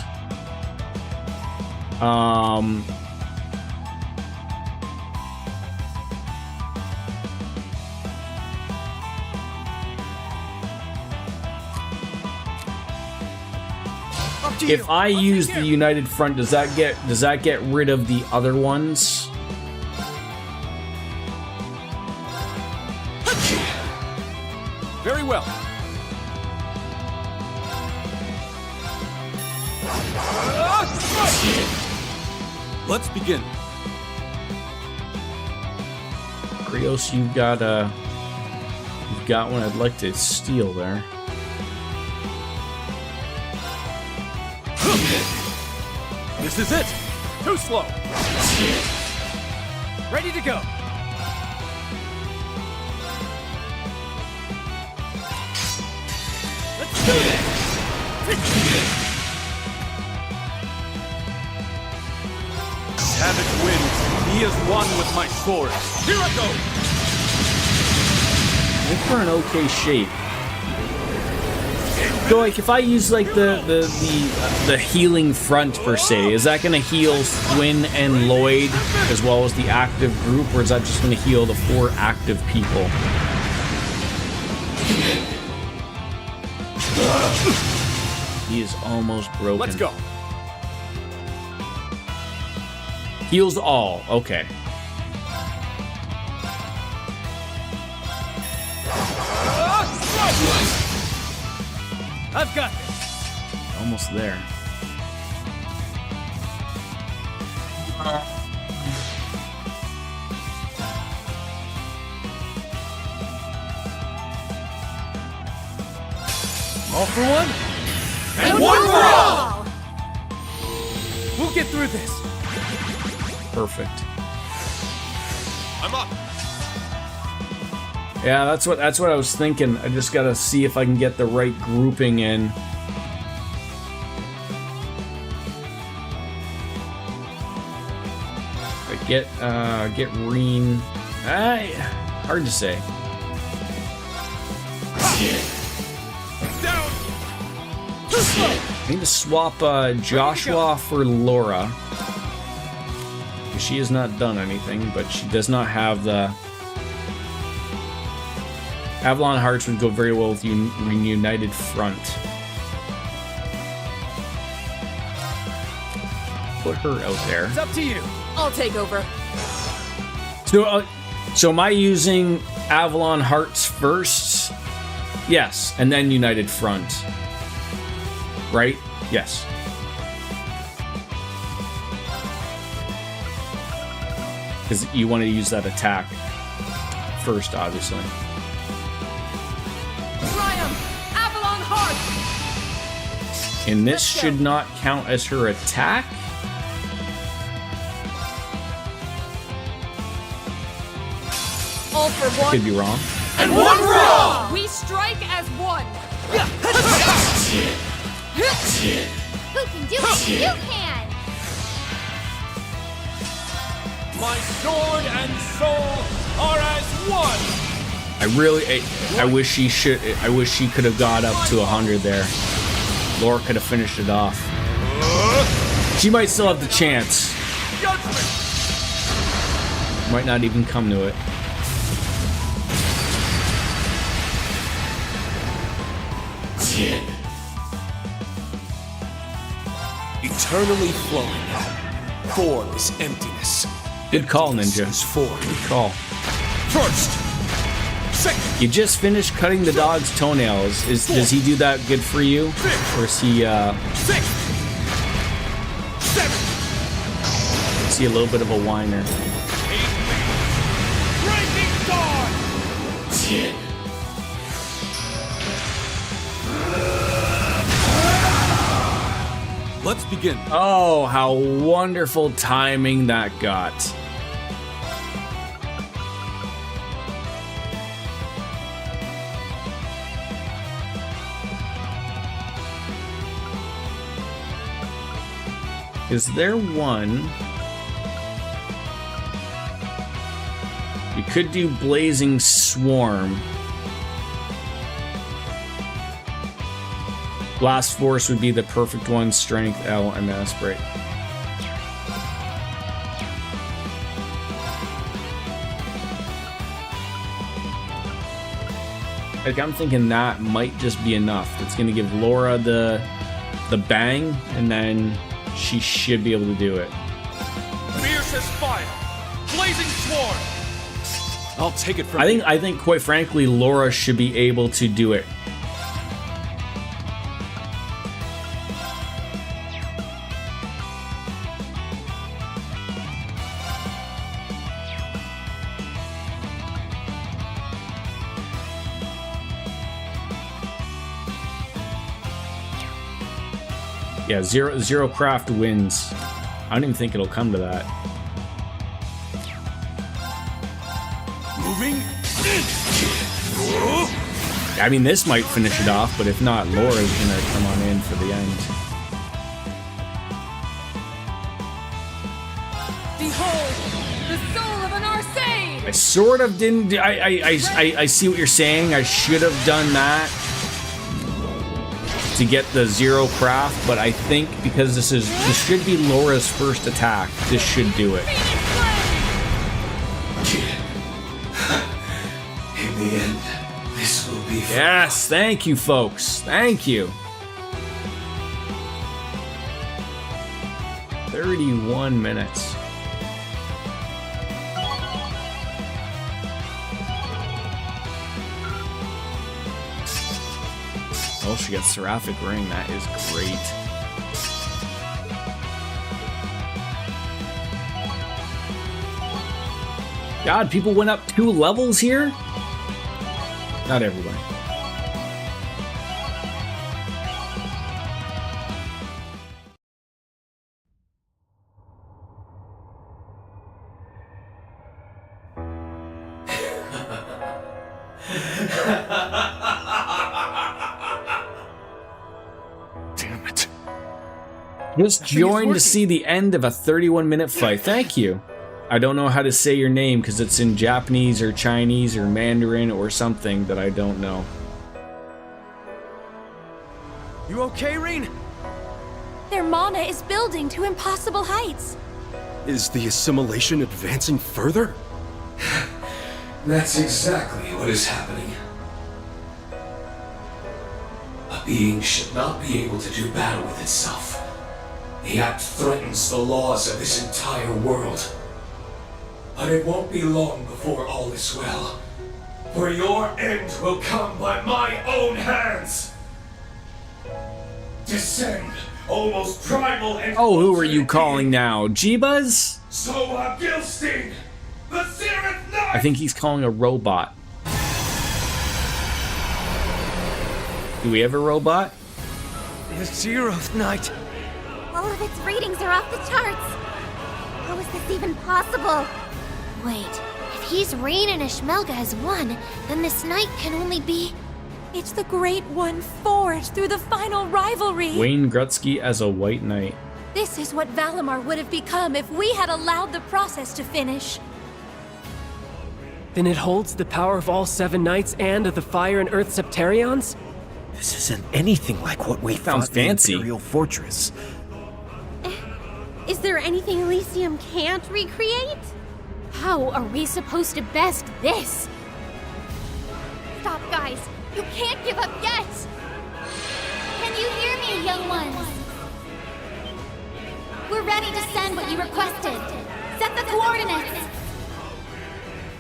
If I use the United Front, does that get rid of the other ones? Very well. Let's begin. Krios, you've got one I'd like to steal there. This is it! Too slow! Ready to go! Let's do this! Havoc wins. He is one with my sword. Here I go! I think we're in okay shape. So, like, if I use like the healing front per se, is that going to heal Swin and Lloyd as well as the active group, or is that just going to heal the 4 active people? He is almost broken. Let's go. Heals all. Okay. I've got this. Almost there. All for one? And one for all! We'll get through this. Perfect. I'm up. Yeah, that's what I was thinking. I just gotta see if I can get the right grouping in. But get Reen. Hard to say. I need to swap Joshua for Laura. She has not done anything, but she does not have the... Avalon Hearts would go very well with Reunited Front. Put her out there. It's up to you. I'll take over. So am I using Avalon Hearts first? Yes, and then United Front. Right? Yes. Because you want to use that attack first, obviously. Triumph! Avalon Heart! And this should not count as her attack. All for I one. could be wrong. And one for all! We strike as one! Who can do it? You can! My sword and soul are as one! I wish she could have got up to 100 there. Laura could have finished it off. She might still have the chance. Might not even come to it. Eternally flowing. Form is emptiness. Good call, Ninja. Good call. First. Second. You just finished cutting the dog's toenails. Does he do that good for you? Or is he is he a little bit of a whiner? Breaking dawn! Let's begin. Oh, how wonderful timing that got. Is there one? You could do Blazing Swarm. Blast Force would be the perfect one. Strength, L, and Aspirate. Like, I'm thinking that might just be enough. It's gonna give Laura the bang, and then she should be able to do it. Fierce as fire! Blazing sword! I'll take it from I think quite frankly, Laura should be able to do it. Yeah, zero craft wins. I don't even think it'll come to that. Moving. I mean, this might finish it off, but if not, Laura's gonna come on in for the end. Behold, the soul of an Arcane! I sort of didn't. I see what you're saying. I should have done that to get the zero craft, but I think because this should be Laura's first attack, this should do it. In the end, this will be fun. Yes, thank you, folks. Thank you. 31 minutes. Oh, she got Seraphic Ring. That is great. God, people went up 2 levels here? Not everybody. Damn it. Just joined to see the end of a 31-minute fight. Thank you. I don't know how to say your name because it's in Japanese or Chinese or Mandarin or something that I don't know. You okay, Reen? Their mana is building to impossible heights. Is the assimilation advancing further? That's exactly what is happening. A being should not be able to do battle with itself. The act threatens the laws of this entire world. But it won't be long before all is well. For your end will come by my own hands. Descend, almost primal and... Oh, who are you calling now? Jeebas? So Gilsting, the Seraph Knight! I think he's calling a robot. Do we have a robot? The Zeroth Knight. All of its readings are off the charts. How is this even possible? Wait, if he's Rain and Ishmelga as one, then this knight can only be... It's the Great One forged through the final rivalry. Wayne Gretzky as a white knight. This is what Valimar would have become if we had allowed the process to finish. Then it holds the power of all 7 knights and of the Fire and Earth Septarions? This isn't anything like what we Sounds fought in the fancy. Imperial Fortress. Is there anything Elysium can't recreate? How are we supposed to best this? Stop, guys! You can't give up yet! Can you hear me, young ones? We're ready to send what you requested. Set the coordinates!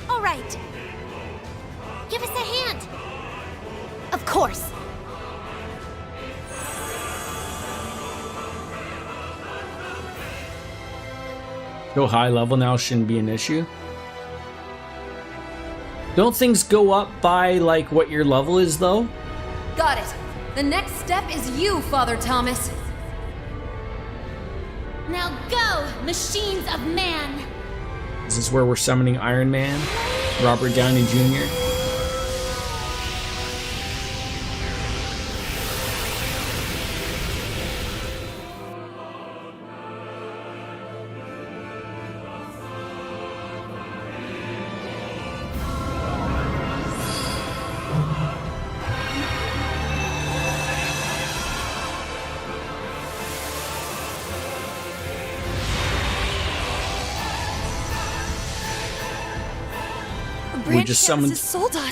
All right. Give us a hand! Of course! Go high level now shouldn't be an issue. Don't things go up by, like, what your level is, though? Got it. The next step is you, Father Thomas. Now go, machines of man! Is this where we're summoning Iron Man? Robert Downey Jr.? We just summoned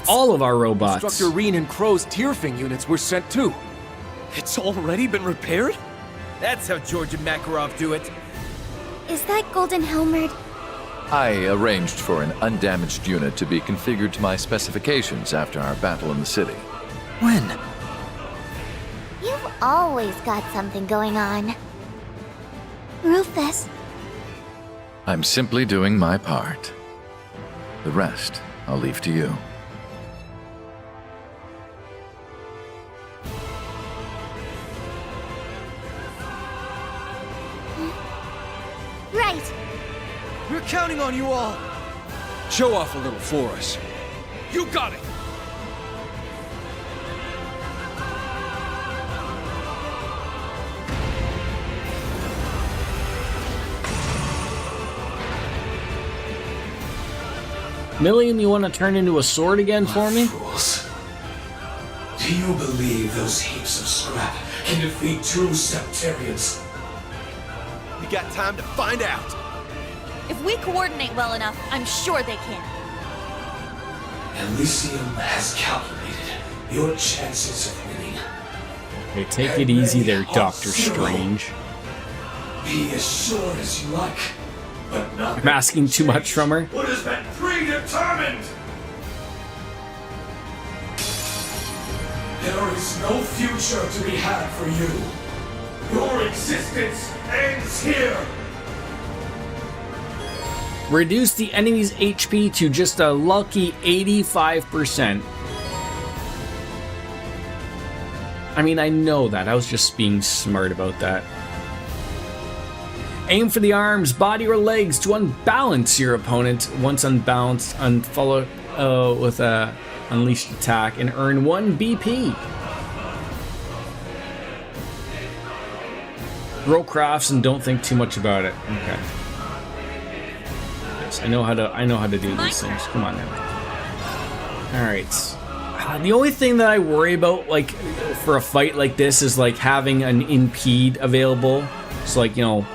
all of our robots. Instructor Reen and Crow's Tearfing units were sent too. It's already been repaired? That's how George and Makarov do it. Is that Golden Helmered? I arranged for an undamaged unit to be configured to my specifications after our battle in the city. When? You've always got something going on. Rufus. I'm simply doing my part. The rest, I'll leave to you. Right. We're counting on you all. Show off a little for us. You got it! Million, you want to turn into a sword again for me? Fools. Do you believe those heaps of scrap can defeat 2 Septarians? We got time to find out. If we coordinate well enough, I'm sure they can. Elysium has calculated your chances of winning. Okay, take it easy there, Doctor Strange. Be as sure as you like, but not... I'm asking too much from her. What has been predetermined? There is no future to be had for you. Your existence ends here. Reduce the enemy's HP to just a lucky 85%. I mean, I know that. I was just being smart about that. Aim for the arms, body, or legs to unbalance your opponent. Once unbalanced, unfollow with a unleashed attack and earn 1 BP. Grow crafts and don't think too much about it. Okay. Yes, I know how to do these things. Come on now. All right. The only thing that I worry about, like, for a fight like this is, like, having an impede available. So, like, you know,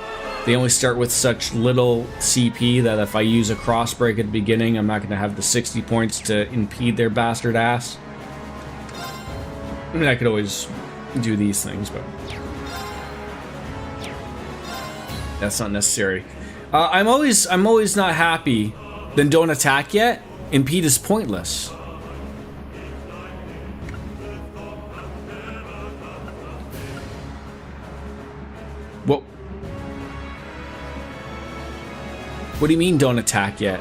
they only start with such little CP that if I use a cross break at the beginning, I'm not going to have the 60 points to impede their bastard ass. I mean, I could always do these things, but that's not necessary. I'm always not happy. Then don't attack yet. Impede is pointless. What do you mean don't attack yet?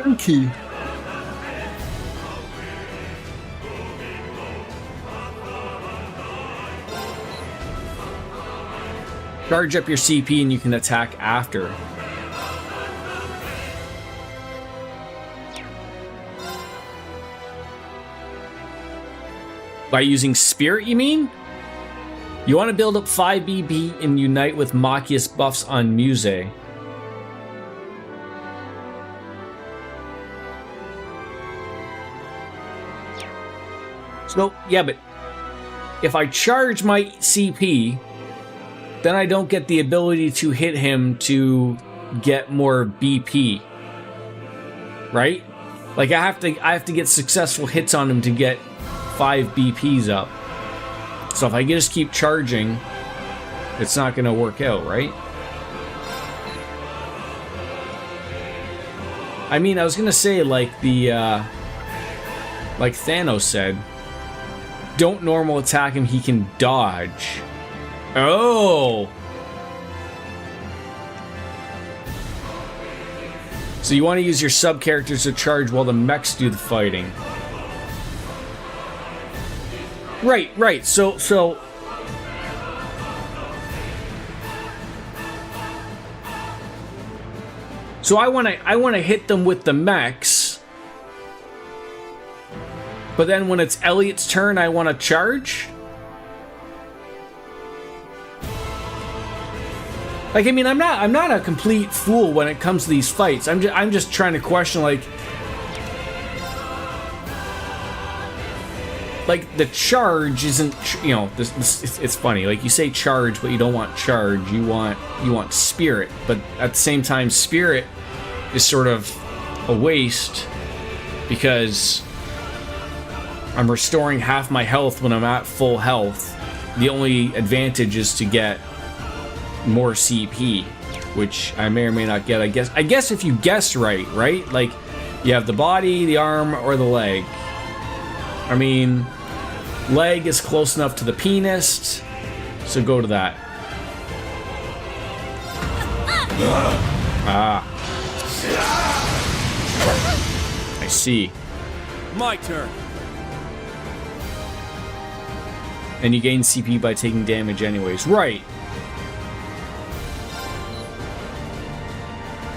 Okay. Charge up your CP and you can attack after. By using Spirit, you mean? You want to build up 5 BB and unite with Machias buffs on Muse. So, yeah, but if I charge my CP, then I don't get the ability to hit him to get more BP. Right? Like, I have to get successful hits on him to get 5 BPs up. So if I just keep charging, it's not going to work out, right? I mean, I was going to say, like like Thanos said, don't normal attack him, he can dodge. Oh! So you want to use your sub-characters to charge while the mechs do the fighting. Right. So I want to hit them with the mechs. But then when it's Elliot's turn, I want to charge? Like, I mean, I'm not a complete fool when it comes to these fights. I'm just trying to question, like the charge isn't, you know, it's funny. Like, you say charge, but you don't want charge. You want spirit, but at the same time, spirit is sort of a waste because I'm restoring half my health when I'm at full health. The only advantage is to get more CP, which I may or may not get. I guess if you guess right? Like, you have the body, the arm, or the leg. I mean, leg is close enough to the penis, so go to that. Ah. I see. My turn. And you gain CP by taking damage anyways. Right.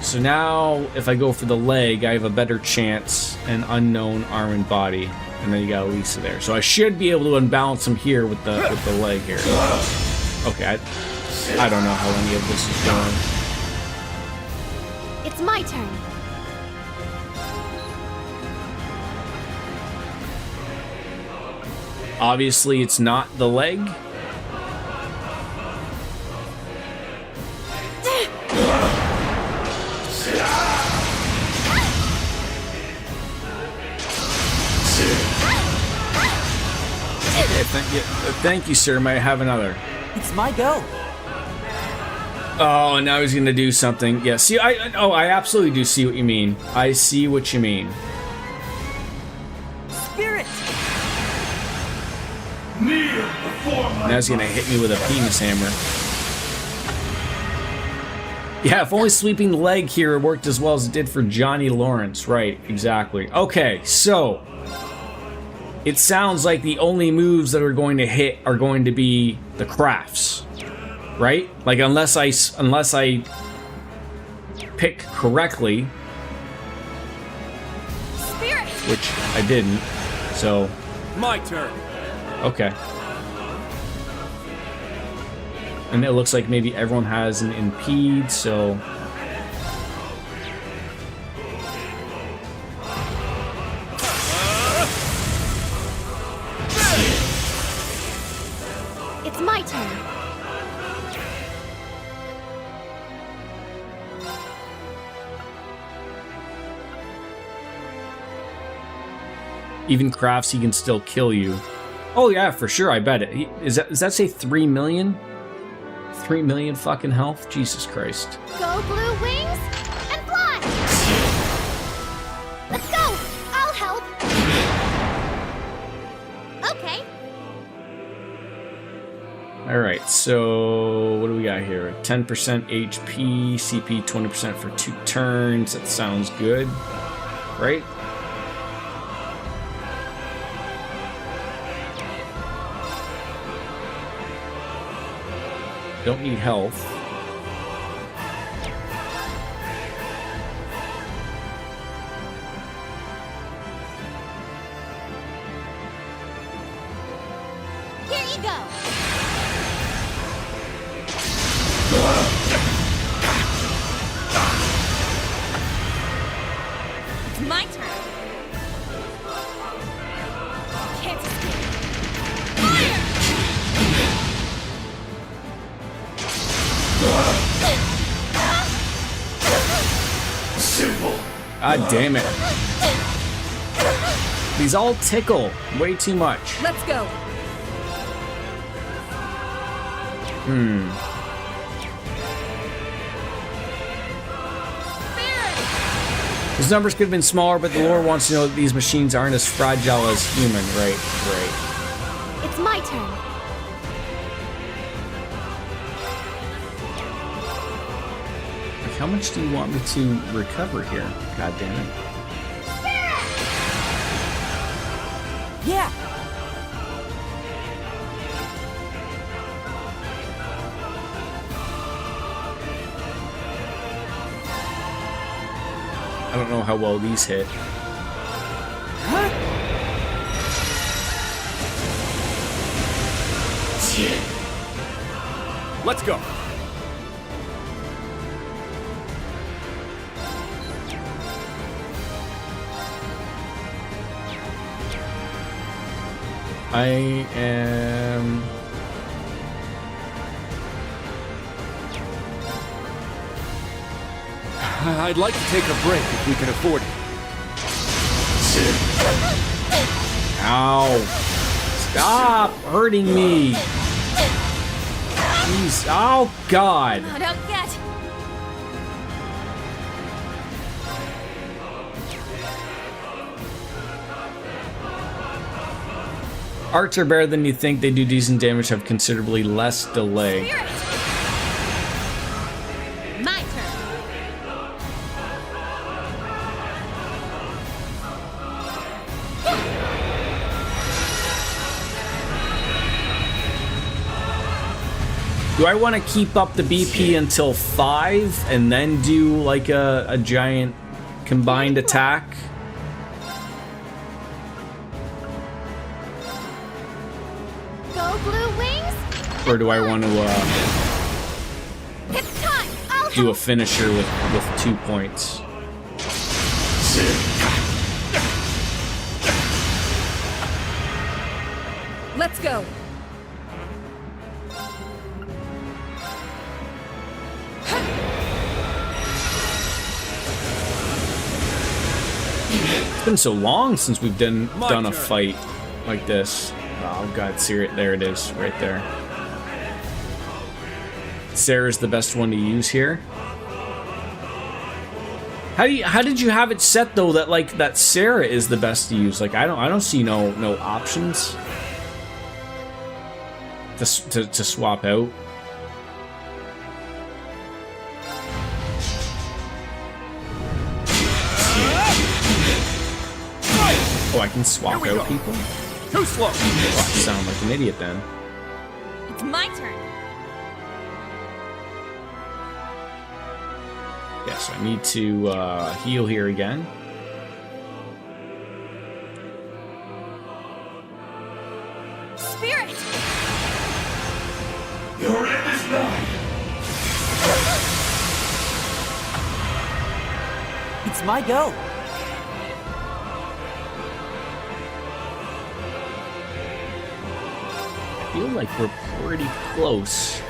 So now, if I go for the leg, I have a better chance, an unknown arm and body. And then you got Lisa there. So I should be able to unbalance him here with the leg here. Okay, I don't know how any of this is going. It's my turn. Obviously, it's not the leg. Thank you, sir. May I have another? It's my go. Oh, now he's gonna do something. Yeah, see, I absolutely do see what you mean. I see what you mean. Spirit. Now he's gonna hit me with a penis hammer. Yeah, if only sweeping the leg here worked as well as it did for Johnny Lawrence. Right, exactly. Okay, so it sounds like the only moves that are going to hit are going to be the crafts. right? Like unless I pick correctly, Spirit! which I didn't. So My turn. okay. And it looks like maybe everyone has an impede, so It's my turn. even crafts he can still kill you. Oh yeah, for sure. I bet it. Does that say 3 million? 3 million fucking health? Jesus Christ. Go blue wings and fly! Let's go! I'll help! Okay. Alright, so what do we got here? 10% HP, CP 20% for 2 turns. That sounds good. Right? Don't need health. Here you go! It's my turn! Can't escape! Fire! Simple. God damn it. These all tickle way too much. Let's go! Those numbers could have been smaller, but the lore wants to know that these machines aren't as fragile as human. Right. It's my turn. Like, how much do you want me to recover here? God damn it. Yeah! I don't know how well these hit. Let's go. I am... I'd like to take a break if we can afford it. Ow. Stop hurting me. Jeez. Oh, God. I don't get. Arcs are better than you think. They do decent damage, have considerably less delay. Spirit! My turn! Do I want to keep up the BP until 5 and then do like a giant combined attack? Go blue wings! Or do I want to It's time! I'll do a finisher with 2 points? Let's go! It's been so long since we've done a fight like this. Oh god, Sarah, there it is, right there. Sarah's the best one to use here. How did you have it set though that Sarah is the best to use? Like I don't see no options to swap out. Oh, I can swap out people? Too slow. Oh, I sound like an idiot then. It's my turn. Okay, so I need to heal here again. Spirit! Your end is nigh. It's my go. I feel like we're pretty close.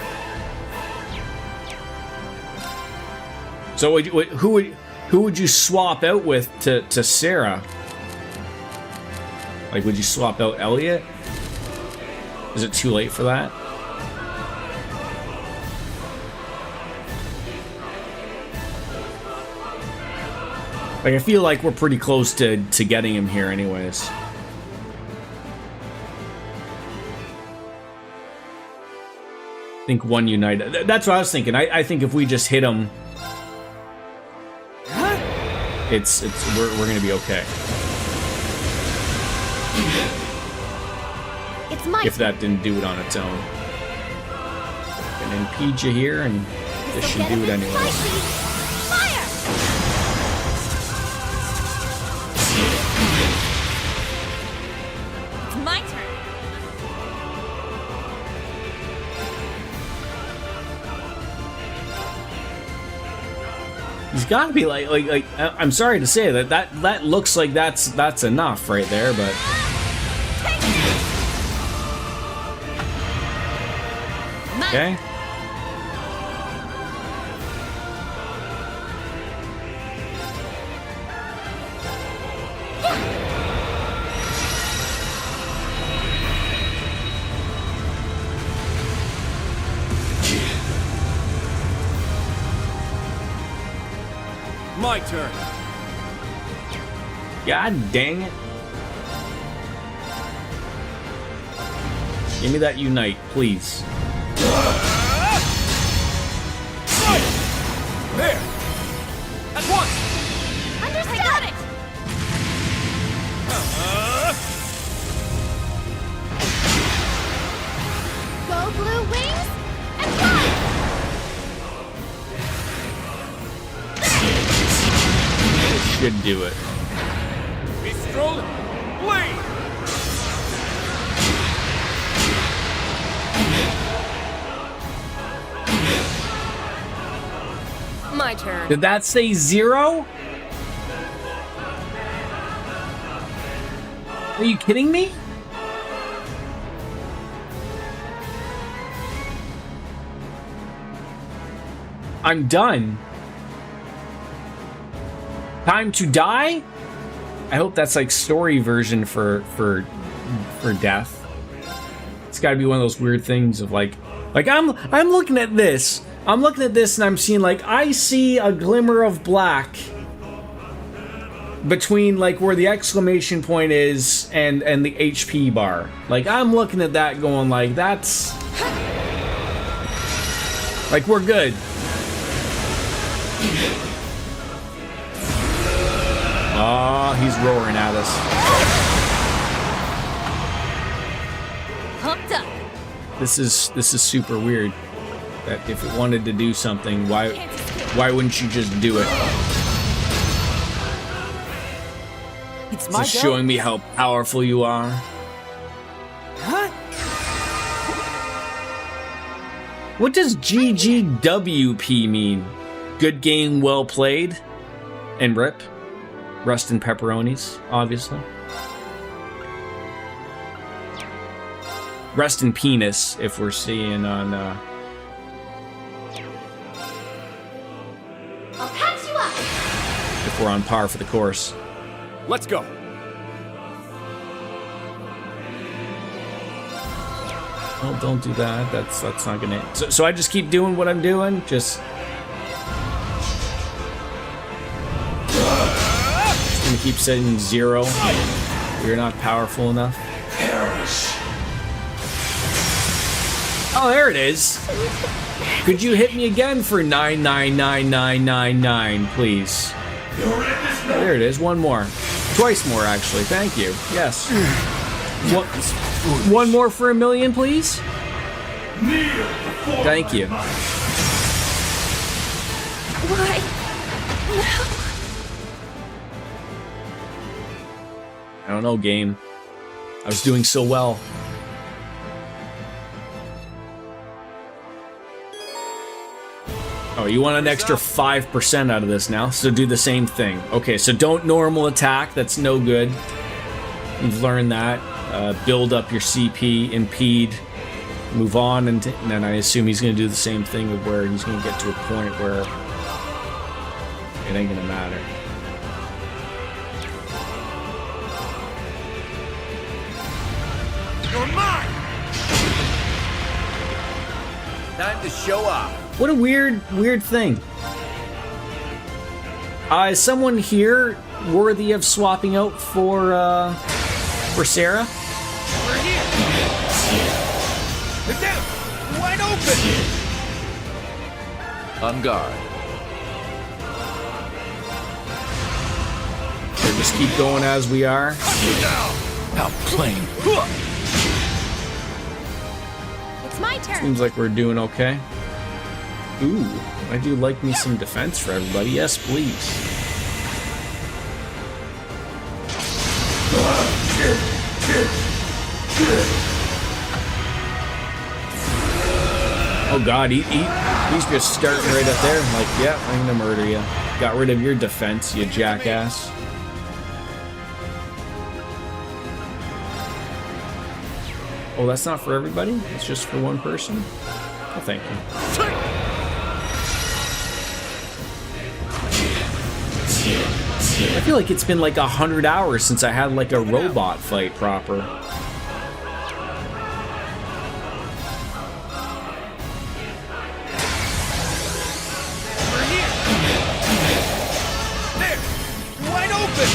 So who would you swap out with to Sarah? Like, would you swap out Elliot? Is it too late for that? Like, I feel like we're pretty close to getting him here anyways. I think one United. That's what I was thinking. I think if we just hit him, we're gonna be okay. It's my If that didn't do it on its own. And then impede you here, and this should do it anyways. It's my turn. He's got to be like. I'm sorry to say that looks like that's enough right there, but. Okay. My turn. God dang it. Give me that Unite, please. There! At once! Understood! I got it! Go blue wings and fly! It should do it. Mistral, blade! My turn. Did that say 0? Are you kidding me? I'm done. Time to die? I hope that's like story version for death. It's got to be one of those weird things of like I'm looking at this. I'm looking at this and I'm seeing like I see a glimmer of black between like where the exclamation point is and the HP bar. Like I'm looking at that going like that's like we're good. Oh, he's roaring at us. Pumped up. This is super weird. That if it wanted to do something, why wouldn't you just do it? It's my Just go. showing me how powerful you are. Huh? What does GGWP mean? Good game, well played. And RIP. Rust and pepperonis, obviously. Rest in penis, if we're seeing on, I'll patch you up! if we're on par for the course. Let's go. Oh, don't do that. That's not gonna. So I just keep doing what I'm doing. Just gonna keep saying 0. You're not powerful enough. Oh, there it is. Could you hit me again for 9999999, please? There it is. One more. Twice more, actually. Thank you. Yes. One more for 1,000,000, please. Thank you. Why? I don't know, game. I was doing so well. Oh, you want an extra 5% out of this now, so do the same thing. Okay, so don't normal attack, that's no good. You've learned that. Build up your CP, impede, move on, and then I assume he's going to do the same thing of where he's going to get to a point where it ain't going to matter. You're mine! Time to show off. What a weird thing. Is someone here worthy of swapping out for Sarah? We're here! They're down! Wide open! On guard. So just keep going as we are. Outplaying. It's my turn. Seems like we're doing okay. Ooh, I do like me some defense for everybody. Yes, please. Oh god, he's just starting right up there. I'm like, yeah, I'm gonna murder you. Got rid of your defense, you jackass. Oh, that's not for everybody? It's just for one person? Oh, thank you. I feel like it's been like 100 hours since I had like a robot fight proper. We're here! There! Wide open!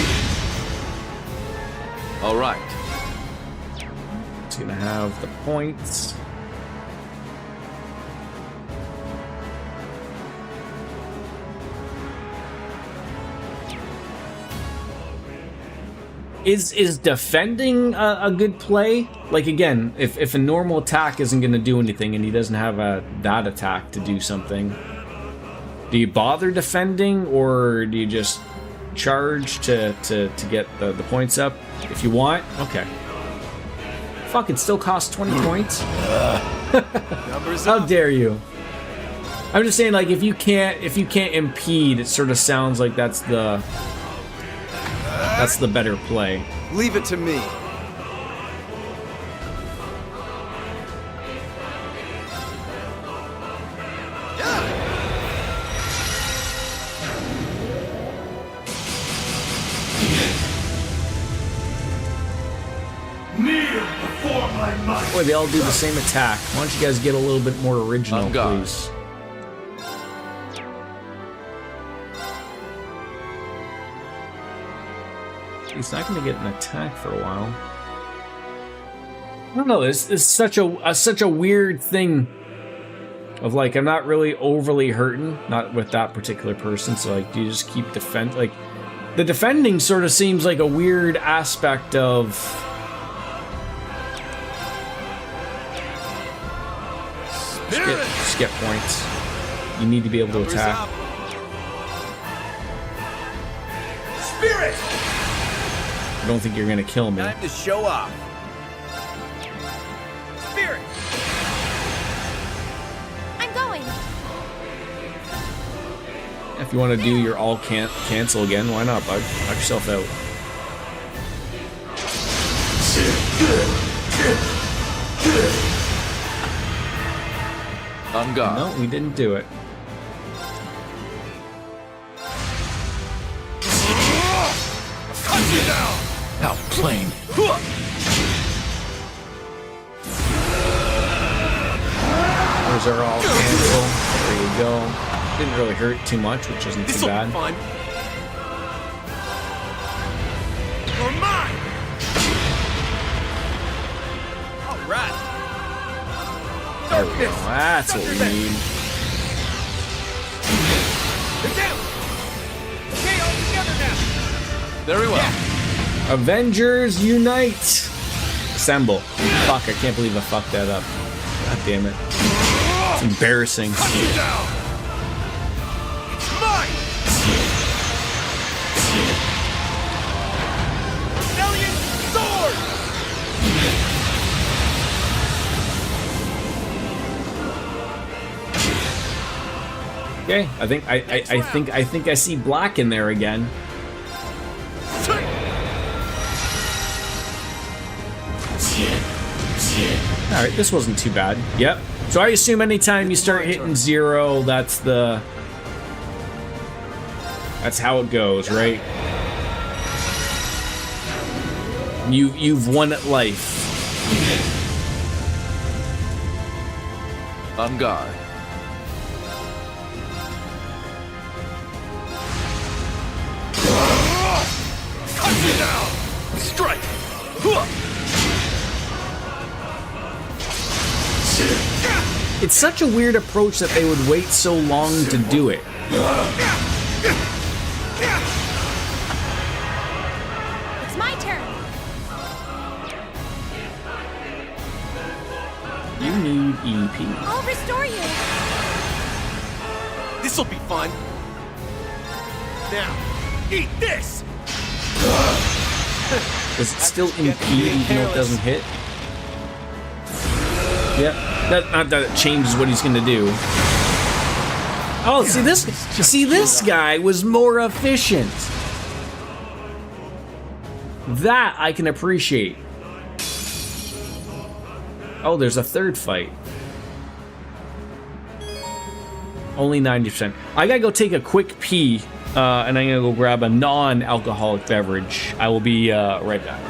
All right. It's gonna have the points. Is defending a good play? Like again, if a normal attack isn't gonna do anything and he doesn't have that attack to do something, do you bother defending or do you just charge to get the points up? If you want, okay. Fuck, it still costs 20 points? How dare you? I'm just saying, like, if you can't impede, it sort of sounds like that's the better play. Leave it to me. Boy, they all do the same attack. Why don't you guys get a little bit more original, please? He's not going to get an attack for a while. I don't know. This is such a weird thing. Of like, I'm not really overly hurting, not with that particular person. So like, do you just keep defend? Like, the defending sort of seems like a weird aspect of. Skip points. You need to be able to attack. Spirit! I don't think you're gonna kill me. Time to show off. Spirit! I'm going. If you want to do your all cancel again, why not, bud? Knock yourself out. On guard. No, we didn't do it. Cut you down! Outplaying. Those are all cancel. There you go. Didn't really hurt too much, which isn't too bad. Fun. You're mine! All right. There we go. That's what we need. They're down. Okay, all together now. Very well. Avengers unite! Assemble. Fuck, I can't believe I fucked that up. God damn it. It's embarrassing. Cut you down. It's mine. Okay, I think I see black in there again. All right, this wasn't too bad. Yep. So I assume anytime you start hitting 0, that's how it goes, right? You've won at life. On guard. Cut me down! Strike! It's such a weird approach that they would wait so long to do it. It's my turn. You need EP. I'll restore you. This'll be fun. Now, eat this! Does it still impede even though it doesn't hit? Yep. Not that it changes what he's gonna do. Oh, see this guy was more efficient. That I can appreciate. Oh, there's a third fight. Only 90%. I gotta go take a quick pee, and I'm gonna go grab a non-alcoholic beverage. I will be right back.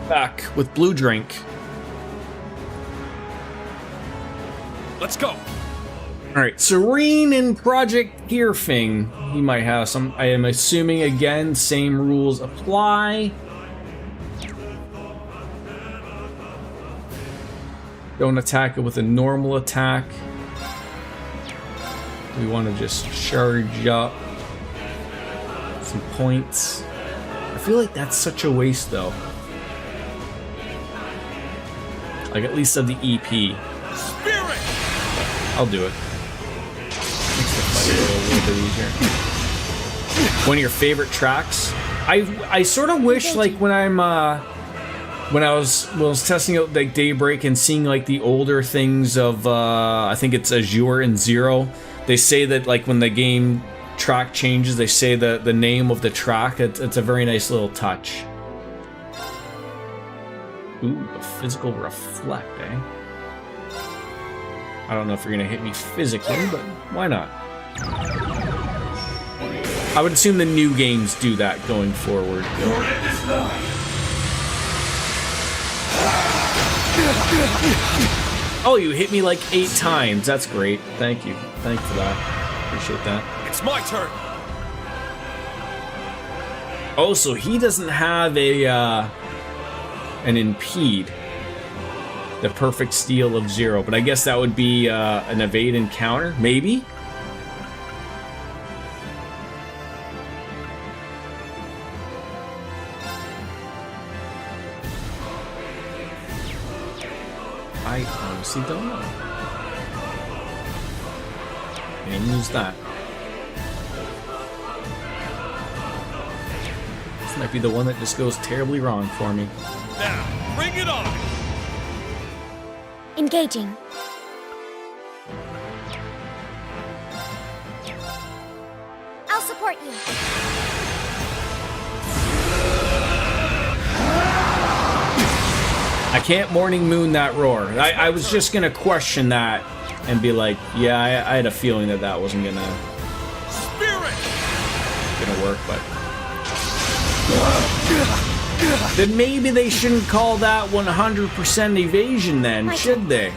back with Blue Drink. Let's go. All right, Serene and Project Gearfing. He might have some. I am assuming again, same rules apply. Don't attack it with a normal attack. We want to just charge up some points. I feel like that's such a waste, though. Like at least of the EP. Spirit! I'll do it. Makes the fight a little bit easier. One of your favorite tracks? I sort of wish like when I was testing out like Daybreak and seeing like the older things of I think it's Azure and Zero. They say that like when the game track changes, they say the name of the track. It's a very nice little touch. Ooh, a physical reflect, eh? I don't know if you're gonna hit me physically, but why not? I would assume the new games do that going forward. Oh, you hit me like 8 times. That's great. Thank you. Thank you for that. Appreciate that. It's my turn. Oh, so he doesn't have a an impede. The perfect steal of 0, but I guess that would be an evade and counter, maybe? I honestly don't know. And use that. This might be the one that just goes terribly wrong for me. Now, bring it on! Engaging. I'll support you. I can't Morning Moon that roar. I was just gonna question that and be like, yeah, I had a feeling that that wasn't gonna work, but then maybe they shouldn't call that 100% evasion then, should they?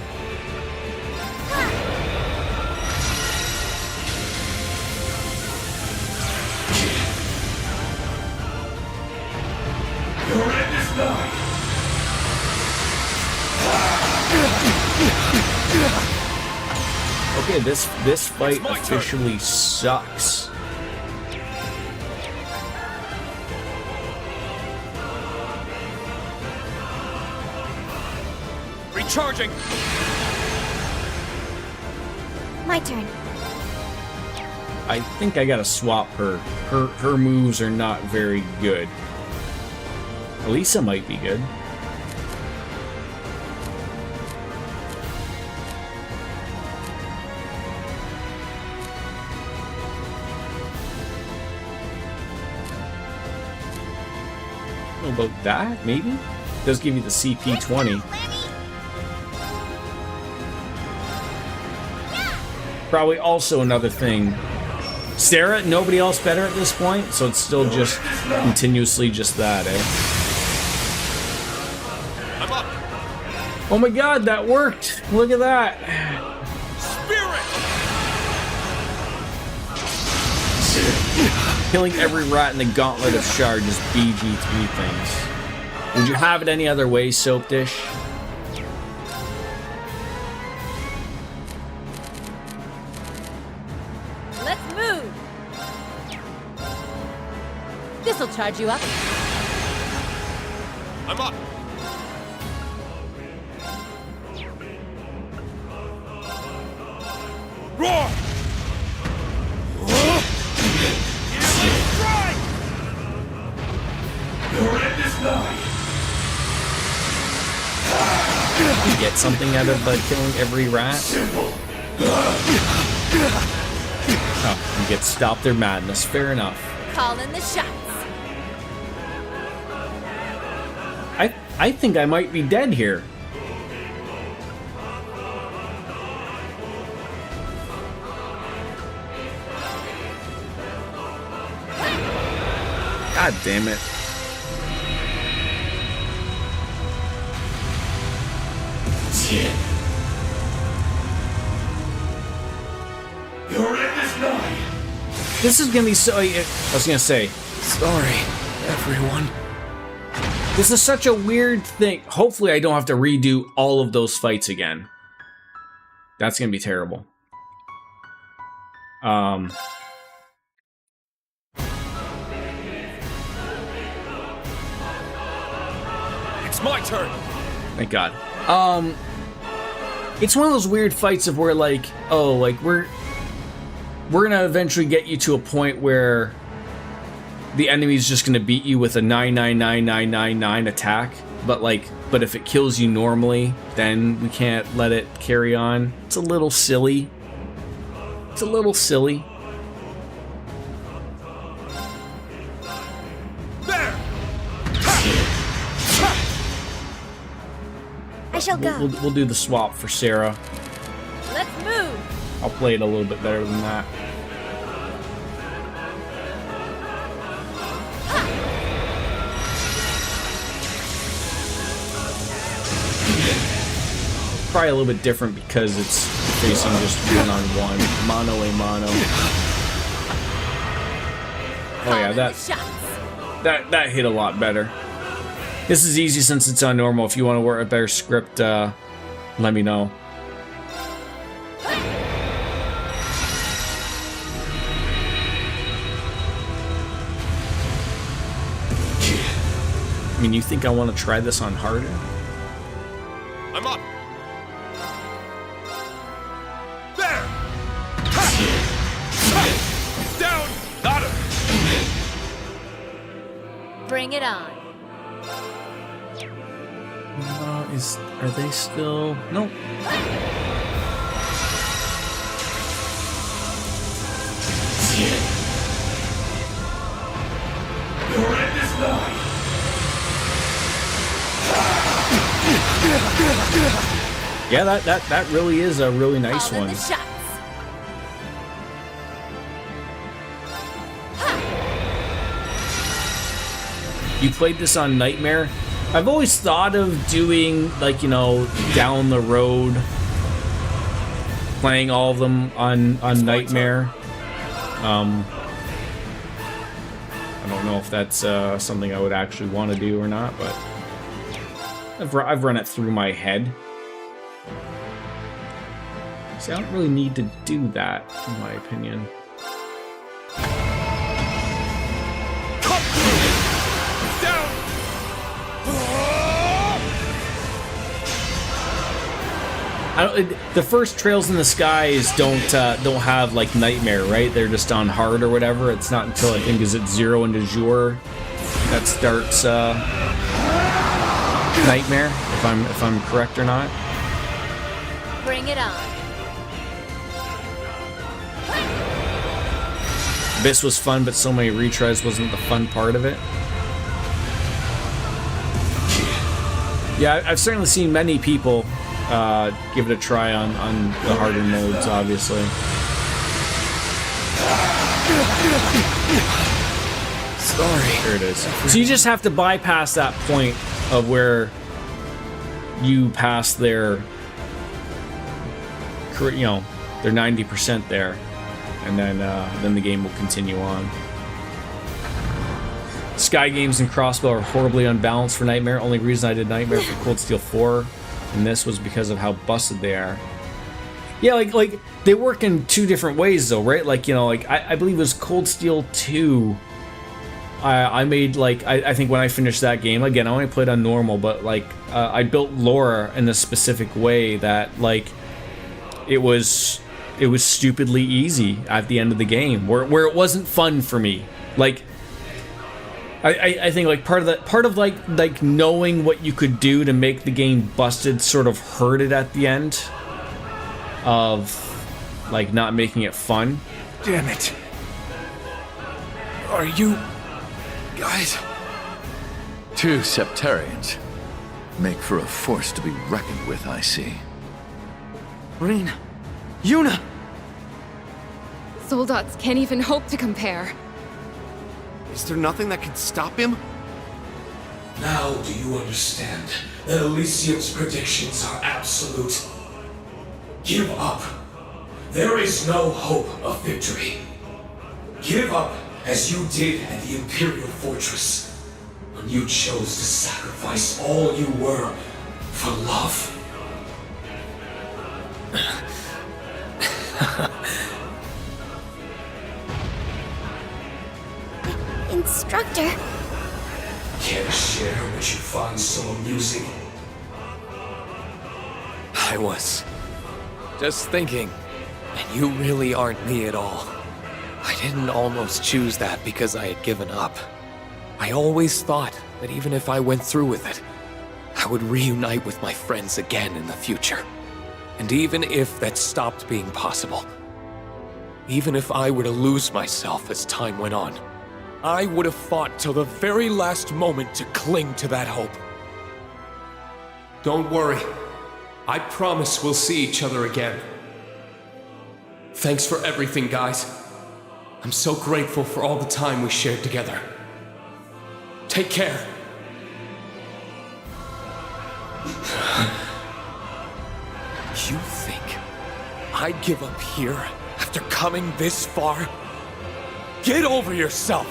Okay, this fight officially sucks. Recharging. My turn. I think I gotta swap her. Her moves are not very good. Elisa might be good. I don't know about that, maybe? Does give you the CP20. Probably also another thing. Sarah, nobody else better at this point, so it's still just continuously just that, eh? I'm up. Oh my god, that worked! Look at that! Killing every rat in the gauntlet of Shard is BG3 things. Would you have it any other way, Soap Dish? Let's move. This'll charge you up. I'm up. Roar! You get something out of killing every rat? Oh, you get stop their madness. Fair enough. Calling the shots. I think I might be dead here. God damn it. Your end is nigh. This is gonna be so. I was gonna say. Sorry, everyone. This is such a weird thing. Hopefully, I don't have to redo all of those fights again. That's gonna be terrible. It's my turn. Thank God. It's one of those weird fights of where like, oh, like we're gonna eventually get you to a point where the enemy's just gonna beat you with a 99999 attack, but if it kills you normally, then we can't let it carry on. It's a little silly. It's a little silly. There. I shall go. We'll do the swap for Sarah. Let's move. I'll play it a little bit better than that. Probably a little bit different because it's facing just one-on-one, mano a mano. Oh yeah, that hit a lot better. This is easy since it's on normal. If you want to work a better script, let me know. I mean, you think I want to try this on harder? I'm up. Down! Got him! Bring it on. Are they still... Nope. Your end is nigh. Yeah, that really is a really nice Call in one. the shots. You played this on Nightmare? I've always thought of doing, like, you know, down the road, playing all of them on Nightmare. I don't know if that's something I would actually want to do or not, but I've run it through my head. See, I don't really need to do that, in my opinion. The first Trails in the Skies don't have like Nightmare, right? They're just on hard or whatever. It's not until I think is it 0 and Jour that starts Nightmare, if I'm correct or not. Bring it on. Abyss was fun, but so many retries wasn't the fun part of it. Yeah, I've certainly seen many people give it a try on the harder modes, obviously. Sorry. There it is. So you just have to bypass that point of where you pass their, you know, their 90% there, and then the game will continue on. Sky Games and Crossbow are horribly unbalanced for Nightmare. Only reason I did Nightmare for Cold Steel 4 and this was because of how busted they are. Yeah, like they work in two different ways though, right? Like, you know, like I believe it was Cold Steel 2. I made like I think when I finished that game, again, I only played on normal, but like I built Laura in a specific way that like it was stupidly easy at the end of the game, where it wasn't fun for me. Like I think like part of like knowing what you could do to make the game busted sort of hurt it at the end of like not making it fun. Damn it. Are you guys? Two Septarians make for a force to be reckoned with, I see. Rean, Yuna! Soldats can't even hope to compare. Is there nothing that can stop him? Now do you understand that Elysium's predictions are absolute. Give up. There is no hope of victory. Give up as you did at the Imperial Fortress, when you chose to sacrifice all you were for love. Instructor. Care to share what you find so amusing? I was just thinking, and you really aren't me at all. I didn't almost choose that because I had given up. I always thought that even if I went through with it, I would reunite with my friends again in the future. And even if that stopped being possible, even if I were to lose myself as time went on, I would have fought till the very last moment to cling to that hope. Don't worry. I promise we'll see each other again. Thanks for everything, guys. I'm so grateful for all the time we shared together. Take care. You think I'd give up here after coming this far? Get over yourself!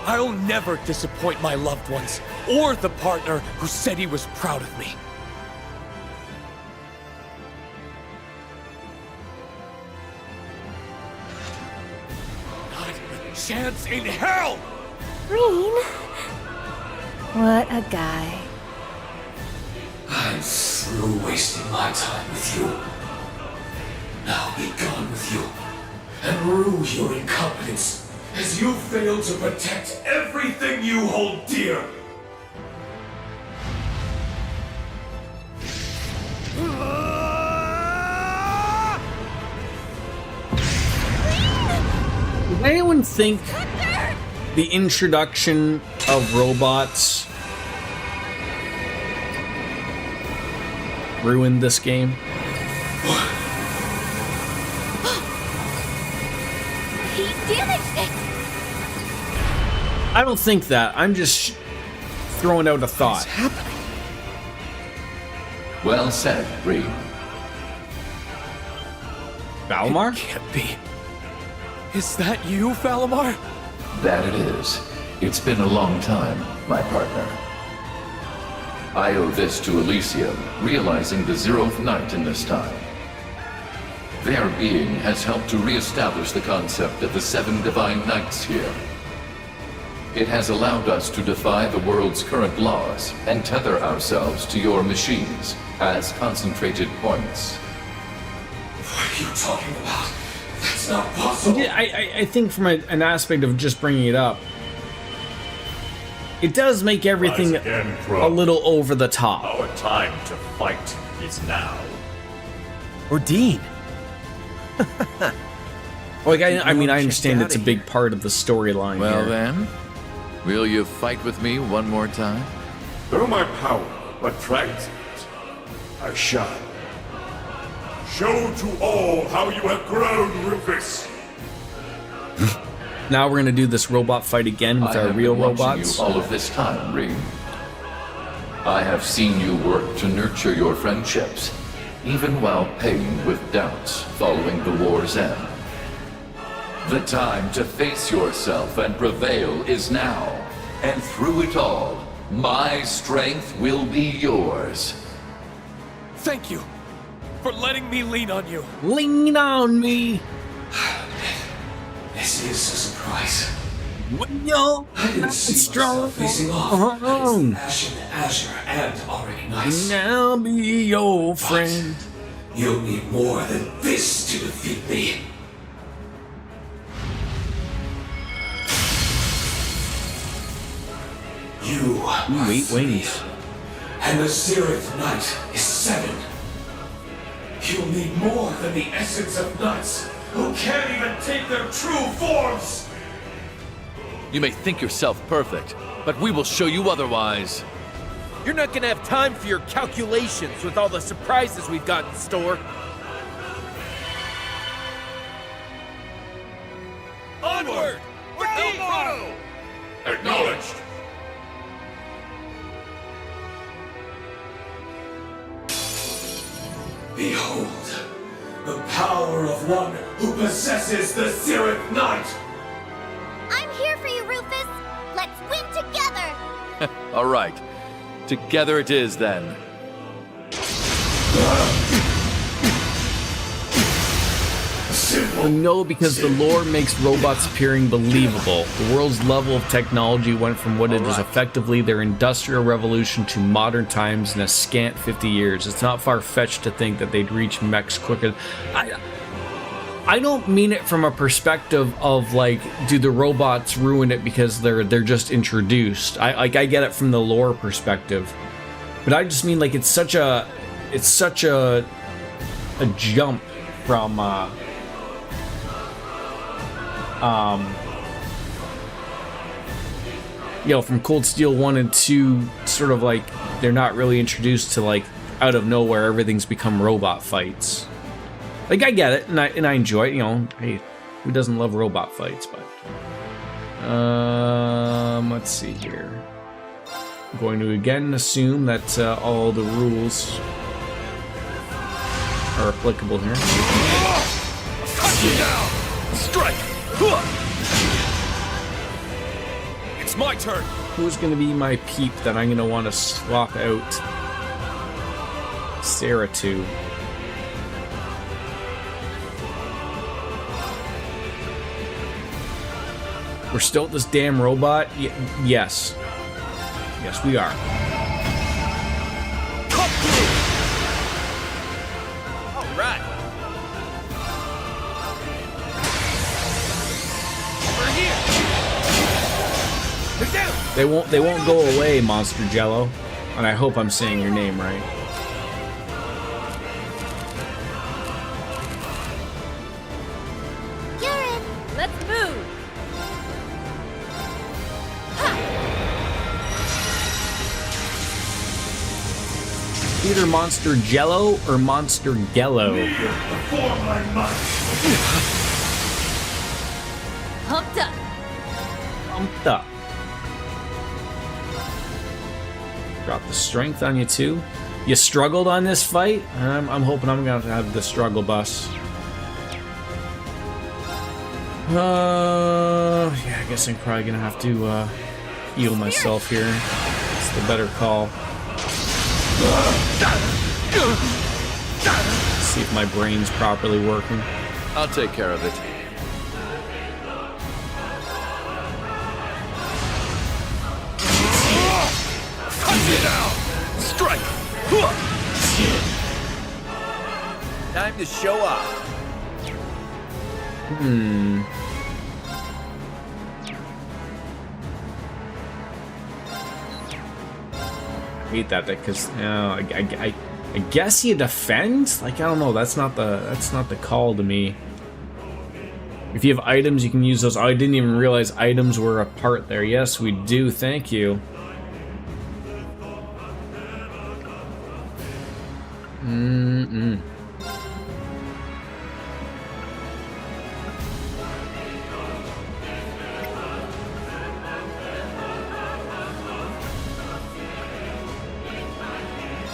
I'll never disappoint my loved ones, or the partner who said he was proud of me. Not a chance in hell! Green? What a guy. I'm through wasting my time with you. Now be gone with you, and rue your incompetence as you fail to protect everything you hold dear. Does anyone think the introduction of robots ruined this game? He damaged it! I don't think that. I'm just throwing out a thought. What's happening? Well said, Reed. Valimar? It can't be. Is that you, Valimar? That it is. It's been a long time, my partner. I owe this to Elysium, realizing the 0th night in this time. Their being has helped to re-establish the concept of the 7 divine knights here. It has allowed us to defy the world's current laws and tether ourselves to your machines as concentrated points. What are you talking about? That's not possible. Yeah, I think from an aspect of just bringing it up, it does make everything a little over the top. Our time to fight is now. Or Dean. Like, I mean, I understand it's a big part of the storyline. Well here. then, will you fight with me one more time? Through my power, but transient, I shall. Show to all how you have grown, Rufus. Now we're gonna do this robot fight again with our real robots. You all of this time, Reed. I have seen you work to nurture your friendships, even while paying with doubts following the war's end. The time to face yourself and prevail is now, and through it all, my strength will be yours. Thank you for letting me lean on you. Lean on me. This is a surprise. Yo, I didn't see myself facing off against Ashen, Azure, and Auric Knights. Now be your friend. You'll need more than this to defeat me. You are 8 wings. and the 0th Knight is 7. You'll need more than the essence of knights who can't even take their true forms. You may think yourself perfect, but we will show you otherwise. You're not gonna have time for your calculations with all the surprises we've got in store. Onward! Tomorrow! Acknowledged! Behold, the power of one who possesses the Seraph Knight! I'm here for you, Rufus! Let's win together! All right. Together it is, then. No, because the lore makes robots appearing believable. The world's level of technology went from what it is effectively their industrial revolution to modern times in a scant 50 years. It's not far-fetched to think that they'd reach mechs quicker. I don't mean it from a perspective of like, do the robots ruin it because they're just introduced? I get it from the lore perspective, but I just mean like it's such a jump from you know, from Cold Steel 1 and 2, sort of like they're not really introduced to like out of nowhere everything's become robot fights. Like I get it and I enjoy it, you know, hey, who doesn't love robot fights? But let's see here. I'm going to again assume that all the rules are applicable here. Strike! It's my turn! Who's going to be my peep that I'm going to want to swap out Sarah to? We're still at this damn robot? Yes. Yes, we are. All right. Over here. They're down. They won't go away, Monster Jello. And I hope I'm saying your name right. Let's move. Either Monster Jello or Monster Gello. Pumped up. Pumped up. Drop the strength on you too. You struggled on this fight? I'm hoping I'm gonna have the struggle bus. Yeah, I guess I'm probably gonna have to heal myself here. It's the better call. See if my brain's properly working. I'll take care of it. Strike! Time to show off. I hate that because I guess you defend. Like I don't know. That's not the call to me. If you have items, you can use those. Oh, I didn't even realize items were a part there. Yes, we do. Thank you.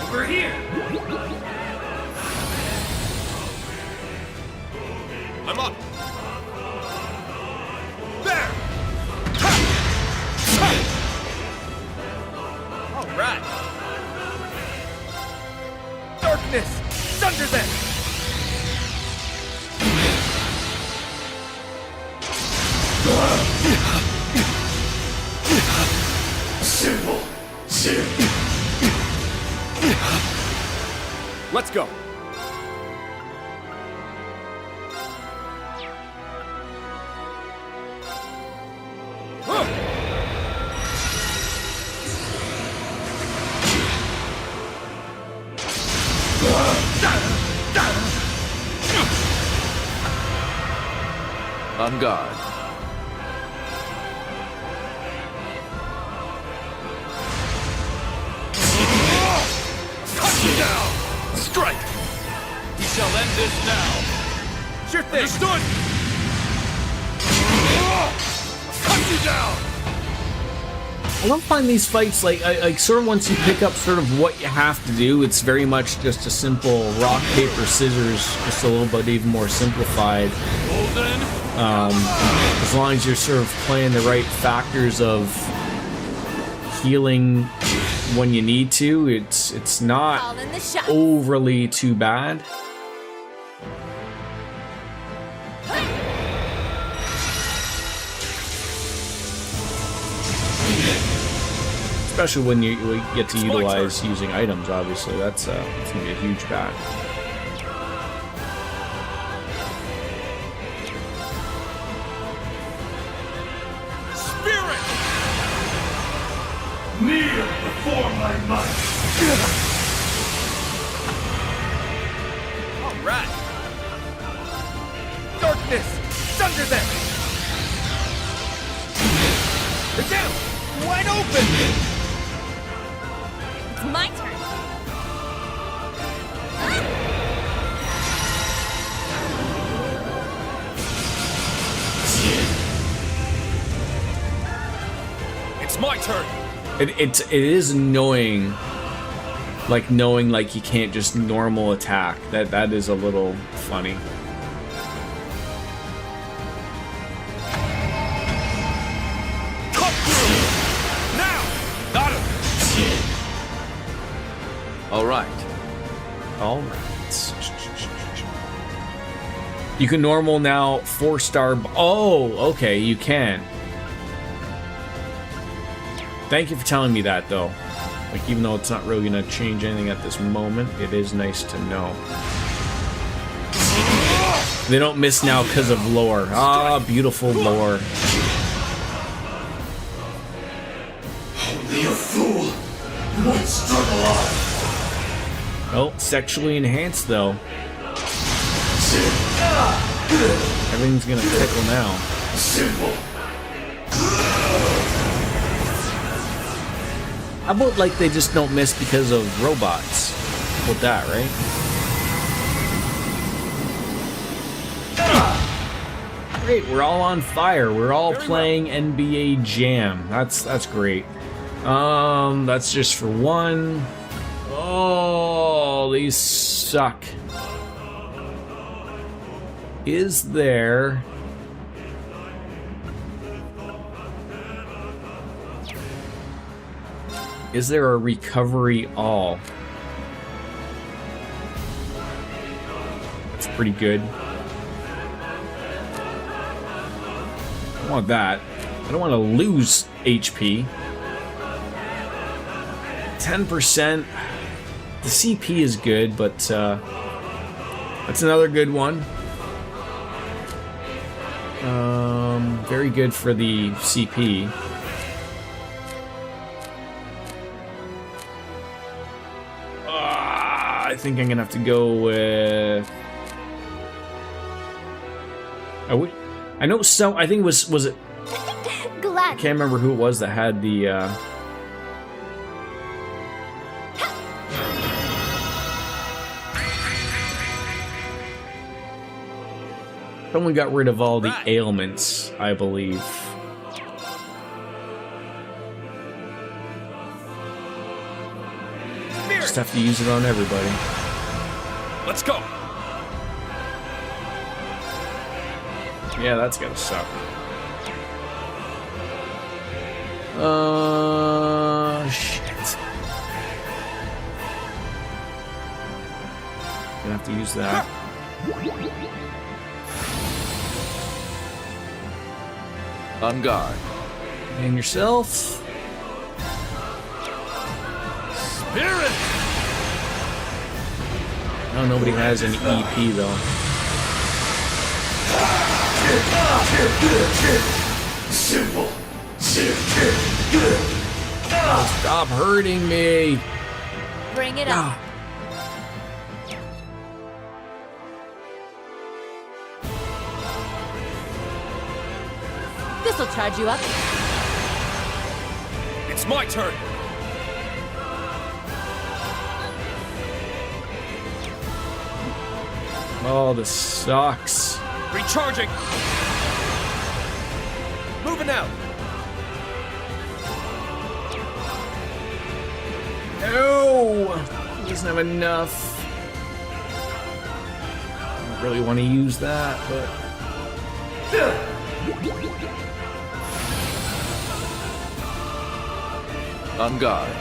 Over here. I'm up. There. All right. Darkness, sunder them. Simple. Let's go. On guard. Strike! We shall end this now. Sure thing. Understood! Cut you down! I don't find these fights like sort of once you pick up sort of what you have to do, it's very much just a simple rock, paper, scissors, just a little bit even more simplified. As long as you're sort of playing the right factors of healing when you need to, it's not overly too bad. Especially when you get to utilize using items, obviously. That's going to be a huge bat. Spirit! Kneel before my might! Alright! Darkness! Thunder them! They're down! Wide open! My turn. It's my turn. It is annoying, like knowing like you can't just normal attack. That is a little funny. All right. You can normal now 4-star. Oh, okay, you can. Thank you for telling me that, though. Like, even though it's not really gonna change anything at this moment, it is nice to know. They don't miss now because of lore. Ah, beautiful lore. Only a fool would struggle on. Oh, sexually enhanced though. Everything's gonna tickle now. Simple. How about like they just don't miss because of robots? With that, right? Great, we're all on fire. We're all playing NBA Jam. That's great. That's just for one. Oh, these suck. Is there... Is there a recovery all? That's pretty good. I want that. I don't want to lose HP. 10%. The CP is good, but that's another good one. Very good for the CP. I think I'm gonna have to go with. I know so. I think was it? Glad. I can't remember who it was that had the. Someone got rid of all the ailments, I believe. Just have to use it on everybody. Let's go. Yeah, that's gotta suck. Shit. Gonna have to use that. On guard. And yourself. Spirit! Oh, nobody has any EP though. Simple. Oh, stop hurting me. Bring it on. This'll charge you up. It's my turn. Oh, this sucks. Recharging. Moving out. doesn't have enough. I don't really want to use that, but... On guard.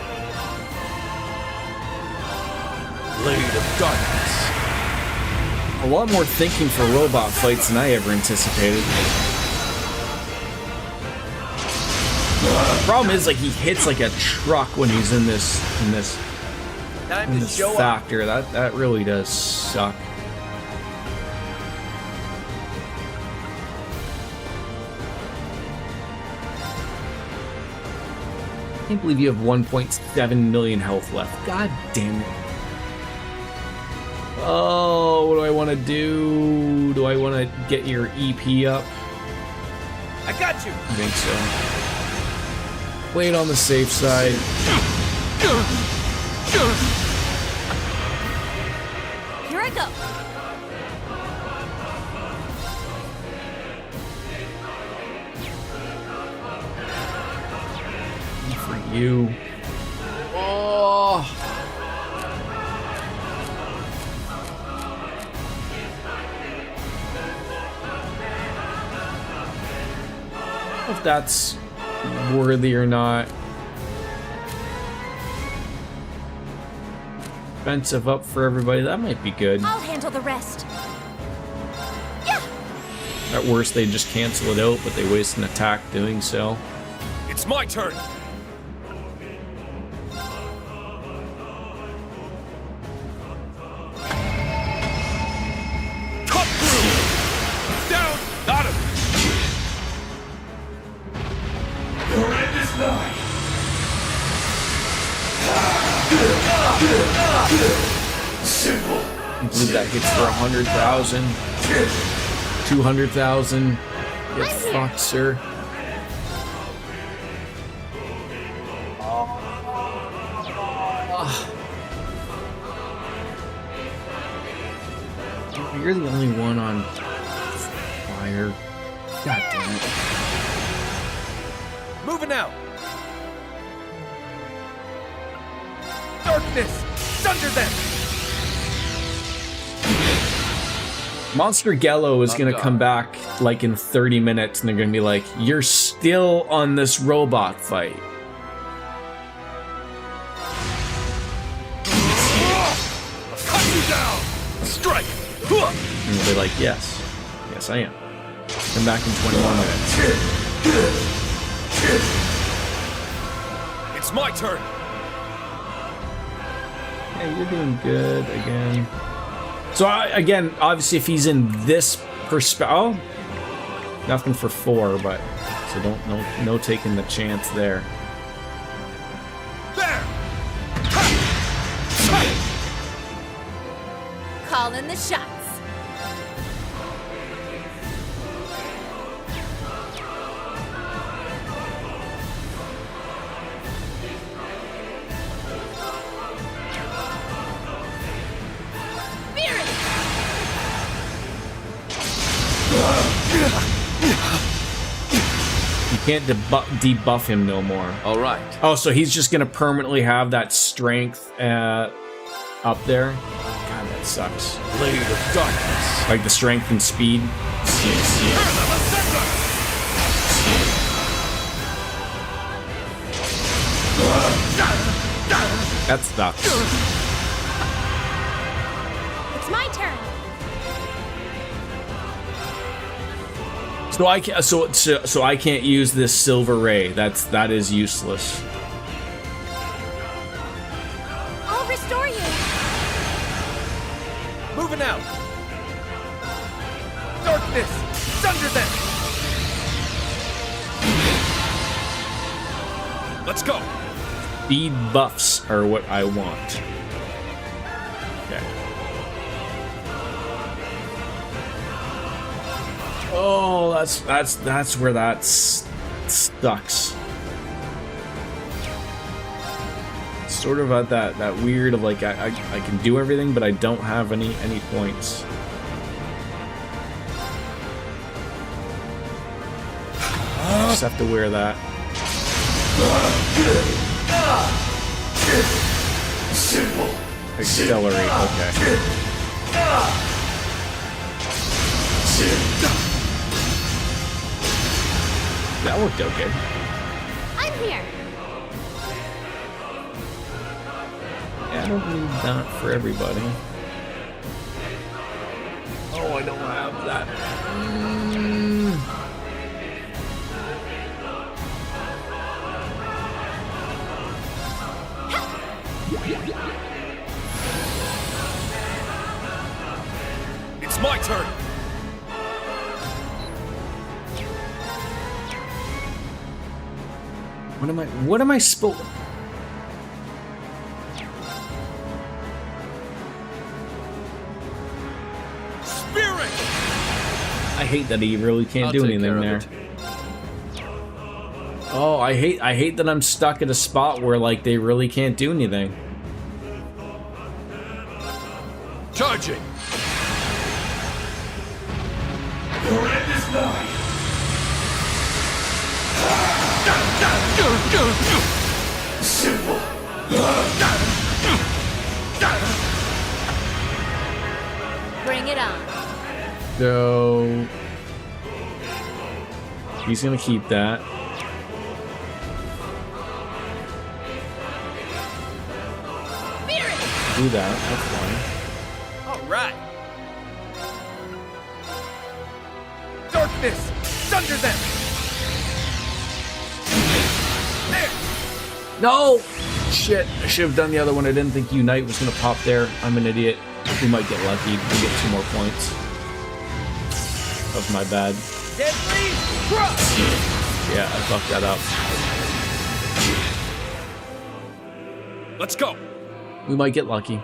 Blade of darkness. A lot more thinking for robot fights than I ever anticipated. The problem is, like, he hits like a truck when he's in this factor. That really does suck. I can't believe you have 1.7 million health left. God damn it. Oh, what do I want to do? Do I want to get your EP up? I got you. I think so. Play it on the safe side. Here I go. For you. Oh. If that's worthy or not. Expensive up for everybody. That might be good. I'll handle the rest. At worst, they just cancel it out, but they waste an attack doing so. It's my turn. Cut through. Down. Got him. Your end is nigh. Simple. I believe that hits for 100,000. 200,000. Get fucked, sir. You're the only one on fire. God damn it. Moving out. Darkness, sunder them. Monster Gello is gonna come back like in 30 minutes and they're gonna be like, you're still on this robot fight. Cut you down. Strike. And they'll be like, yes. Yes, I am. Come back in 21 minutes. It's my turn. Yeah, you're doing good again. So again, obviously, if he's in this perspective, oh, nothing for 4, but so no taking the chance there. Calling the shots. You can't debuff him no more. All right. Oh, so he's just gonna permanently have that strength up there. God, that sucks. Blade of darkness. Like the strength and speed. That sucks. It's my turn. So I can't. So I can't use this silver ray. That is useless. I'll restore you. Moving out. Darkness, sunder them. Let's go. Speed buffs are what I want. Okay. Oh, that's where that sucks. Sort of at that weird of like I can do everything, but I don't have any points. Just have to wear that. Simple. accelerate. Okay. That worked out good. I'm here. Yeah, I don't need that for everybody. Oh, I don't have that. It's my turn. What am I supposed? Spirit. I hate that he really can't do anything there. Oh, I hate that I'm stuck at a spot where like they really can't do anything. Charging. Your end is nigh. Simple. Bring it on. So he's gonna keep that. Do that. That's fine. All right. Darkness, thunder them. No! Shit, I should have done the other one. I didn't think Unite was gonna pop there. I'm an idiot. We might get lucky. We get 2 more points. That was my bad. Deadly crush. Yeah, I fucked that up. Let's go. We might get lucky.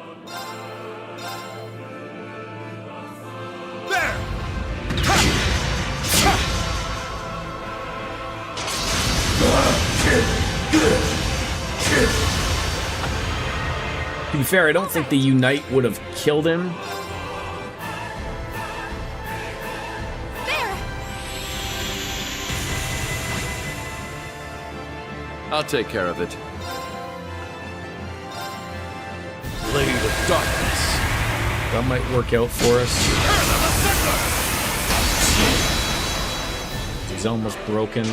There. To be fair, I don't think the Unite would have killed him. I'll take care of it. Blade of darkness. That might work out for us. He's almost broken.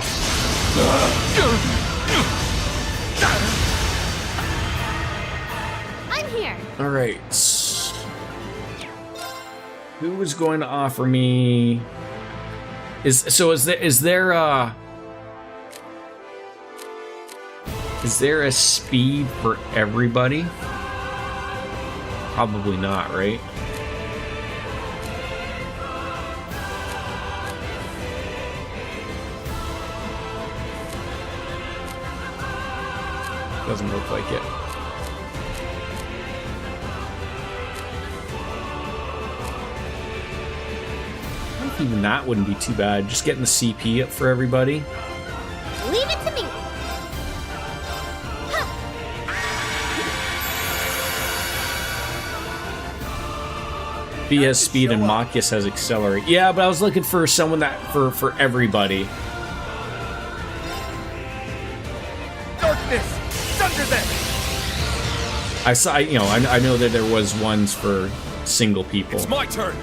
I'm here. All right. Who is going to offer me? Is there a speed for everybody? Probably not, right? Doesn't look like it. I think even that wouldn't be too bad. Just getting the CP up for everybody. Leave it to me. B has speed and Machias has accelerate. Yeah, but I was looking for someone that for everybody. Darkness, thunder them. I saw, I know that there was ones for single people. It's my turn.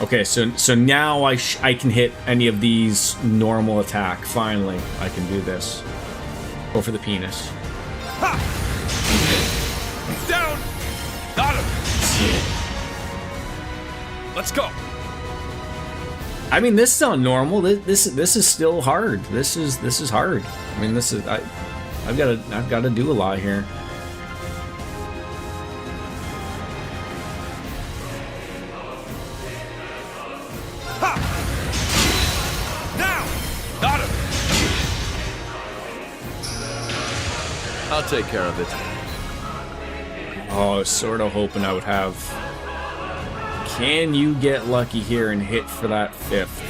Okay, so now I can hit any of these normal attack. Finally, I can do this. Go for the penis. Ha! Down. Got him. Let's go. I mean, this is not normal. This is still hard. This is hard. I mean, I've got to do a lot here. Ha! Now. Got him. I'll take care of it. Oh, I was sort of hoping I would have. Can you get lucky here and hit for that 5th?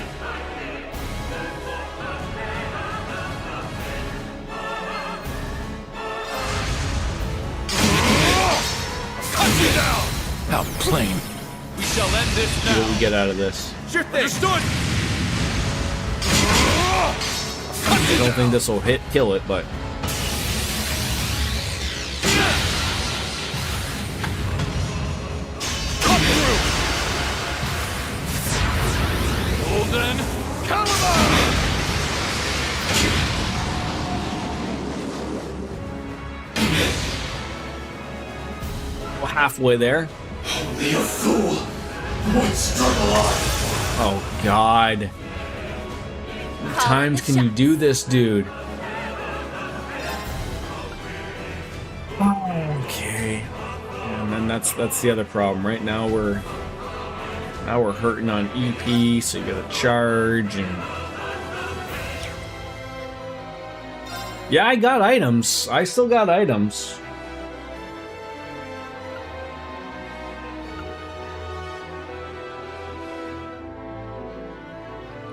Outplane. We shall end this now. What do we get out of this? Sure thing. Understood. I don't think this will kill it, but then. Calamar! Well, halfway there. Only a fool would struggle on. Oh, God. How many times can you do this, dude? Okay. And then that's the other problem. Right now we're hurting on EP, so you gotta charge and... Yeah, I got items. I still got items.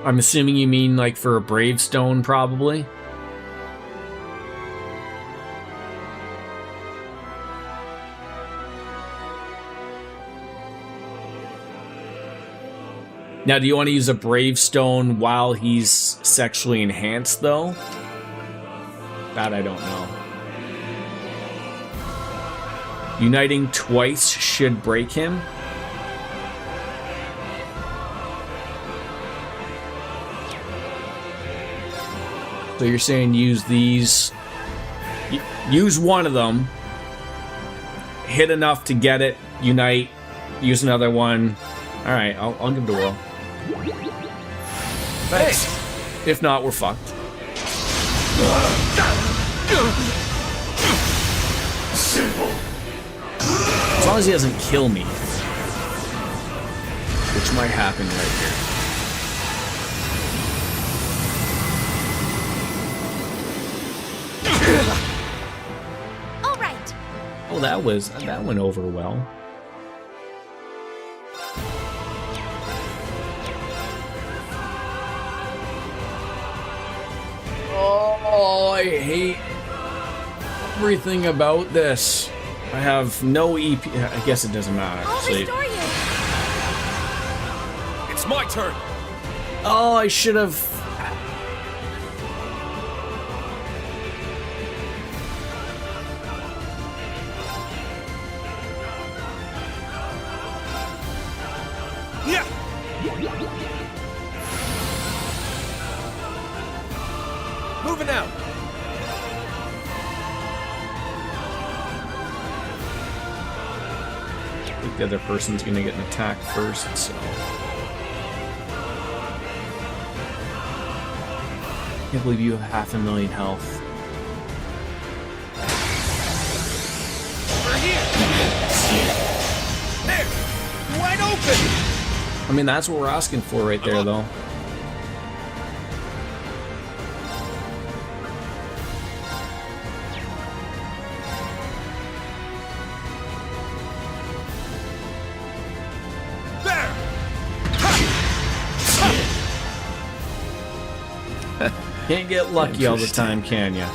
I'm assuming you mean like for a Bravestone, probably? Now, do you want to use a Bravestone while he's sexually enhanced, though? That I don't know. Uniting twice should break him. So you're saying use these, use one of them, hit enough to get it, unite, use another one. All right, I'll give it a whirl. Thanks. If not, we're fucked. Simple. As long as he doesn't kill me, which might happen right here. All right. Oh, that went over well. Oh, I hate everything about this. I have no EP. I guess it doesn't matter. I'll Actually. restore you. It's my turn. Oh, I should have. Yeah. Moving out. I think the other person's gonna get an attack first, so. I can't believe you have 500,000 health. We're here. There. Wide open. I mean, that's what we're asking for right there, though. Can't get lucky all the time, can ya?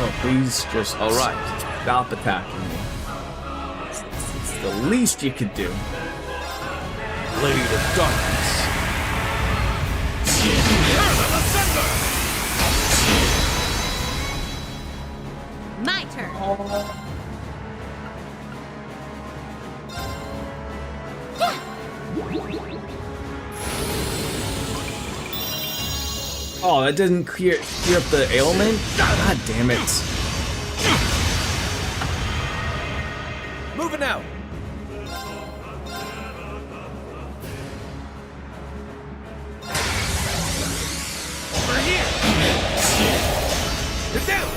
Oh, please just stop attacking me. It's the least you could do. Blade of Darkness. My turn. Oh, that didn't clear up the ailment? God damn it. Moving out. We're here. You're down.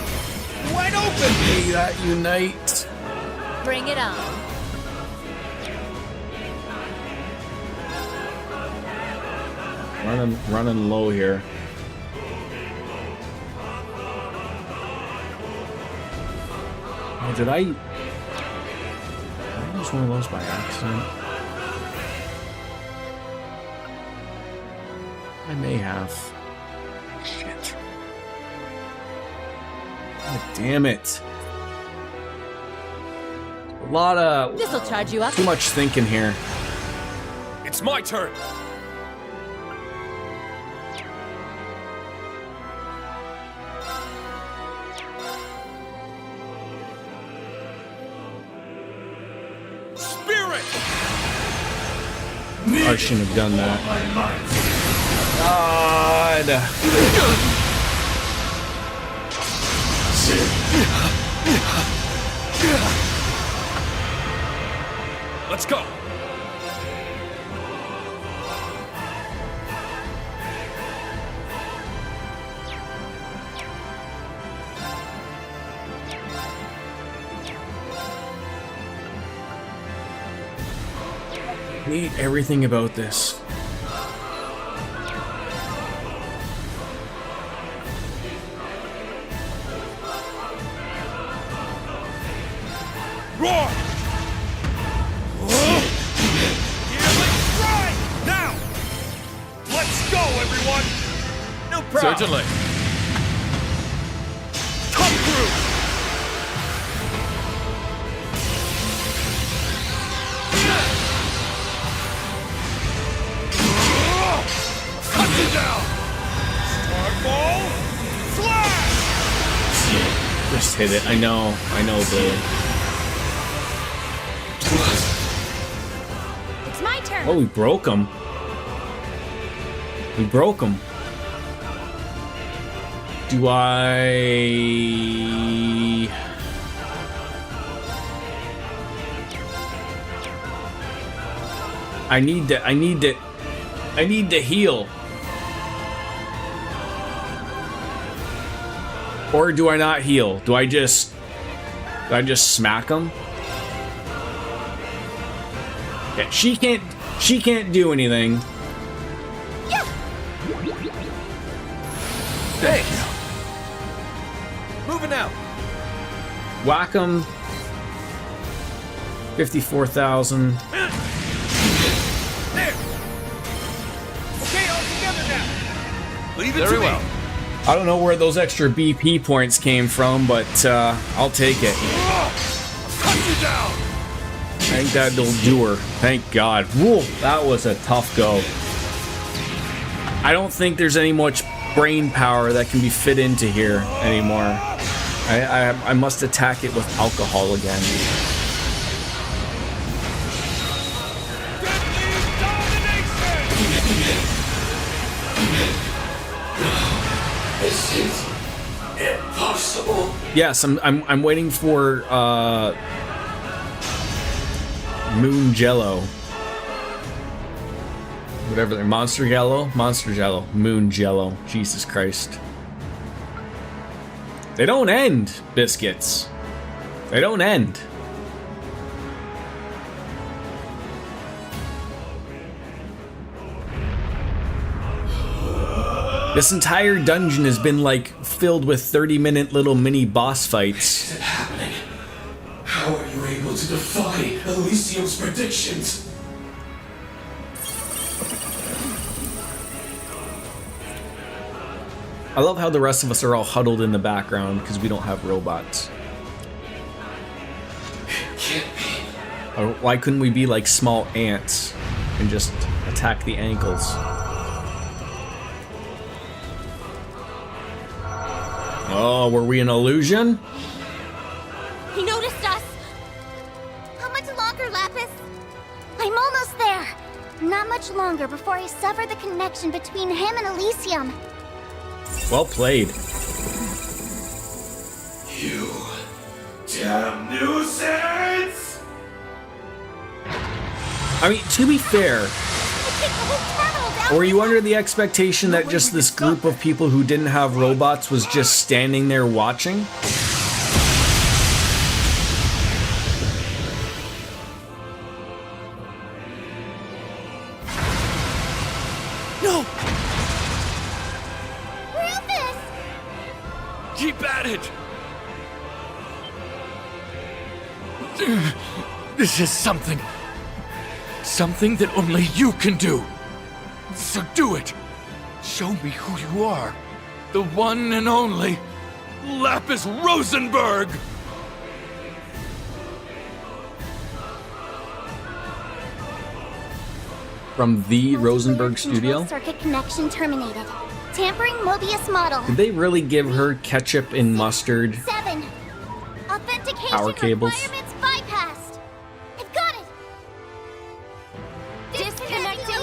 Wide open. Hey, that unite. Bring it on. Running low here. Oh, did I use one of those by accident? I may have. Shit. God damn it. A lot of... This'll charge you up. Too much thinking here. It's my turn. I shouldn't have done that. God. Let's go. I hate everything about this. Roar! Right now! Let's go, everyone! No problem. Certainly. Come through! Cut you down! Starball! Flash! Just hit it. I know, Billy. It's my turn. Oh, we broke him. We broke him. Do I... I need to heal. Or do I not heal? Do I just smack him? Yeah, she can't do anything. Thanks. Moving out. Whack him. 54,000. There. Okay, all together now. Leave it Very to me. well. I don't know where those extra BP points came from, but I'll take it. Cut you down! I think that'll do her. Thank God. Whoa, that was a tough go. I don't think there's any much brain power that can be fit into here anymore. I must attack it with alcohol again. This is impossible. Yes, I'm waiting for Moon Jello. Whatever they're Monster Jello? Monster Jello. Moon Jello. Jesus Christ. They don't end, biscuits. They don't end. This entire dungeon has been like filled with 30-minute little mini boss fights. Is it happening? How are you able to defy Elysium's predictions? I love how the rest of us are all huddled in the background because we don't have robots. It can't be. Or why couldn't we be like small ants and just attack the ankles? Oh, were we an illusion? He noticed us! How much longer, Lapis? I'm almost there! Not much longer before I sever the connection between him and Elysium. Well played. You damn nuisance! I mean, to be fair, were you under the expectation that just this group of people who didn't have robots was just standing there watching? No! Keep at it! This is something that only you can do. So do it. Show me who you are. The one and only Lapis Rosenberg! From the Rosenberg studio? Circuit connection terminated. Tampering Mobius model. Did they really give her ketchup and mustard 7. Authentication power cables? requirements bypassed. I've got it. Disconnecting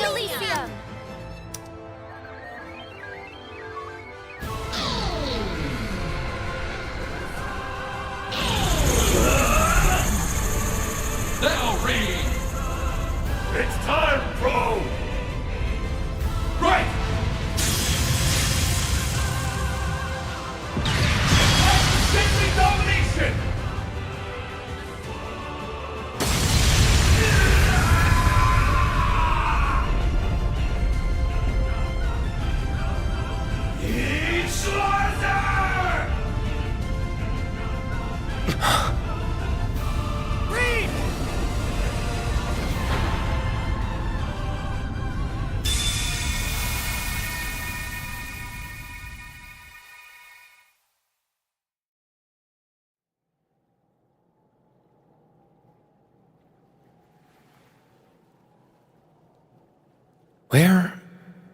Where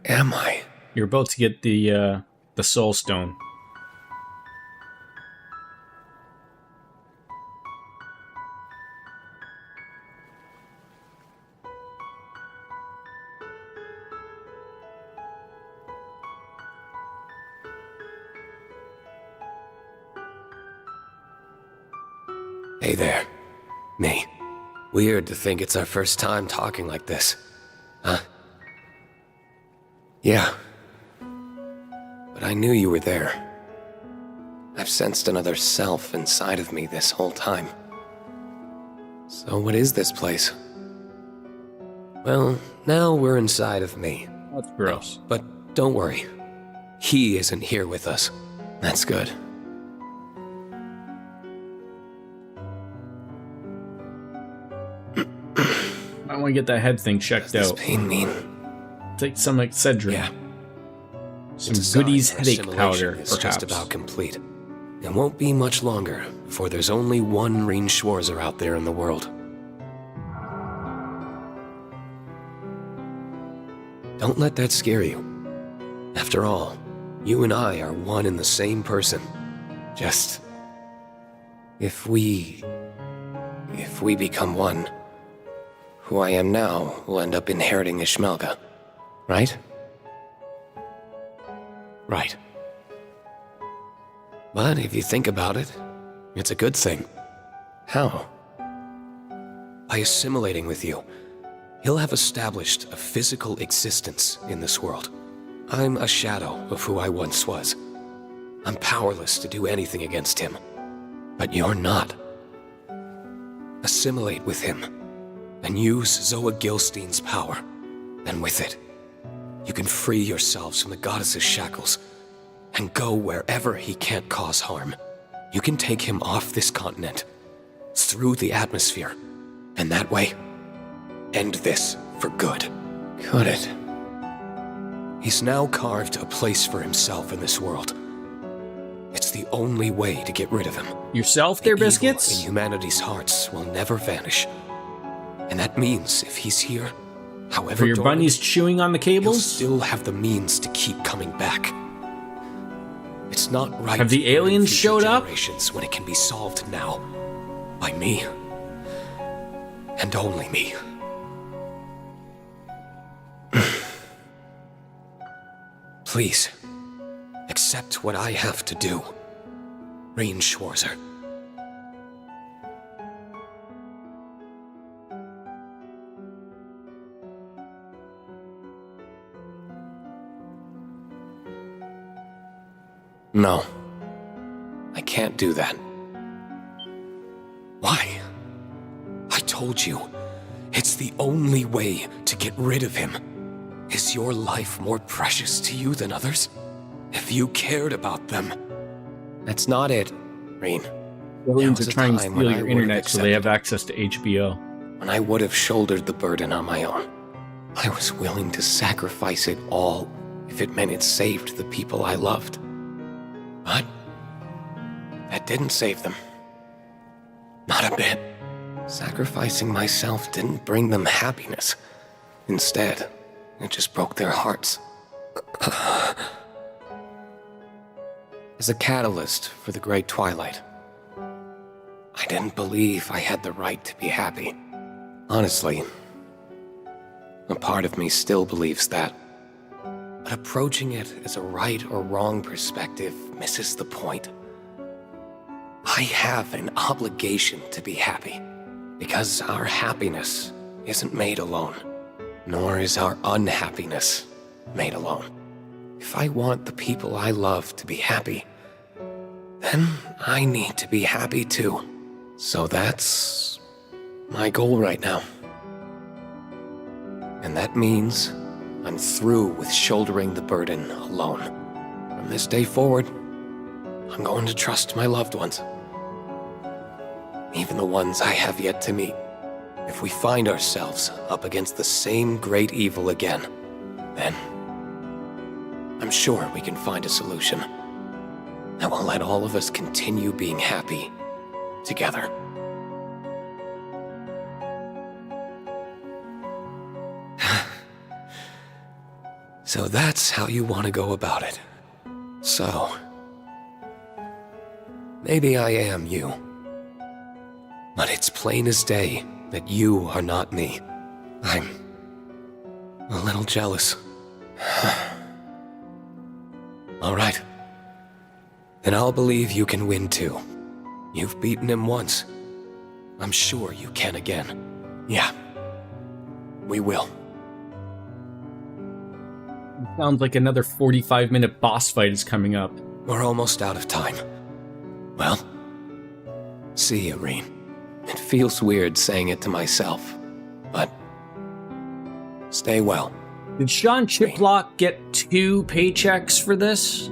am I? You're about to get the Soul Stone. Hey there. Me. Weird to think it's our first time talking like this. Huh? Yeah. But I knew you were there. I've sensed another self inside of me this whole time. So what is this place? Well, now we're inside of me. That's gross. But don't worry. He isn't here with us. That's good. I want to get that head thing checked out. What does this pain mean? Take some Excedrin. Yeah. Some goodies headache powder, It's perhaps. just about complete. It won't be much longer before there's only one Reen Schwarzer out there in the world. Don't let that scare you. After all, you and I are one and the same person. Just... If we become one, who I am now will end up inheriting Ishmelga, right? Right. But if you think about it, it's a good thing. How? By assimilating with you, he'll have established a physical existence in this world. I'm a shadow of who I once was. I'm powerless to do anything against him. But you're not. Assimilate with him, and use Zoa Gilstein's power. And with it, you can free yourselves from the goddess's shackles and go wherever he can't cause harm. You can take him off this continent, through the atmosphere, and that way, end this for good. Could it? He's now carved a place for himself in this world. It's the only way to get rid of him. Yourself there, The evil Biscuits? in humanity's hearts will never vanish. And that means if he's here, however For your dormant, bunnies chewing on the he'll cables? still have the means to keep coming back. It's not right. Have the to burden aliens future showed up? generations when it can be solved now. By me. And only me. Please, accept what I have to do. Reen Schwarzer. No. I can't do that. Why? I told you, it's the only way to get rid of him. Is your life more precious to you than others? If you cared about them. That's not it, Reen. Aliens are trying to steal your internet so they have access to HBO. When I would have shouldered the burden on my own. I was willing to sacrifice it all if it meant it saved the people I loved. But that didn't save them. Not a bit. Sacrificing myself didn't bring them happiness. Instead, it just broke their hearts. As a catalyst for the Great Twilight, I didn't believe I had the right to be happy. Honestly, a part of me still believes that. But approaching it as a right or wrong perspective misses the point. I have an obligation to be happy, because our happiness isn't made alone, nor is our unhappiness made alone. If I want the people I love to be happy, then I need to be happy too. So that's my goal right now. And that means I'm through with shouldering the burden alone. From this day forward, I'm going to trust my loved ones. Even the ones I have yet to meet. If we find ourselves up against the same great evil again, then I'm sure we can find a solution that will let all of us continue being happy together. So that's how you want to go about it. So, maybe I am you. But it's plain as day that you are not me. I'm a little jealous. All right. Then I'll believe you can win too. You've beaten him once. I'm sure you can again. Yeah. We will. Sounds like another 45-minute boss fight is coming up. We're almost out of time. Well, see you, Reen. It feels weird saying it to myself, but stay well. Did Sean Chiplock get 2 paychecks for this?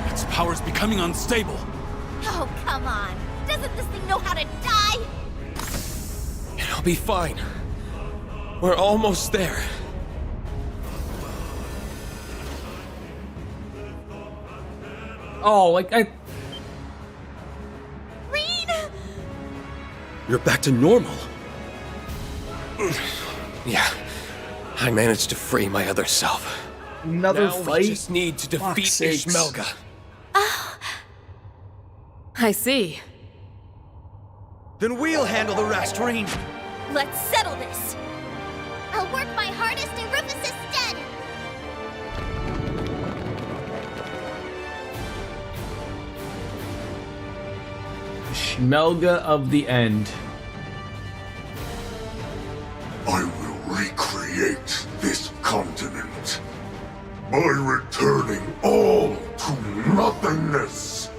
Its power's becoming unstable. Oh, come on. Doesn't this thing know how to die? It'll be fine. We're almost there. Oh, like I... Reen! You're back to normal. Yeah. I managed to free my other self. Another now fight? We just need to defeat Ishmelga. I see. Then we'll handle the rest, Reen. Let's settle this. I'll work my hardest in Rufus's stead. Ishmelga of the End. I will recreate this continent by returning all to nothingness.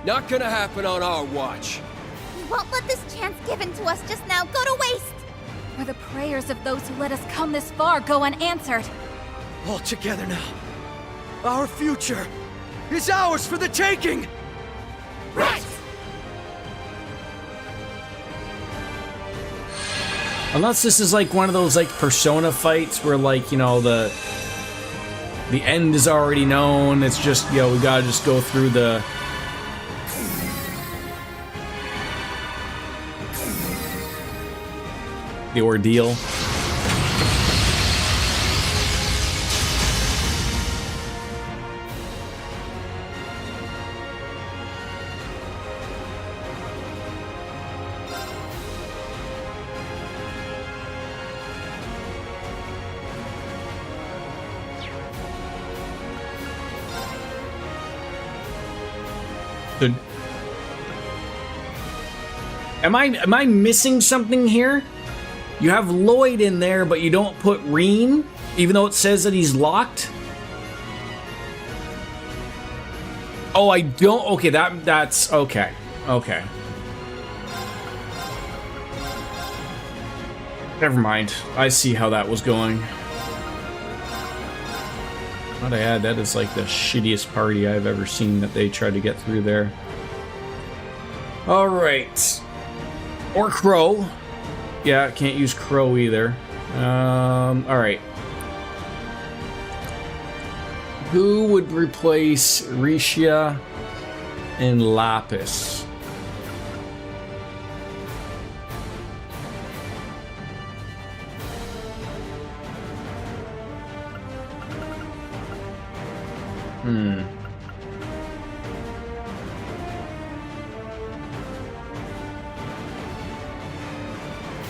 Not gonna happen on our watch. We won't let this chance given to us just now go to waste. Or the prayers of those who let us come this far go unanswered. All together now. Our future is ours for the taking! Right! Unless this is like one of those like Persona fights where like, you know, the end is already known. It's just, you know, we gotta just go through the ordeal. Am I missing something here? You have Lloyd in there, but you don't put Reen, even though it says that he's locked? Oh, I don't. Okay, that's okay. Okay. Never mind. I see how that was going. Might I add, that is like the shittiest party I've ever seen that they tried to get through there. All right. Or Crow. Yeah, can't use Crow either. All right. Who would replace Risha and Lapis?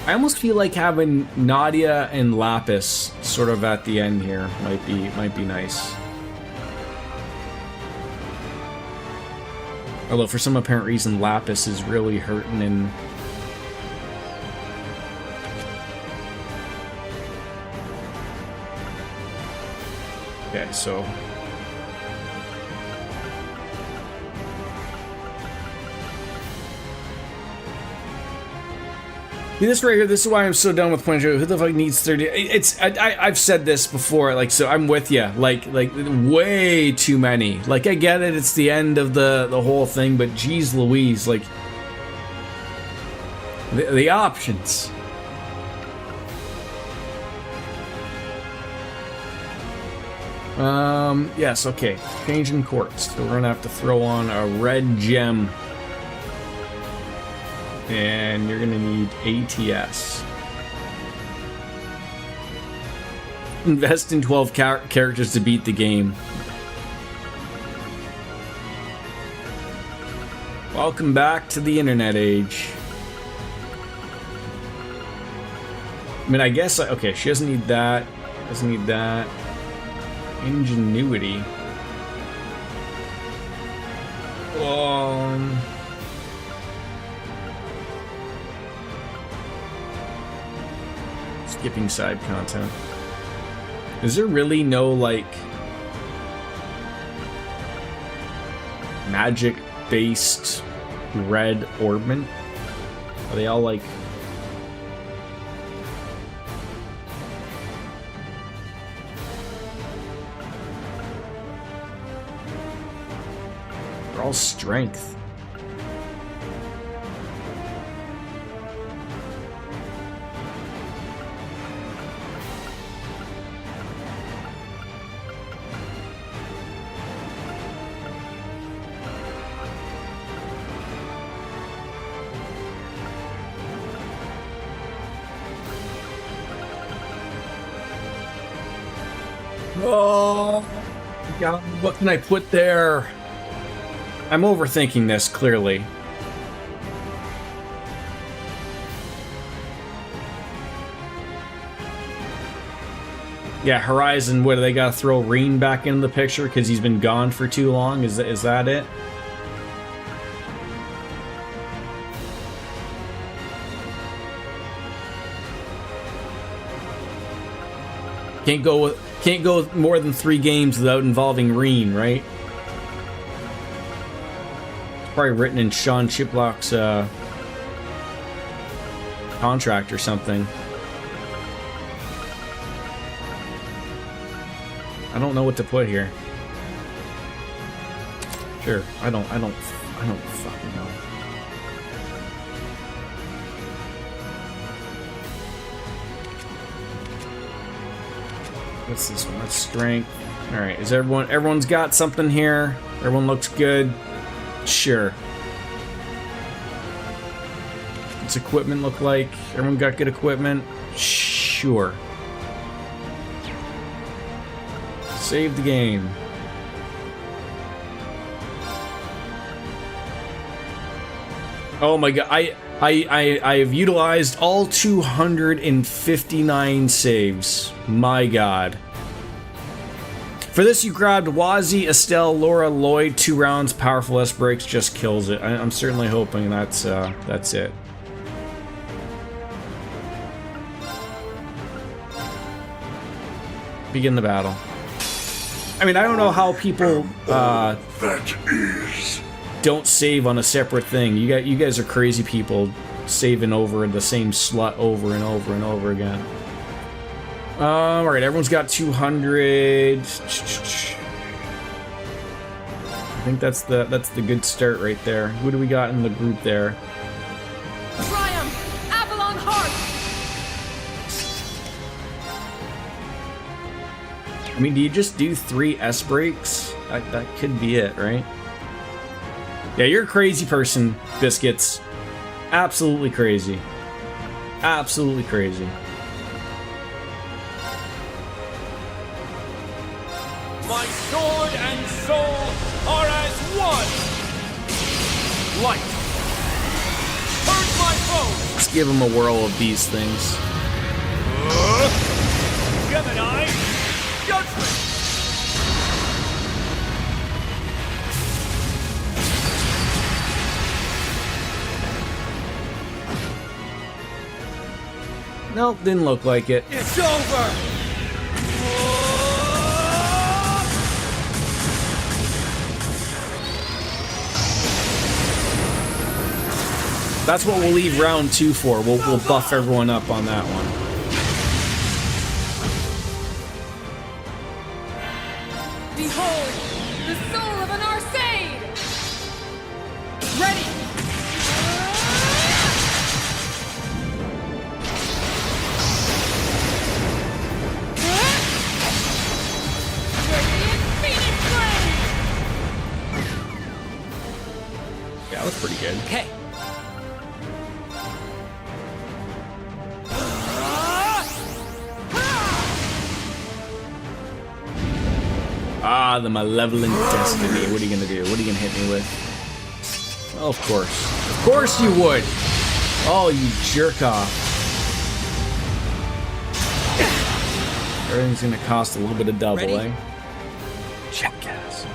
I almost feel like having Nadia and Lapis sort of at the end here might be nice. Although for some apparent reason Lapis is really hurting and Okay, so this right here, this is why I'm so done with Point Who the fuck needs 30? I've said this before, like, so I'm with you. Like way too many. Like, I get it, it's the end of the whole thing, but geez Louise, like, the options. Yes, okay. Changing course. So we're gonna have to throw on a red gem. And you're gonna need ATS. Invest in 12 characters to beat the game. Welcome back to the internet age. I mean, I guess, okay, she doesn't need that. Doesn't need that. Ingenuity. Skipping side content. Is there really no, like, magic-based red orbment? Are they all, like... They're all strength. Oh, God, what can I put there? I'm overthinking this, clearly. Yeah, Horizon, what, do they gotta throw Reen back into the picture because he's been gone for too long? Is that it? Can't go more than 3 games without involving Reen, right? It's probably written in Sean Chiplock's contract or something. I don't know what to put here. Sure, I don't fucking know. What's this one? That's strength. All right, is everyone's got something here? Everyone looks good. Sure. What's equipment look like? Everyone got good equipment? Sure. Save the game. Oh my god, I have utilized all 259 saves. My god. For this, you grabbed Wazi, Estelle, Laura, Lloyd, 2 rounds, powerful S breaks, just kills it. I'm certainly hoping that's it. Begin the battle. I mean, I don't know how people don't save on a separate thing. You guys are crazy people saving over the same slut over and over and over again. All right, everyone's got 200. I think that's the good start right there. Who do we got in the group there? Triumph! Avalon Heart! I mean, do you just do 3 S breaks? That could be it, right? Yeah, you're a crazy person, Biscuits. Absolutely crazy. Absolutely crazy. My sword and soul are as one! Light! Purge my foes! Let's give him a whirl of these things. Gemini! Judgment! Nope, didn't look like it. It's over! That's what we'll leave round 2 for. We'll buff everyone up on that one. Behold, the soul of an Arcade! Ready! Yeah, that was pretty good. Okay. Ah, the malevolent destiny. What are you gonna do? What are you gonna hit me with? Oh, of course. Of course you would! Oh, you jerk off. Everything's gonna cost a little bit of double, eh? Jackass.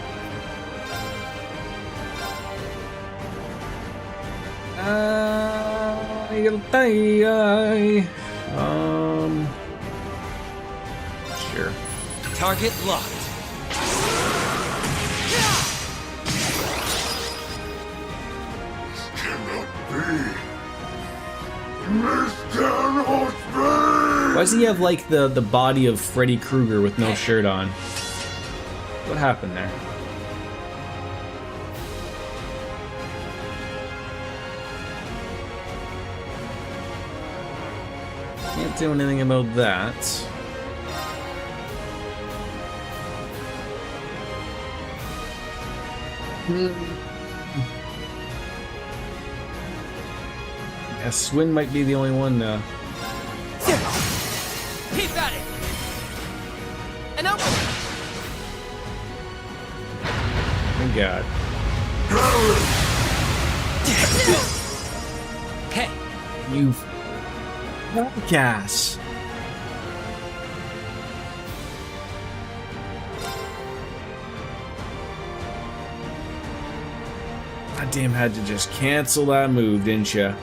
Sure. Target locked. Why does he have like the body of Freddy Krueger with no shirt on? What happened there? Can't do anything about that. Yeah, Swin might be the only one. Keep at it. And up. Thank God. Okay. You gas. Goddamn, had to just cancel that move, didn't ya?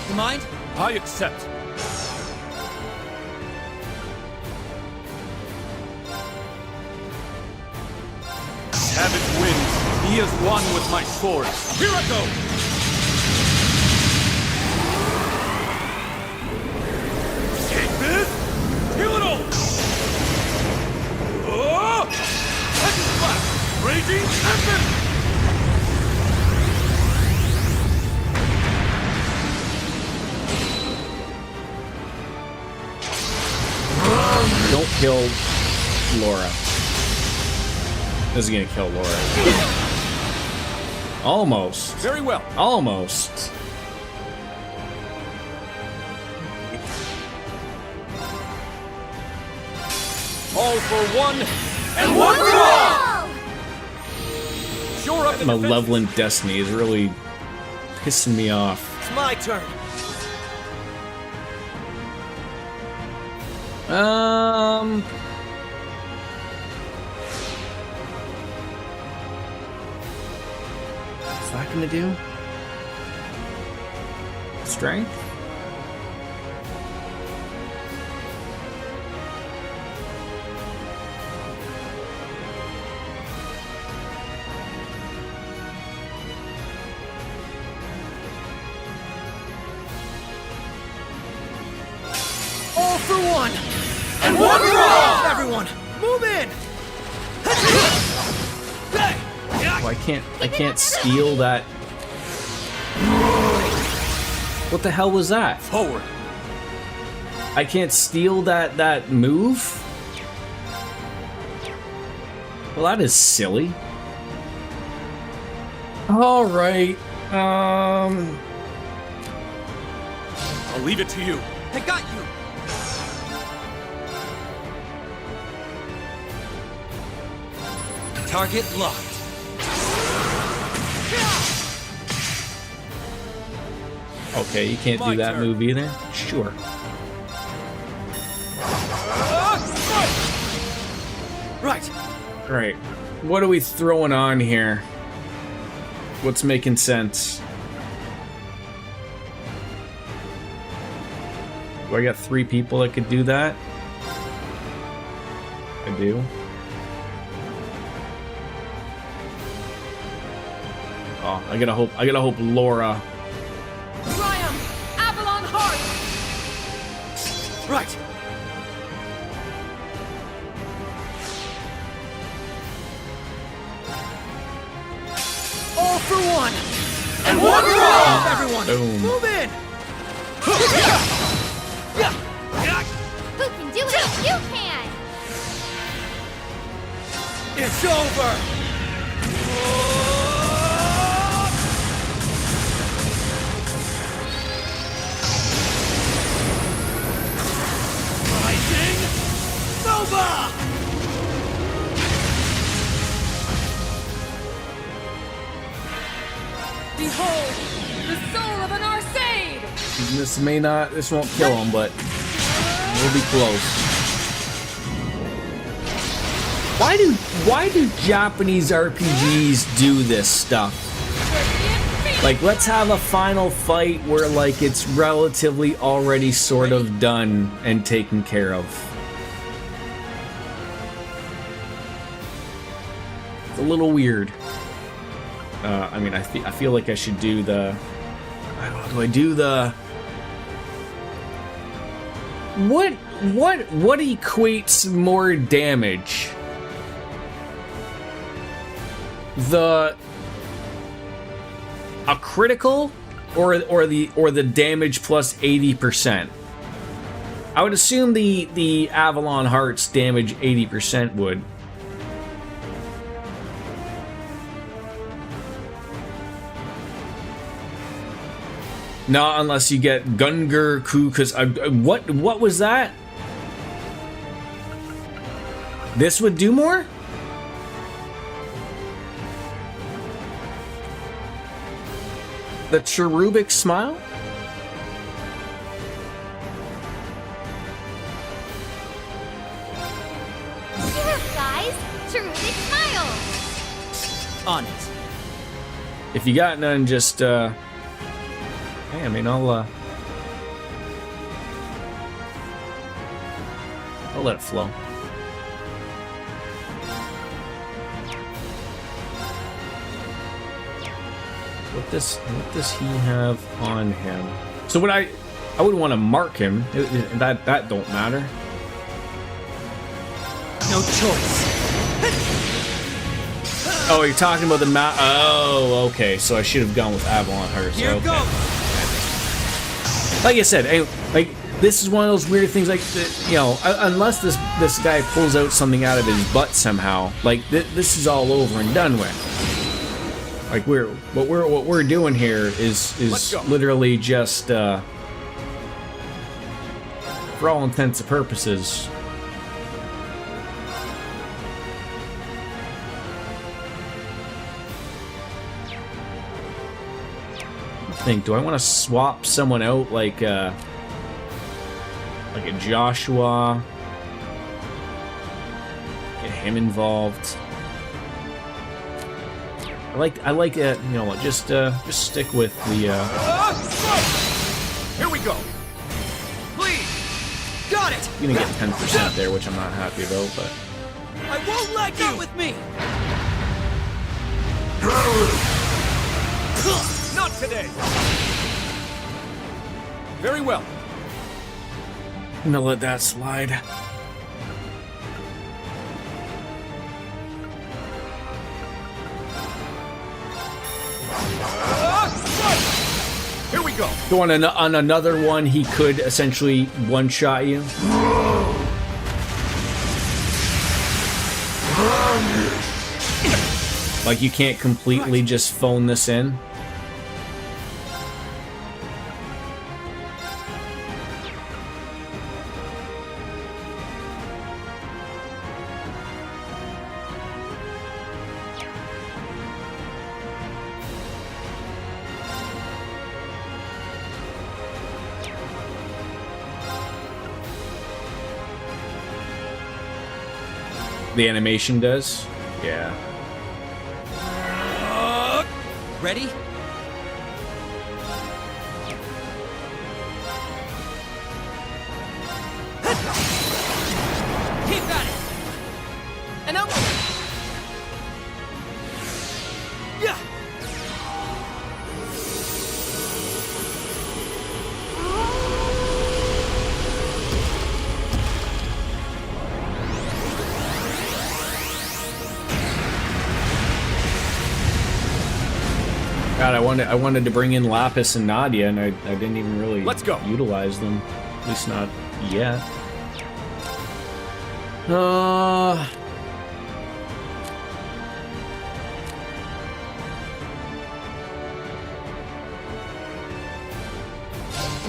You mind? I accept. Savage wins. He is one with my sword. Here I go! Take this! Kill it all! Oh! Legend Blast! Raging Tempest! Don't kill Laura. This is gonna kill Laura. Almost. Very well. Almost. All for one and one for all! Shore up the Malevolent destiny is really pissing me off. It's my turn. What's that gonna do? Strength? All for one. And one for all! Everyone, move in. Oh, I can't steal that. What the hell was that? Forward. I can't steal that move? Well, that is silly. All right. I'll leave it to you. I got you. Target locked. Okay, you can't do that move either? Sure. Right. Right. What are we throwing on here? What's making sense? Do I got 3 people that could do that? I do. Oh, I gotta hope Laura. Triumph! Avalon Heart! Right. All for one! And one for all! Everyone, Boom. move in! Who can do it if you can? It's over! Rising Nova! Behold, the soul of an Arseid! This won't kill him, but we'll be close. Why do Japanese RPGs do this stuff? Like, let's have a final fight where, like, it's relatively already sort of done and taken care of. It's a little weird. I mean, I feel like I should do the... Do I do the... What equates more damage? A critical or the damage plus 80%? I would assume the Avalon Hearts damage 80% would. Not unless you get Gungur Ku, because what was that? This would do more? The cherubic smile? Here, guys! Cherubic smile! On it. If you got none, just hey, I mean, I'll let it flow. What does he have on him? So would I wouldn't want to mark him. That don't matter. No choice. Oh, you're talking about the map. Oh, okay. So I should have gone with Avalon Hearts. Here Okay. goes. Like I said, like this is one of those weird things. Like, you know, unless this guy pulls out something out of his butt somehow, like this is all over and done with. Like what we're doing here is literally just for all intents and purposes. Do I want to swap someone out like a Joshua? Get him involved. I like you know, just stick with the Here we go. Please. Got it. You're gonna get 10% there, which I'm not happy about, but I won't let you with me. Not today. Very well. I'm gonna let that slide. Here we go. Go on another one. He could essentially one-shot you. Like, you can't completely just phone this in. The animation does? Yeah. Ready? Keep at it! And up! Yeah! bad. I wanted to bring in Lapis and Nadia, and I didn't even really utilize them. At least not yet.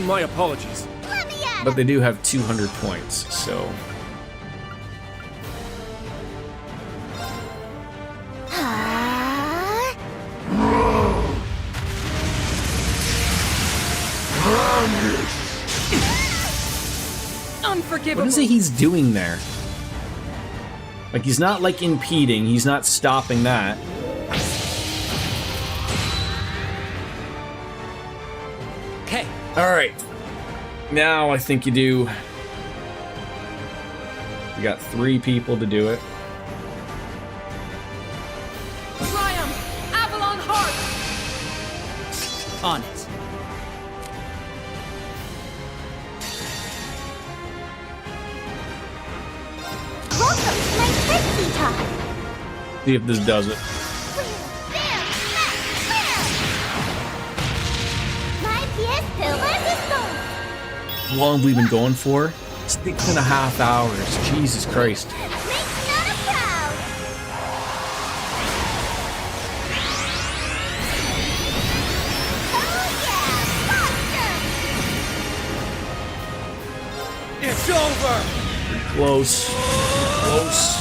My apologies. But they do have 200 points, so... Unforgivable. What is it he's doing there? Like, he's not, like, impeding. He's not stopping that. Okay. Alright. Now I think you do... We got 3 people to do it. Triumph! Avalon Heart! On it. Welcome to my Trixie Talk. See if this does it. My pièce de résistance. How long have we been going for? 6.5 hours. Jesus Christ. It's over! Close. Close.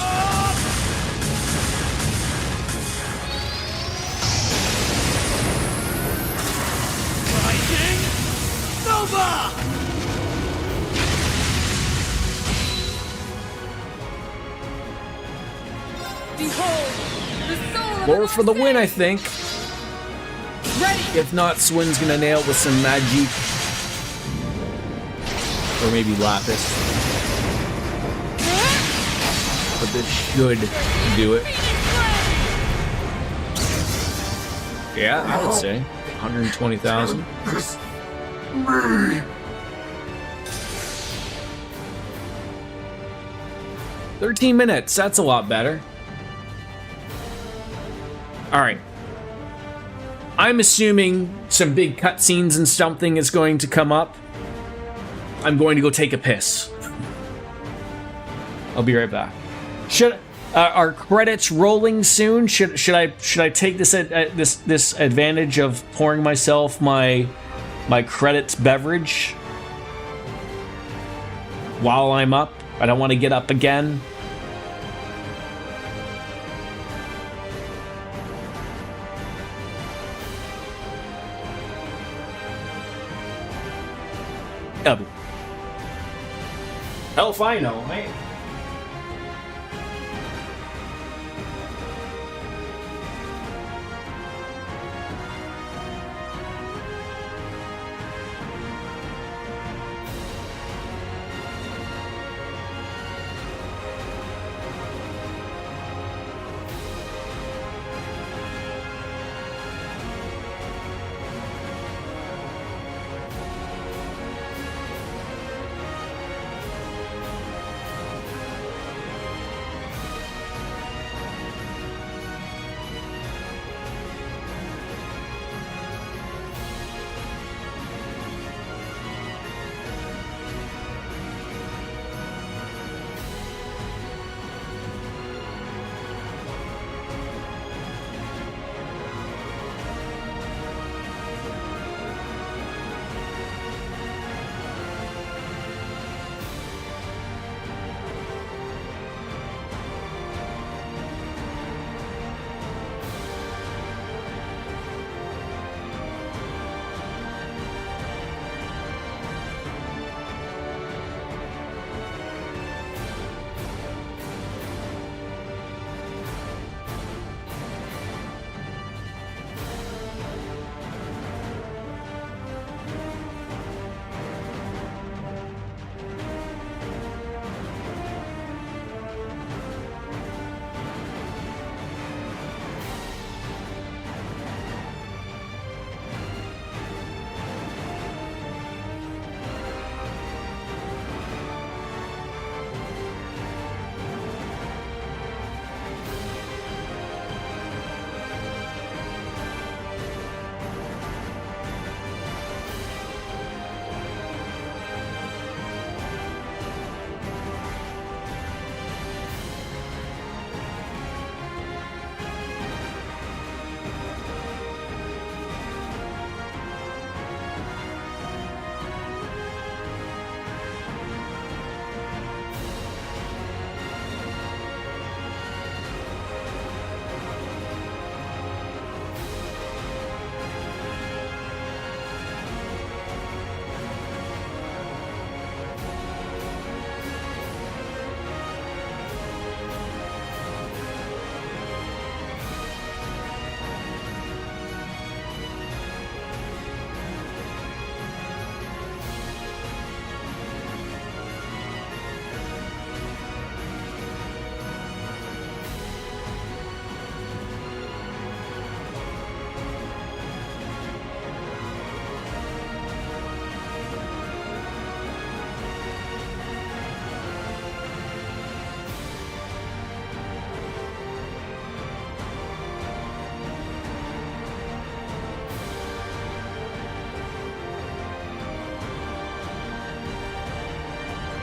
Rising Nova! Behold, the soul of Lore for the win, I think. Ready! If not, Swin's gonna nail it with some magic. Or maybe Lapis. But this should do it. Yeah, I would say. 120,000. 13 minutes, that's a lot better. Alright. I'm assuming some big cutscenes and something is going to come up. I'm going to go take a piss. I'll be right back. Should are credits rolling soon? Should I take this this advantage of pouring myself my credits beverage while I'm up? I don't want to get up again. Hell if I know, right?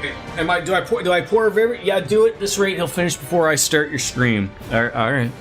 Do I pour Reverie? Yeah, do it. This rate, he'll finish before I start your stream. All right.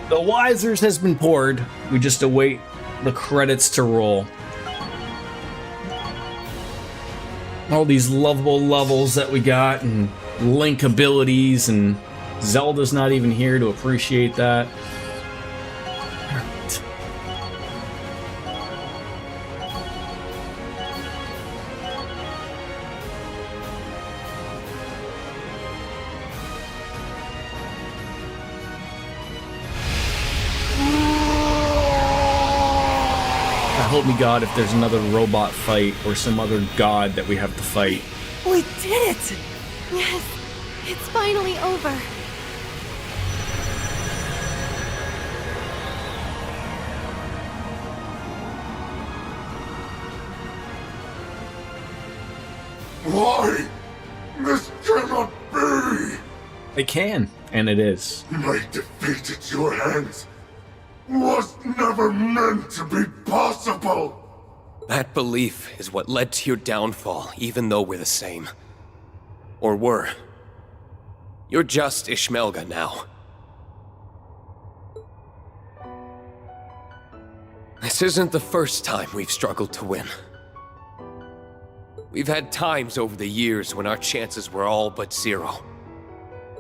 The Wisers has been poured. We just await the credits to roll. All these lovable levels that we got, and Link abilities, and Zelda's not even here to appreciate that. Help me God if there's another robot fight or some other god that we have to fight. We did it! Yes, it's finally over. Why? This cannot be! It can, and it is. My defeat at your hands was never meant to be possible! That belief is what led to your downfall, even though we're the same. Or were. You're just Ishmelga now. This isn't the first time we've struggled to win. We've had times over the years when our chances were all but zero.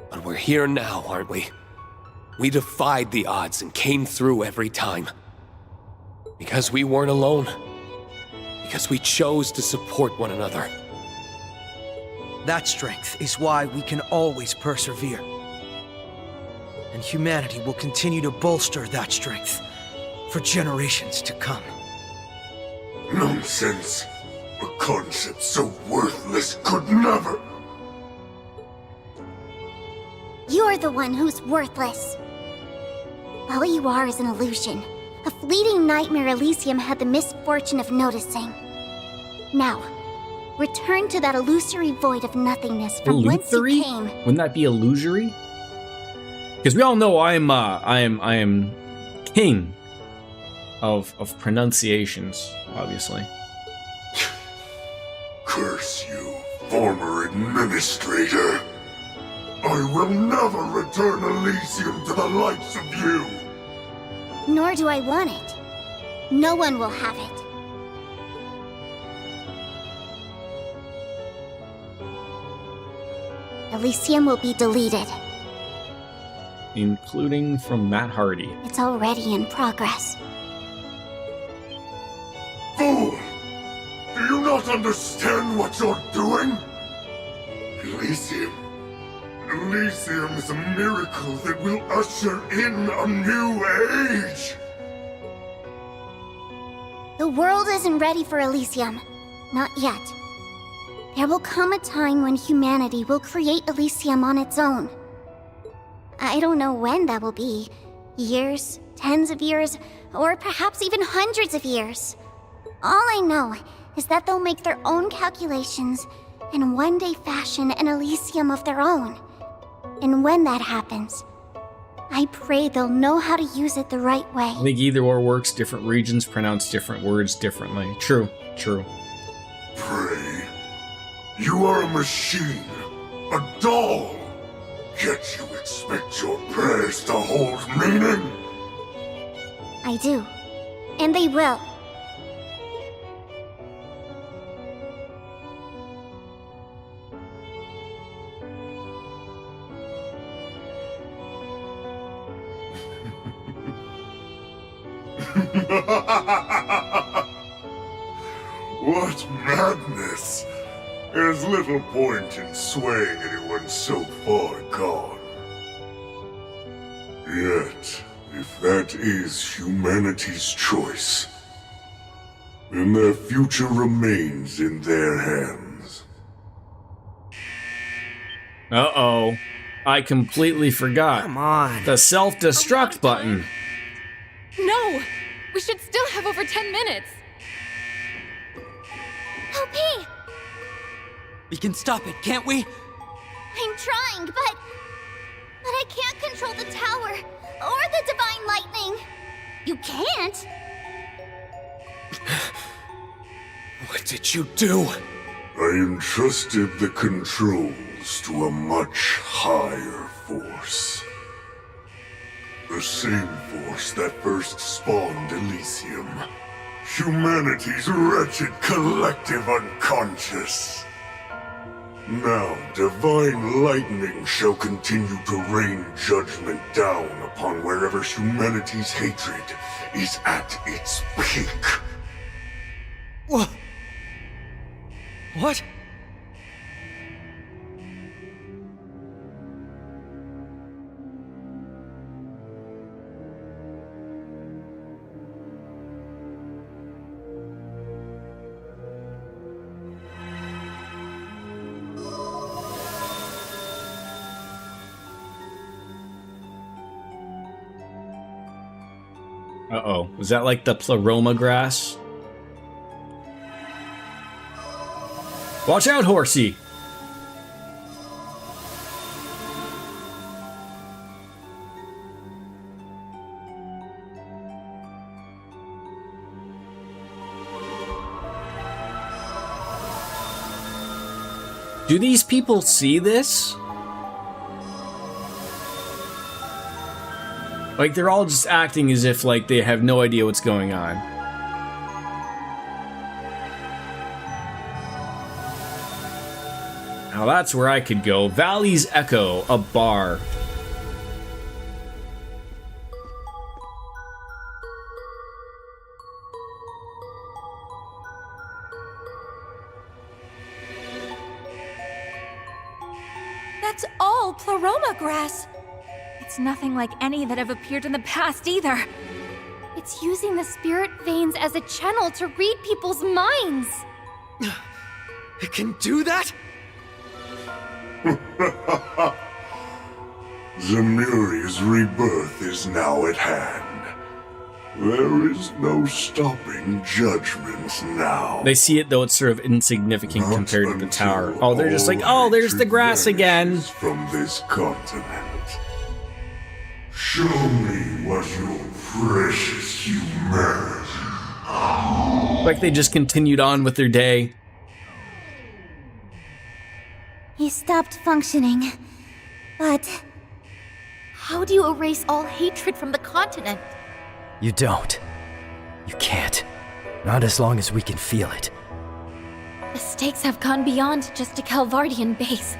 But we're here now, aren't we? We defied the odds and came through every time. Because we weren't alone. Because we chose to support one another. That strength is why we can always persevere. And humanity will continue to bolster that strength for generations to come. Nonsense! A concept so worthless could never... You're the one who's worthless. All you are is an illusion. A fleeting nightmare Elysium had the misfortune of noticing. Now, return to that illusory void of nothingness from whence you came. Wouldn't that be illusory? Because we all know I am king of pronunciations, obviously. Curse you, former administrator. I will never return Elysium to the likes of you. Nor do I want it. No one will have it. Elysium will be deleted. Including from Matt Hardy. It's already in progress. Fool! Do you not understand what you're doing? Elysium is a miracle that will usher in a new age! The world isn't ready for Elysium. Not yet. There will come a time when humanity will create Elysium on its own. I don't know when that will be. Years, tens of years, or perhaps even hundreds of years. All I know is that they'll make their own calculations and one day fashion an Elysium of their own. And when that happens, I pray they'll know how to use it the right way. I think either or works. Different regions pronounce different words differently. True. Pray. You are a machine. A doll. Yet you expect your prayers to hold meaning? I do. And they will. What madness! There's little point in swaying anyone so far gone. Yet, if that is humanity's choice, then their future remains in their hands. Uh-oh. I completely forgot. Come on. The self-destruct button. No! We should still have over 10 minutes! Help me! We can stop it, can't we? I'm trying, but I can't control the tower or the divine lightning. You can't? What did you do? I entrusted the controls to a much higher force. The same force that first spawned Elysium. Humanity's wretched collective unconscious. Now, divine lightning shall continue to rain judgment down upon wherever humanity's hatred is at its peak. What? What? Uh-oh. Was that like the pleroma grass? Watch out, horsey! Do these people see this? Like, they're all just acting as if, like, they have no idea what's going on. Now that's where I could go. Valley's Echo, a bar. That's all pleroma grass. It's nothing like any that have appeared in the past either. It's using the spirit veins as a channel to read people's minds. It can do that? Zemuria's rebirth is now at hand. There is no stopping judgment now. They see it, though it's sort of insignificant compared to the tower. Oh, they're just like, oh, there's the grass again. From this continent. Show me what your precious humanity. Like they just continued on with their day. He stopped functioning, but how do you erase all hatred from the continent? You don't. You can't. Not as long as we can feel it. The stakes have gone beyond just a Calvardian base.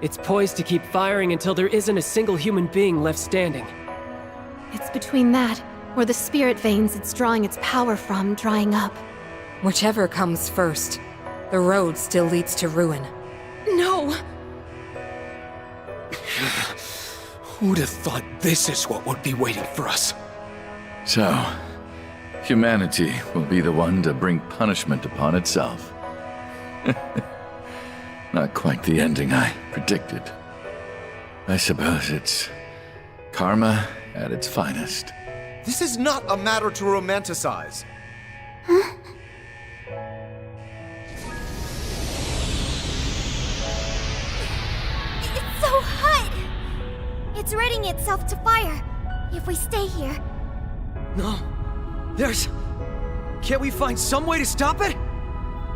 It's poised to keep firing until there isn't a single human being left standing. It's between that, or the spirit veins it's drawing its power from, drying up. Whichever comes first, the road still leads to ruin. No! Who'd have thought this is what would be waiting for us? So, humanity will be the one to bring punishment upon itself. Not quite the ending I predicted. I suppose it's karma at its finest. This is not a matter to romanticize. it's so hot! It's readying itself to fire if we stay here. No. Can't we find some way to stop it?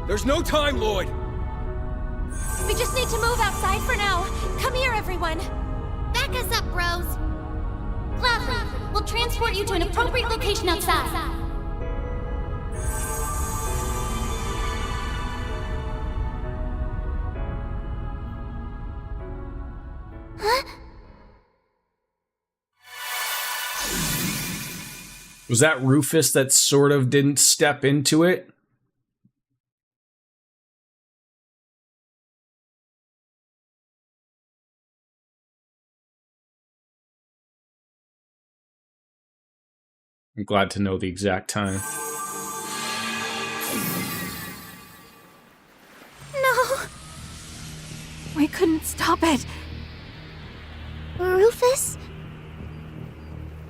There's no time, Lloyd! We just need to move outside for now. Come here, everyone. Back us up, bros. Gladly, we'll transport you to an appropriate location outside. Huh? Was that Rufus that sort of didn't step into it? I'm glad to know the exact time. No! We couldn't stop it. Rufus?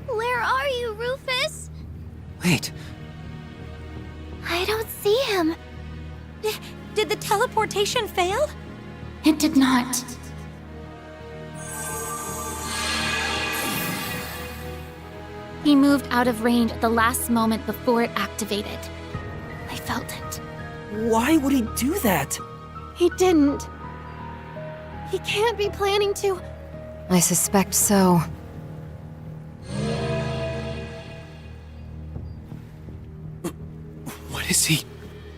Where are you, Rufus? Wait. I don't see him. Did the teleportation fail? It did not. He moved out of range at the last moment before it activated. I felt it. Why would he do that? He didn't. He can't be planning to. I suspect so. What is he?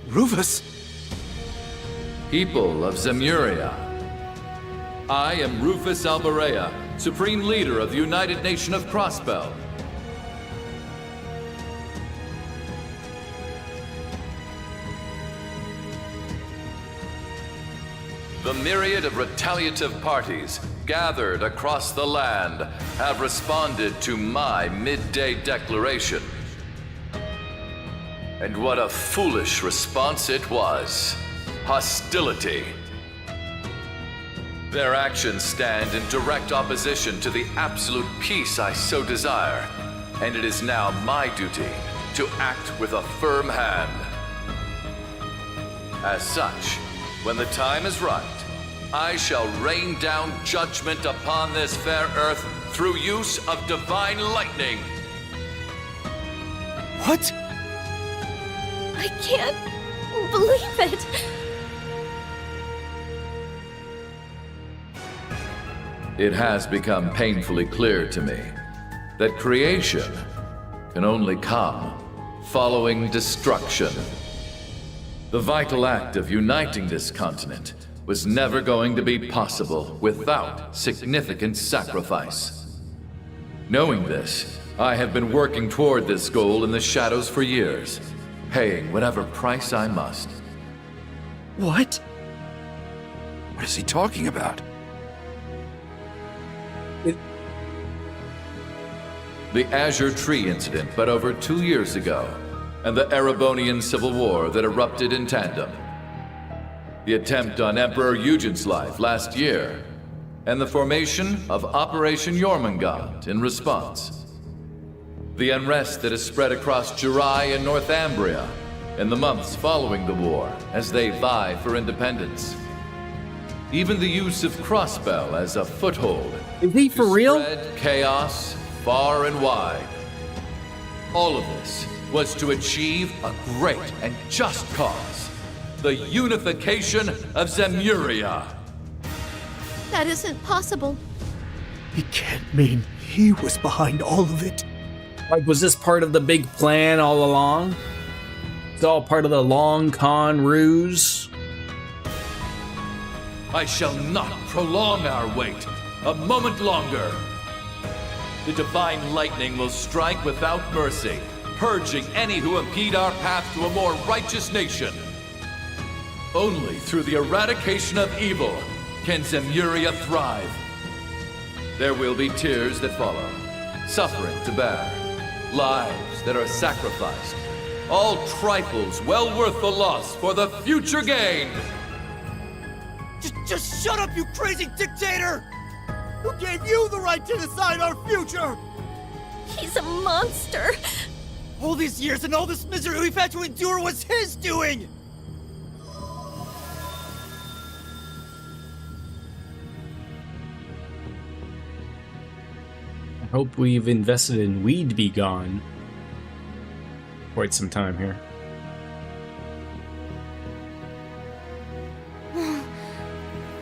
Rufus? People of Zemuria. I am Rufus Alberea, Supreme Leader of the United Nation of Crossbell. The myriad of retaliative parties gathered across the land have responded to my midday declaration. And what a foolish response it was. Hostility. Their actions stand in direct opposition to the absolute peace I so desire, and it is now my duty to act with a firm hand. As such, when the time is right, I shall rain down judgment upon this fair earth through use of divine lightning. What? I can't believe it. It has become painfully clear to me that creation can only come following destruction. The vital act of uniting this continent was never going to be possible without significant sacrifice. Knowing this, I have been working toward this goal in the shadows for years, paying whatever price I must. What? What is he talking about? The Azure Tree incident but over 2 years ago, and the Erebonian Civil War that erupted in tandem. The attempt on Emperor Eugen's life last year, and the formation of Operation Jormungand in response. The unrest that has spread across Jirai and Northumbria in the months following the war as they vie for independence. Even the use of Crossbell as a foothold. Is he for real? Spread chaos far and wide. All of this was to achieve a great and just cause. The unification of Zemuria. That isn't possible. He can't mean he was behind all of it. Like, was this part of the big plan all along? It's all part of the long con ruse? I shall not prolong our wait a moment longer. The divine lightning will strike without mercy, purging any who impede our path to a more righteous nation. Only through the eradication of evil can Zemuria thrive. There will be tears that follow, suffering to bear, lives that are sacrificed, all trifles well worth the loss for the future gain. Just shut up, you crazy dictator! Who gave you the right to decide our future? He's a monster. All these years and all this misery we've had to endure was his doing! I hope we've invested in Weed Be Gone quite some time here.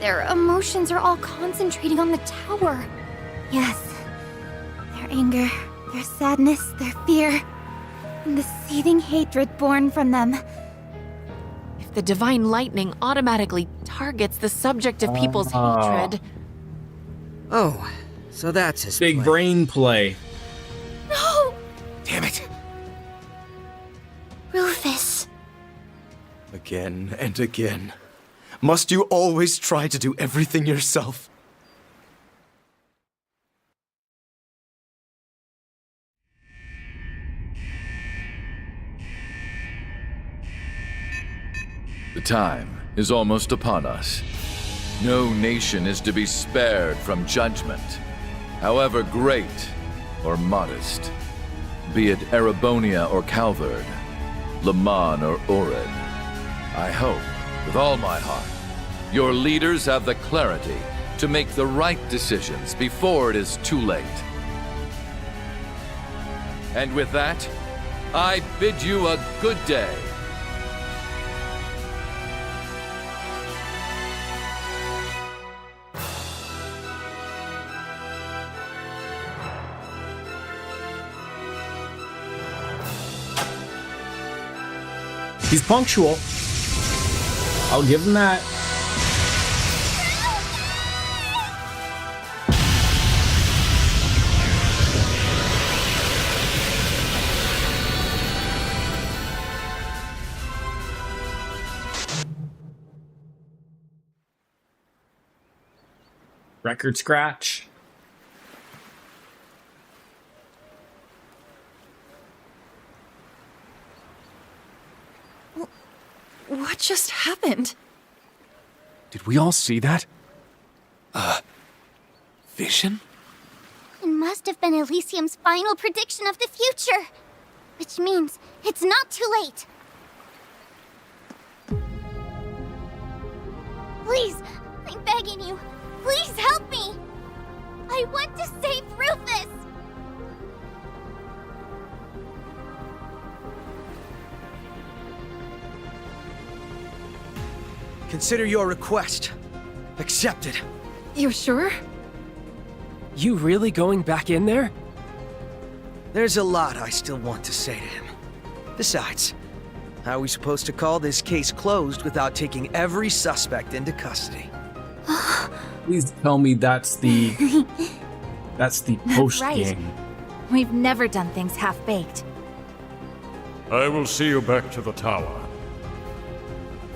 Their emotions are all concentrating on the tower. Yes. Their anger, their sadness, their fear, and the seething hatred born from them. If the divine lightning automatically targets the subject of people's hatred... Oh, so that's his big plan. brain play. No! Damn it! Again and again. Must you always try to do everything yourself? The time is almost upon us. No nation is to be spared from judgment, however great or modest. Be it Erebonia or Calvard, Le Mans or Orid. I hope, with all my heart, your leaders have the clarity to make the right decisions before it is too late. And with that, I bid you a good day. He's punctual. I'll give him that. Record scratch. What just happened? Did we all see that? Vision? It must have been Elysium's final prediction of the future. Which means it's not too late. Please, I'm begging you. Please help me. I want to save Rufus. Consider your request accepted. You're sure? You really going back in there? There's a lot I still want to say to him. Besides, how are we supposed to call this case closed without taking every suspect into custody? Please tell me that's the post Right. game. We've never done things half-baked. I will see you back to the tower.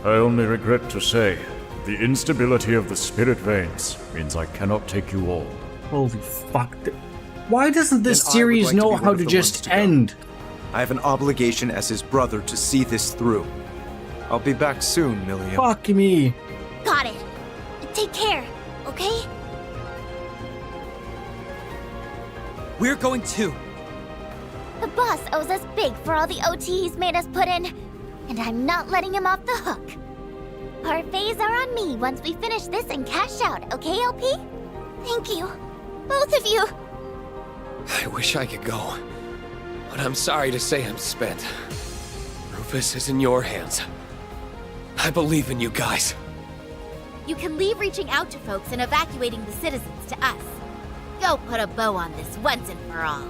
I only regret to say, the instability of the spirit veins means I cannot take you all. Holy fuck. Why doesn't this Then I series would like to know be one how of to the just ones to go. end? I have an obligation as his brother to see this through. I'll be back soon, Milliam. Fuck me. Got it. Take care, okay? We're going too. The boss owes us big for all the OT he's made us put in. And I'm not letting him off the hook. Parfaits are on me once we finish this and cash out, okay, LP? Thank you. Both of you. I wish I could go, but I'm sorry to say I'm spent. Rufus is in your hands. I believe in you guys. You can leave reaching out to folks and evacuating the citizens to us. Go put a bow on this once and for all.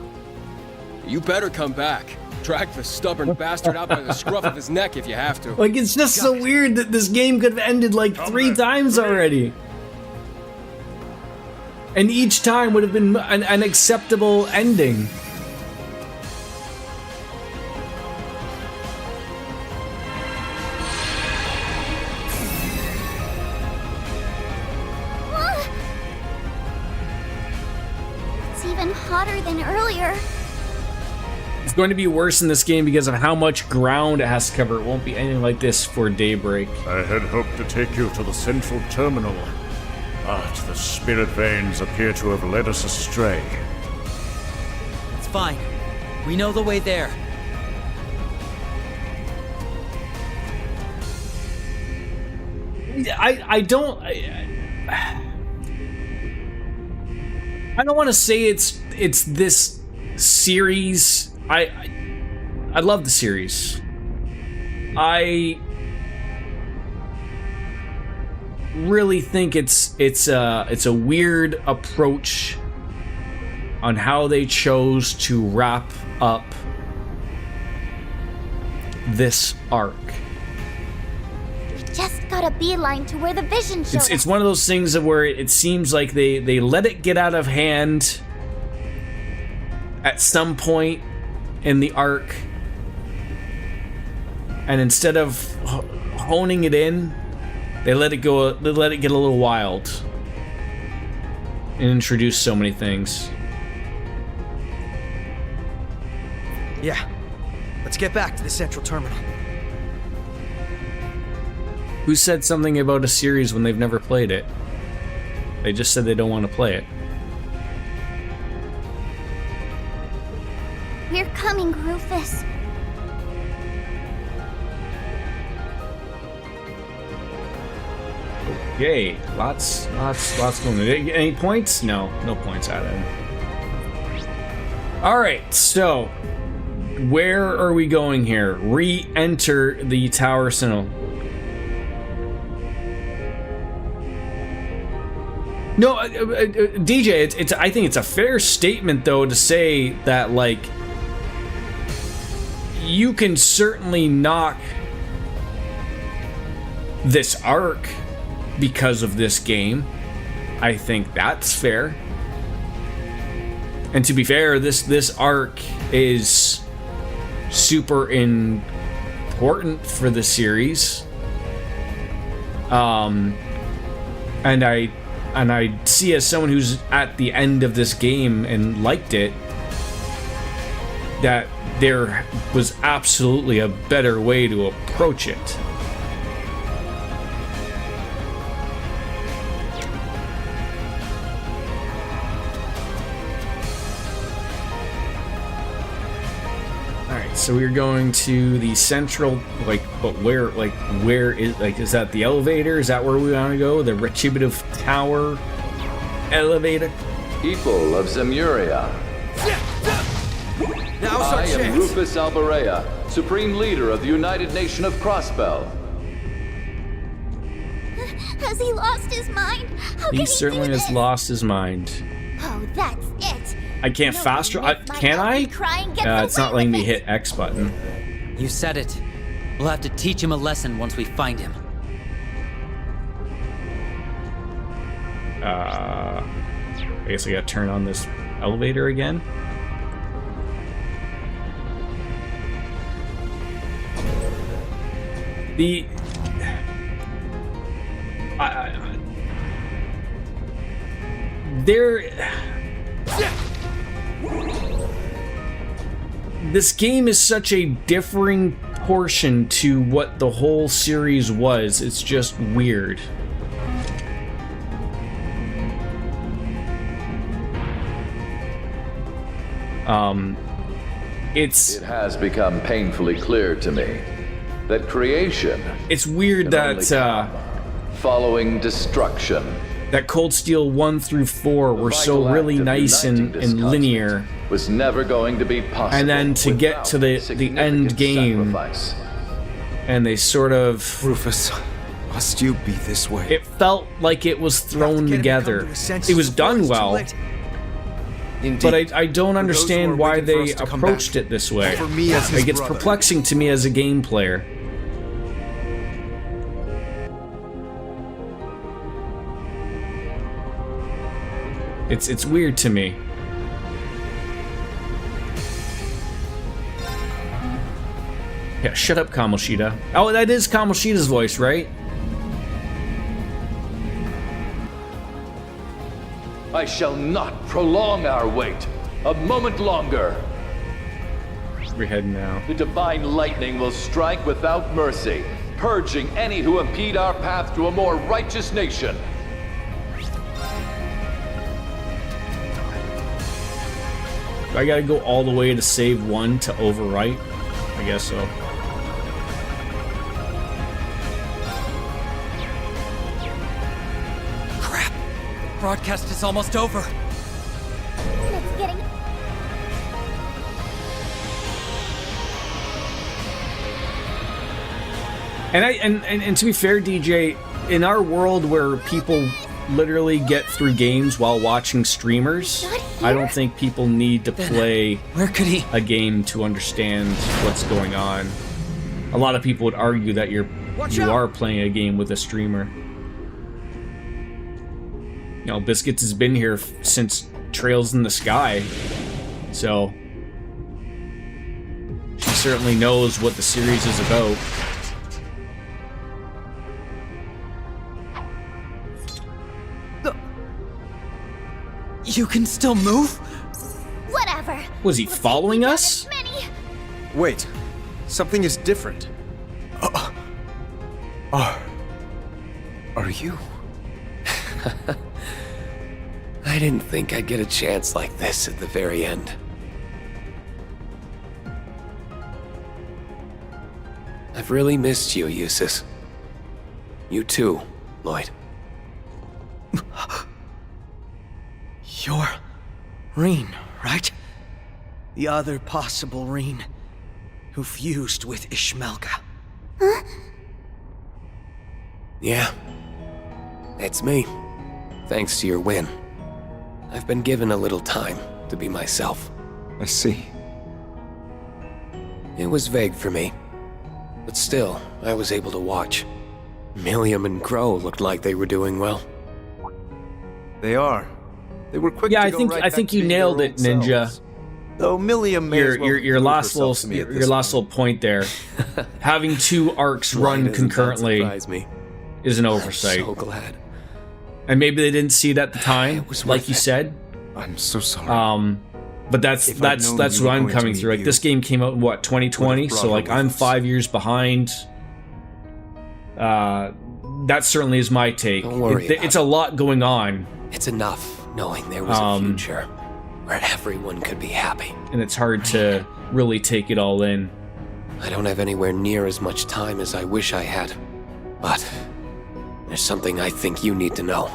You better come back. Drag the stubborn bastard out by the scruff of his neck if you have to. Like, it's just so weird that this game could have ended like 3 times already. And each time would have been an acceptable ending. It's even hotter than earlier. It's going to be worse in this game because of how much ground it has to cover. It won't be anything like this for Daybreak. I had hoped to take you to the central terminal, but the spirit veins appear to have led us astray. It's fine. We know the way there. I don't want to say it's this series. I love the series. I really think it's a weird approach on how they chose to wrap up this arc. Just got a beeline to where the vision showed It's one of those things of where it seems like they let it get out of hand at some point in the arc, and instead of honing it in, they let it go. They let it get a little wild and introduce so many things. Yeah. Let's get back to the central terminal. Who said something about a series when they've never played it? They just said they don't want to play it. We're coming, Rufus. Okay, lots going on. Any points? No points added. All right, so where are we going here? Re-enter the Tower Sentinel. No, DJ, it's. I think it's a fair statement though to say that like you can certainly knock this arc because of this game. I think that's fair. And to be fair, this arc is super important for the series. And I see, as someone who's at the end of this game and liked it, that there was absolutely a better way to approach it. Alright, so we're going to the central, but where is that the elevator? Is that where we want to go? The Retributive Tower elevator? People of Zemuria. Now's our I am chance. Rufus Alberea, Supreme Leader of the United Nation of Crossbell. Has he lost his mind? How can He certainly do has this? lost his mind. Oh, that's it. I can't fast travel. Can I? It's not letting me hit X button. You said it. We'll have to teach him a lesson once we find him. I guess I gotta turn on this elevator again. This game is such a differing portion to what the whole series was. It's just weird. It has become painfully clear to me that creation. It's weird that following destruction. That Cold Steel 1 through 4 were so really nice and linear. Was never going to be possible. And then to get to the end game, and they sort of. Rufus, must you be this way? It felt like it was thrown together. It was done well. But I don't understand why they approached it this way. For me as his like, it's brother. perplexing to me as a game player. It's weird to me. Yeah, shut up, Kamoshida. Oh, that is Kamoshida's voice, right? I shall not prolong our wait a moment longer. We're heading now. The divine lightning will strike without mercy, purging any who impede our path to a more righteous nation. Do I gotta go all the way to save one to overwrite? I guess so. Crap! Broadcast is almost over. It's getting... And to be fair, DJ, in our world where people literally get through games while watching streamers, I don't think people need to play a game to understand what's going on. A lot of people would argue that you are playing a game with a streamer. You know, Biscuits has been here since Trails in the Sky, so she certainly knows what the series is about. You can still move? Whatever. Was he following us? Wait, something is different. Are you? I didn't think I'd get a chance like this at the very end. I've really missed you, Eustace. You too, Lloyd. You're Reen, right? The other possible Reen who fused with Ishmelka. Huh? Yeah, it's me. Thanks to your win. I've been given a little time to be myself. I see. It was vague for me, but still, I was able to watch. Milliam and Crow looked like they were doing well. They are. They were quick Yeah, to I go think right I back think to you being their nailed old it, Ninja. selves. Though Milliam may as well Your prove last herself to me little at your this last little point there, having two arcs Why run doesn't that concurrently surprise me? is an oversight. I'm so glad. And maybe they didn't see it at the time, like you said. I'm so sorry. But that's If I'd known that's you were what I'm going to coming meet through. Like you, this game came out in what, 2020? brought So her like with I'm us. 5 years behind. That certainly is my take. Don't worry about It's a lot going on. It's enough knowing there was a future where everyone could be happy. And it's hard to really take it all in. I don't have anywhere near as much time as I wish I had, but there's something I think you need to know.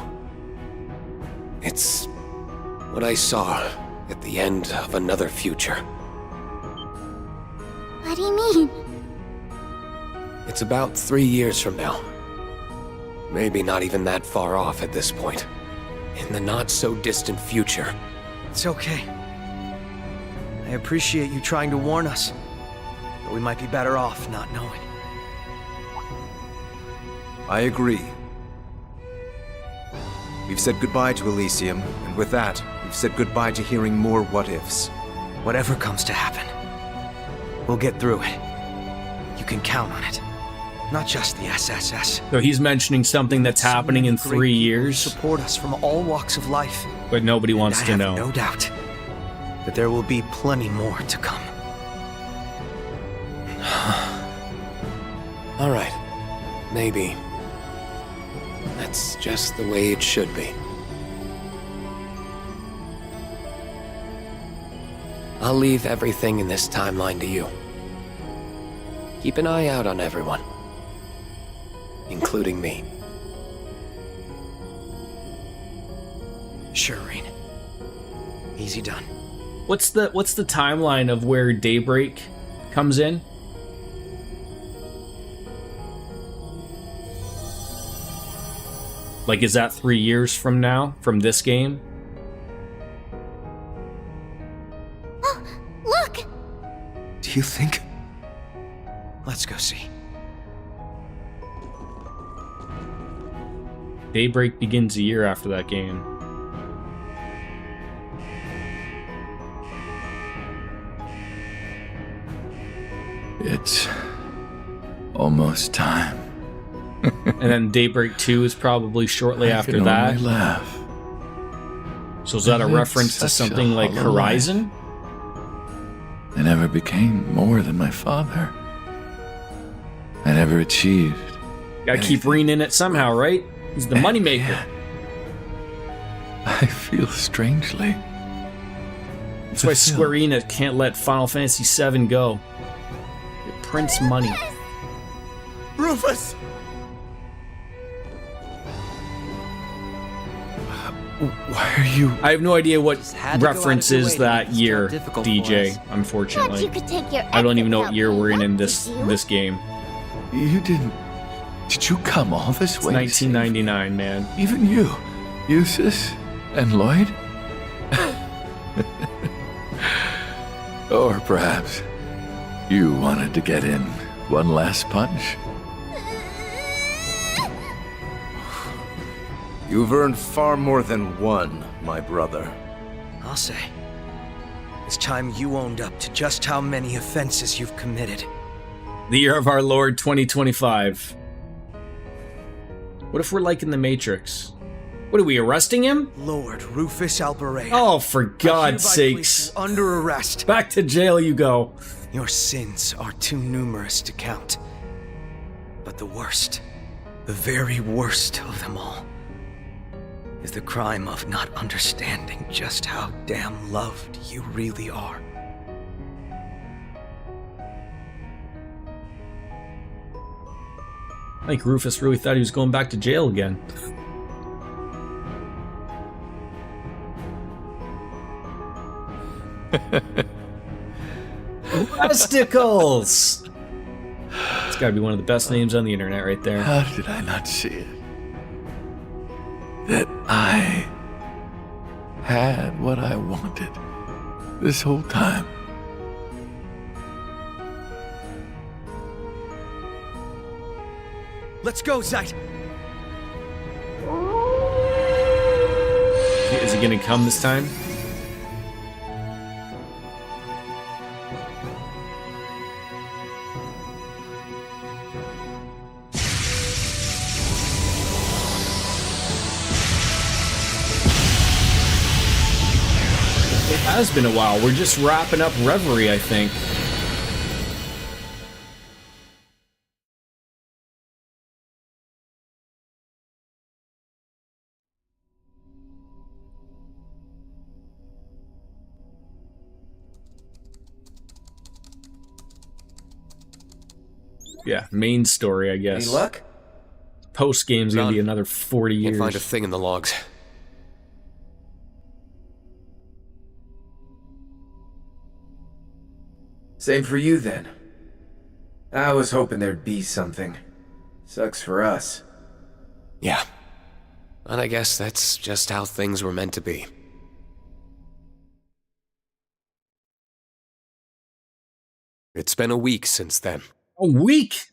It's what I saw at the end of another future. What do you mean? It's about 3 years from now. Maybe not even that far off at this point. In the not-so-distant future. It's okay. I appreciate you trying to warn us. But we might be better off not knowing. I agree. We've said goodbye to Elysium, and with that, we've said goodbye to hearing more what-ifs. Whatever comes to happen, we'll get through it. You can count on it. Not just the SSS. So he's mentioning something that's happening in 3 years, Support us from all walks of life. but nobody wants to I know. have no doubt that there will be plenty more to come. All right. Maybe. That's just the way it should be. I'll leave everything in this timeline to you. Keep an eye out on everyone. Including me. Sure, Reen. Easy done. What's the timeline of where Daybreak comes in? Like, is that 3 years from now, from this game? Oh, look! Do you think? Let's go see. Daybreak begins a year after that game. It's almost time. And then Daybreak 2 is probably shortly after can that. only laugh. So is that a It's reference to such a something like hollow Horizon? I never became more than my father. I never achieved. Gotta keep Reen in it somehow, right? He's the moneymaker. I feel strangely. That's why Square Enix can't let Final Fantasy VII go. It prints money. Rufus! Why are you... I have no idea what had to go out of reference your way is to that make this year, job difficult for DJ, us. Thought unfortunately. you could take your I don't even know exit what year route we're in without this you. this game. You didn't... Did you come all this It's way? 1999, man. Even you, Eustace and Lloyd? Or perhaps you wanted to get in one last punch? You've earned far more than one, my brother. I'll say. It's time you owned up to just how many offenses you've committed. The year of our Lord 2025. What if we're like in the Matrix? What are we, arresting him? Lord Rufus Alberea. Oh, for God's sakes. Under arrest. Back to jail you go. Your sins are too numerous to count. But the worst, the very worst of them all, is the crime of not understanding just how damn loved you really are. I think Rufus really thought he was going back to jail again. Testicles! It's gotta be one of the best names on the internet right there. How did I not see it? That I had what I wanted this whole time. Let's go, Zeit! Is he gonna come this time? It has been a while. We're just wrapping up Reverie, I think. Yeah, main story, I guess. Any luck? Post game's gonna be another 40 years. Can't find a thing in the logs. Same for you then. I was hoping there'd be something. Sucks for us. Yeah. And I guess that's just how things were meant to be. It's been a week since then. A week?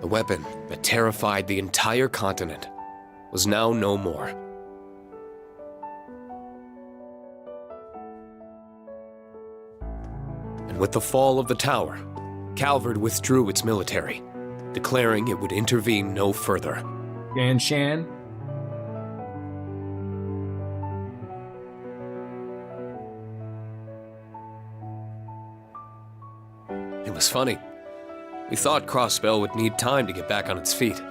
The weapon that terrified the entire continent was now no more. And with the fall of the tower, Calvard withdrew its military, declaring it would intervene no further. Dan Shan? It was funny. We thought Crossbell would need time to get back on its feet.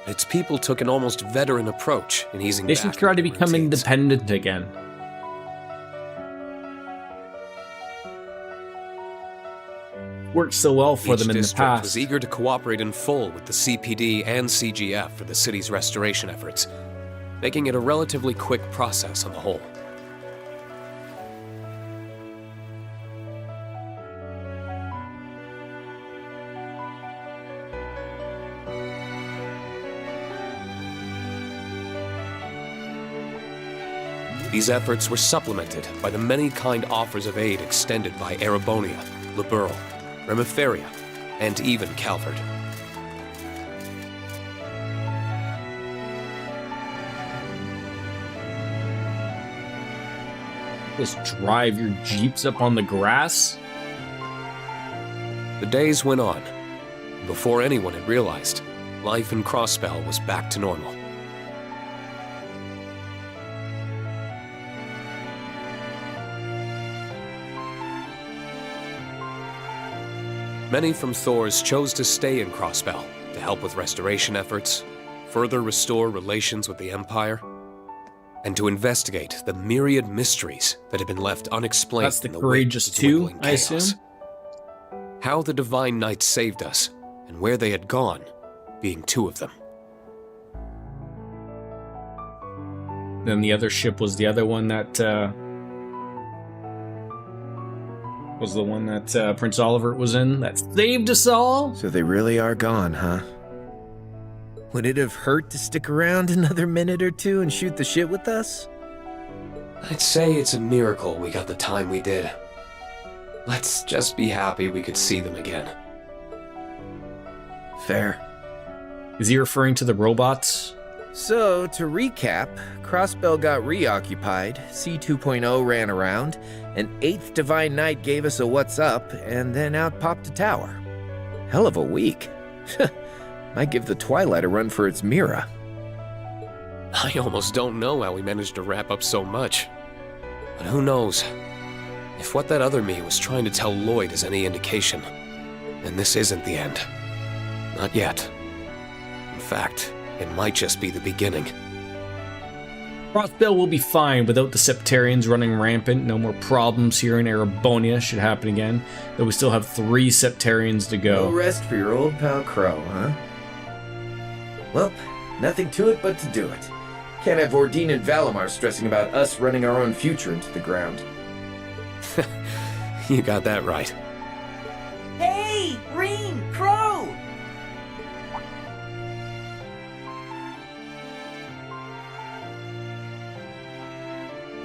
Its people took an almost veteran approach in easing They back should try to into become routines. independent again. Worked so well for Each them in the district past. was eager to cooperate in full with the CPD and CGF for the city's restoration efforts, making it a relatively quick process on the whole. These efforts were supplemented by the many kind offers of aid extended by Erebonia, Liberl, Remiferia, and even Calvard. Just drive your jeeps up on the grass? The days went on. Before anyone had realized, life in Crossbell was back to normal. Many from Thor's chose to stay in Crossbell to help with restoration efforts, further restore relations with the Empire, and to investigate the myriad mysteries that had been left unexplained. That's the in the Courageous wake of 2, dwindling I chaos. assume? How the Divine Knights saved us, and where they had gone, being two of them. Then the other ship was the other one that, was the one that Prince Oliver was in that saved us all? So they really are gone, huh? Would it have hurt to stick around another minute or two and shoot the shit with us? I'd say it's a miracle we got the time we did. Let's just be happy we could see them again. Fair. Is he referring to the robots? So, to recap, Crossbell got reoccupied, C2.0 ran around, an 8th Divine Knight gave us a what's up, and then out popped a tower. Hell of a week. Might give the Twilight a run for its Mira. I almost don't know how we managed to wrap up so much. But who knows? If what that other me was trying to tell Lloyd is any indication, then this isn't the end. Not yet. In fact, it might just be the beginning. Crossbell will be fine without the Septarians running rampant. No more problems here in Erebonia should happen again. Though we still have 3 Septarians to go. No rest for your old pal Crow, huh? Well, nothing to it but to do it. Can't have Ordine and Valimar stressing about us running our own future into the ground. You got that right. Hey, Green, Crow!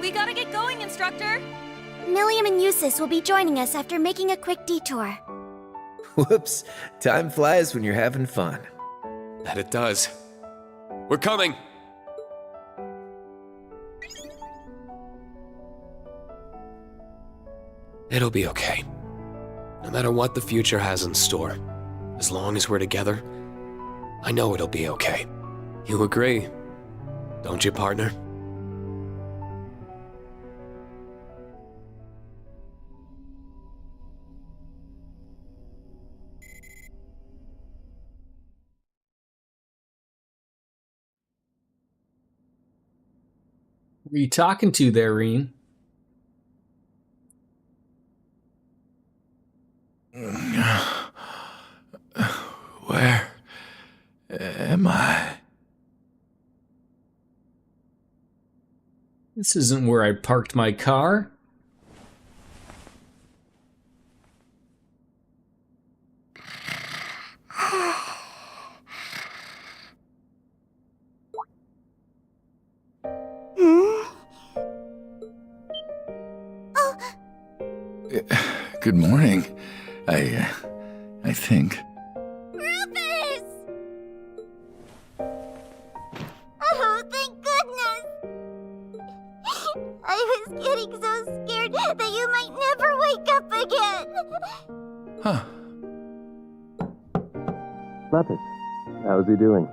We gotta get going, Instructor! Milliam and Eustace will be joining us after making a quick detour. Whoops, time flies when you're having fun. That it does. We're coming! It'll be okay. No matter what the future has in store, as long as we're together, I know it'll be okay. You agree, don't you, partner? Who are you talking to there, Reen? Where am I? This isn't where I parked my car. Good morning. I think. Rufus! Oh, thank goodness! I was getting so scared that you might never wake up again! Huh. Lapis, how's he doing?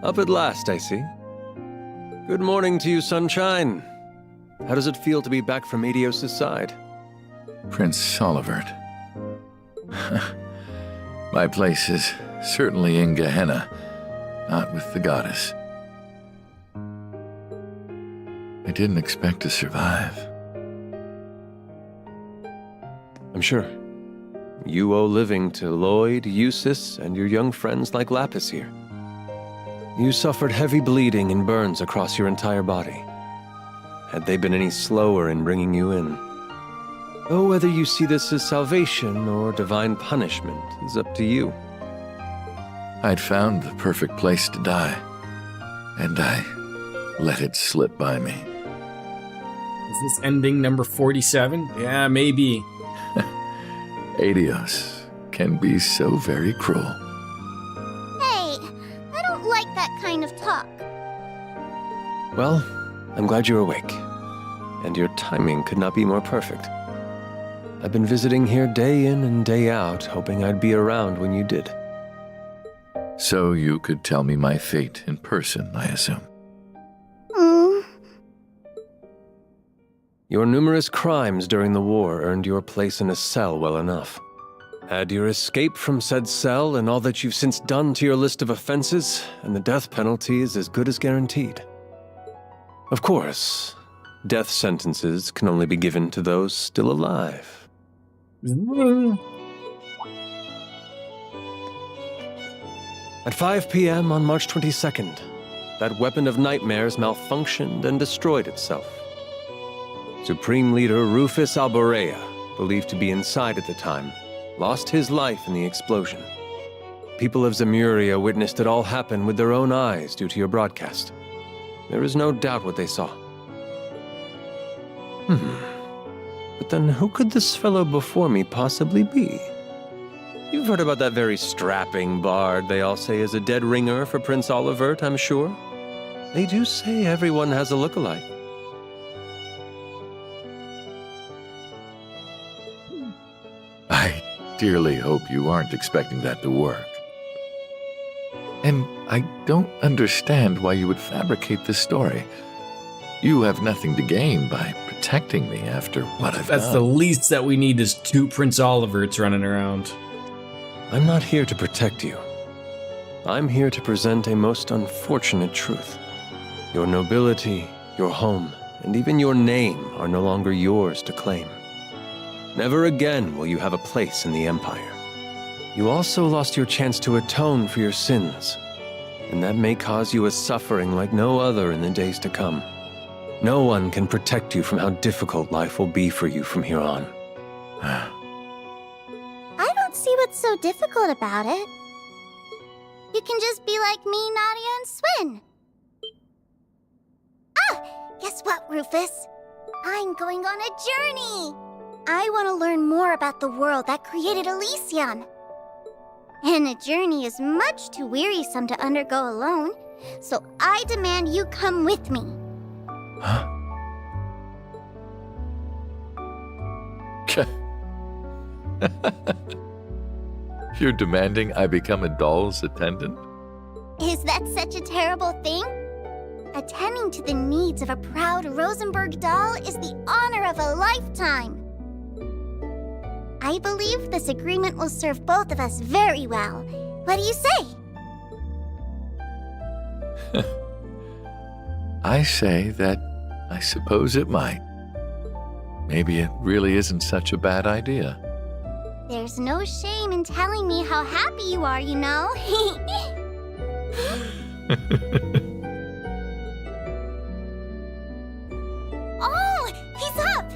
Up at last, I see. Good morning to you, Sunshine. How does it feel to be back from Medios' side? Prince Olivert. My place is certainly in Gehenna, not with the goddess. I didn't expect to survive. I'm sure. You owe living to Lloyd, Eustace, and your young friends like Lapis here. You suffered heavy bleeding and burns across your entire body. Had they been any slower in bringing you in? Though whether you see this as salvation or divine punishment is up to you. I'd found the perfect place to die, and I let it slip by me. Is this ending number 47? Yeah, maybe. Adios can be so very cruel. Hey, I don't like that kind of talk. Well, I'm glad you're awake. And your timing could not be more perfect. I've been visiting here day in and day out, hoping I'd be around when you did. So you could tell me my fate in person, I assume. Your numerous crimes during the war earned your place in a cell well enough. Add your escape from said cell and all that you've since done to your list of offenses, and the death penalty is as good as guaranteed. Of course, death sentences can only be given to those still alive. At 5 p.m. on March 22nd, that weapon of nightmares malfunctioned and destroyed itself. Supreme Leader Rufus Alborea, believed to be inside at the time, lost his life in the explosion. People of Zemuria witnessed it all happen with their own eyes due to your broadcast. There is no doubt what they saw. But then who could this fellow before me possibly be? You've heard about that very strapping bard they all say is a dead ringer for Prince Olivert, I'm sure. They do say everyone has a lookalike. sincerely hope you aren't expecting that to work. And I don't understand why you would fabricate this story. You have nothing to gain by protecting me after what I've done. That's the least that we need is 2 Prince Oliverts running around. I'm not here to protect you. I'm here to present a most unfortunate truth. Your nobility, your home, and even your name are no longer yours to claim. Never again will you have a place in the Empire. You also lost your chance to atone for your sins, and that may cause you a suffering like no other in the days to come. No one can protect you from how difficult life will be for you from here on. I don't see what's so difficult about it. You can just be like me, Nadia, and Swin. Ah! Guess what, Rufus? I'm going on a journey! I want to learn more about the world that created Elysium. And a journey is much too wearisome to undergo alone, so I demand you come with me. Huh? You're demanding I become a doll's attendant? Is that such a terrible thing? Attending to the needs of a proud Rosenberg doll is the honor of a lifetime. I believe this agreement will serve both of us very well. What do you say? I say that I suppose it might. Maybe it really isn't such a bad idea. There's no shame in telling me how happy you are, you know. Oh, he's up!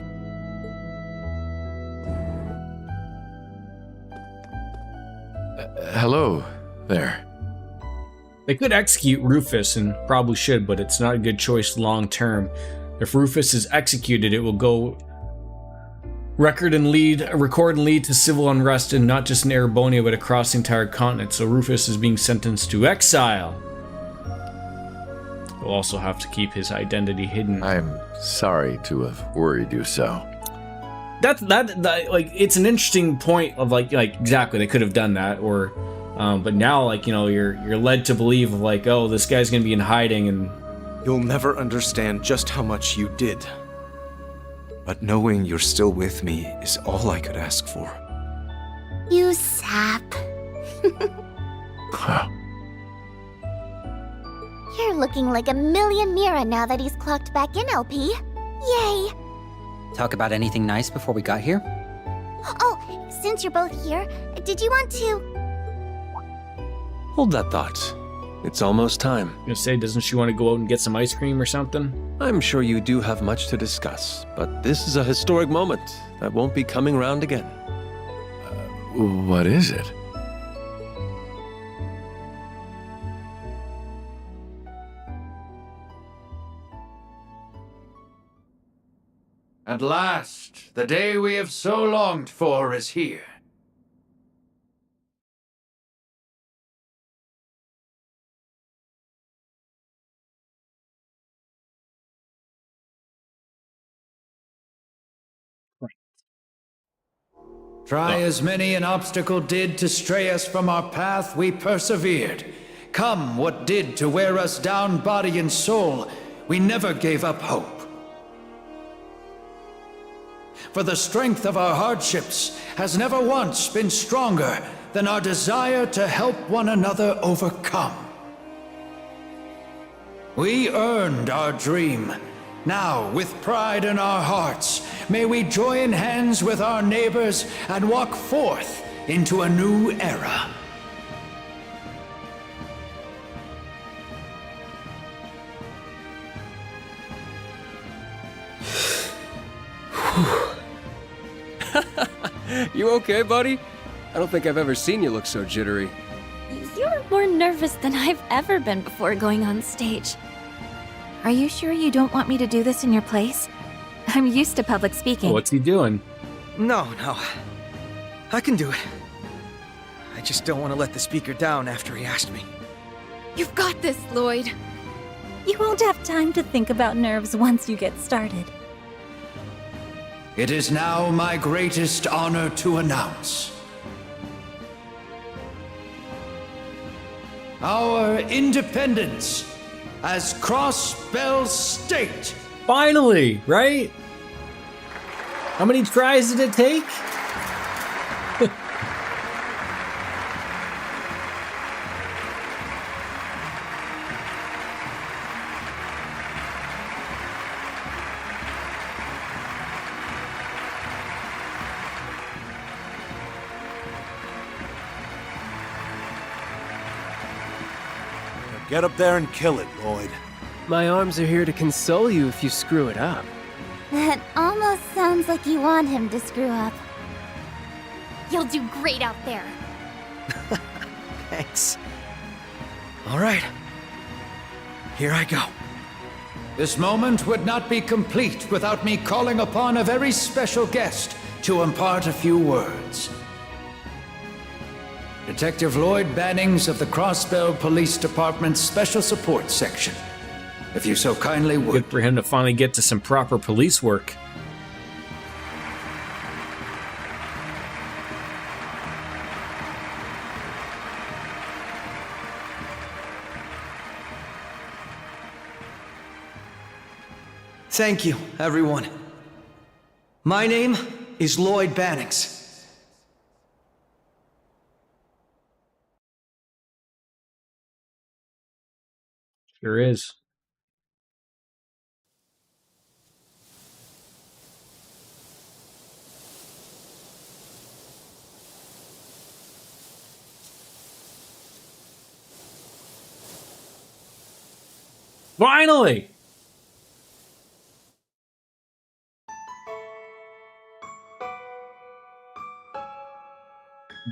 Hello there. They could execute Rufus, and probably should, but it's not a good choice long term. If Rufus is executed, it will go record and lead to civil unrest, and not just in Erebonia, but across the entire continent. So Rufus is being sentenced to exile. He'll also have to keep his identity hidden. I'm sorry to have worried you so. That like, it's an interesting point of like exactly, they could have done that, or but now, like, you know, you're led to believe of like, oh, this guy's gonna be in hiding, and you'll never understand just how much you did. But knowing you're still with me is all I could ask for. You sap. You're looking like a million Mira now that he's clocked back in, LP. Yay! Talk about anything nice before we got here? Oh, since you're both here, did you want to... Hold that thought. It's almost time. I'm gonna say, doesn't she want to go out and get some ice cream or something? I'm sure you do have much to discuss, but this is a historic moment that won't be coming round again. What is it? At last, the day we have so longed for is here. Try as many an obstacle did to stray us from our path, we persevered. Come what did to wear us down body and soul, we never gave up hope. For the strength of our hardships has never once been stronger than our desire to help one another overcome. We earned our dream. Now, with pride in our hearts, may we join hands with our neighbors and walk forth into a new era. You okay, buddy? I don't think I've ever seen you look so jittery. You're more nervous than I've ever been before going on stage. Are you sure you don't want me to do this in your place? I'm used to public speaking. What's he doing? No. I can do it. I just don't want to let the speaker down after he asked me. You've got this, Lloyd. You won't have time to think about nerves once you get started. It is now my greatest honor to announce our independence as Crossbell State. Finally, right? How many tries did it take? Get up there and kill it, Lloyd. My arms are here to console you if you screw it up. That almost sounds like you want him to screw up. You'll do great out there. Thanks. All right. Here I go. This moment would not be complete without me calling upon a very special guest to impart a few words. Detective Lloyd Bannings of the Crossbell Police Department's Special Support Section. If you so kindly would. Good for him to finally get to some proper police work. Thank you, everyone. My name is Lloyd Bannings. Sure is. Finally!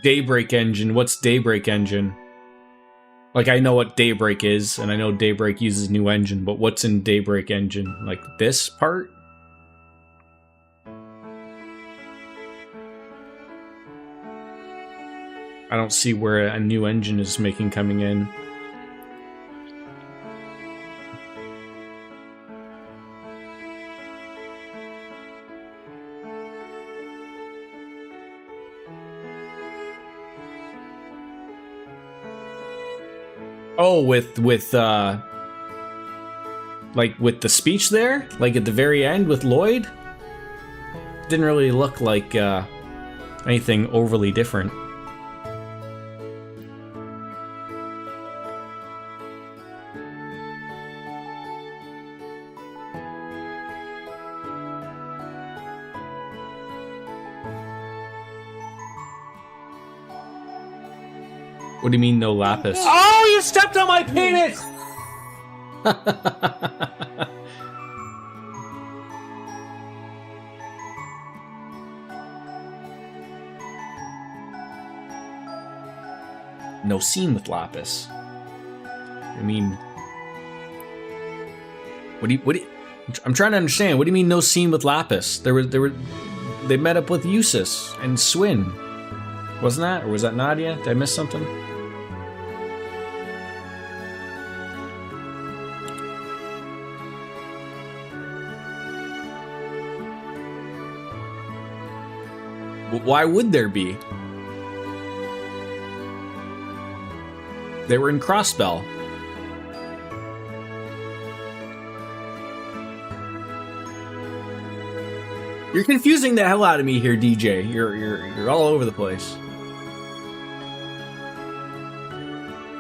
Daybreak Engine. What's Daybreak Engine? Like, I know what Daybreak is, and I know Daybreak uses new engine, but what's in Daybreak Engine? Like, this part? I don't see where a new engine is coming in. Oh, with like with the speech there, like at the very end with Lloyd, didn't really look like anything overly different. What do you mean, no lapis? Oh, you stepped on my penis! No scene with lapis. I mean, what do you? I'm trying to understand. What do you mean, no scene with lapis? They met up with Eustace and Swin. Wasn't that? Or was that Nadia? Did I miss something? Why would there be? They were in Crossbell. You're confusing the hell out of me here, DJ. You're all over the place.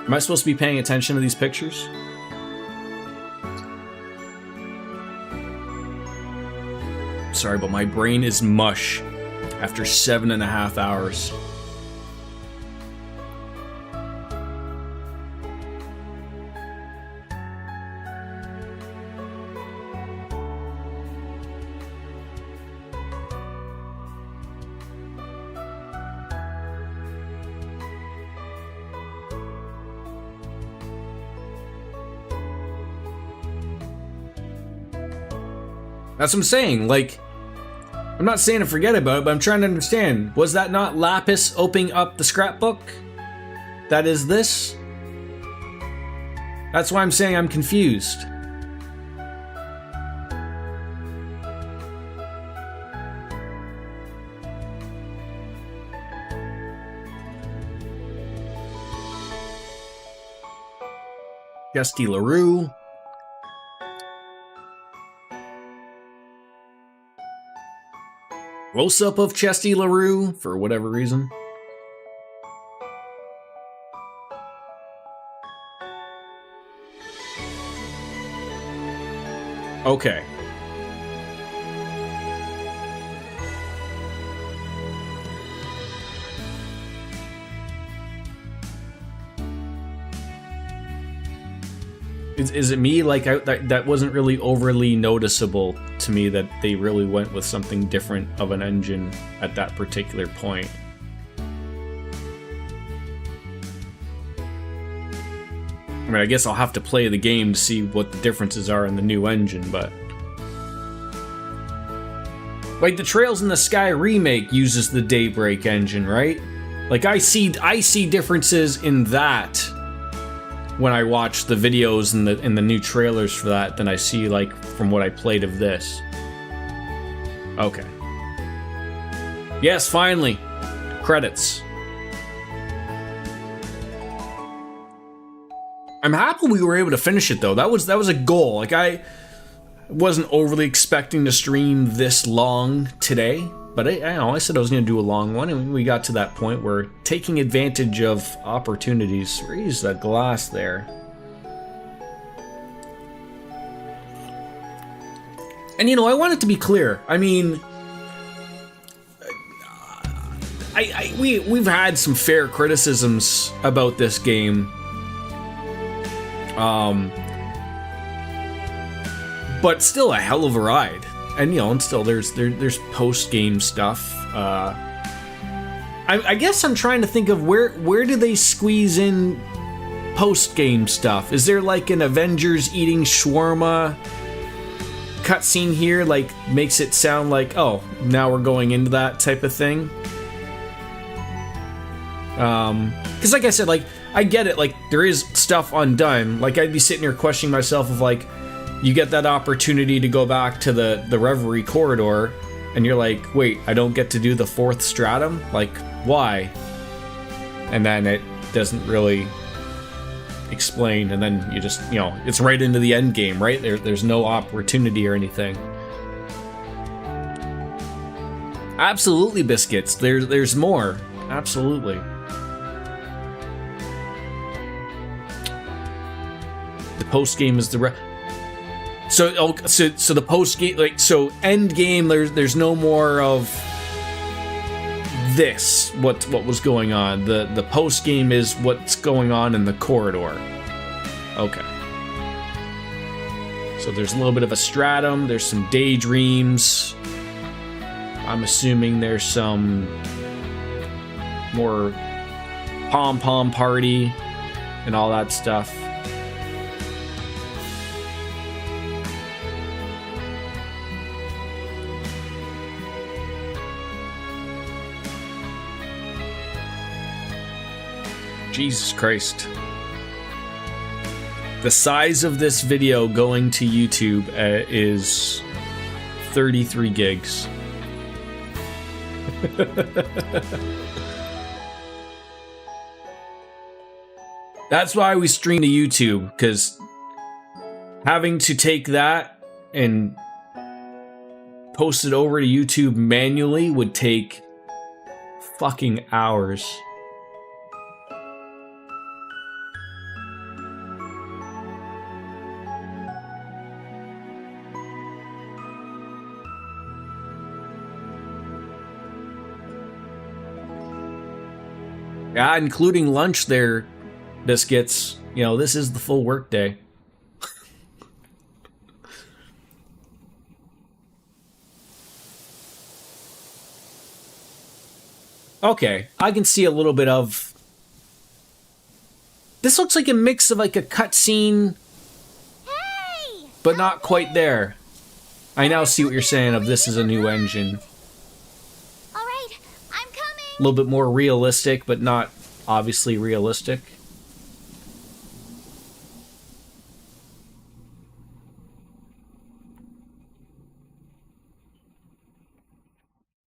Am I supposed to be paying attention to these pictures? Sorry, but my brain is mush after 7.5 hours. That's what I'm saying, like, I'm not saying to forget about it, but I'm trying to understand. Was that not Lapis opening up the scrapbook? That is this? That's why I'm saying I'm confused. Chesty LaRue. Close-up of Chesty LaRue, for whatever reason. Okay. Is it me? Like, that wasn't really overly noticeable to me that they really went with something different of an engine at that particular point. I mean, I guess I'll have to play the game to see what the differences are in the new engine, but... Like, the Trails in the Sky remake uses the Daybreak engine, right? Like, I see differences in that when I watch the videos and the new trailers for that than I see, like, from what I played of this. Okay. Yes, finally. Credits. I'm happy we were able to finish it, though. That was a goal. Like, I wasn't overly expecting to stream this long today, but I said I was going to do a long one, and we got to that point where taking advantage of opportunities. Raise that glass there. And, you know, I want it to be clear. I mean, we've had some fair criticisms about this game. But still a hell of a ride. And, you know, and still there's post-game stuff. I guess I'm trying to think of where do they squeeze in post-game stuff? Is there like an Avengers eating shawarma cutscene here? Like, makes it sound like, oh, now we're going into that type of thing? Because like I said, like, I get it, like, there is stuff undone. Like, I'd be sitting here questioning myself of, like, you get that opportunity to go back to the Reverie corridor, and you're like, wait, I don't get to do the 4th stratum? Like, why? And then it doesn't really explain, and then you just, you know, it's right into the end game, right? There's no opportunity or anything. Absolutely, Biscuits. There's more. Absolutely. The post game is the so the post game, like, so end game. There's no more of this. What was going on? The post game is what's going on in the corridor. Okay. So there's a little bit of a stratum. There's some daydreams. I'm assuming there's some more pom-pom party and all that stuff. Jesus Christ. The size of this video going to YouTube is 33 gigs. That's why we stream to YouTube, because having to take that and post it over to YouTube manually would take fucking hours. Yeah, including lunch there, Biscuits. You know, this is the full work day. Okay, I can see a little bit of... This looks like a mix of like a cutscene, but not quite there. I now see what you're saying of this is a new engine. A little bit more realistic, but not obviously realistic.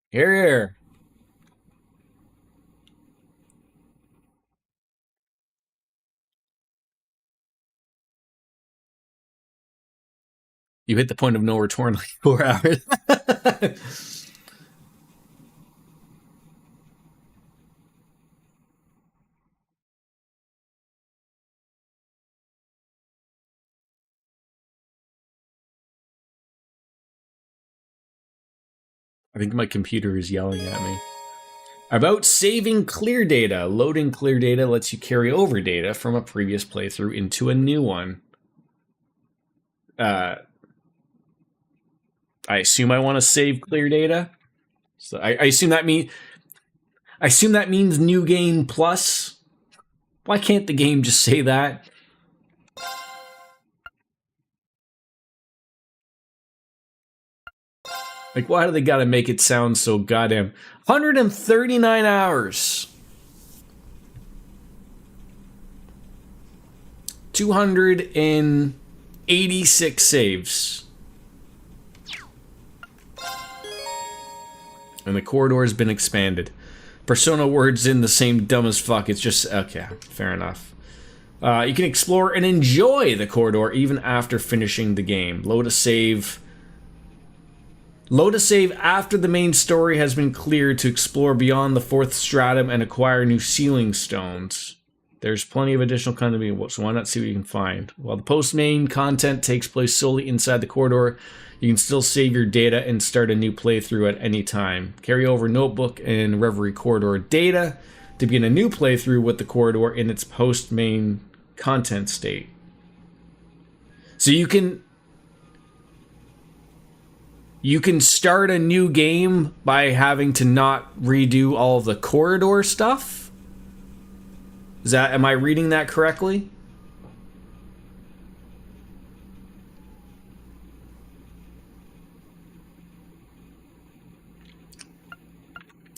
Here. You hit the point of no return like 4 hours. I think my computer is yelling at me. About saving clear data. Loading clear data lets you carry over data from a previous playthrough into a new one. I assume I want to save clear data. So I assume that means new game plus. Why can't the game just say that? Like, why do they gotta make it sound so goddamn... 139 hours. 286 saves. And the corridor has been expanded. Persona words in the same dumb as fuck. It's just... Okay, fair enough. You can explore and enjoy the corridor even after finishing the game. Load a save after the main story has been cleared to explore beyond the 4th stratum and acquire new sealing stones. There's plenty of additional content, so why not see what you can find? While the post-main content takes place solely inside the corridor, you can still save your data and start a new playthrough at any time. Carry over Notebook and Reverie corridor data to begin a new playthrough with the corridor in its post-main content state. So you can start a new game by having to not redo all of the corridor stuff? Am I reading that correctly?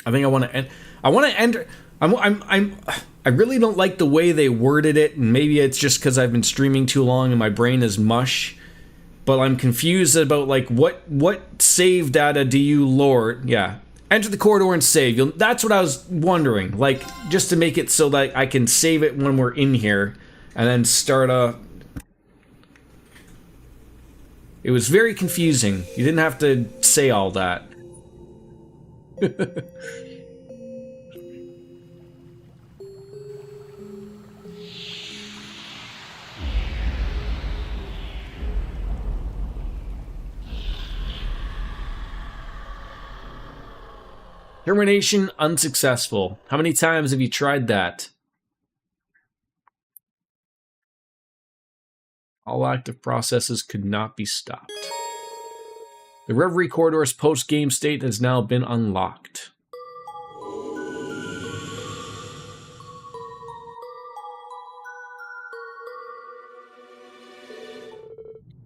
I think I want to enter. I really don't like the way they worded it, and maybe it's just because I've been streaming too long and my brain is mush. But I'm confused about, like, what save data do you lord? Yeah. Enter the corridor and save. That's what I was wondering. Like, just to make it so that I can save it when we're in here. And then start a... It was very confusing. You didn't have to say all that. Termination unsuccessful. How many times have you tried that? All active processes could not be stopped. The Reverie Corridor's post-game state has now been unlocked.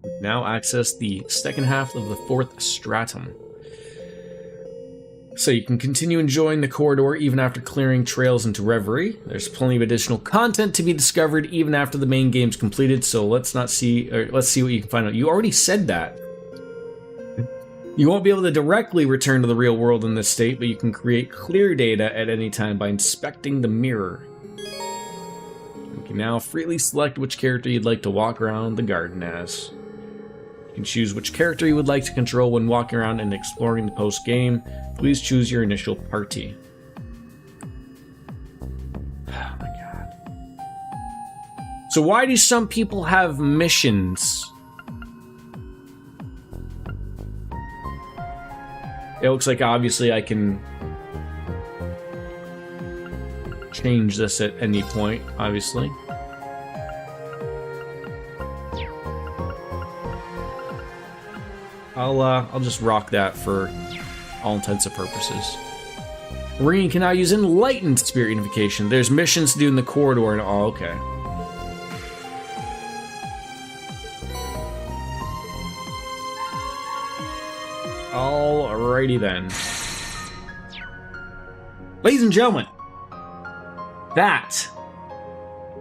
We've now access the second half of the 4th stratum. So you can continue enjoying the corridor even after clearing trails into Reverie. There's plenty of additional content to be discovered even after the main game's completed, so let's see what you can find out. You already said that. You won't be able to directly return to the real world in this state, but you can create clear data at any time by inspecting the mirror. You can now freely select which character you'd like to walk around the garden as. You can choose which character you would like to control when walking around and exploring the post-game. Please choose your initial party. Oh my god. So why do some people have missions? It looks like obviously I can change this at any point, obviously. I'll just rock that for all intents and purposes. Ring can now use Enlightened Spirit Unification. There's missions to do in the corridor and all. Okay. Alrighty then. Ladies and gentlemen, that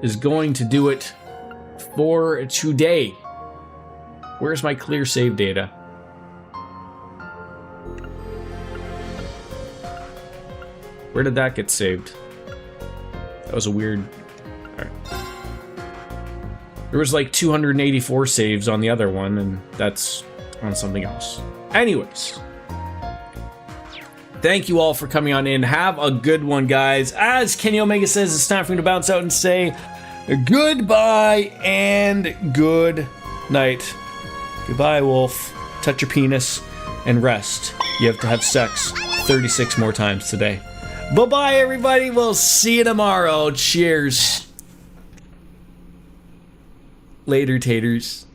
is going to do it for today. Where's my clear save data? Where did that get saved? That was a weird... Alright. There was like 284 saves on the other one, and that's on something else. Anyways, thank you all for coming on in. Have a good one, guys. As Kenny Omega says, it's time for me to bounce out and say goodbye and good night. Goodbye, Wolf. Touch your penis and rest. You have to have sex 36 more times today. Bye-bye, everybody. We'll see you tomorrow. Cheers. Later, taters.